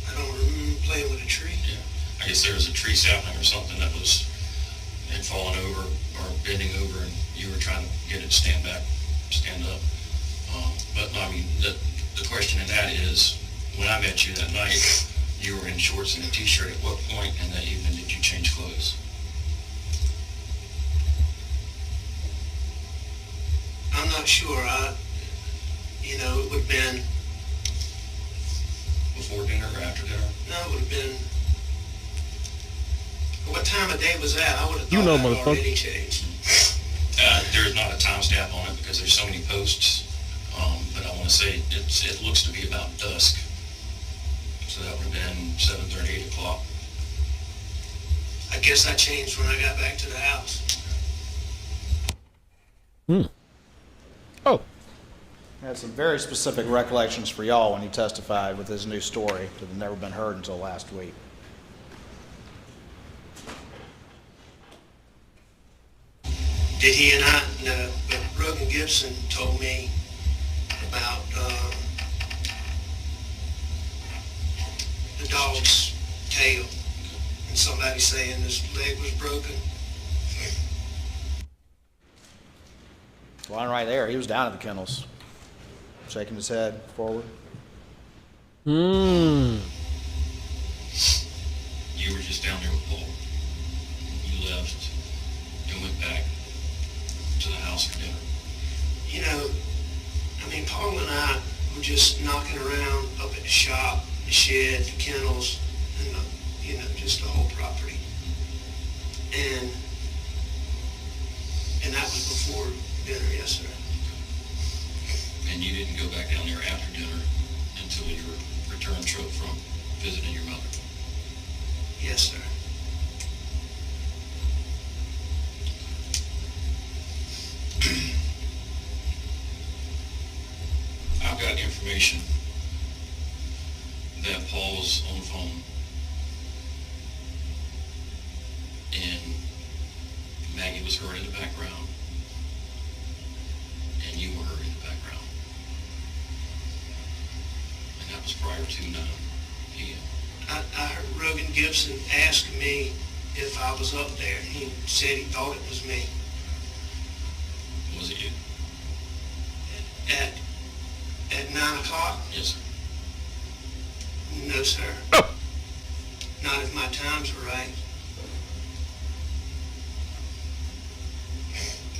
I don't remember playing with a tree. Yeah, I guess there was a tree sapling or something that had fallen over or bending over, and you were trying to get it to stand up. But I mean, the question in that is, when I met you that night, you were in shorts and a t-shirt. At what point in that evening did you change clothes? I'm not sure. It would have been Before before dinner or after dinner? No, it would have been. What time of day was that? I would have You know, thought that motherfucker. already changed. There's not a timestamp on it because there's so many posts. But I want to say it looks to be about dusk. So that would have been 7:30, 8 o'clock. I guess that changed when I got back to the house. Oh. He had some very specific recollections for y'all when he testified with his new story that had never been heard until last week. Did he and I know? But Rogan Gibson told me about the dog's tail and somebody saying his leg was broken. Line right there. He was down at the kennels, shaking his head forward. You were just down there with Paul. You left and went back to the house for dinner. You know, I mean, Paul and I were just knocking around up at the shop, the shed, the kennels, and you know, just the whole property. And that was before dinner, yes, sir. And you didn't go back down there after dinner until your return trip from visiting your mother. Yes, sir. I've got information that Paul was on the phone and Maggie was heard in the background and you were heard in the background. And that was prior to 9 p.m. I heard Rogan Gibson ask me if I was up there, and he said he thought it was me. Was it you? At 9 o'clock? Yes, sir. No, sir. Not if my times are right.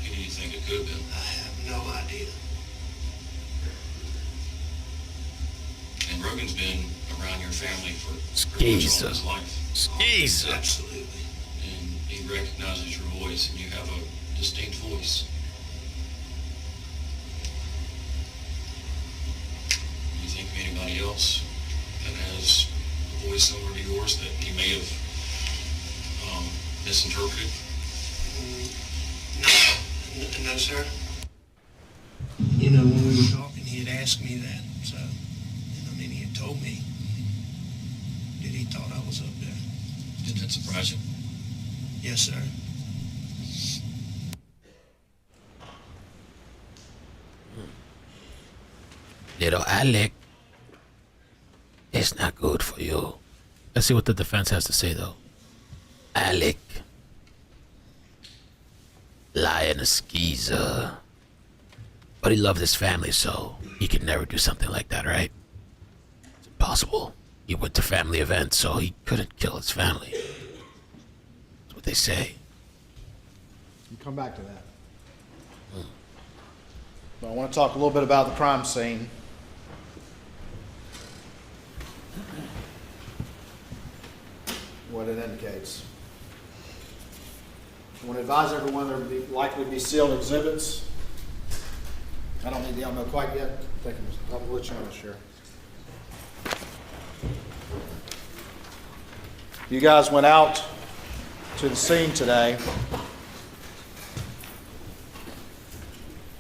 Who do you think it could have been? I have no idea. And Rogan's been around your family for Skeezer. much all his life. Skeezer. Absolutely. And he recognizes your voice, and you have a distinct voice. You think of anybody else that has a voice similar to yours that he may have misinterpreted? No, sir. You know, when we were talking, he had asked me that, so, I mean, he had told me that he thought I was up there. Did that surprise you? Yes, sir. Little Alec, it's not good for you. Let's see what the defense has to say, though. Alec, lying, a skeezer. But he loved his family, so he could never do something like that, right? It's impossible. He went to family events, so he couldn't kill his family. That's what they say. We'll come back to that. But I want to talk a little bit about the crime scene. What it indicates. I want to advise everyone there will likely be sealed exhibits. I don't need the ammo quite yet. I'll let you know, sure. You guys went out to the scene today,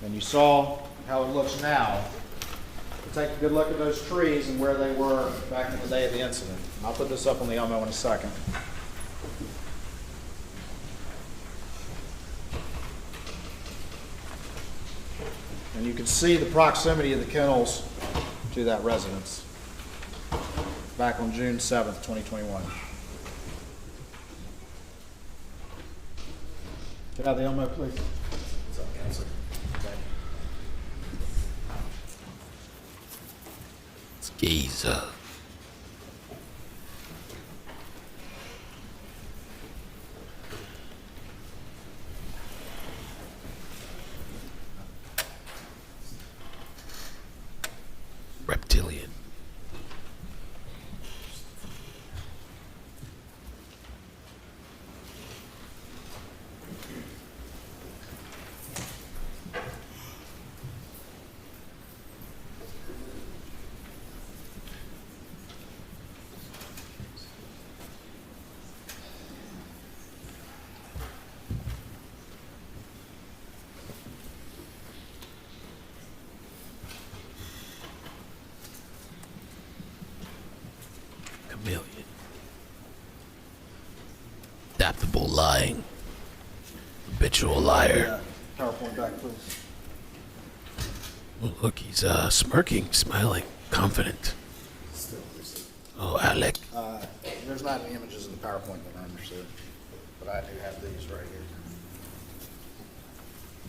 and you saw how it looks now. Take a good look at those trees and where they were back in the day of the incident. I'll put this up on the ammo in a second. And you can see the proximity of the kennels to that residence back on June 7th, 2021. Get out the ammo, please. What's up, guys? Okay. Skeezer. Reptilian. Adaptable lying. Habitual liar. PowerPoint back, please. Oh, look, he's smirking, smiling, confident. Oh, Alec. There's not any images of the PowerPoint that I understood, but I do have these right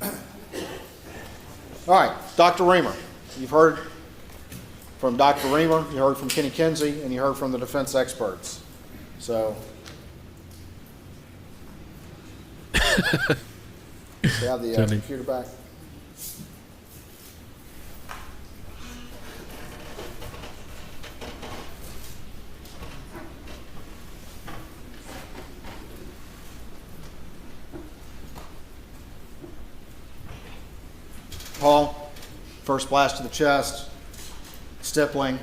here. All right, Dr. Reamer. You've heard from Dr. Reamer, you heard from Kenny Kinsey, and you heard from the defense experts. So, do you have the computer back? Paul, first blast to the chest, stippling,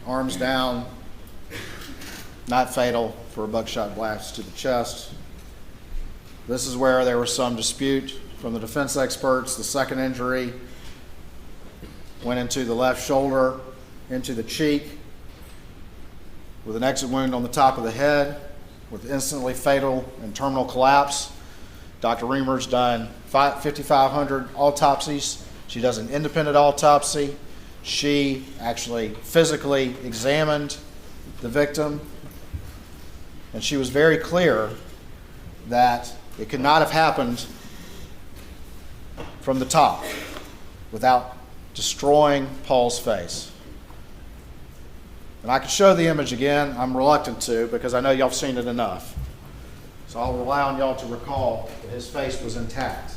arms down, not fatal for a buckshot blast to the chest. This is where there was some dispute from the defense experts. The second injury went into the left shoulder, into the cheek, with an exit wound on the top of the head, with instantly fatal and terminal collapse. Dr. Reamer's done 5,500 autopsies. She does an independent autopsy. She actually physically examined the victim, and she was very clear that it could not have happened from the top without destroying Paul's face. And I could show the image again. I'm reluctant to because I know y'all have seen it enough. So I'll rely on y'all to recall that his face was intact.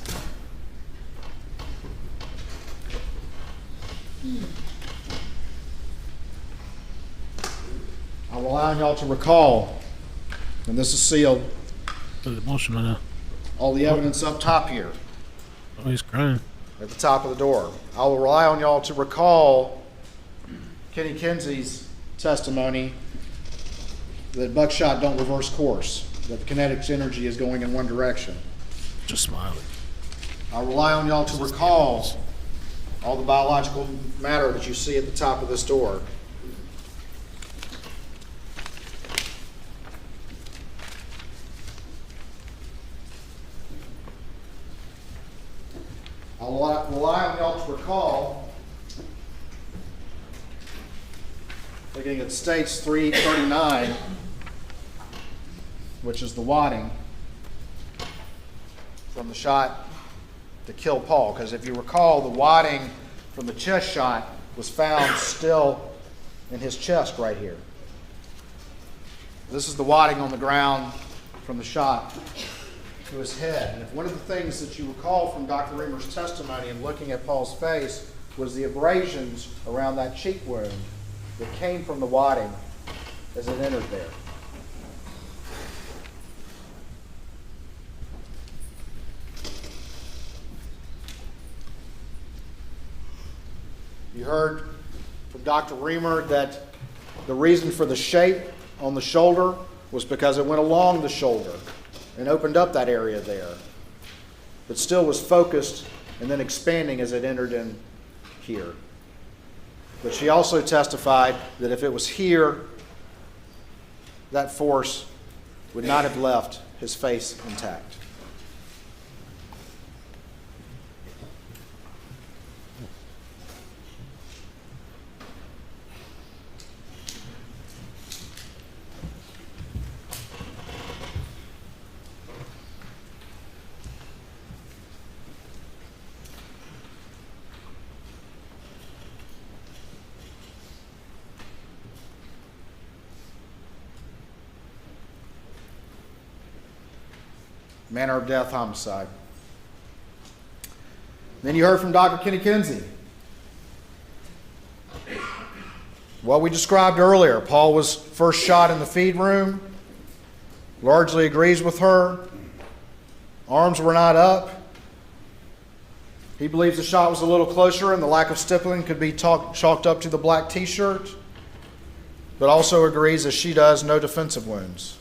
I'll rely on y'all to recall, and this is sealed, emotional now. all the evidence up top here. Oh, he's crying. At the top of the door. I will rely on y'all to recall Kenny Kinsey's testimony that buckshot don't reverse course, that the kinetic energy is going in one direction. Just smiling. I'll rely on y'all to recall all the biological matter that you see at the top of this door. I'll rely on y'all to recall, looking at states 339, which is the wadding from the shot to kill Paul, because if you recall, the wadding from the chest shot was found still in his chest right here. This is the wadding on the ground from the shot to his head. And if one of the things that you recall from Dr. Reamer's testimony in looking at Paul's face was the abrasions around that cheek wound that came from the wadding as it entered there. You heard from Dr. Reamer that the reason for the shape on the shoulder was because it went along the shoulder and opened up that area there, but still was focused and then expanding as it entered in here. But she also testified that if it was here, that force would not have left his face intact. Manner of death, homicide. Then you heard from Dr. Kenny Kinsey. What we described earlier, Paul was first shot in the feed room, largely agrees with her. Arms were not up. He believes the shot was a little closer and the lack of stippling could be chalked up to the black t-shirt, but also agrees, as she does, no defensive wounds.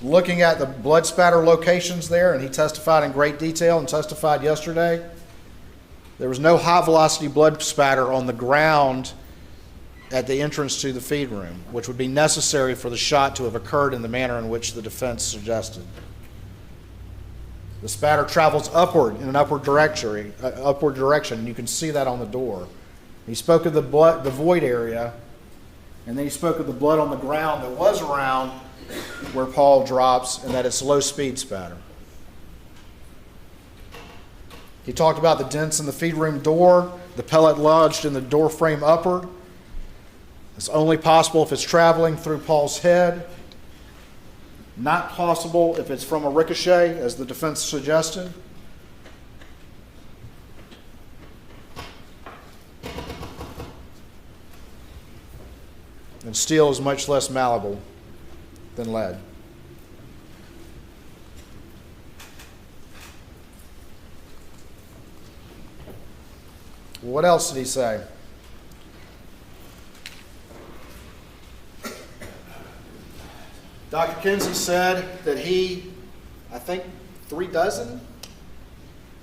Looking at the blood spatter locations there, and he testified in great detail and testified yesterday, there was no high velocity blood spatter on the ground at the entrance to the feed room, which would be necessary for the shot to have occurred in the manner in which the defense suggested. The spatter travels upward in an upward direction, and you can see that on the door. He spoke of the blood, the void area, and then he spoke of the blood on the ground that was around where Paul drops, and that it's low-speed spatter. He talked about the dents in the feed room door, the pellet lodged in the door frame upward. It's only possible if it's traveling through Paul's head. Not possible if it's from a ricochet, as the defense suggested. And steel is much less malleable than lead. What else did he say? Dr. Kinsey said that he, I think 36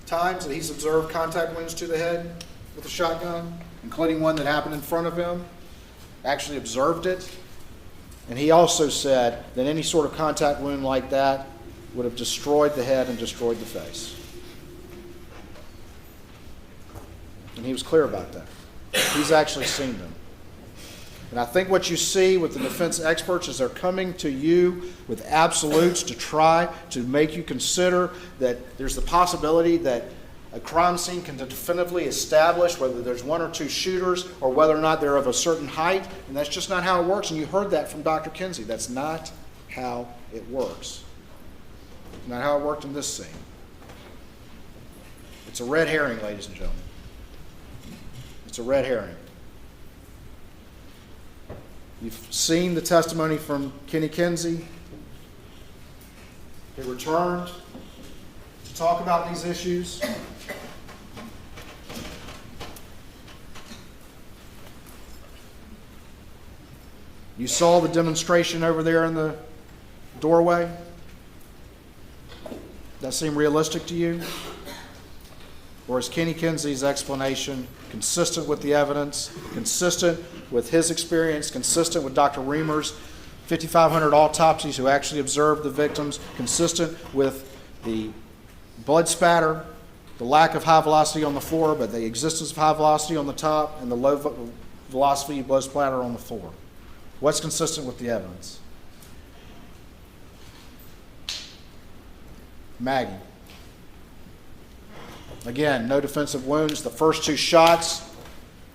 times that he's observed contact wounds to the head with a shotgun, including one that happened in front of him, actually observed it. And he also said that any sort of contact wound like that would have destroyed the head and destroyed the face. And he was clear about that. He's actually seen them. And I think what you see with the defense experts is they're coming to you with absolutes to try to make you consider that there's the possibility that a crime scene can definitively establish whether there's one or two shooters or whether or not they're of a certain height, and that's just not how it works. And you heard that from Dr. Kinsey. That's not how it works. Not how it worked in this scene. It's a red herring, ladies and gentlemen. It's a red herring. You've seen the testimony from Kenny Kinsey. He returned to talk about these issues. You saw the demonstration over there in the doorway. That seem realistic to you? Or is Kenny Kinsey's explanation consistent with the evidence, consistent with his experience, consistent with Dr. Reamer's 5,500 autopsies who actually observed the victims, consistent with the blood spatter, the lack of high velocity on the floor, but the existence of high velocity on the top, and the low velocity blood splatter on the floor? What's consistent with the evidence? Maggie. Again, no defensive wounds. The first two shots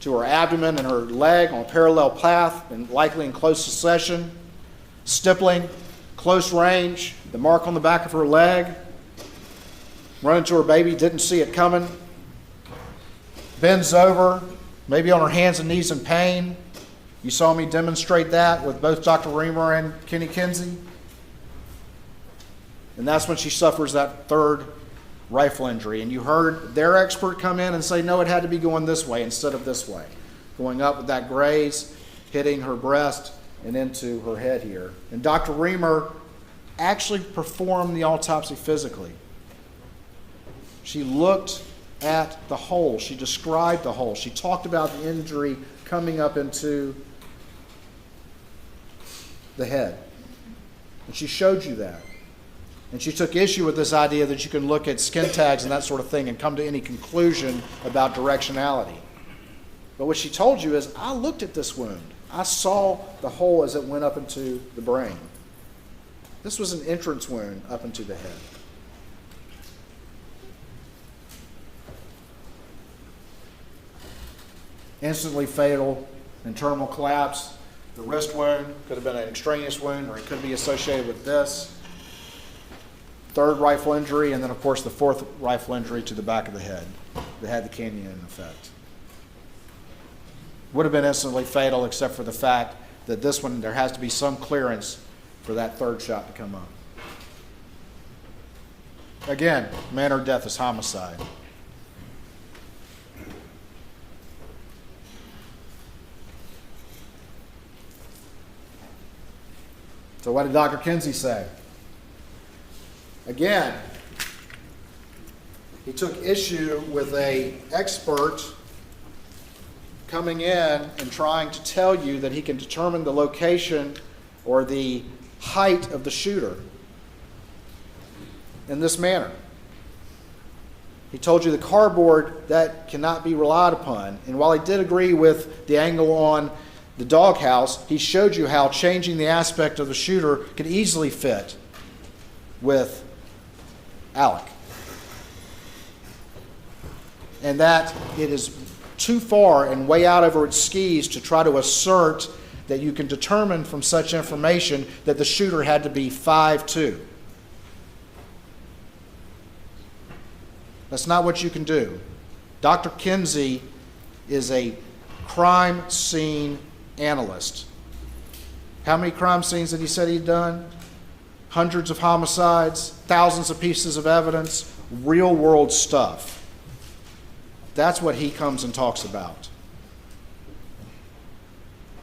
to her abdomen and her leg on a parallel path and likely in close succession. Stippling, close range, the mark on the back of her leg. Running to her baby, didn't see it coming. Bends over, maybe on her hands and knees in pain. You saw me demonstrate that with both Dr. Reamer and Kenny Kinsey. And that's when she suffers that third rifle injury. And you heard their expert come in and say, no, it had to be going this way instead of this way. Going up with that graze, hitting her breast and into her head here. And Dr. Reamer actually performed the autopsy physically. She looked at the hole. She described the hole. She talked about the injury coming up into the head. And she showed you that. And she took issue with this idea that you can look at skin tags and that sort of thing and come to any conclusion about directionality. But what she told you is, I looked at this wound. I saw the hole as it went up into the brain. This was an entrance wound up into the head. Instantly fatal and terminal collapse. The wrist wound could have been an extraneous wound, or it could be associated with this. Third rifle injury, and then of course the fourth rifle injury to the back of the head that had the canyon in effect. Would have been instantly fatal, except for the fact that this one, there has to be some clearance for that third shot to come up. Again, manner of death is homicide. So what did Dr. Kinsey say? Again, he took issue with an expert coming in and trying to tell you that he can determine the location or the height of the shooter in this manner. He told you the cardboard, that cannot be relied upon. And while he did agree with the angle on the doghouse, he showed you how changing the aspect of the shooter could easily fit with Alec. And that it is too far and way out over its skis to try to assert that you can determine from such information that the shooter had to be 5'2". That's not what you can do. Dr. Kinsey is a crime scene analyst. How many crime scenes did he say he'd done? Hundreds of homicides, thousands of pieces of evidence, real world stuff. That's what he comes and talks about.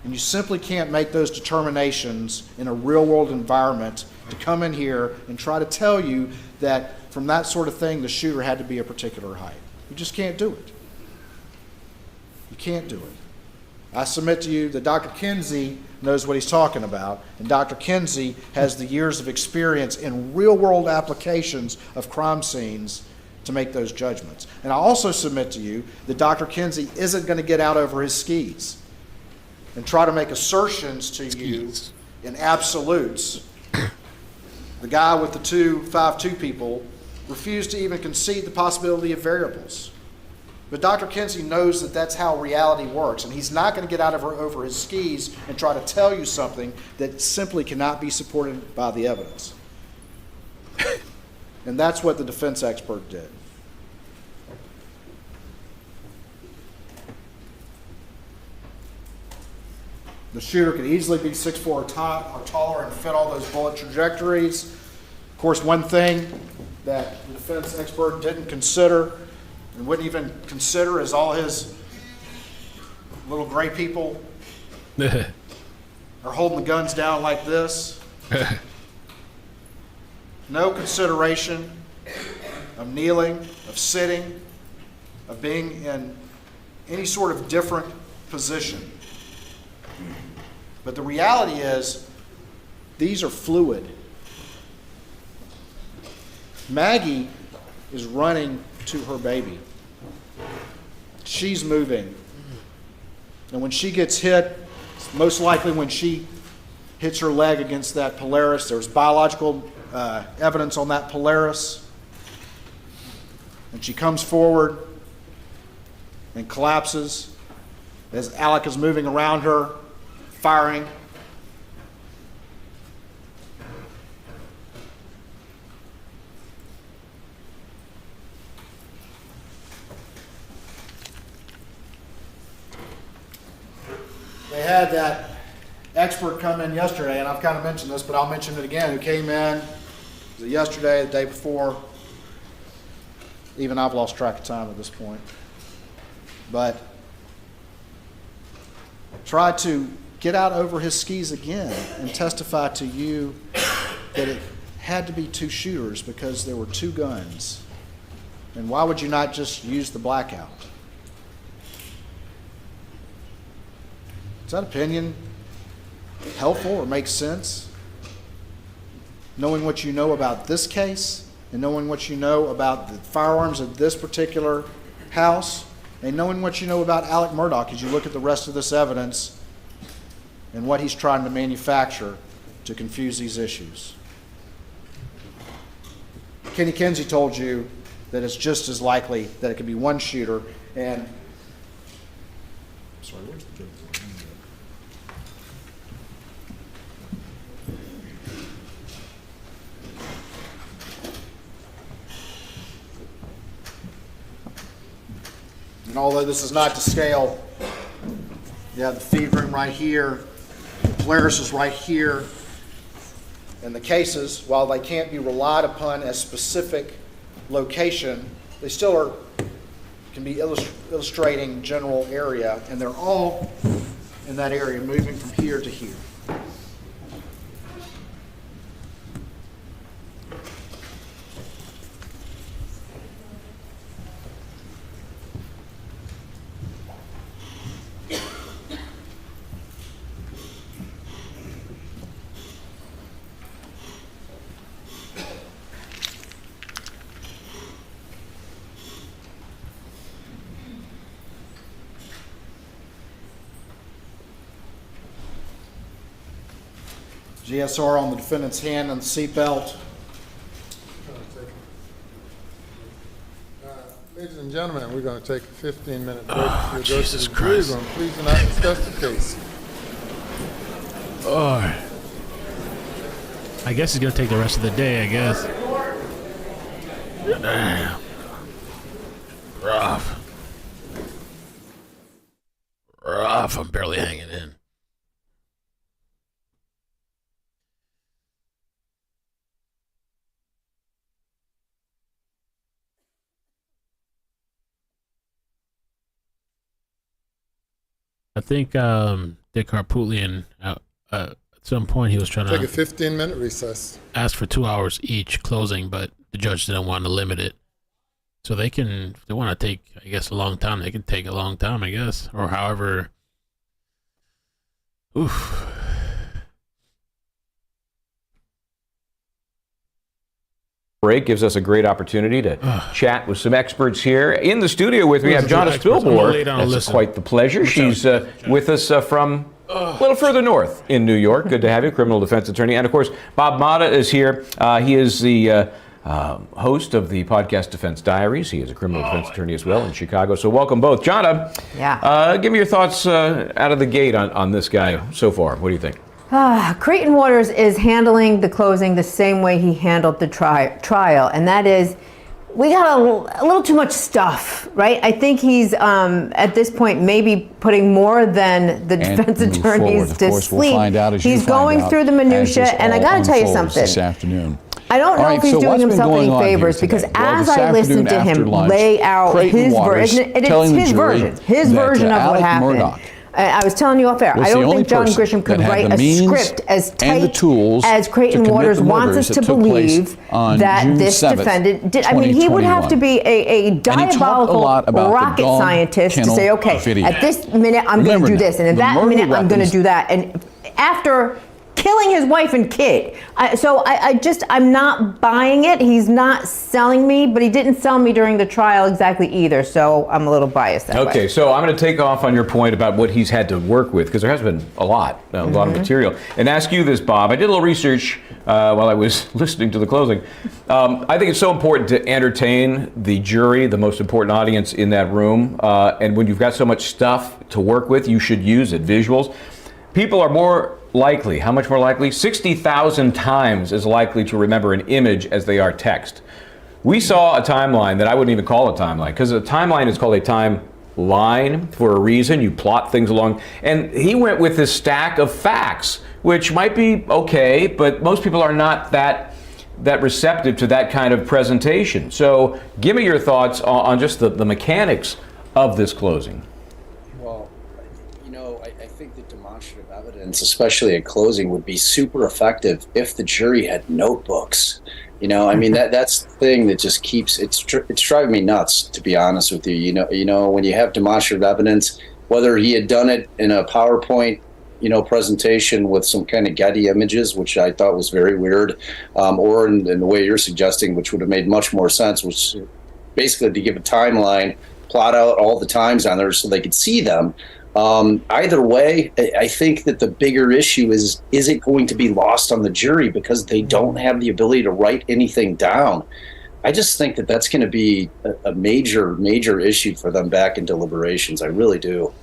And you simply can't make those determinations in a real world environment to come in here and try to tell you that from that sort of thing the shooter had to be a particular height. You just can't do it. You can't do it. I submit to you that Dr. Kinsey knows what he's talking about, and Dr. Kinsey has the years of experience in real world applications of crime scenes to make those judgments. And I also submit to you that Dr. Kinsey isn't going to get out over his skis and try to make assertions to you in absolutes. The guy with the 5'2" people refused to even concede the possibility of variables. But Dr. Kinsey knows that that's how reality works, and he's not going to get out over his skis and try to tell you something that simply cannot be supported by the evidence. And that's what the defense expert did. The shooter could easily be 6'4" or taller and fit all those bullet trajectories. Of course, one thing that the defense expert didn't consider and wouldn't even consider is all his little gray people are holding the guns down like this. No consideration of kneeling, of sitting, of being in any sort of different position. But the reality is, these are fluid. Maggie is running to her baby. She's moving. And when she gets hit, most likely when she hits her leg against that Polaris, there's biological evidence on that Polaris. And she comes forward and collapses as Alec is moving around her, firing. They had that expert come in yesterday, and I've kind of mentioned this, but I'll mention it again, who came in, was it yesterday, the day before? Even I've lost track of time at this point. But tried to get out over his skis again and testify to you that it had to be two shooters because there were two guns. And why would you not just use the blackout? Is that opinion helpful or makes sense? Knowing what you know about this case and knowing what you know about the firearms of this particular house and knowing what you know about Alec Murdaugh as you look at the rest of this evidence and what he's trying to manufacture to confuse these issues. Kenny Kinsey told you that it's just as likely that it could be one shooter, and sorry, where's the joke? And although this is not to scale, you have the feed room right here, the Polaris is right here, and the cases, while they can't be relied upon as specific location, they still can be illustrating general area, and they're all in that area, moving from here to here. GSR on the defendant's hand and the seatbelt. Ladies and gentlemen, we're going to take a 15-minute break. We'll go to the jury room. Please do not discuss the case. Oh. I guess he's going to take the rest of the day, I guess. Damn. Rough. I'm barely hanging in. I think Dick Harpootlian, at some point he was trying Take a to 15-minute recess. ask for 2 hours each closing, but the judge didn't want to limit it. So they can, if they want to take, I guess, a long time, they can take a long time, I guess, or however. Oof. Break gives us a great opportunity to chat with some experts here. In the studio with me, I have Jonna Spilborn. That's quite the pleasure. She's with us from a little further north in New York. Good to have you, criminal defense attorney. And of course, Bob Murdaugh is here. He is the host of the podcast Defense Diaries. He is a criminal defense attorney as well in Chicago. So welcome both. Jonna, give me your thoughts out of the gate on this guy so far. What do you think? Creighton Waters is handling the closing the same way he handled the trial, and that is, we got a little too much stuff, right? I think he's, at this point, maybe putting more than the defense attorneys to sleep. He's going through the minutia, and I got to tell you something. This afternoon. I don't know if he's doing himself any favors, because as I listened to him lay out his version, his version of what happened. I was telling you off air, I don't think John Grisham could write a script as tight as Creighton Waters wants us to believe that this defendant did. I mean, he would have to be a diabolical rocket scientist to say, okay, at this minute I'm going to do this, and at that minute I'm going to do that. And after killing his wife and kid. I'm not buying it. He's not selling me, but he didn't sell me during the trial exactly either, so I'm a little biased that way. Okay, so I'm going to take off on your point about what he's had to work with, because there has been a lot of material. And ask you this, Bob. I did a little research while I was listening to the closing. I think it's so important to entertain the jury, the most important audience in that room. And when you've got so much stuff to work with, you should use it. Visuals. People are more likely, how much more likely? 60,000 times as likely to remember an image as they are text. We saw a timeline that I wouldn't even call a timeline, because a timeline is called a timeline for a reason. You plot things along. And he went with this stack of facts, which might be okay, but most people are not that receptive to that kind of presentation. So give me your thoughts on just the mechanics of this closing. Especially at closing, would be super effective if the jury had notebooks. You know, I mean, that's the thing that just keeps it's driving me nuts, to be honest with you. You know, when you have demonstrative evidence, whether he had done it in a PowerPoint, presentation with some kind of Getty images, which I thought was very weird, or in the way you're suggesting, which would have made much more sense, which basically to give a timeline, plot out all the times on there so they could see them. Either way, I think that the bigger issue is it going to be lost on the jury because they don't have the ability to write anything down? I just think that that's going to be a major issue for them back in deliberations. I really do.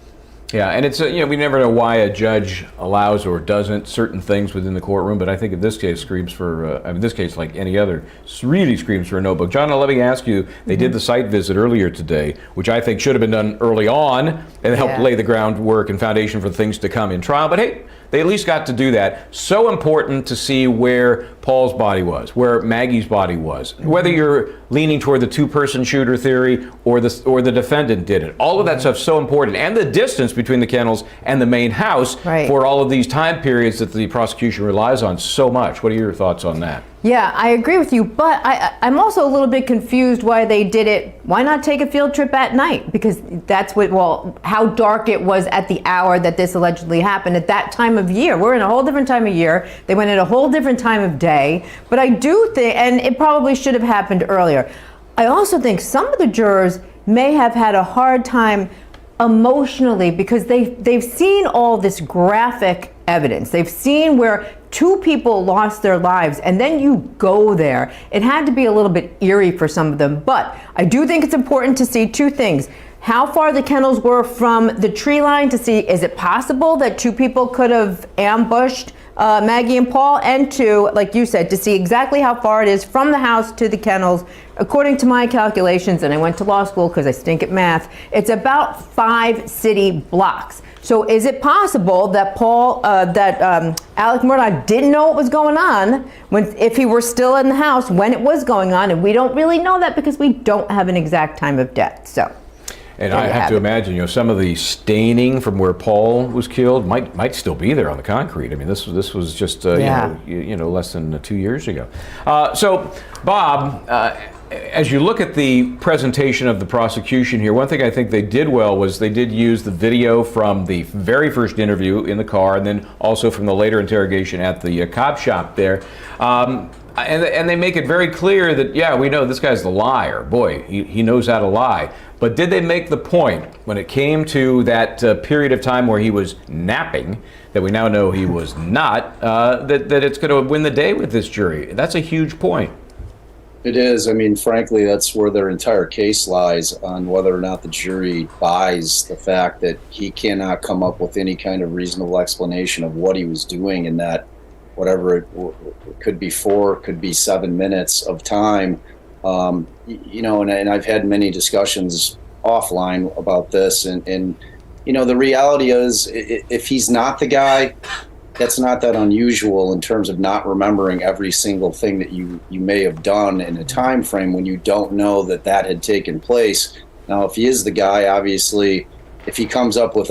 Yeah, and it's we never know why a judge allows or doesn't certain things within the courtroom, but I think in this case screams for, this case like any other, really screams for a notebook. John, let me ask you, they did the site visit earlier today, which I think should have been done early on and helped lay the groundwork and foundation for things to come in trial, but hey, they at least got to do that. So important to see where Paul's body was, where Maggie's body was, whether you're leaning toward the two-person shooter theory or the defendant did it. All of that stuff's so important, and the distance between the kennels and the main house for all of these time periods that the prosecution relies on so much. What are your thoughts on that? Yeah, I agree with you, but I'm also a little bit confused why they did it. Why not take a field trip at night? Because that's how dark it was at the hour that this allegedly happened at that time of year. We're in a whole different time of year. They went at a whole different time of day. But I do think, and it probably should have happened earlier, I also think some of the jurors may have had a hard time emotionally because they've seen all this graphic evidence. They've seen where two people lost their lives, and then you go there. It had to be a little bit eerie for some of them, but I do think it's important to see two things. How far the kennels were from the tree line to see, is it possible that two people could have ambushed Maggie and Paul? And two, like you said, to see exactly how far it is from the house to the kennels. According to my calculations, and I went to law school because I stink at math, it's about 5 city blocks. So is it possible that Alec Murdaugh didn't know what was going on if he were still in the house when it was going on? And we don't really know that because we don't have an exact time of death. So. And I have to imagine, some of the staining from where Paul was killed might still be there on the concrete. I mean, this was just less than 2 years ago. So, Bob, as you look at the presentation of the prosecution here, one thing I think they did well was they did use the video from the very first interview in the car, and then also from the later interrogation at the cop shop there. And they make it very clear that, yeah, we know this guy's the liar. Boy, he knows how to lie. But did they make the point when it came to that period of time where he was napping, that we now know he was not, that it's going to win the day with this jury? That's a huge point. It is. I mean, frankly, that's where their entire case lies, on whether or not the jury buys the fact that he cannot come up with any kind of reasonable explanation of what he was doing in that, whatever it could be 4, could be 7 minutes of time. And I've had many discussions offline about this, and the reality is, if he's not the guy, that's not that unusual in terms of not remembering every single thing that you may have done in a time frame when you don't know that had taken place. Now, if he is the guy, obviously, if he comes up with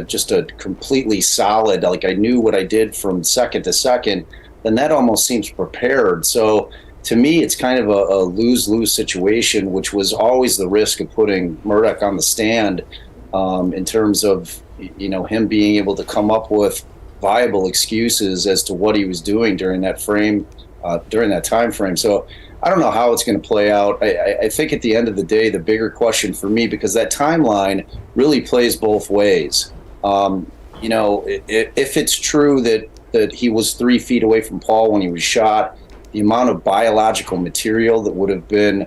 just a completely solid, like, I knew what I did from second to second, then that almost seems prepared. So to me, it's kind of a lose-lose situation, which was always the risk of putting Murdaugh on the stand, in terms of him being able to come up with viable excuses as to what he was doing during that time frame. So I don't know how it's going to play out. I think at the end of the day, the bigger question for me, because that timeline really plays both ways. If it's true that he was 3 feet away from Paul when he was shot, the amount of biological material that would have been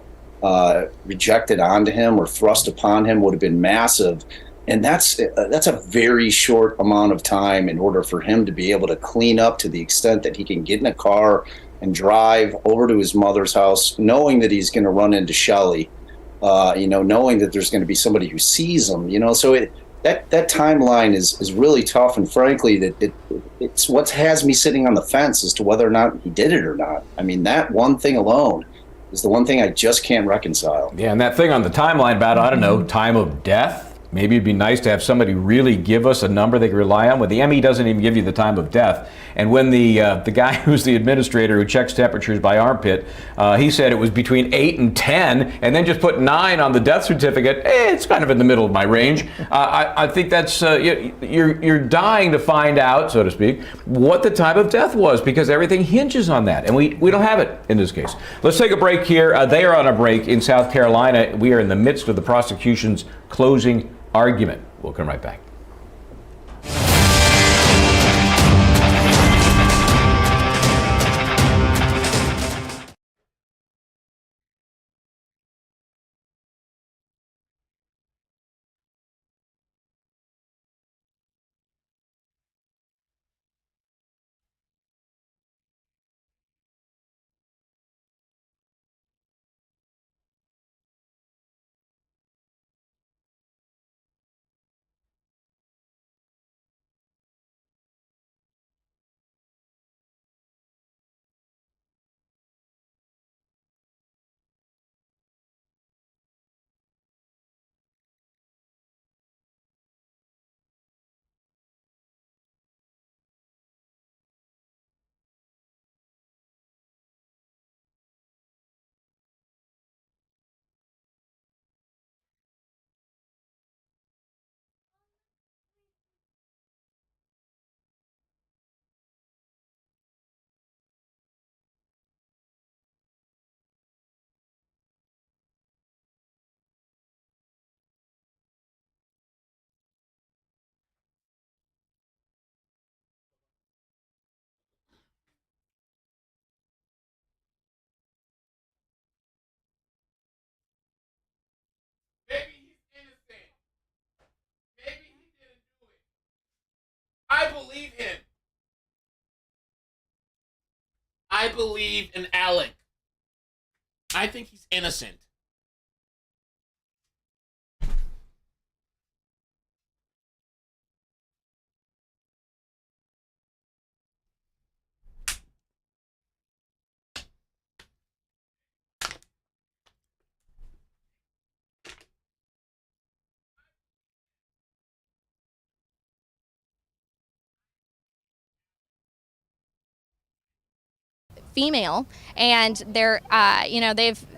rejected onto him or thrust upon him would have been massive. And that's a very short amount of time in order for him to be able to clean up to the extent that he can get in a car and drive over to his mother's house, knowing that he's going to run into Shelley, knowing that there's going to be somebody who sees him, so that timeline is really tough. And frankly, it's what has me sitting on the fence as to whether or not he did it or not. I mean, that one thing alone is the one thing I just can't reconcile. Yeah, and that thing on the timeline about, I don't know, time of death. Maybe it'd be nice to have somebody really give us a number they can rely on. Well, the ME doesn't even give you the time of death. And when the guy who's the administrator who checks temperatures by armpit, he said it was between 8 and 10, and then just put 9 on the death certificate. It's kind of in the middle of my range. I think that's you're dying to find out, so to speak, what the time of death was, because everything hinges on that, and we don't have it in this case. Let's take a break here. They are on a break in South Carolina. We are in the midst of the prosecution's closing argument. We'll come right back. I believe in Alec. I think he's innocent. Female, and they're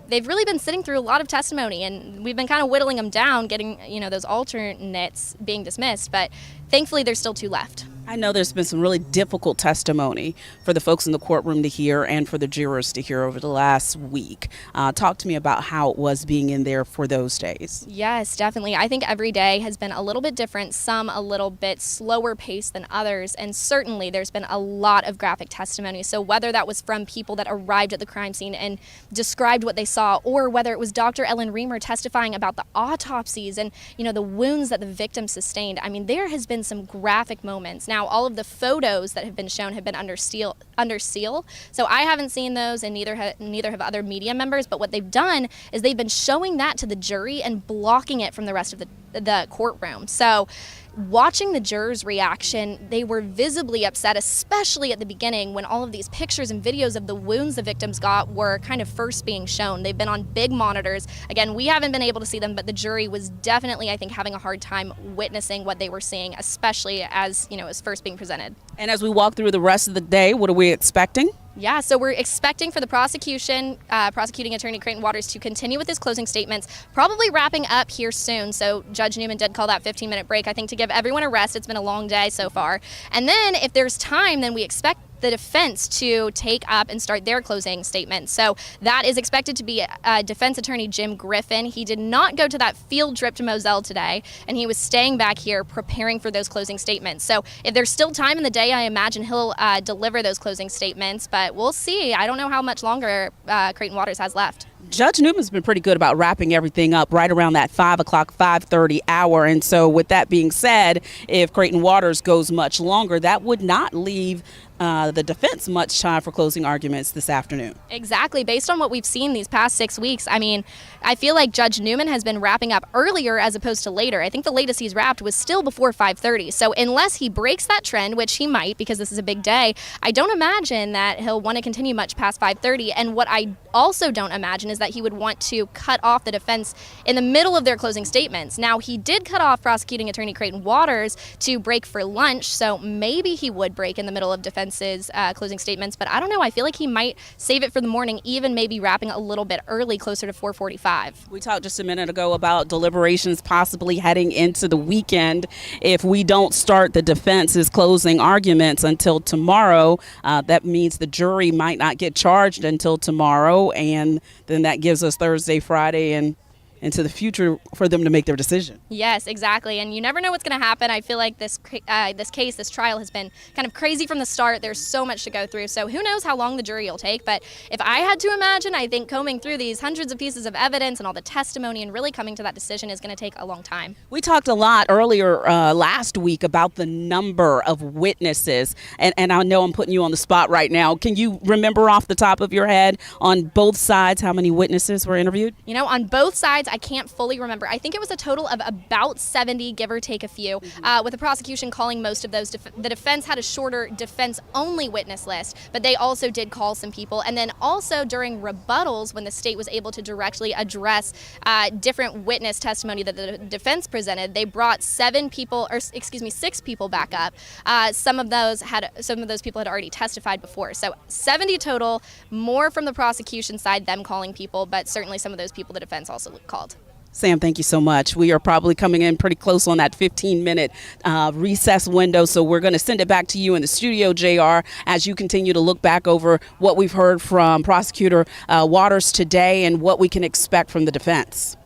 they've really been sitting through a lot of testimony, and we've been kind of whittling them down, getting those alternates being dismissed, but thankfully there's still 2 left. I know there's been some really difficult testimony for the folks in the courtroom to hear and for the jurors to hear over the last week. Talk to me about how it was being in there for those days. Yes, definitely. I think every day has been a little bit different, some a little bit slower paced than others, and certainly there's been a lot of graphic testimony. So whether that was from people that arrived at the crime scene and described what they saw, or whether it was Dr. Ellen Reamer testifying about the autopsies and the wounds that the victim sustained. I mean, there has been some graphic moments. Now, all of the photos that have been shown have been under seal, so I haven't seen those, and neither have other media members. But what they've done is they've been showing that to the jury and blocking it from the rest of the courtroom. So watching the jurors' reaction, they were visibly upset, especially at the beginning when all of these pictures and videos of the wounds the victims got were kind of first being shown. They've been on big monitors. Again, we haven't been able to see them, but the jury was definitely, I think, having a hard time witnessing what they were seeing, especially as it was first being presented. And as we walk through the rest of the day, what are we expecting? Yeah, so we're expecting for the prosecution, prosecuting attorney Creighton Waters to continue with his closing statements, probably wrapping up here soon. So Judge Newman did call that 15-minute break, I think, to give everyone a rest. It's been a long day so far. And then if there's time, then we expect the defense to take up and start their closing statement. So that is expected to be defense attorney Jim Griffin. He did not go to that field trip to Moselle today, and he was staying back here preparing for those closing statements. So if there's still time in the day, I imagine he'll deliver those closing statements, but we'll see. I don't know how much longer Creighton Waters has left. Judge Newman's been pretty good about wrapping everything up right around that 5 o'clock, 5:30 hour. And so with that being said, if Creighton Waters goes much longer, that would not leave the defense much time for closing arguments this afternoon. Exactly. Based on what we've seen these past 6 weeks, I mean, I feel like Judge Newman has been wrapping up earlier as opposed to later. I think the latest he's wrapped was still before 5:30. So unless he breaks that trend, which he might because this is a big day, I don't imagine that he'll want to continue much past 5:30. And what I also don't imagine is that he would want to cut off the defense in the middle of their closing statements. Now, he did cut off prosecuting attorney Creighton Waters to break for lunch, so maybe he would break in the middle of defense's closing statements, but I don't know. I feel like he might save it for the morning, even maybe wrapping a little bit early, closer to 4:45. We talked just a minute ago about deliberations possibly heading into the weekend. If we don't start the defense's closing arguments until tomorrow, that means the jury might not get charged until tomorrow, and then that gives us Thursday, Friday, and into the future for them to make their decision. Yes, exactly. And you never know what's going to happen. I feel like this trial has been kind of crazy from the start. There's so much to go through. So who knows how long the jury will take. But if I had to imagine, I think combing through these hundreds of pieces of evidence and all the testimony and really coming to that decision is going to take a long time. We talked a lot earlier last week about the number of witnesses. And I know I'm putting you on the spot right now. Can you remember off the top of your head on both sides how many witnesses were interviewed? On both sides, I can't fully remember. I think it was a total of about 70, give or take a few, with the prosecution calling most of those. The defense had a shorter defense-only witness list, but they also did call some people. And then also during rebuttals, when the state was able to directly address different witness testimony that the defense presented, they brought 6 people back up. Some of those people had already testified before. So 70 total, more from the prosecution side, them calling people, but certainly some of those people the defense also called. Sam, thank you so much. We are probably coming in pretty close on that 15-minute recess window, so we're going to send it back to you in the studio, JR, as you continue to look back over what we've heard from Prosecutor Waters today and what we can expect from the defense.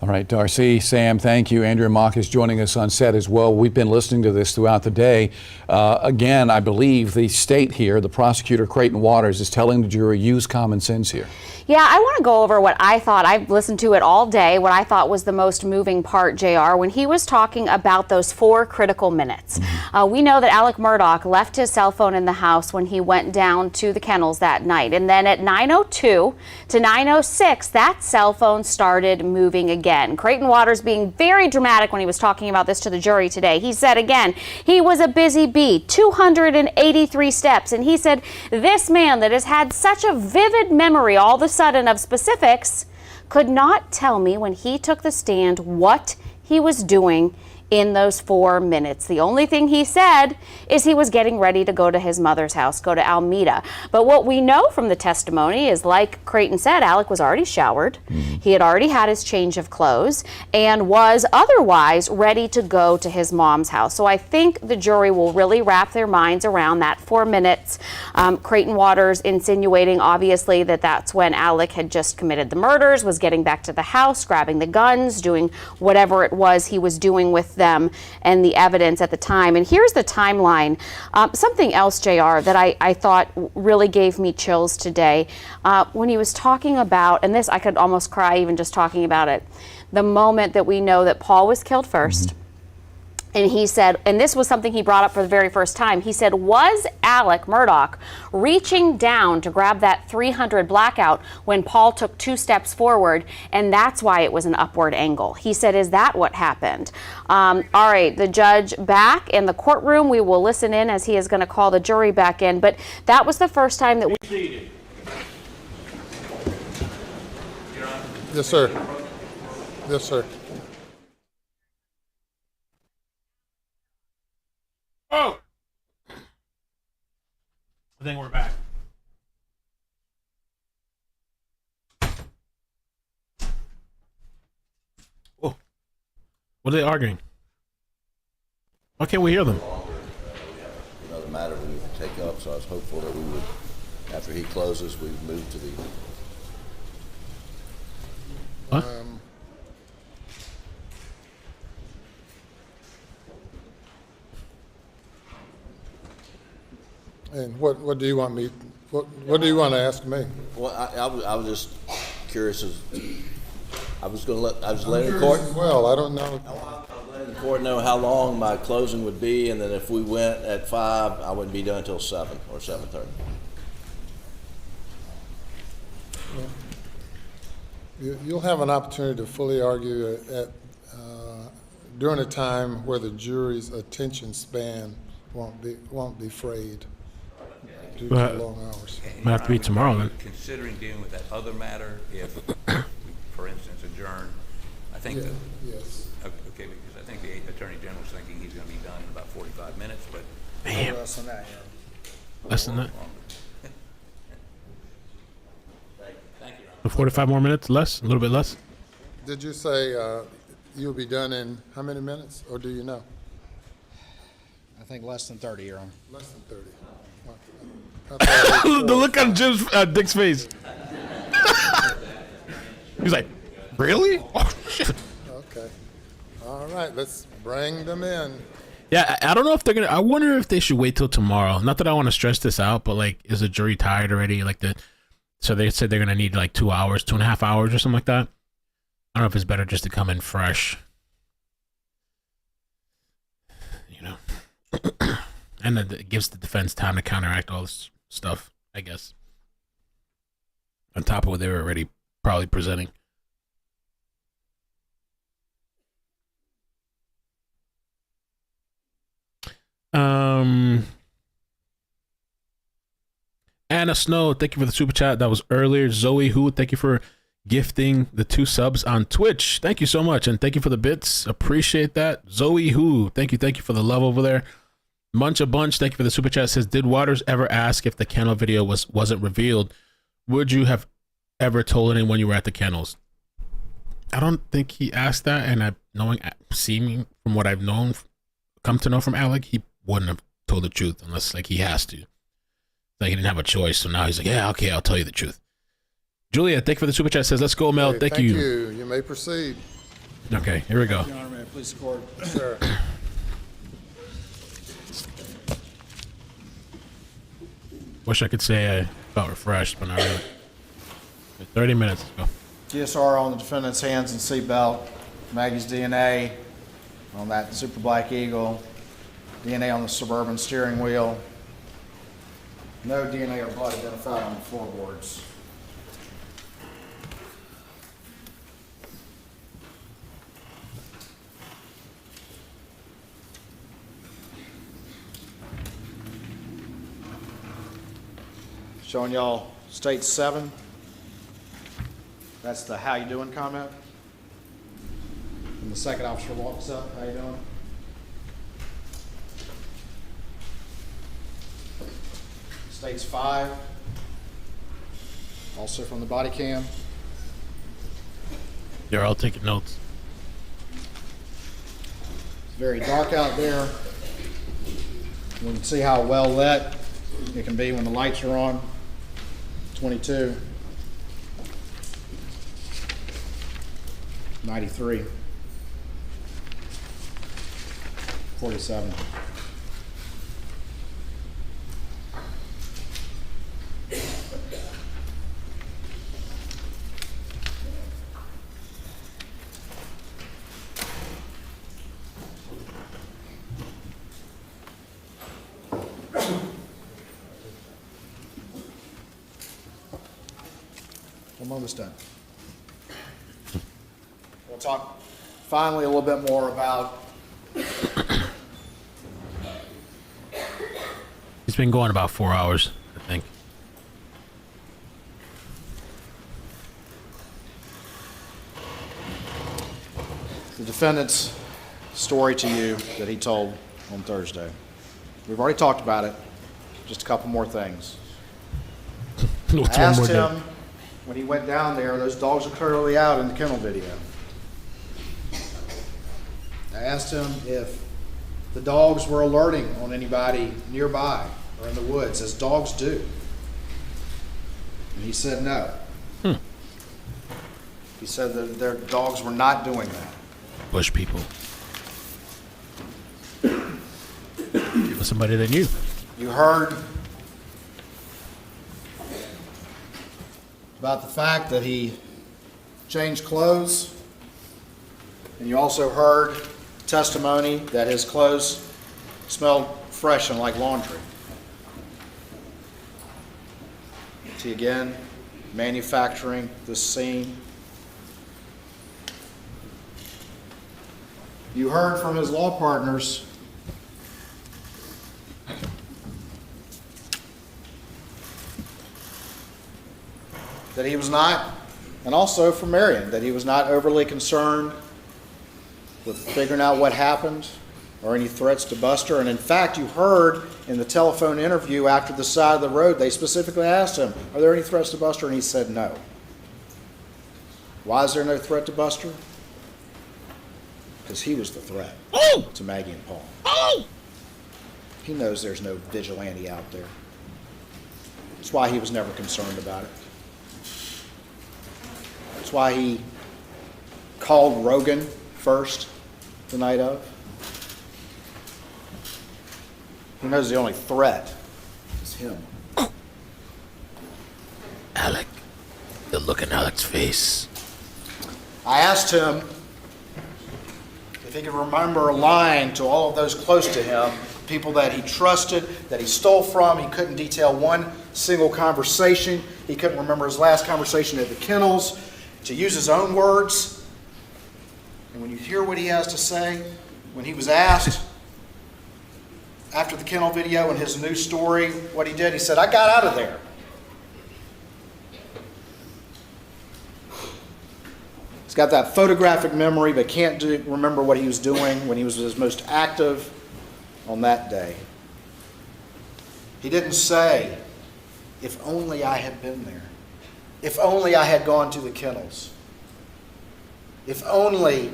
All right, Darcy, Sam, thank you. Andrea Mock is joining us on set as well. We've been listening to this throughout the day. Again, I believe the state here, the prosecutor, Creighton Waters, is telling the jury, use common sense here. Yeah, I want to go over what I thought. I've listened to it all day. What I thought was the most moving part, JR, when he was talking about those 4 critical minutes. We know that Alec Murdaugh left his cell phone in the house when he went down to the kennels that night. And then at 9:02 to 9:06, that cell phone started moving again. Creighton Waters being very dramatic when he was talking about this to the jury today. He said again, he was a busy bee, 283 steps. And he said, this man that has had such a vivid memory all of a sudden of specifics could not tell me when he took the stand what he was doing in those 4 minutes. The only thing he said is he was getting ready to go to his mother's house, go to Alameda. But what we know from the testimony is, like Creighton said, Alec was already showered. He had already had his change of clothes and was otherwise ready to go to his mom's house. So I think the jury will really wrap their minds around that 4 minutes. Creighton Waters insinuating, obviously, that that's when Alec had just committed the murders, was getting back to the house, grabbing the guns, doing whatever it was he was doing with them and the evidence at the time. And here's the timeline. Something else, JR, that I thought really gave me chills today when he was talking about, and this I could almost cry even just talking about it, the moment that we know that Paul was killed first. And he said, and this was something he brought up for the very first time, he said, was Alec Murdaugh reaching down to grab that 300 blackout when Paul took 2 steps forward, and that's why it was an upward angle? He said, is that what happened? All right, the judge back in the courtroom. We will listen in as he is going to call the jury back in, but that was the first time that we... Yes, sir. Yes, sir. Oh! I think we're back. Oh. What are they arguing? Why can't we hear them? Another matter we would take up, so I was hopeful that we would, after he closes, we would move to the... What? And what do you want me, what do you want to ask me? Well, I was just curious as, I was letting the court... Well, I don't know. I was letting the court know how long my closing would be, and then if we went at 5, I wouldn't be done until 7 or 7:30. You'll have an opportunity to fully argue during a time where the jury's attention span won't be frayed due to long hours. Might have to be tomorrow then. Considering dealing with that other matter, if we, for instance, adjourn, I think that, yes. Okay, because I think the Attorney General's thinking he's going to be done in about 45 minutes, but Damn. Less than that, Less than that? Thank you. 45 more minutes? Less? A little bit less? Did you say you'll be done in how many minutes, or do you know? I think less than 30, Your Honor. Less than 30. The look on Jim's Dick's face. He's like, really? Oh, shit. Okay. All right, let's bring them in. Yeah, I don't know if they're gonna. I wonder if they should wait till tomorrow. Not that I want to stress this out, but like, is the jury tired already? So they said they're gonna need like 2 hours, 2.5 hours, or something like that. I don't know if it's better just to come in fresh. You know, and it gives the defense time to counteract all this stuff, I guess. On top of what they were already probably presenting. Anna Snow, thank you for the super chat. That was earlier. Zoe Who, thank you for gifting the 2 subs on Twitch. Thank you so much, and thank you for the bits. Appreciate that. Zoe Who, thank you for the love over there. Munch a Bunch, thank you for the super chat. Says, did Waters ever ask if the kennel video wasn't revealed? Would you have ever told anyone you were at the kennels? I don't think he asked that, and seeing from what I've come to know from Alec, he wouldn't have told the truth unless like he has to. Like he didn't have a choice, so now he's like, yeah, okay, I'll tell you the truth. Julia, thank you for the super chat. Says, let's go, Mel. Hey, thank you. You may proceed. Okay, here we go. Your Honor, may I please the court? Sir. Wish I could say I felt refreshed, but not really. 30 minutes. Let's go. GSR on the defendant's hands and seatbelt. Maggie's DNA on that Super Black Eagle. DNA on the Suburban steering wheel. No DNA or blood identified on the floorboards. Showing y'all state 7. That's the how you doing comment. And the second officer walks up, how you doing? States 5. Also from the body cam. You're all taking notes. It's very dark out there. You can see how well lit it can be when the lights are on. 22. 93. 47. I'm almost done. We'll talk finally a little bit more about It's been going about 4 hours, I think. the defendant's story to you that he told on Thursday. We've already talked about it. Just a couple more things. I asked him when he went down there, those dogs are clearly out in the kennel video. I asked him if the dogs were alerting on anybody nearby or in the woods, as dogs do. And he said no. He said that their dogs were not doing that. Bush people. It was somebody they knew. You heard about the fact that he changed clothes, and you also heard testimony that his clothes smelled fresh and like laundry. See again, manufacturing this scene. You heard from his law partners that he was not, and also from Marion, that he was not overly concerned with figuring out what happened or any threats to Buster. And in fact, you heard in the telephone interview after the side of the road, they specifically asked him, are there any threats to Buster? And he said no. Why is there no threat to Buster? Because he was the threat to Maggie and Paul. He knows there's no vigilante out there. That's why he was never concerned about it. That's why he called Rogan first the night of. He knows the only threat is him. Alec. The look in Alec's face. I asked him if he could remember lying to all of those close to him, people that he trusted, that he stole from. He couldn't detail one single conversation. He couldn't remember his last conversation at the kennels. To use his own words, and when you hear what he has to say, when he was asked after the kennel video and his new story, what he did, he said, I got out of there. He's got that photographic memory, but can't remember what he was doing when he was his most active on that day. He didn't say, if only I had been there. If only I had gone to the kennels. If only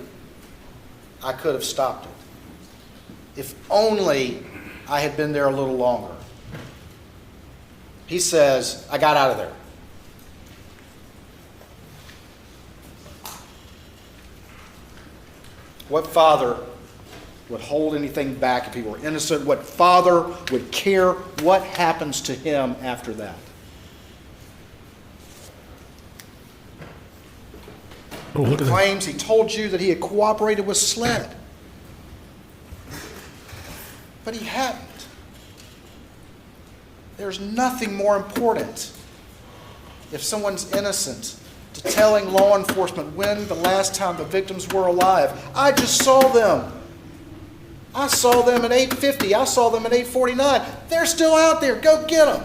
I could have stopped it. If only I had been there a little longer. He says, I got out of there. What father would hold anything back if he were innocent? What father would care what happens to him after that? Oh, He claims he told you that he had cooperated with SLED. But he hadn't. There's nothing more important, if someone's innocent, to telling law enforcement when the last time the victims were alive. I just saw them. I saw them at 8:50. I saw them at 8:49. They're still out there. Go get them.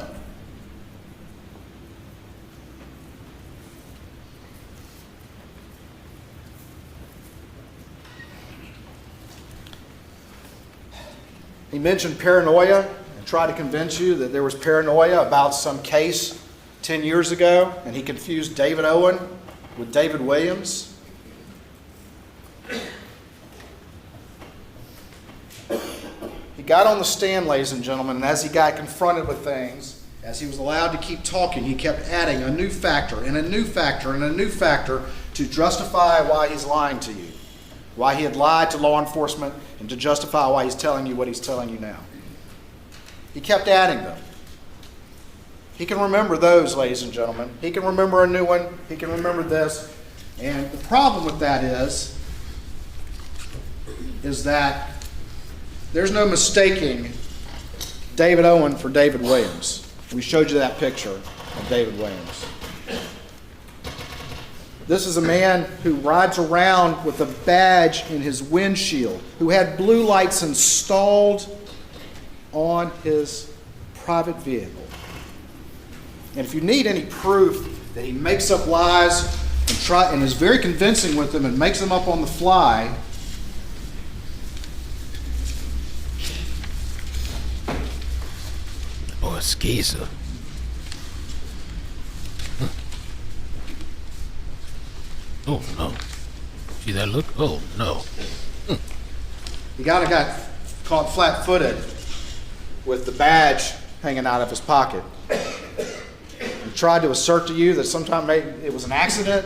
He mentioned paranoia and tried to convince you that there was paranoia about some case 10 years ago, and he confused David Owen with David Williams. He got on the stand, ladies and gentlemen, and as he got confronted with things, as he was allowed to keep talking, he kept adding a new factor and a new factor and a new factor to justify why he's lying to you, why he had lied to law enforcement, and to justify why he's telling you what he's telling you now. He kept adding them. He can remember those, ladies and gentlemen. He can remember a new one. He can remember this. And the problem with that is that there's no mistaking David Owen for David Williams. We showed you that picture of David Williams. This is a man who rides around with a badge in his windshield, who had blue lights installed on his private vehicle. And if you need any proof that he makes up lies and is very convincing with them and makes them up on the fly, oh, a skeezer. Oh no. See that look? Oh no. the guy got caught flat-footed with the badge hanging out of his pocket. He tried to assert to you that sometime maybe it was an accident,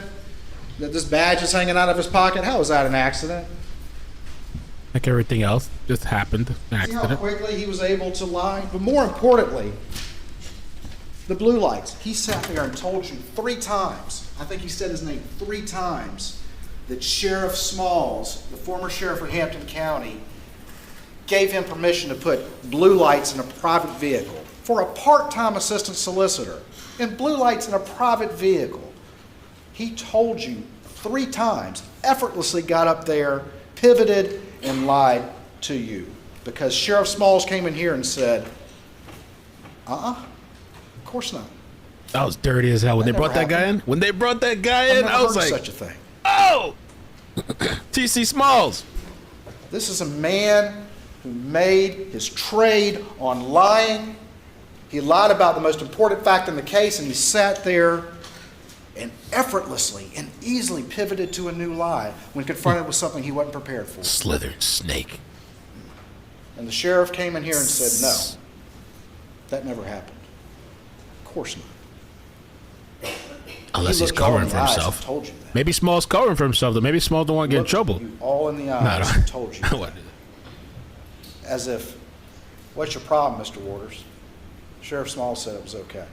that this badge is hanging out of his pocket. How is that an accident? Like everything else, just happened. An See how accident. quickly he was able to lie? But more importantly, the blue lights. He sat there and told you 3 times, I think he said his name 3 times, that Sheriff Smalls, the former sheriff of Hampton County, gave him permission to put blue lights in a private vehicle for a part-time assistant solicitor. And blue lights in a private vehicle. He told you 3 times, effortlessly got up there, pivoted, and lied to you. Because Sheriff Smalls came in here and said, of course not. That was dirty as hell when they brought that guy in. When they brought that guy in, I was like, such a thing. oh! T.C. Smalls. This is a man who made his trade on lying. He lied about the most important fact in the case, and he sat there and effortlessly and easily pivoted to a new lie when confronted with something he wasn't prepared for. Slithered snake. And the sheriff came in here and said, no, that never happened. Of course not. Unless he's covering for himself. Told you that. Maybe Smalls covering for himself, though. Maybe Smalls don't want to get in trouble. You all in the eyes and told you that. As if, what's your problem, Mr. Waters? Sheriff Smalls said it was okay.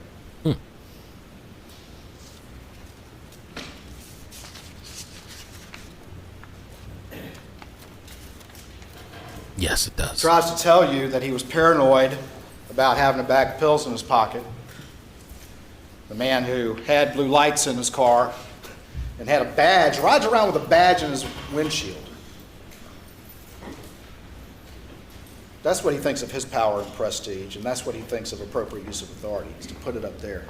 Yes, it does. Tries to tell you that he was paranoid about having a bag of pills in his pocket. The man who had blue lights in his car and had a badge, rides around with a badge in his windshield. That's what he thinks of his power and prestige, and that's what he thinks of appropriate use of authority, is to put it up there.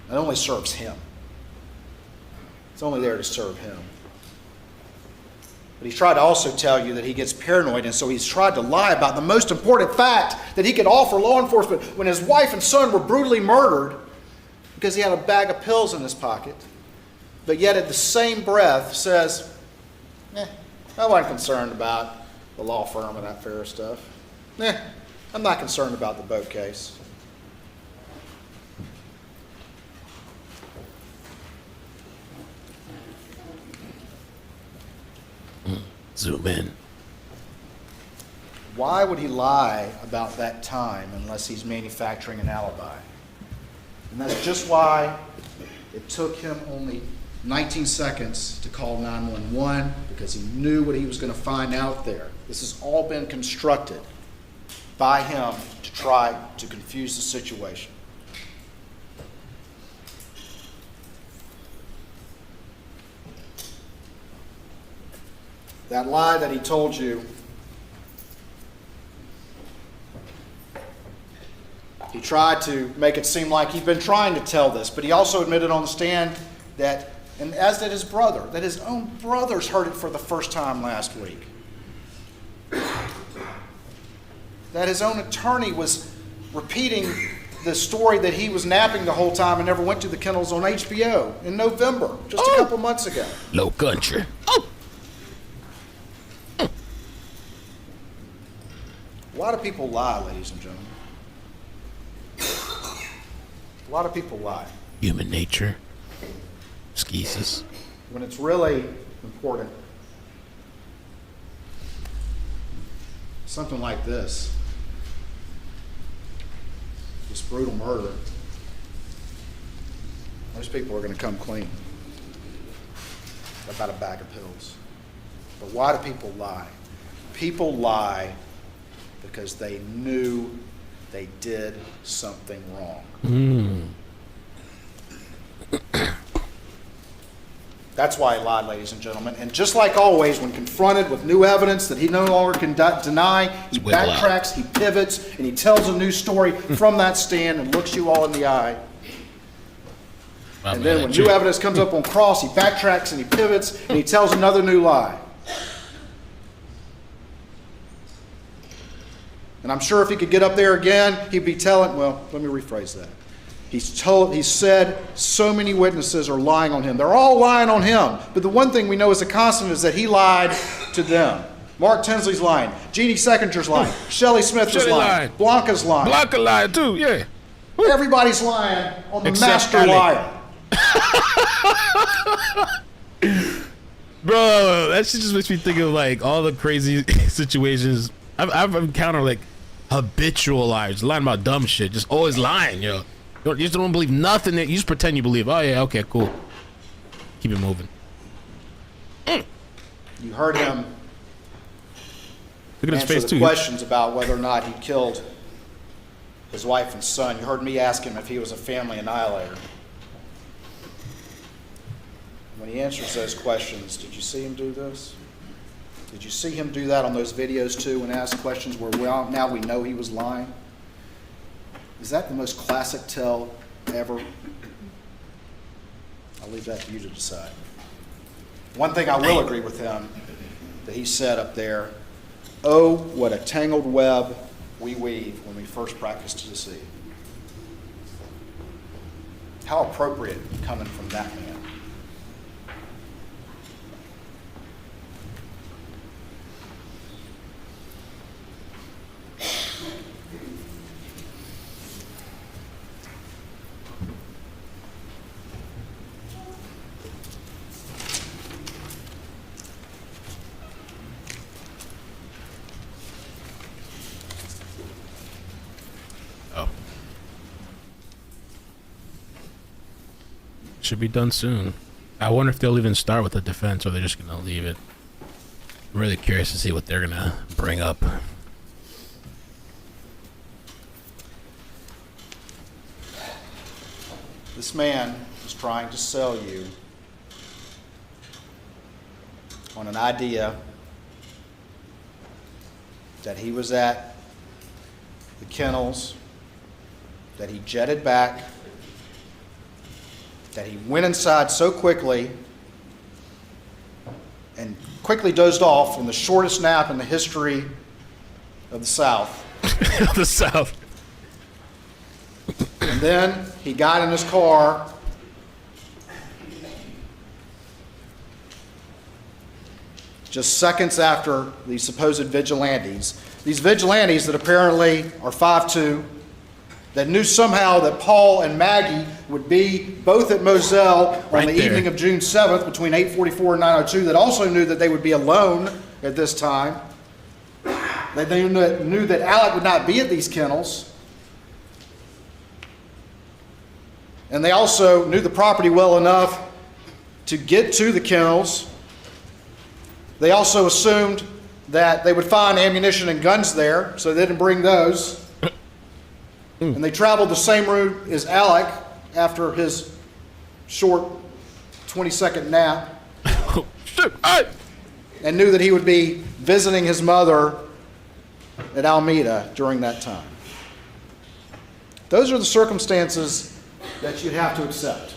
It only serves him. It's only there to serve him. But he's tried to also tell you that he gets paranoid, and so he's tried to lie about the most important fact that he could offer law enforcement when his wife and son were brutally murdered because he had a bag of pills in his pocket, but yet at the same breath says, I wasn't concerned about the law firm and that fair stuff. I'm not concerned about the boat case. Zoom in. Why would he lie about that time unless he's manufacturing an alibi? And that's just why it took him only 19 seconds to call 911, because he knew what he was going to find out there. This has all been constructed by him to try to confuse the situation. That lie that he told you, he tried to make it seem like he'd been trying to tell this, but he also admitted on the stand that, and as did his brother, that his own brothers heard it for the first time last week. That his own attorney was repeating the story that he was napping the whole time and never went to the kennels on HBO in November, just a couple months ago. Low country. A lot of people lie, ladies and gentlemen. A lot of people lie. Human nature. Excuses. When it's really important. Something like this. This brutal murder. Most people are going to come clean about a bag of pills. But why do people lie? People lie because they knew they did something wrong. That's why he lied, ladies and gentlemen. And just like always, when confronted with new evidence that he no longer can deny, he backtracks, he pivots, and he tells a new story from that stand and looks you all in the eye. And then when new evidence comes up on cross, he backtracks and he pivots and he tells another new lie. And I'm sure if he could get up there again, he'd be telling, well, let me rephrase that. He said so many witnesses are lying on him. They're all lying on him. But the one thing we know is a constant is that he lied to them. Mark Tinsley's lying. Jeannie Seckinger's lying. Shelley Smith is lying. Blanca's lying. Blanca lied too, yeah. Everybody's lying on the master liar. Bro, that shit just makes me think of like all the crazy situations. I've encountered like habitual liars, lying about dumb shit, just always lying, yo. You just don't believe nothing. You just pretend you believe. Oh yeah, okay, cool. Keep it moving. You heard him Look at his face answer the too. questions about whether or not he killed his wife and son. You heard me ask him if he was a family annihilator. When he answers those questions, did you see him do this? Did you see him do that on those videos too, and ask questions where now we know he was lying? Is that the most classic tell ever? I'll leave that to you to decide. One thing I will agree with him that he said up there, oh, what a tangled web we weave when we first practice to deceive. How appropriate coming from that man. Should be done soon. I wonder if they'll even start with the defense or they're just gonna leave it. I'm really curious to see what they're gonna bring up. This man is trying to sell you on an idea that he was at the kennels, that he jetted back, that he went inside so quickly and quickly dozed off in the shortest nap in the history of the South. The South. And then he got in his car just seconds after these supposed vigilantes. These vigilantes that apparently are 5'2", that knew somehow that Paul and Maggie would be both at Moselle on the evening of June 7th between 8:44 and 9:02, that also knew that they would be alone at this time. They knew that Alec would not be at these kennels. And they also knew the property well enough to get to the kennels. They also assumed that they would find ammunition and guns there, so they didn't bring those. And they traveled the same route as Alec after his short 20-second nap. And knew that he would be visiting his mother at Alameda during that time. Those are the circumstances that you'd have to accept.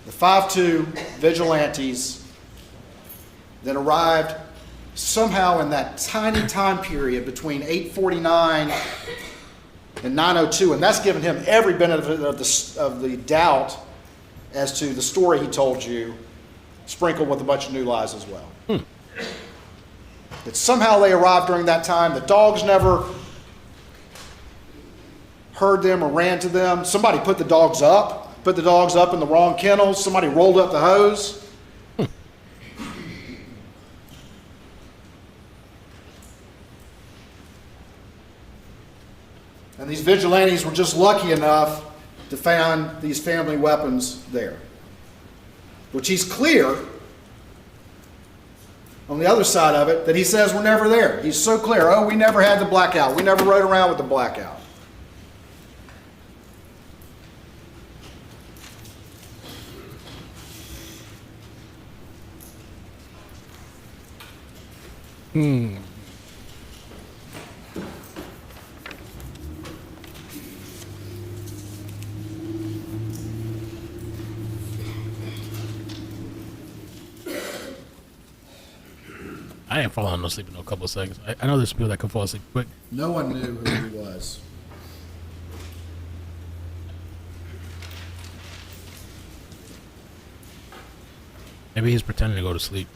The 5-2 vigilantes that arrived somehow in that tiny time period between 8:49 and 9:02, and that's given him every benefit of the doubt as to the story he told you, sprinkled with a bunch of new lies as well. That somehow they arrived during that time. The dogs never heard them or ran to them. Somebody put the dogs up in the wrong kennels. Somebody rolled up the hose. And these vigilantes were just lucky enough to find these family weapons there, which he's clear on the other side of it that he says were never there. He's so clear. Oh, we never had the blackout. We never rode around with the blackout. I ain't falling no sleep in a couple of seconds. I know there's people that can fall asleep quick. No one knew who he was. Maybe he's pretending to go to sleep.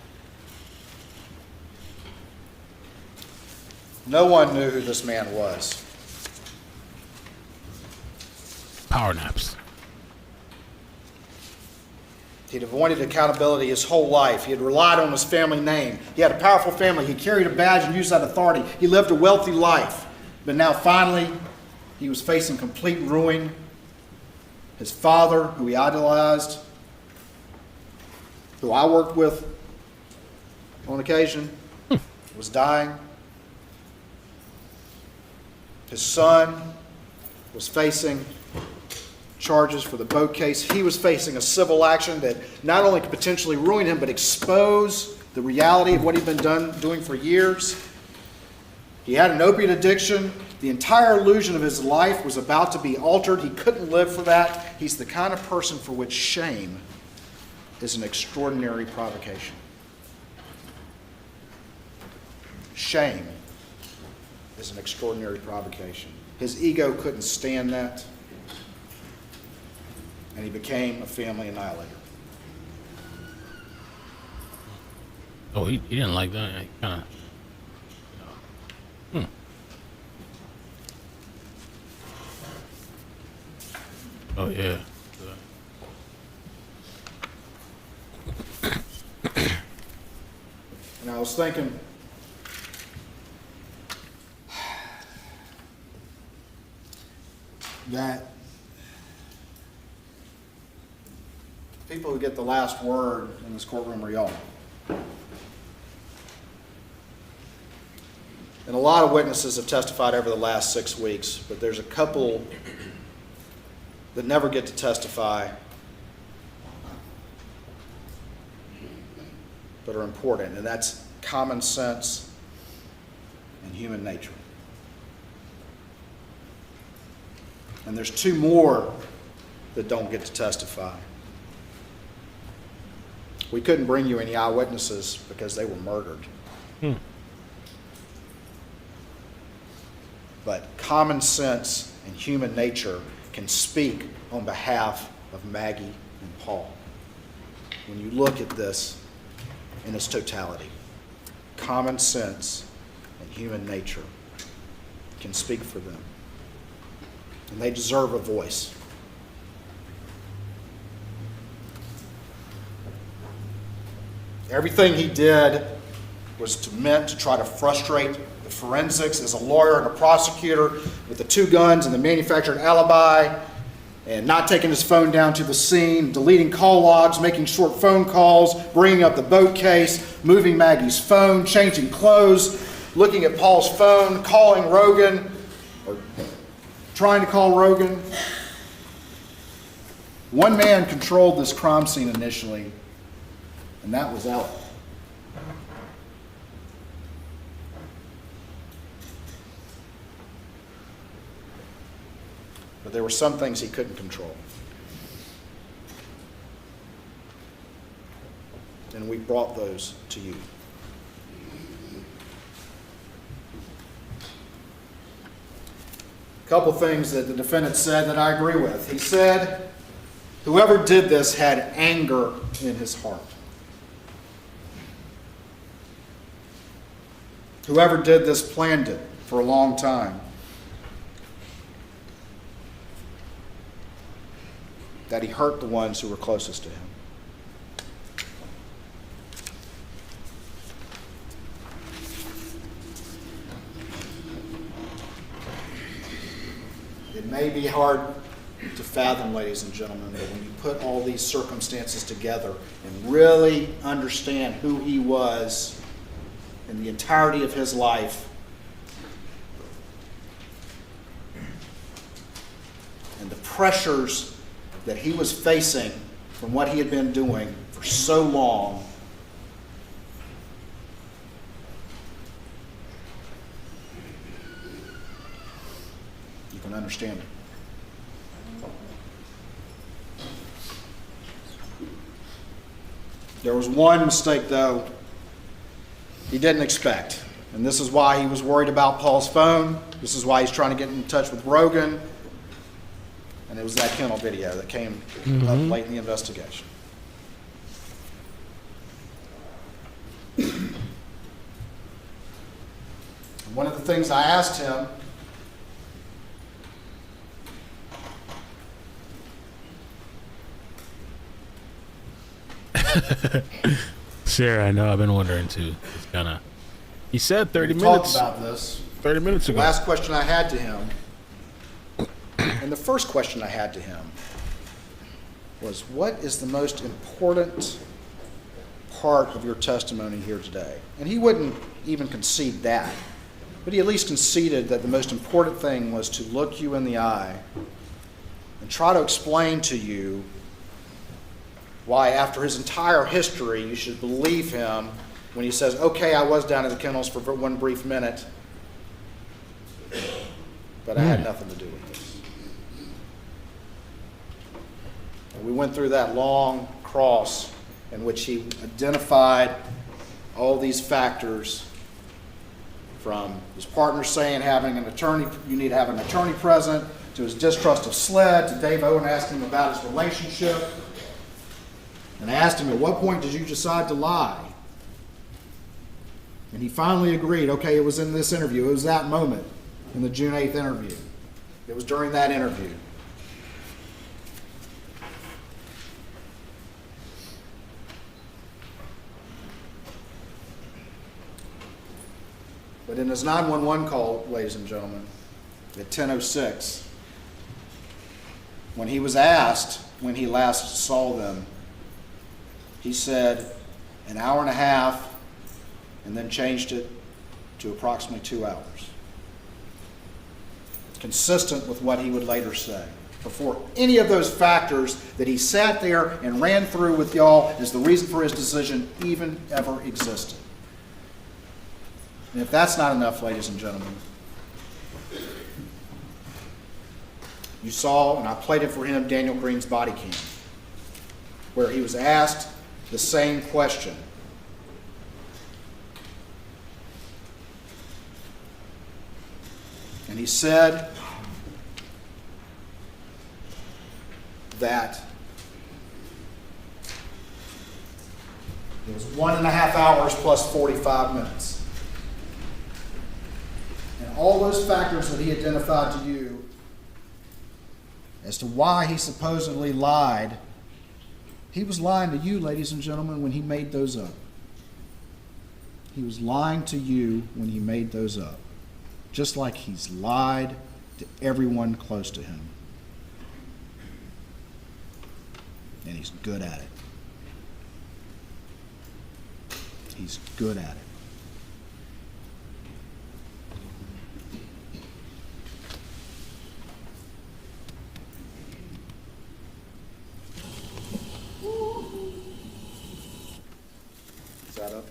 No one knew who this man was. Power naps. He'd avoided accountability his whole life. He had relied on his family name. He had a powerful family. He carried a badge and used that authority. He lived a wealthy life. But now finally, he was facing complete ruin. His father, who he idolized, who I worked with on occasion, was dying. His son was facing charges for the boat case. He was facing a civil action that not only could potentially ruin him, but expose the reality of what he'd been doing for years. He had an opiate addiction. The entire illusion of his life was about to be altered. He couldn't live for that. He's the kind of person for which shame is an extraordinary provocation. Shame is an extraordinary provocation. His ego couldn't stand that, and he became a family annihilator. Oh, he didn't like that. Kind of. Oh, yeah. And I was thinking, that people who get the last word in this courtroom are y'all. And a lot of witnesses have testified over the last 6 weeks, but there's a couple that never get to testify but are important, and that's common sense and human nature. And there's 2 more that don't get to testify. We couldn't bring you any eyewitnesses because they were murdered. But common sense and human nature can speak on behalf of Maggie and Paul. When you look at this in its totality, common sense and human nature can speak for them. And they deserve a voice. Everything he did was meant to try to frustrate the forensics as a lawyer and a prosecutor with the 2 guns and the manufactured alibi, and not taking his phone down to the scene, deleting call logs, making short phone calls, bringing up the boat case, moving Maggie's phone, changing clothes, looking at Paul's phone, calling Rogan, or trying to call Rogan. One man controlled this crime scene initially, and that was Alec. But there were some things he couldn't control. And we brought those to you. A couple things that the defendant said that I agree with. He said, whoever did this had anger in his heart. Whoever did this planned it for a long time. That he hurt the ones who were closest to him. It may be hard to fathom, ladies and gentlemen, but when you put all these circumstances together and really understand who he was in the entirety of his life, and the pressures that he was facing from what he had been doing for so long, you can understand it. There was one mistake, though, he didn't expect. And this is why he was worried about Paul's phone. This is why he's trying to get in touch with Rogan. And it was that kennel video that came up late in the investigation. And one of the things I asked him, Sarah, I know, I've been wondering too. It's kind of. He said 30 we minutes. talked about this. 30 minutes ago. The last question I had to him, and the first question I had to him, was what is the most important part of your testimony here today? And he wouldn't even concede that, but he at least conceded that the most important thing was to look you in the eye and try to explain to you why, after his entire history, you should believe him when he says, okay, I was down in the kennels for one brief minute, but I had nothing to do with this. And we went through that long cross in which he identified all these factors, from his partner saying having an attorney, you need to have an attorney present, to his distrust of SLED, to Dave Owen asking him about his relationship. And I asked him, at what point did you decide to lie? And he finally agreed, okay, it was in this interview. It was that moment in the June 8th interview. It was during that interview. But in his 911 call, ladies and gentlemen, at 10:06, when he was asked when he last saw them, he said an hour and a half, and then changed it to approximately 2 hours. Consistent with what he would later say. Before any of those factors that he sat there and ran through with y'all as the reason for his decision even ever existed. And if that's not enough, ladies and gentlemen, you saw, and I played it for him, Daniel Green's body cam, where he was asked the same question. And he said that it was 1.5 hours plus 45 minutes. And all those factors that he identified to you as to why he supposedly lied, he was lying to you, ladies and gentlemen, when he made those up. He was lying to you when he made those up, just like he's lied to everyone close to him. And he's good at it. He's good at it. Is that up?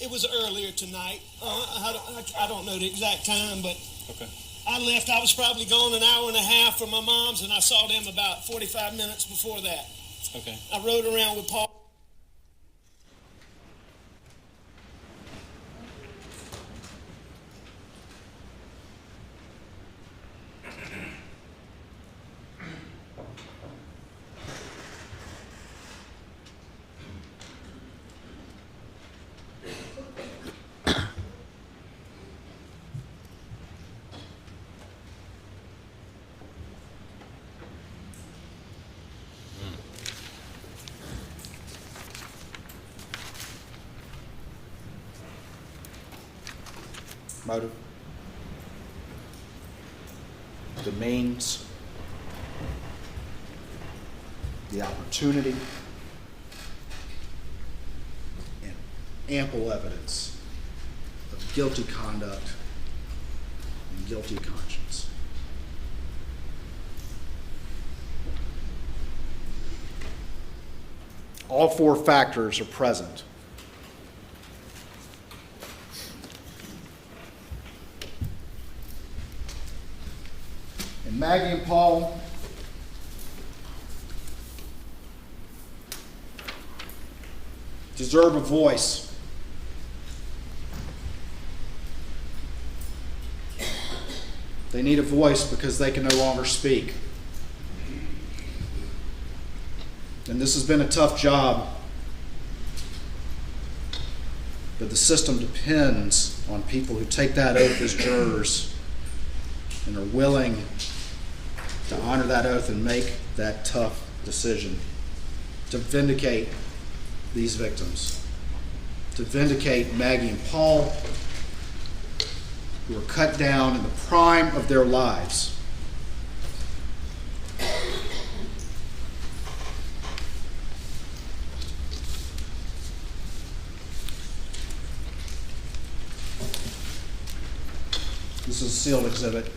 It was earlier tonight. I don't know the exact time, but I left. I was probably gone an hour and a half from my mom's, and I saw them about 45 minutes before that. Okay. I rode around with Paul. Motive, the means, the opportunity, and ample evidence of guilty conduct and guilty conscience. All four factors are present. And Maggie and Paul deserve a voice. They need a voice because they can no longer speak. And this has been a tough job, but the system depends on people who take that oath as jurors and are willing to honor that oath and make that tough decision to vindicate these victims, to vindicate Maggie and Paul, who were cut down in the prime of their lives. This is a sealed exhibit.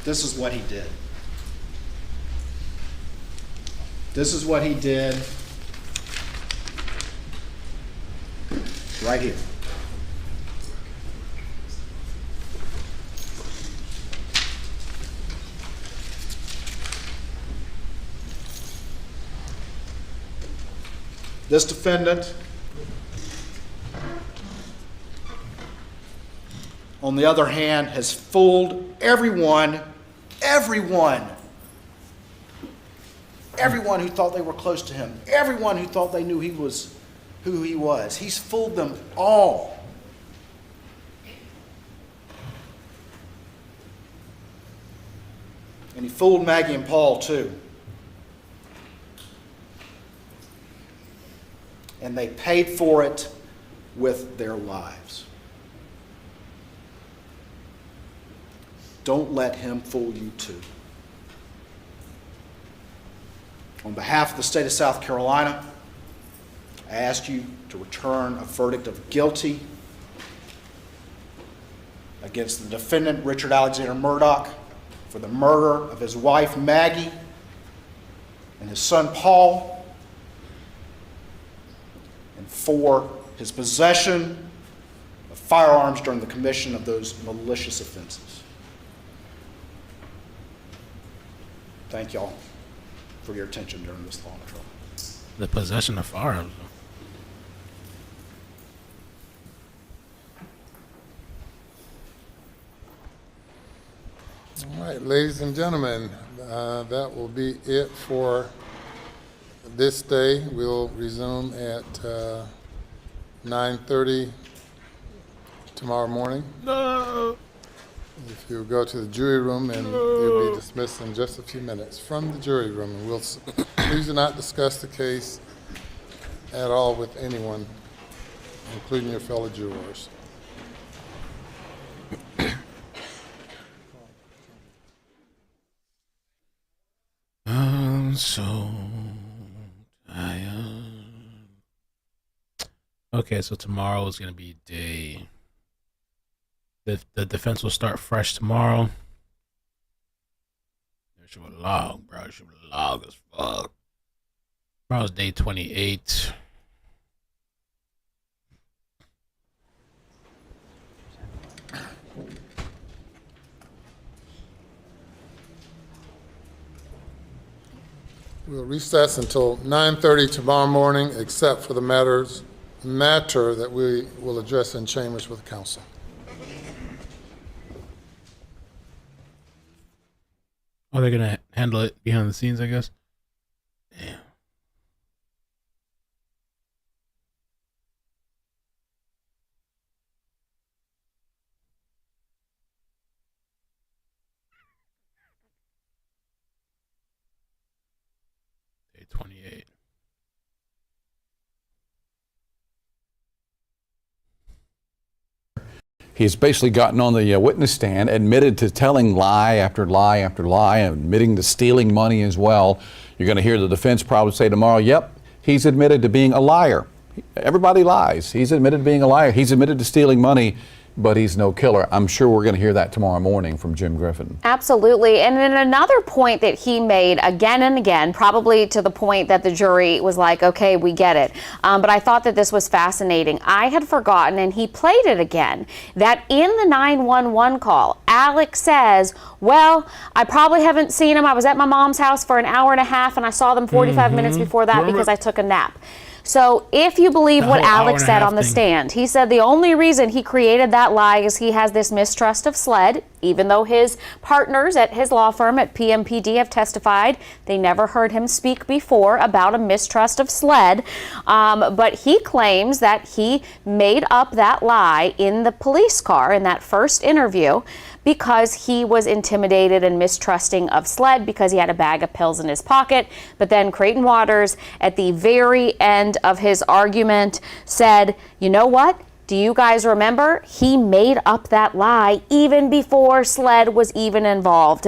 This is what he did. This is what he did right here. This defendant, on the other hand, has fooled everyone who thought they were close to him, everyone who thought they knew he was who he was. He's fooled them all. And he fooled Maggie and Paul too. And they paid for it with their lives. Don't let him fool you too. On behalf of the state of South Carolina, I ask you to return a verdict of guilty against the defendant, Richard Alexander Murdaugh, for the murder of his wife, Maggie, and his son, Paul, and for his possession of firearms during the commission of those malicious offenses. Thank y'all for your attention during this long trial. The possession of firearms. All right, ladies and gentlemen, that will be it for this day. We'll resume at 9:30 tomorrow morning. No. If you go to the jury room, and you'll be dismissed in just a few minutes from the jury room. And please do not discuss the case at all with anyone, including your fellow jurors. I'm so tired. Okay, so tomorrow is going to be day. The defense will start fresh tomorrow. It should be long, bro. It should be long as fuck. Tomorrow's day 28. We'll recess until 9:30 tomorrow morning, except for the matter that we will address in chambers with counsel. Oh, they're gonna handle it behind the scenes, I guess. Damn. Day 28. He's basically gotten on the witness stand, admitted to telling lie after lie after lie, admitting to stealing money as well. You're going to hear the defense probably say tomorrow, yep, he's admitted to being a liar. Everybody lies. He's admitted to being a liar. He's admitted to stealing money, but he's no killer. I'm sure we're going to hear that tomorrow morning from Jim Griffin. Absolutely. And then another point that he made again and again, probably to the point that the jury was like, okay, we get it. But I thought that this was fascinating. I had forgotten, and he played it again, that in the 911 call, Alex says, well, I probably haven't seen him. I was at my mom's house for an hour and a half, and I saw them 45 minutes before that because I took a nap. So if you believe what Alex said on the stand, he said the only reason he created that lie is he has this mistrust of SLED, even though his partners at his law firm at PMPD have testified they never heard him speak before about a mistrust of SLED. But he claims that he made up that lie in the police car in that first interview because he was intimidated and mistrusting of SLED because he had a bag of pills in his pocket. But then Creighton Waters, at the very end of his argument, said, you know what? Do you guys remember? He made up that lie even before SLED was even involved.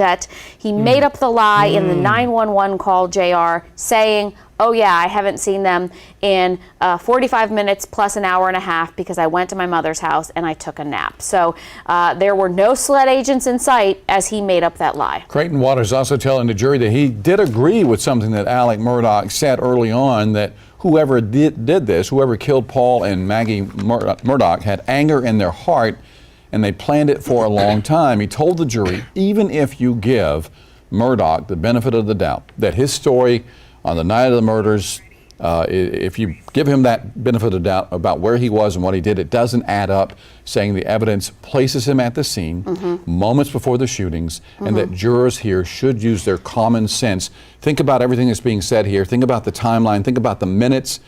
He made up the lie in the 911 call, JR, saying, oh yeah, I haven't seen them in 45 minutes plus an hour and a half because I went to my mother's house and I took a nap. So there were no SLED agents in sight as he made up that lie. Creighton Waters also telling the jury that he did agree with something that Alec Murdaugh said early on, that whoever did this, whoever killed Paul and Maggie Murdaugh, had anger in their heart and they planned it for a long time. He told the jury, even if you give Murdaugh the benefit of the doubt, that his story on the night of the murders, if you give him that benefit of the doubt about where he was and what he did, it doesn't add up, saying the evidence places him at the scene moments before the shootings, and that jurors here should use their common sense. Think about everything that's being said here. Think about the timeline. Think about the minutes,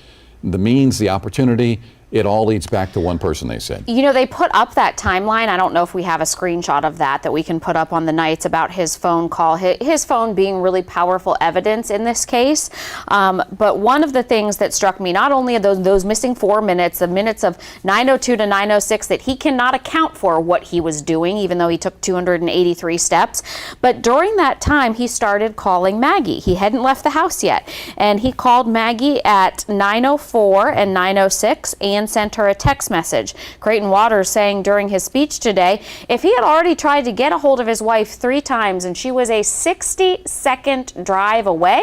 the means, the opportunity. It all leads back to one person, they said. You know, they put up that timeline. I don't know if we have a screenshot of that we can put up on the nights about his phone call, his phone being really powerful evidence in this case. But one of the things that struck me, not only are those missing 4 minutes, the minutes of 9:02 to 9:06, that he cannot account for what he was doing, even though he took 283 steps. But during that time, he started calling Maggie. He hadn't left the house yet. And he called Maggie at 9:04 and 9:06 and sent her a text message. Creighton Waters saying during his speech today, if he had already tried to get a hold of his wife 3 times and she was a 60-second drive away,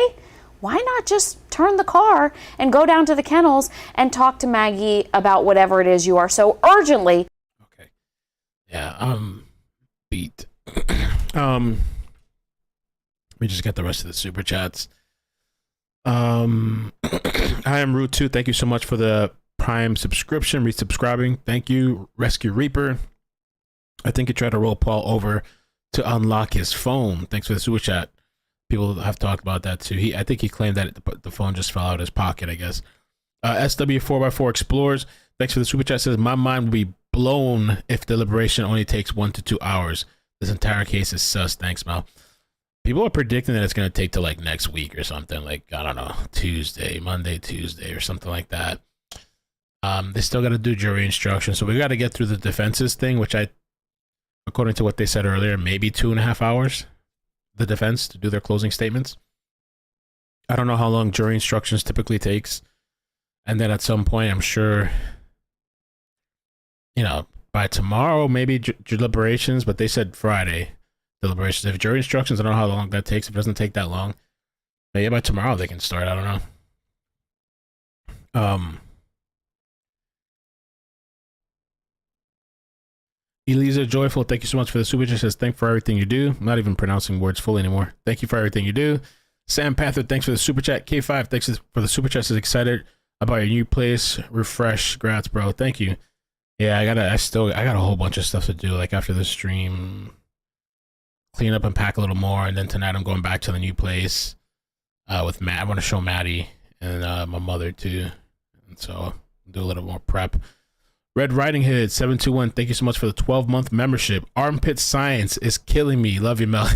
why not just turn the car and go down to the kennels and talk to Maggie about whatever it is you are so urgently? Okay. Yeah, beat. Let me just get the rest of the super chats. I am Root 2. Thank you so much for the Prime subscription, resubscribing. Thank you. Rescue Reaper, I think he tried to roll Paul over to unlock his phone. Thanks for the super chat. People have talked about that too. I think he claimed that the phone just fell out of his pocket, I guess. SW4x4 Explorers, thanks for the super chat. Says my mind would be blown if deliberation only takes 1 to 2 hours. This entire case is sus. Thanks, Mel. People are predicting that it's going to take till like next week or something, like, I don't know, Monday, Tuesday or something like that. They still got to do jury instructions, so we got to get through the defense's thing, which according to what they said earlier, maybe 2.5 hours, the defense, to do their closing statements. I don't know how long jury instructions typically takes. And then at some point, I'm sure, by tomorrow, maybe deliberations, but they said Friday deliberations. If jury instructions, I don't know how long that takes. If it doesn't take that long, maybe by tomorrow they can start. I don't know. Elisa Joyful, thank you so much for the super chat. Says, thank you for everything you do. I'm not even pronouncing words fully anymore. Thank you for everything you do. Sam Panther, thanks for the super chat. K5, thanks for the super chat. Says, excited about your new place. Refresh. Grats, bro. Thank you. Yeah, I got a whole bunch of stuff to do. Like after the stream, clean up and pack a little more, and then tonight I'm going back to the new place with Matt. I want to show Maddie and my mother too, and so do a little more prep. Red Riding Hood 721, thank you so much for the 12-month membership. Armpit Science is killing me. Love you, Mel.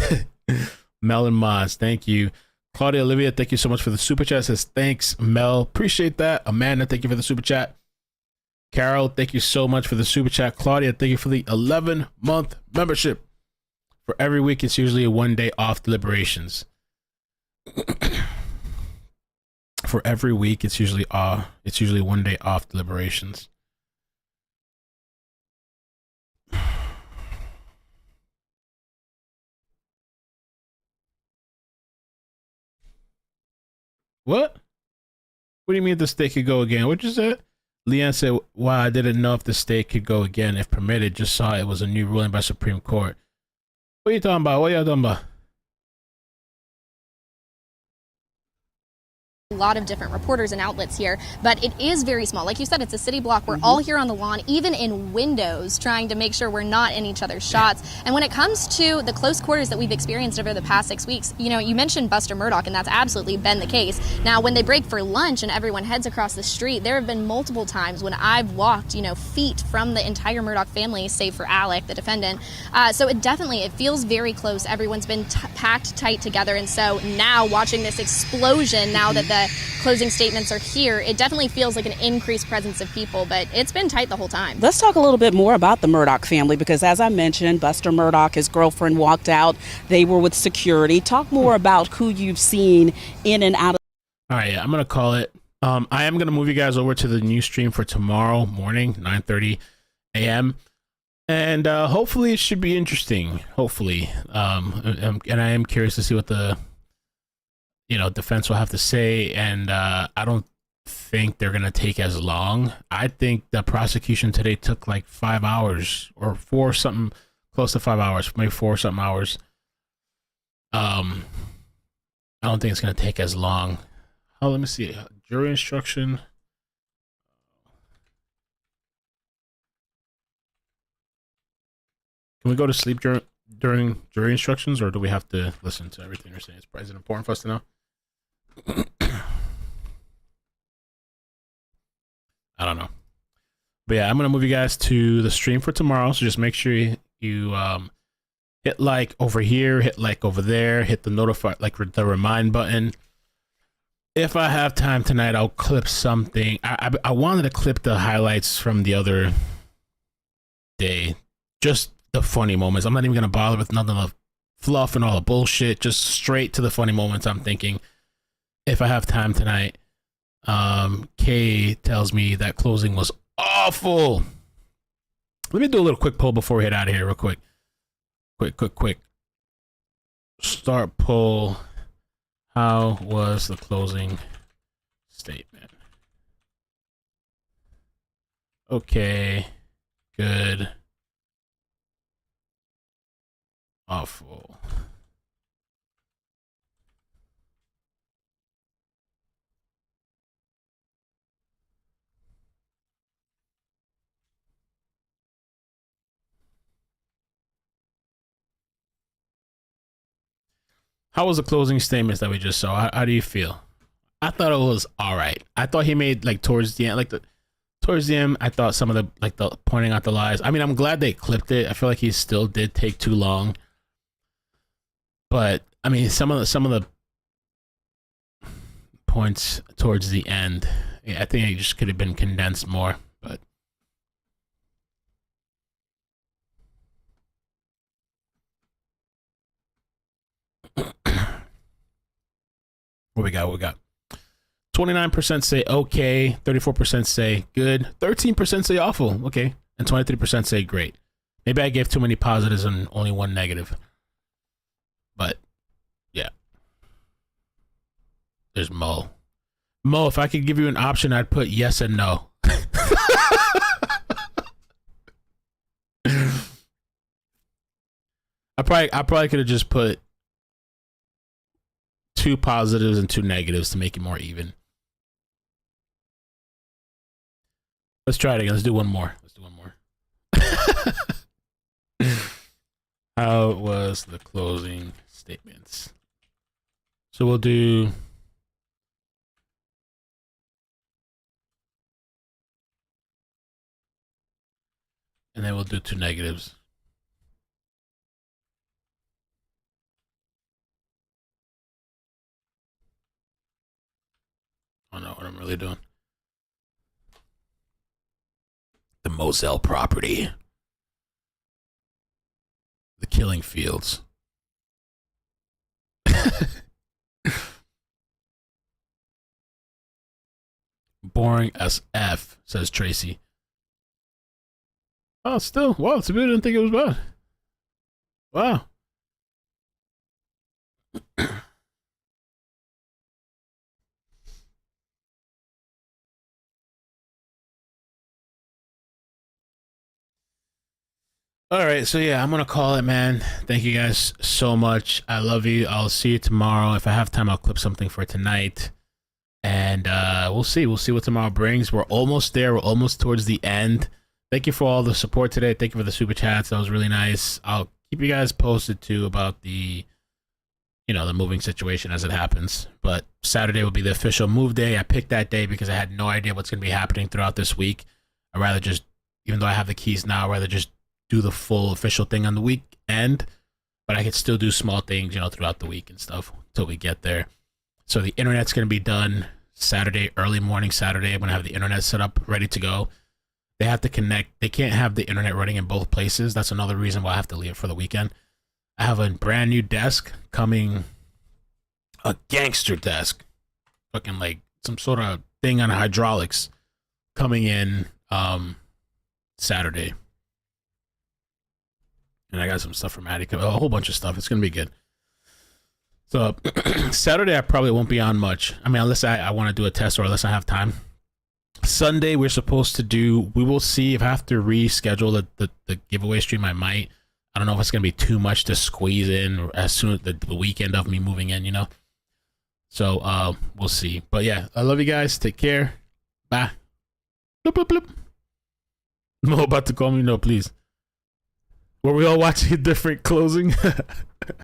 Mel and Maz, thank you. Claudia Olivia, thank you so much for the super chat. Says, thanks, Mel. Appreciate that. Amanda, thank you for the super chat. Carol, thank you so much for the super chat. Claudia, thank you for the 11-month membership. For every week, it's usually a 1 day off deliberations. For every week, it's usually 1 day off deliberations. What? What do you mean the state could go again? What you said? Leanne said, wow, I didn't know if the state could go again if permitted. Just saw it was a new ruling by Supreme Court. What are you talking about? What are y'all talking about? A lot of different reporters and outlets here, but it is very small. Like you said, it's a city block. We're all here on the lawn, even in windows, trying to make sure we're not in each other's shots. And when it comes to the close quarters that we've experienced over the past 6 weeks, you mentioned Buster Murdaugh, and that's absolutely been the case. Now, when they break for lunch and everyone heads across the street, there have been multiple times when I've walked, feet from the entire Murdaugh family, save for Alec, the defendant. So it feels very close. Everyone's been packed tight together. And so now watching this explosion, now that the closing statements are here, it definitely feels like an increased presence of people, but it's been tight the whole time. Let's talk a little bit more about the Murdaugh family, because as I mentioned, Buster Murdaugh, his girlfriend, walked out. They were with security. Talk more about who you've seen in and out of. All right, yeah, I'm going to call it. I am going to move you guys over to the new stream for tomorrow morning, 9:30 a.m. And hopefully it should be interesting. Hopefully. And I am curious to see what the defense will have to say, and I don't think they're gonna take as long. I think the prosecution today took like 5 hours or 4 something, close to 5 hours, maybe 4 something hours. I don't think it's gonna take as long. Oh, let me see. Jury instruction. Can we go to sleep during jury instructions, or do we have to listen to everything you're saying? Is it important for us to know? I don't know, but yeah, I'm gonna move you guys to the stream for tomorrow, so just make sure you hit like over here, hit like over there, hit the notify, like the remind button. If I have time tonight, I'll clip something. I wanted to clip the highlights from the other day, just the funny moments. I'm not even gonna bother with none of the fluff and all the bullshit, just straight to the funny moments. I'm thinking, if I have time tonight. Kay tells me that closing was awful. Let me do a little quick poll before we head out of here real quick. Quick. Start poll. How was the closing statement? Okay. Good. Awful. How was the closing statements that we just saw? How do you feel? I thought it was all right. I thought he made, like, towards the end, Towards the end, I thought some of the pointing out the lies. I mean, I'm glad they clipped it. I feel like he still did take too long. But I mean, some of the points towards the end, yeah, I think it just could have been condensed more. But what we got? 29% say okay, 34% say good, 13% say awful, okay, and 23% say great. Maybe I gave too many positives and only one negative. But yeah. There's Mo. Mo, if I could give you an option, I'd put yes and no. I probably could have just put 2 positives and 2 negatives to make it more even. Let's try it again. Let's do one more. How was the closing statements? So we'll do and then we'll do 2 negatives. I don't know what I'm really doing. The Moselle property. The killing fields. Boring as F, says Tracy. Oh, still. Wow, it's a bit. I didn't think it was bad. Wow. All right, so yeah, I'm gonna call it, man. Thank you guys so much. I love you. I'll see you tomorrow. If I have time, I'll clip something for tonight, and we'll see. We'll see what tomorrow brings. We're almost there. We're almost towards the end. Thank you for all the support today. Thank you for the super chats. That was really nice. I'll keep you guys posted too about the, the moving situation as it happens. But Saturday will be the official move day. I picked that day because I had no idea what's gonna be happening throughout this week. I'd rather just, even though I have the keys now, I'd rather just do the full official thing on the weekend, but I could still do small things, throughout the week and stuff until we get there. So the internet's going to be done Saturday, early morning Saturday. I'm going to have the internet set up, ready to go. They have to connect. They can't have the internet running in both places. That's another reason why I have to leave it for the weekend. I have a brand new desk coming, a gangster desk, fucking like some sort of thing on hydraulics coming in Saturday. And I got some stuff from Attica, a whole bunch of stuff. It's going to be good. So Saturday, I probably won't be on much. I mean, unless I want to do a test or unless I have time. Sunday, we're supposed to do, we will see if I have to reschedule the giveaway stream. I might. I don't know if it's going to be too much to squeeze in as soon as the weekend of me moving in, So we'll see. But yeah, I love you guys. Take care. Bye. Bloop, bloop, bloop. Mo about to call me? No, please. Were we all watching a different closing?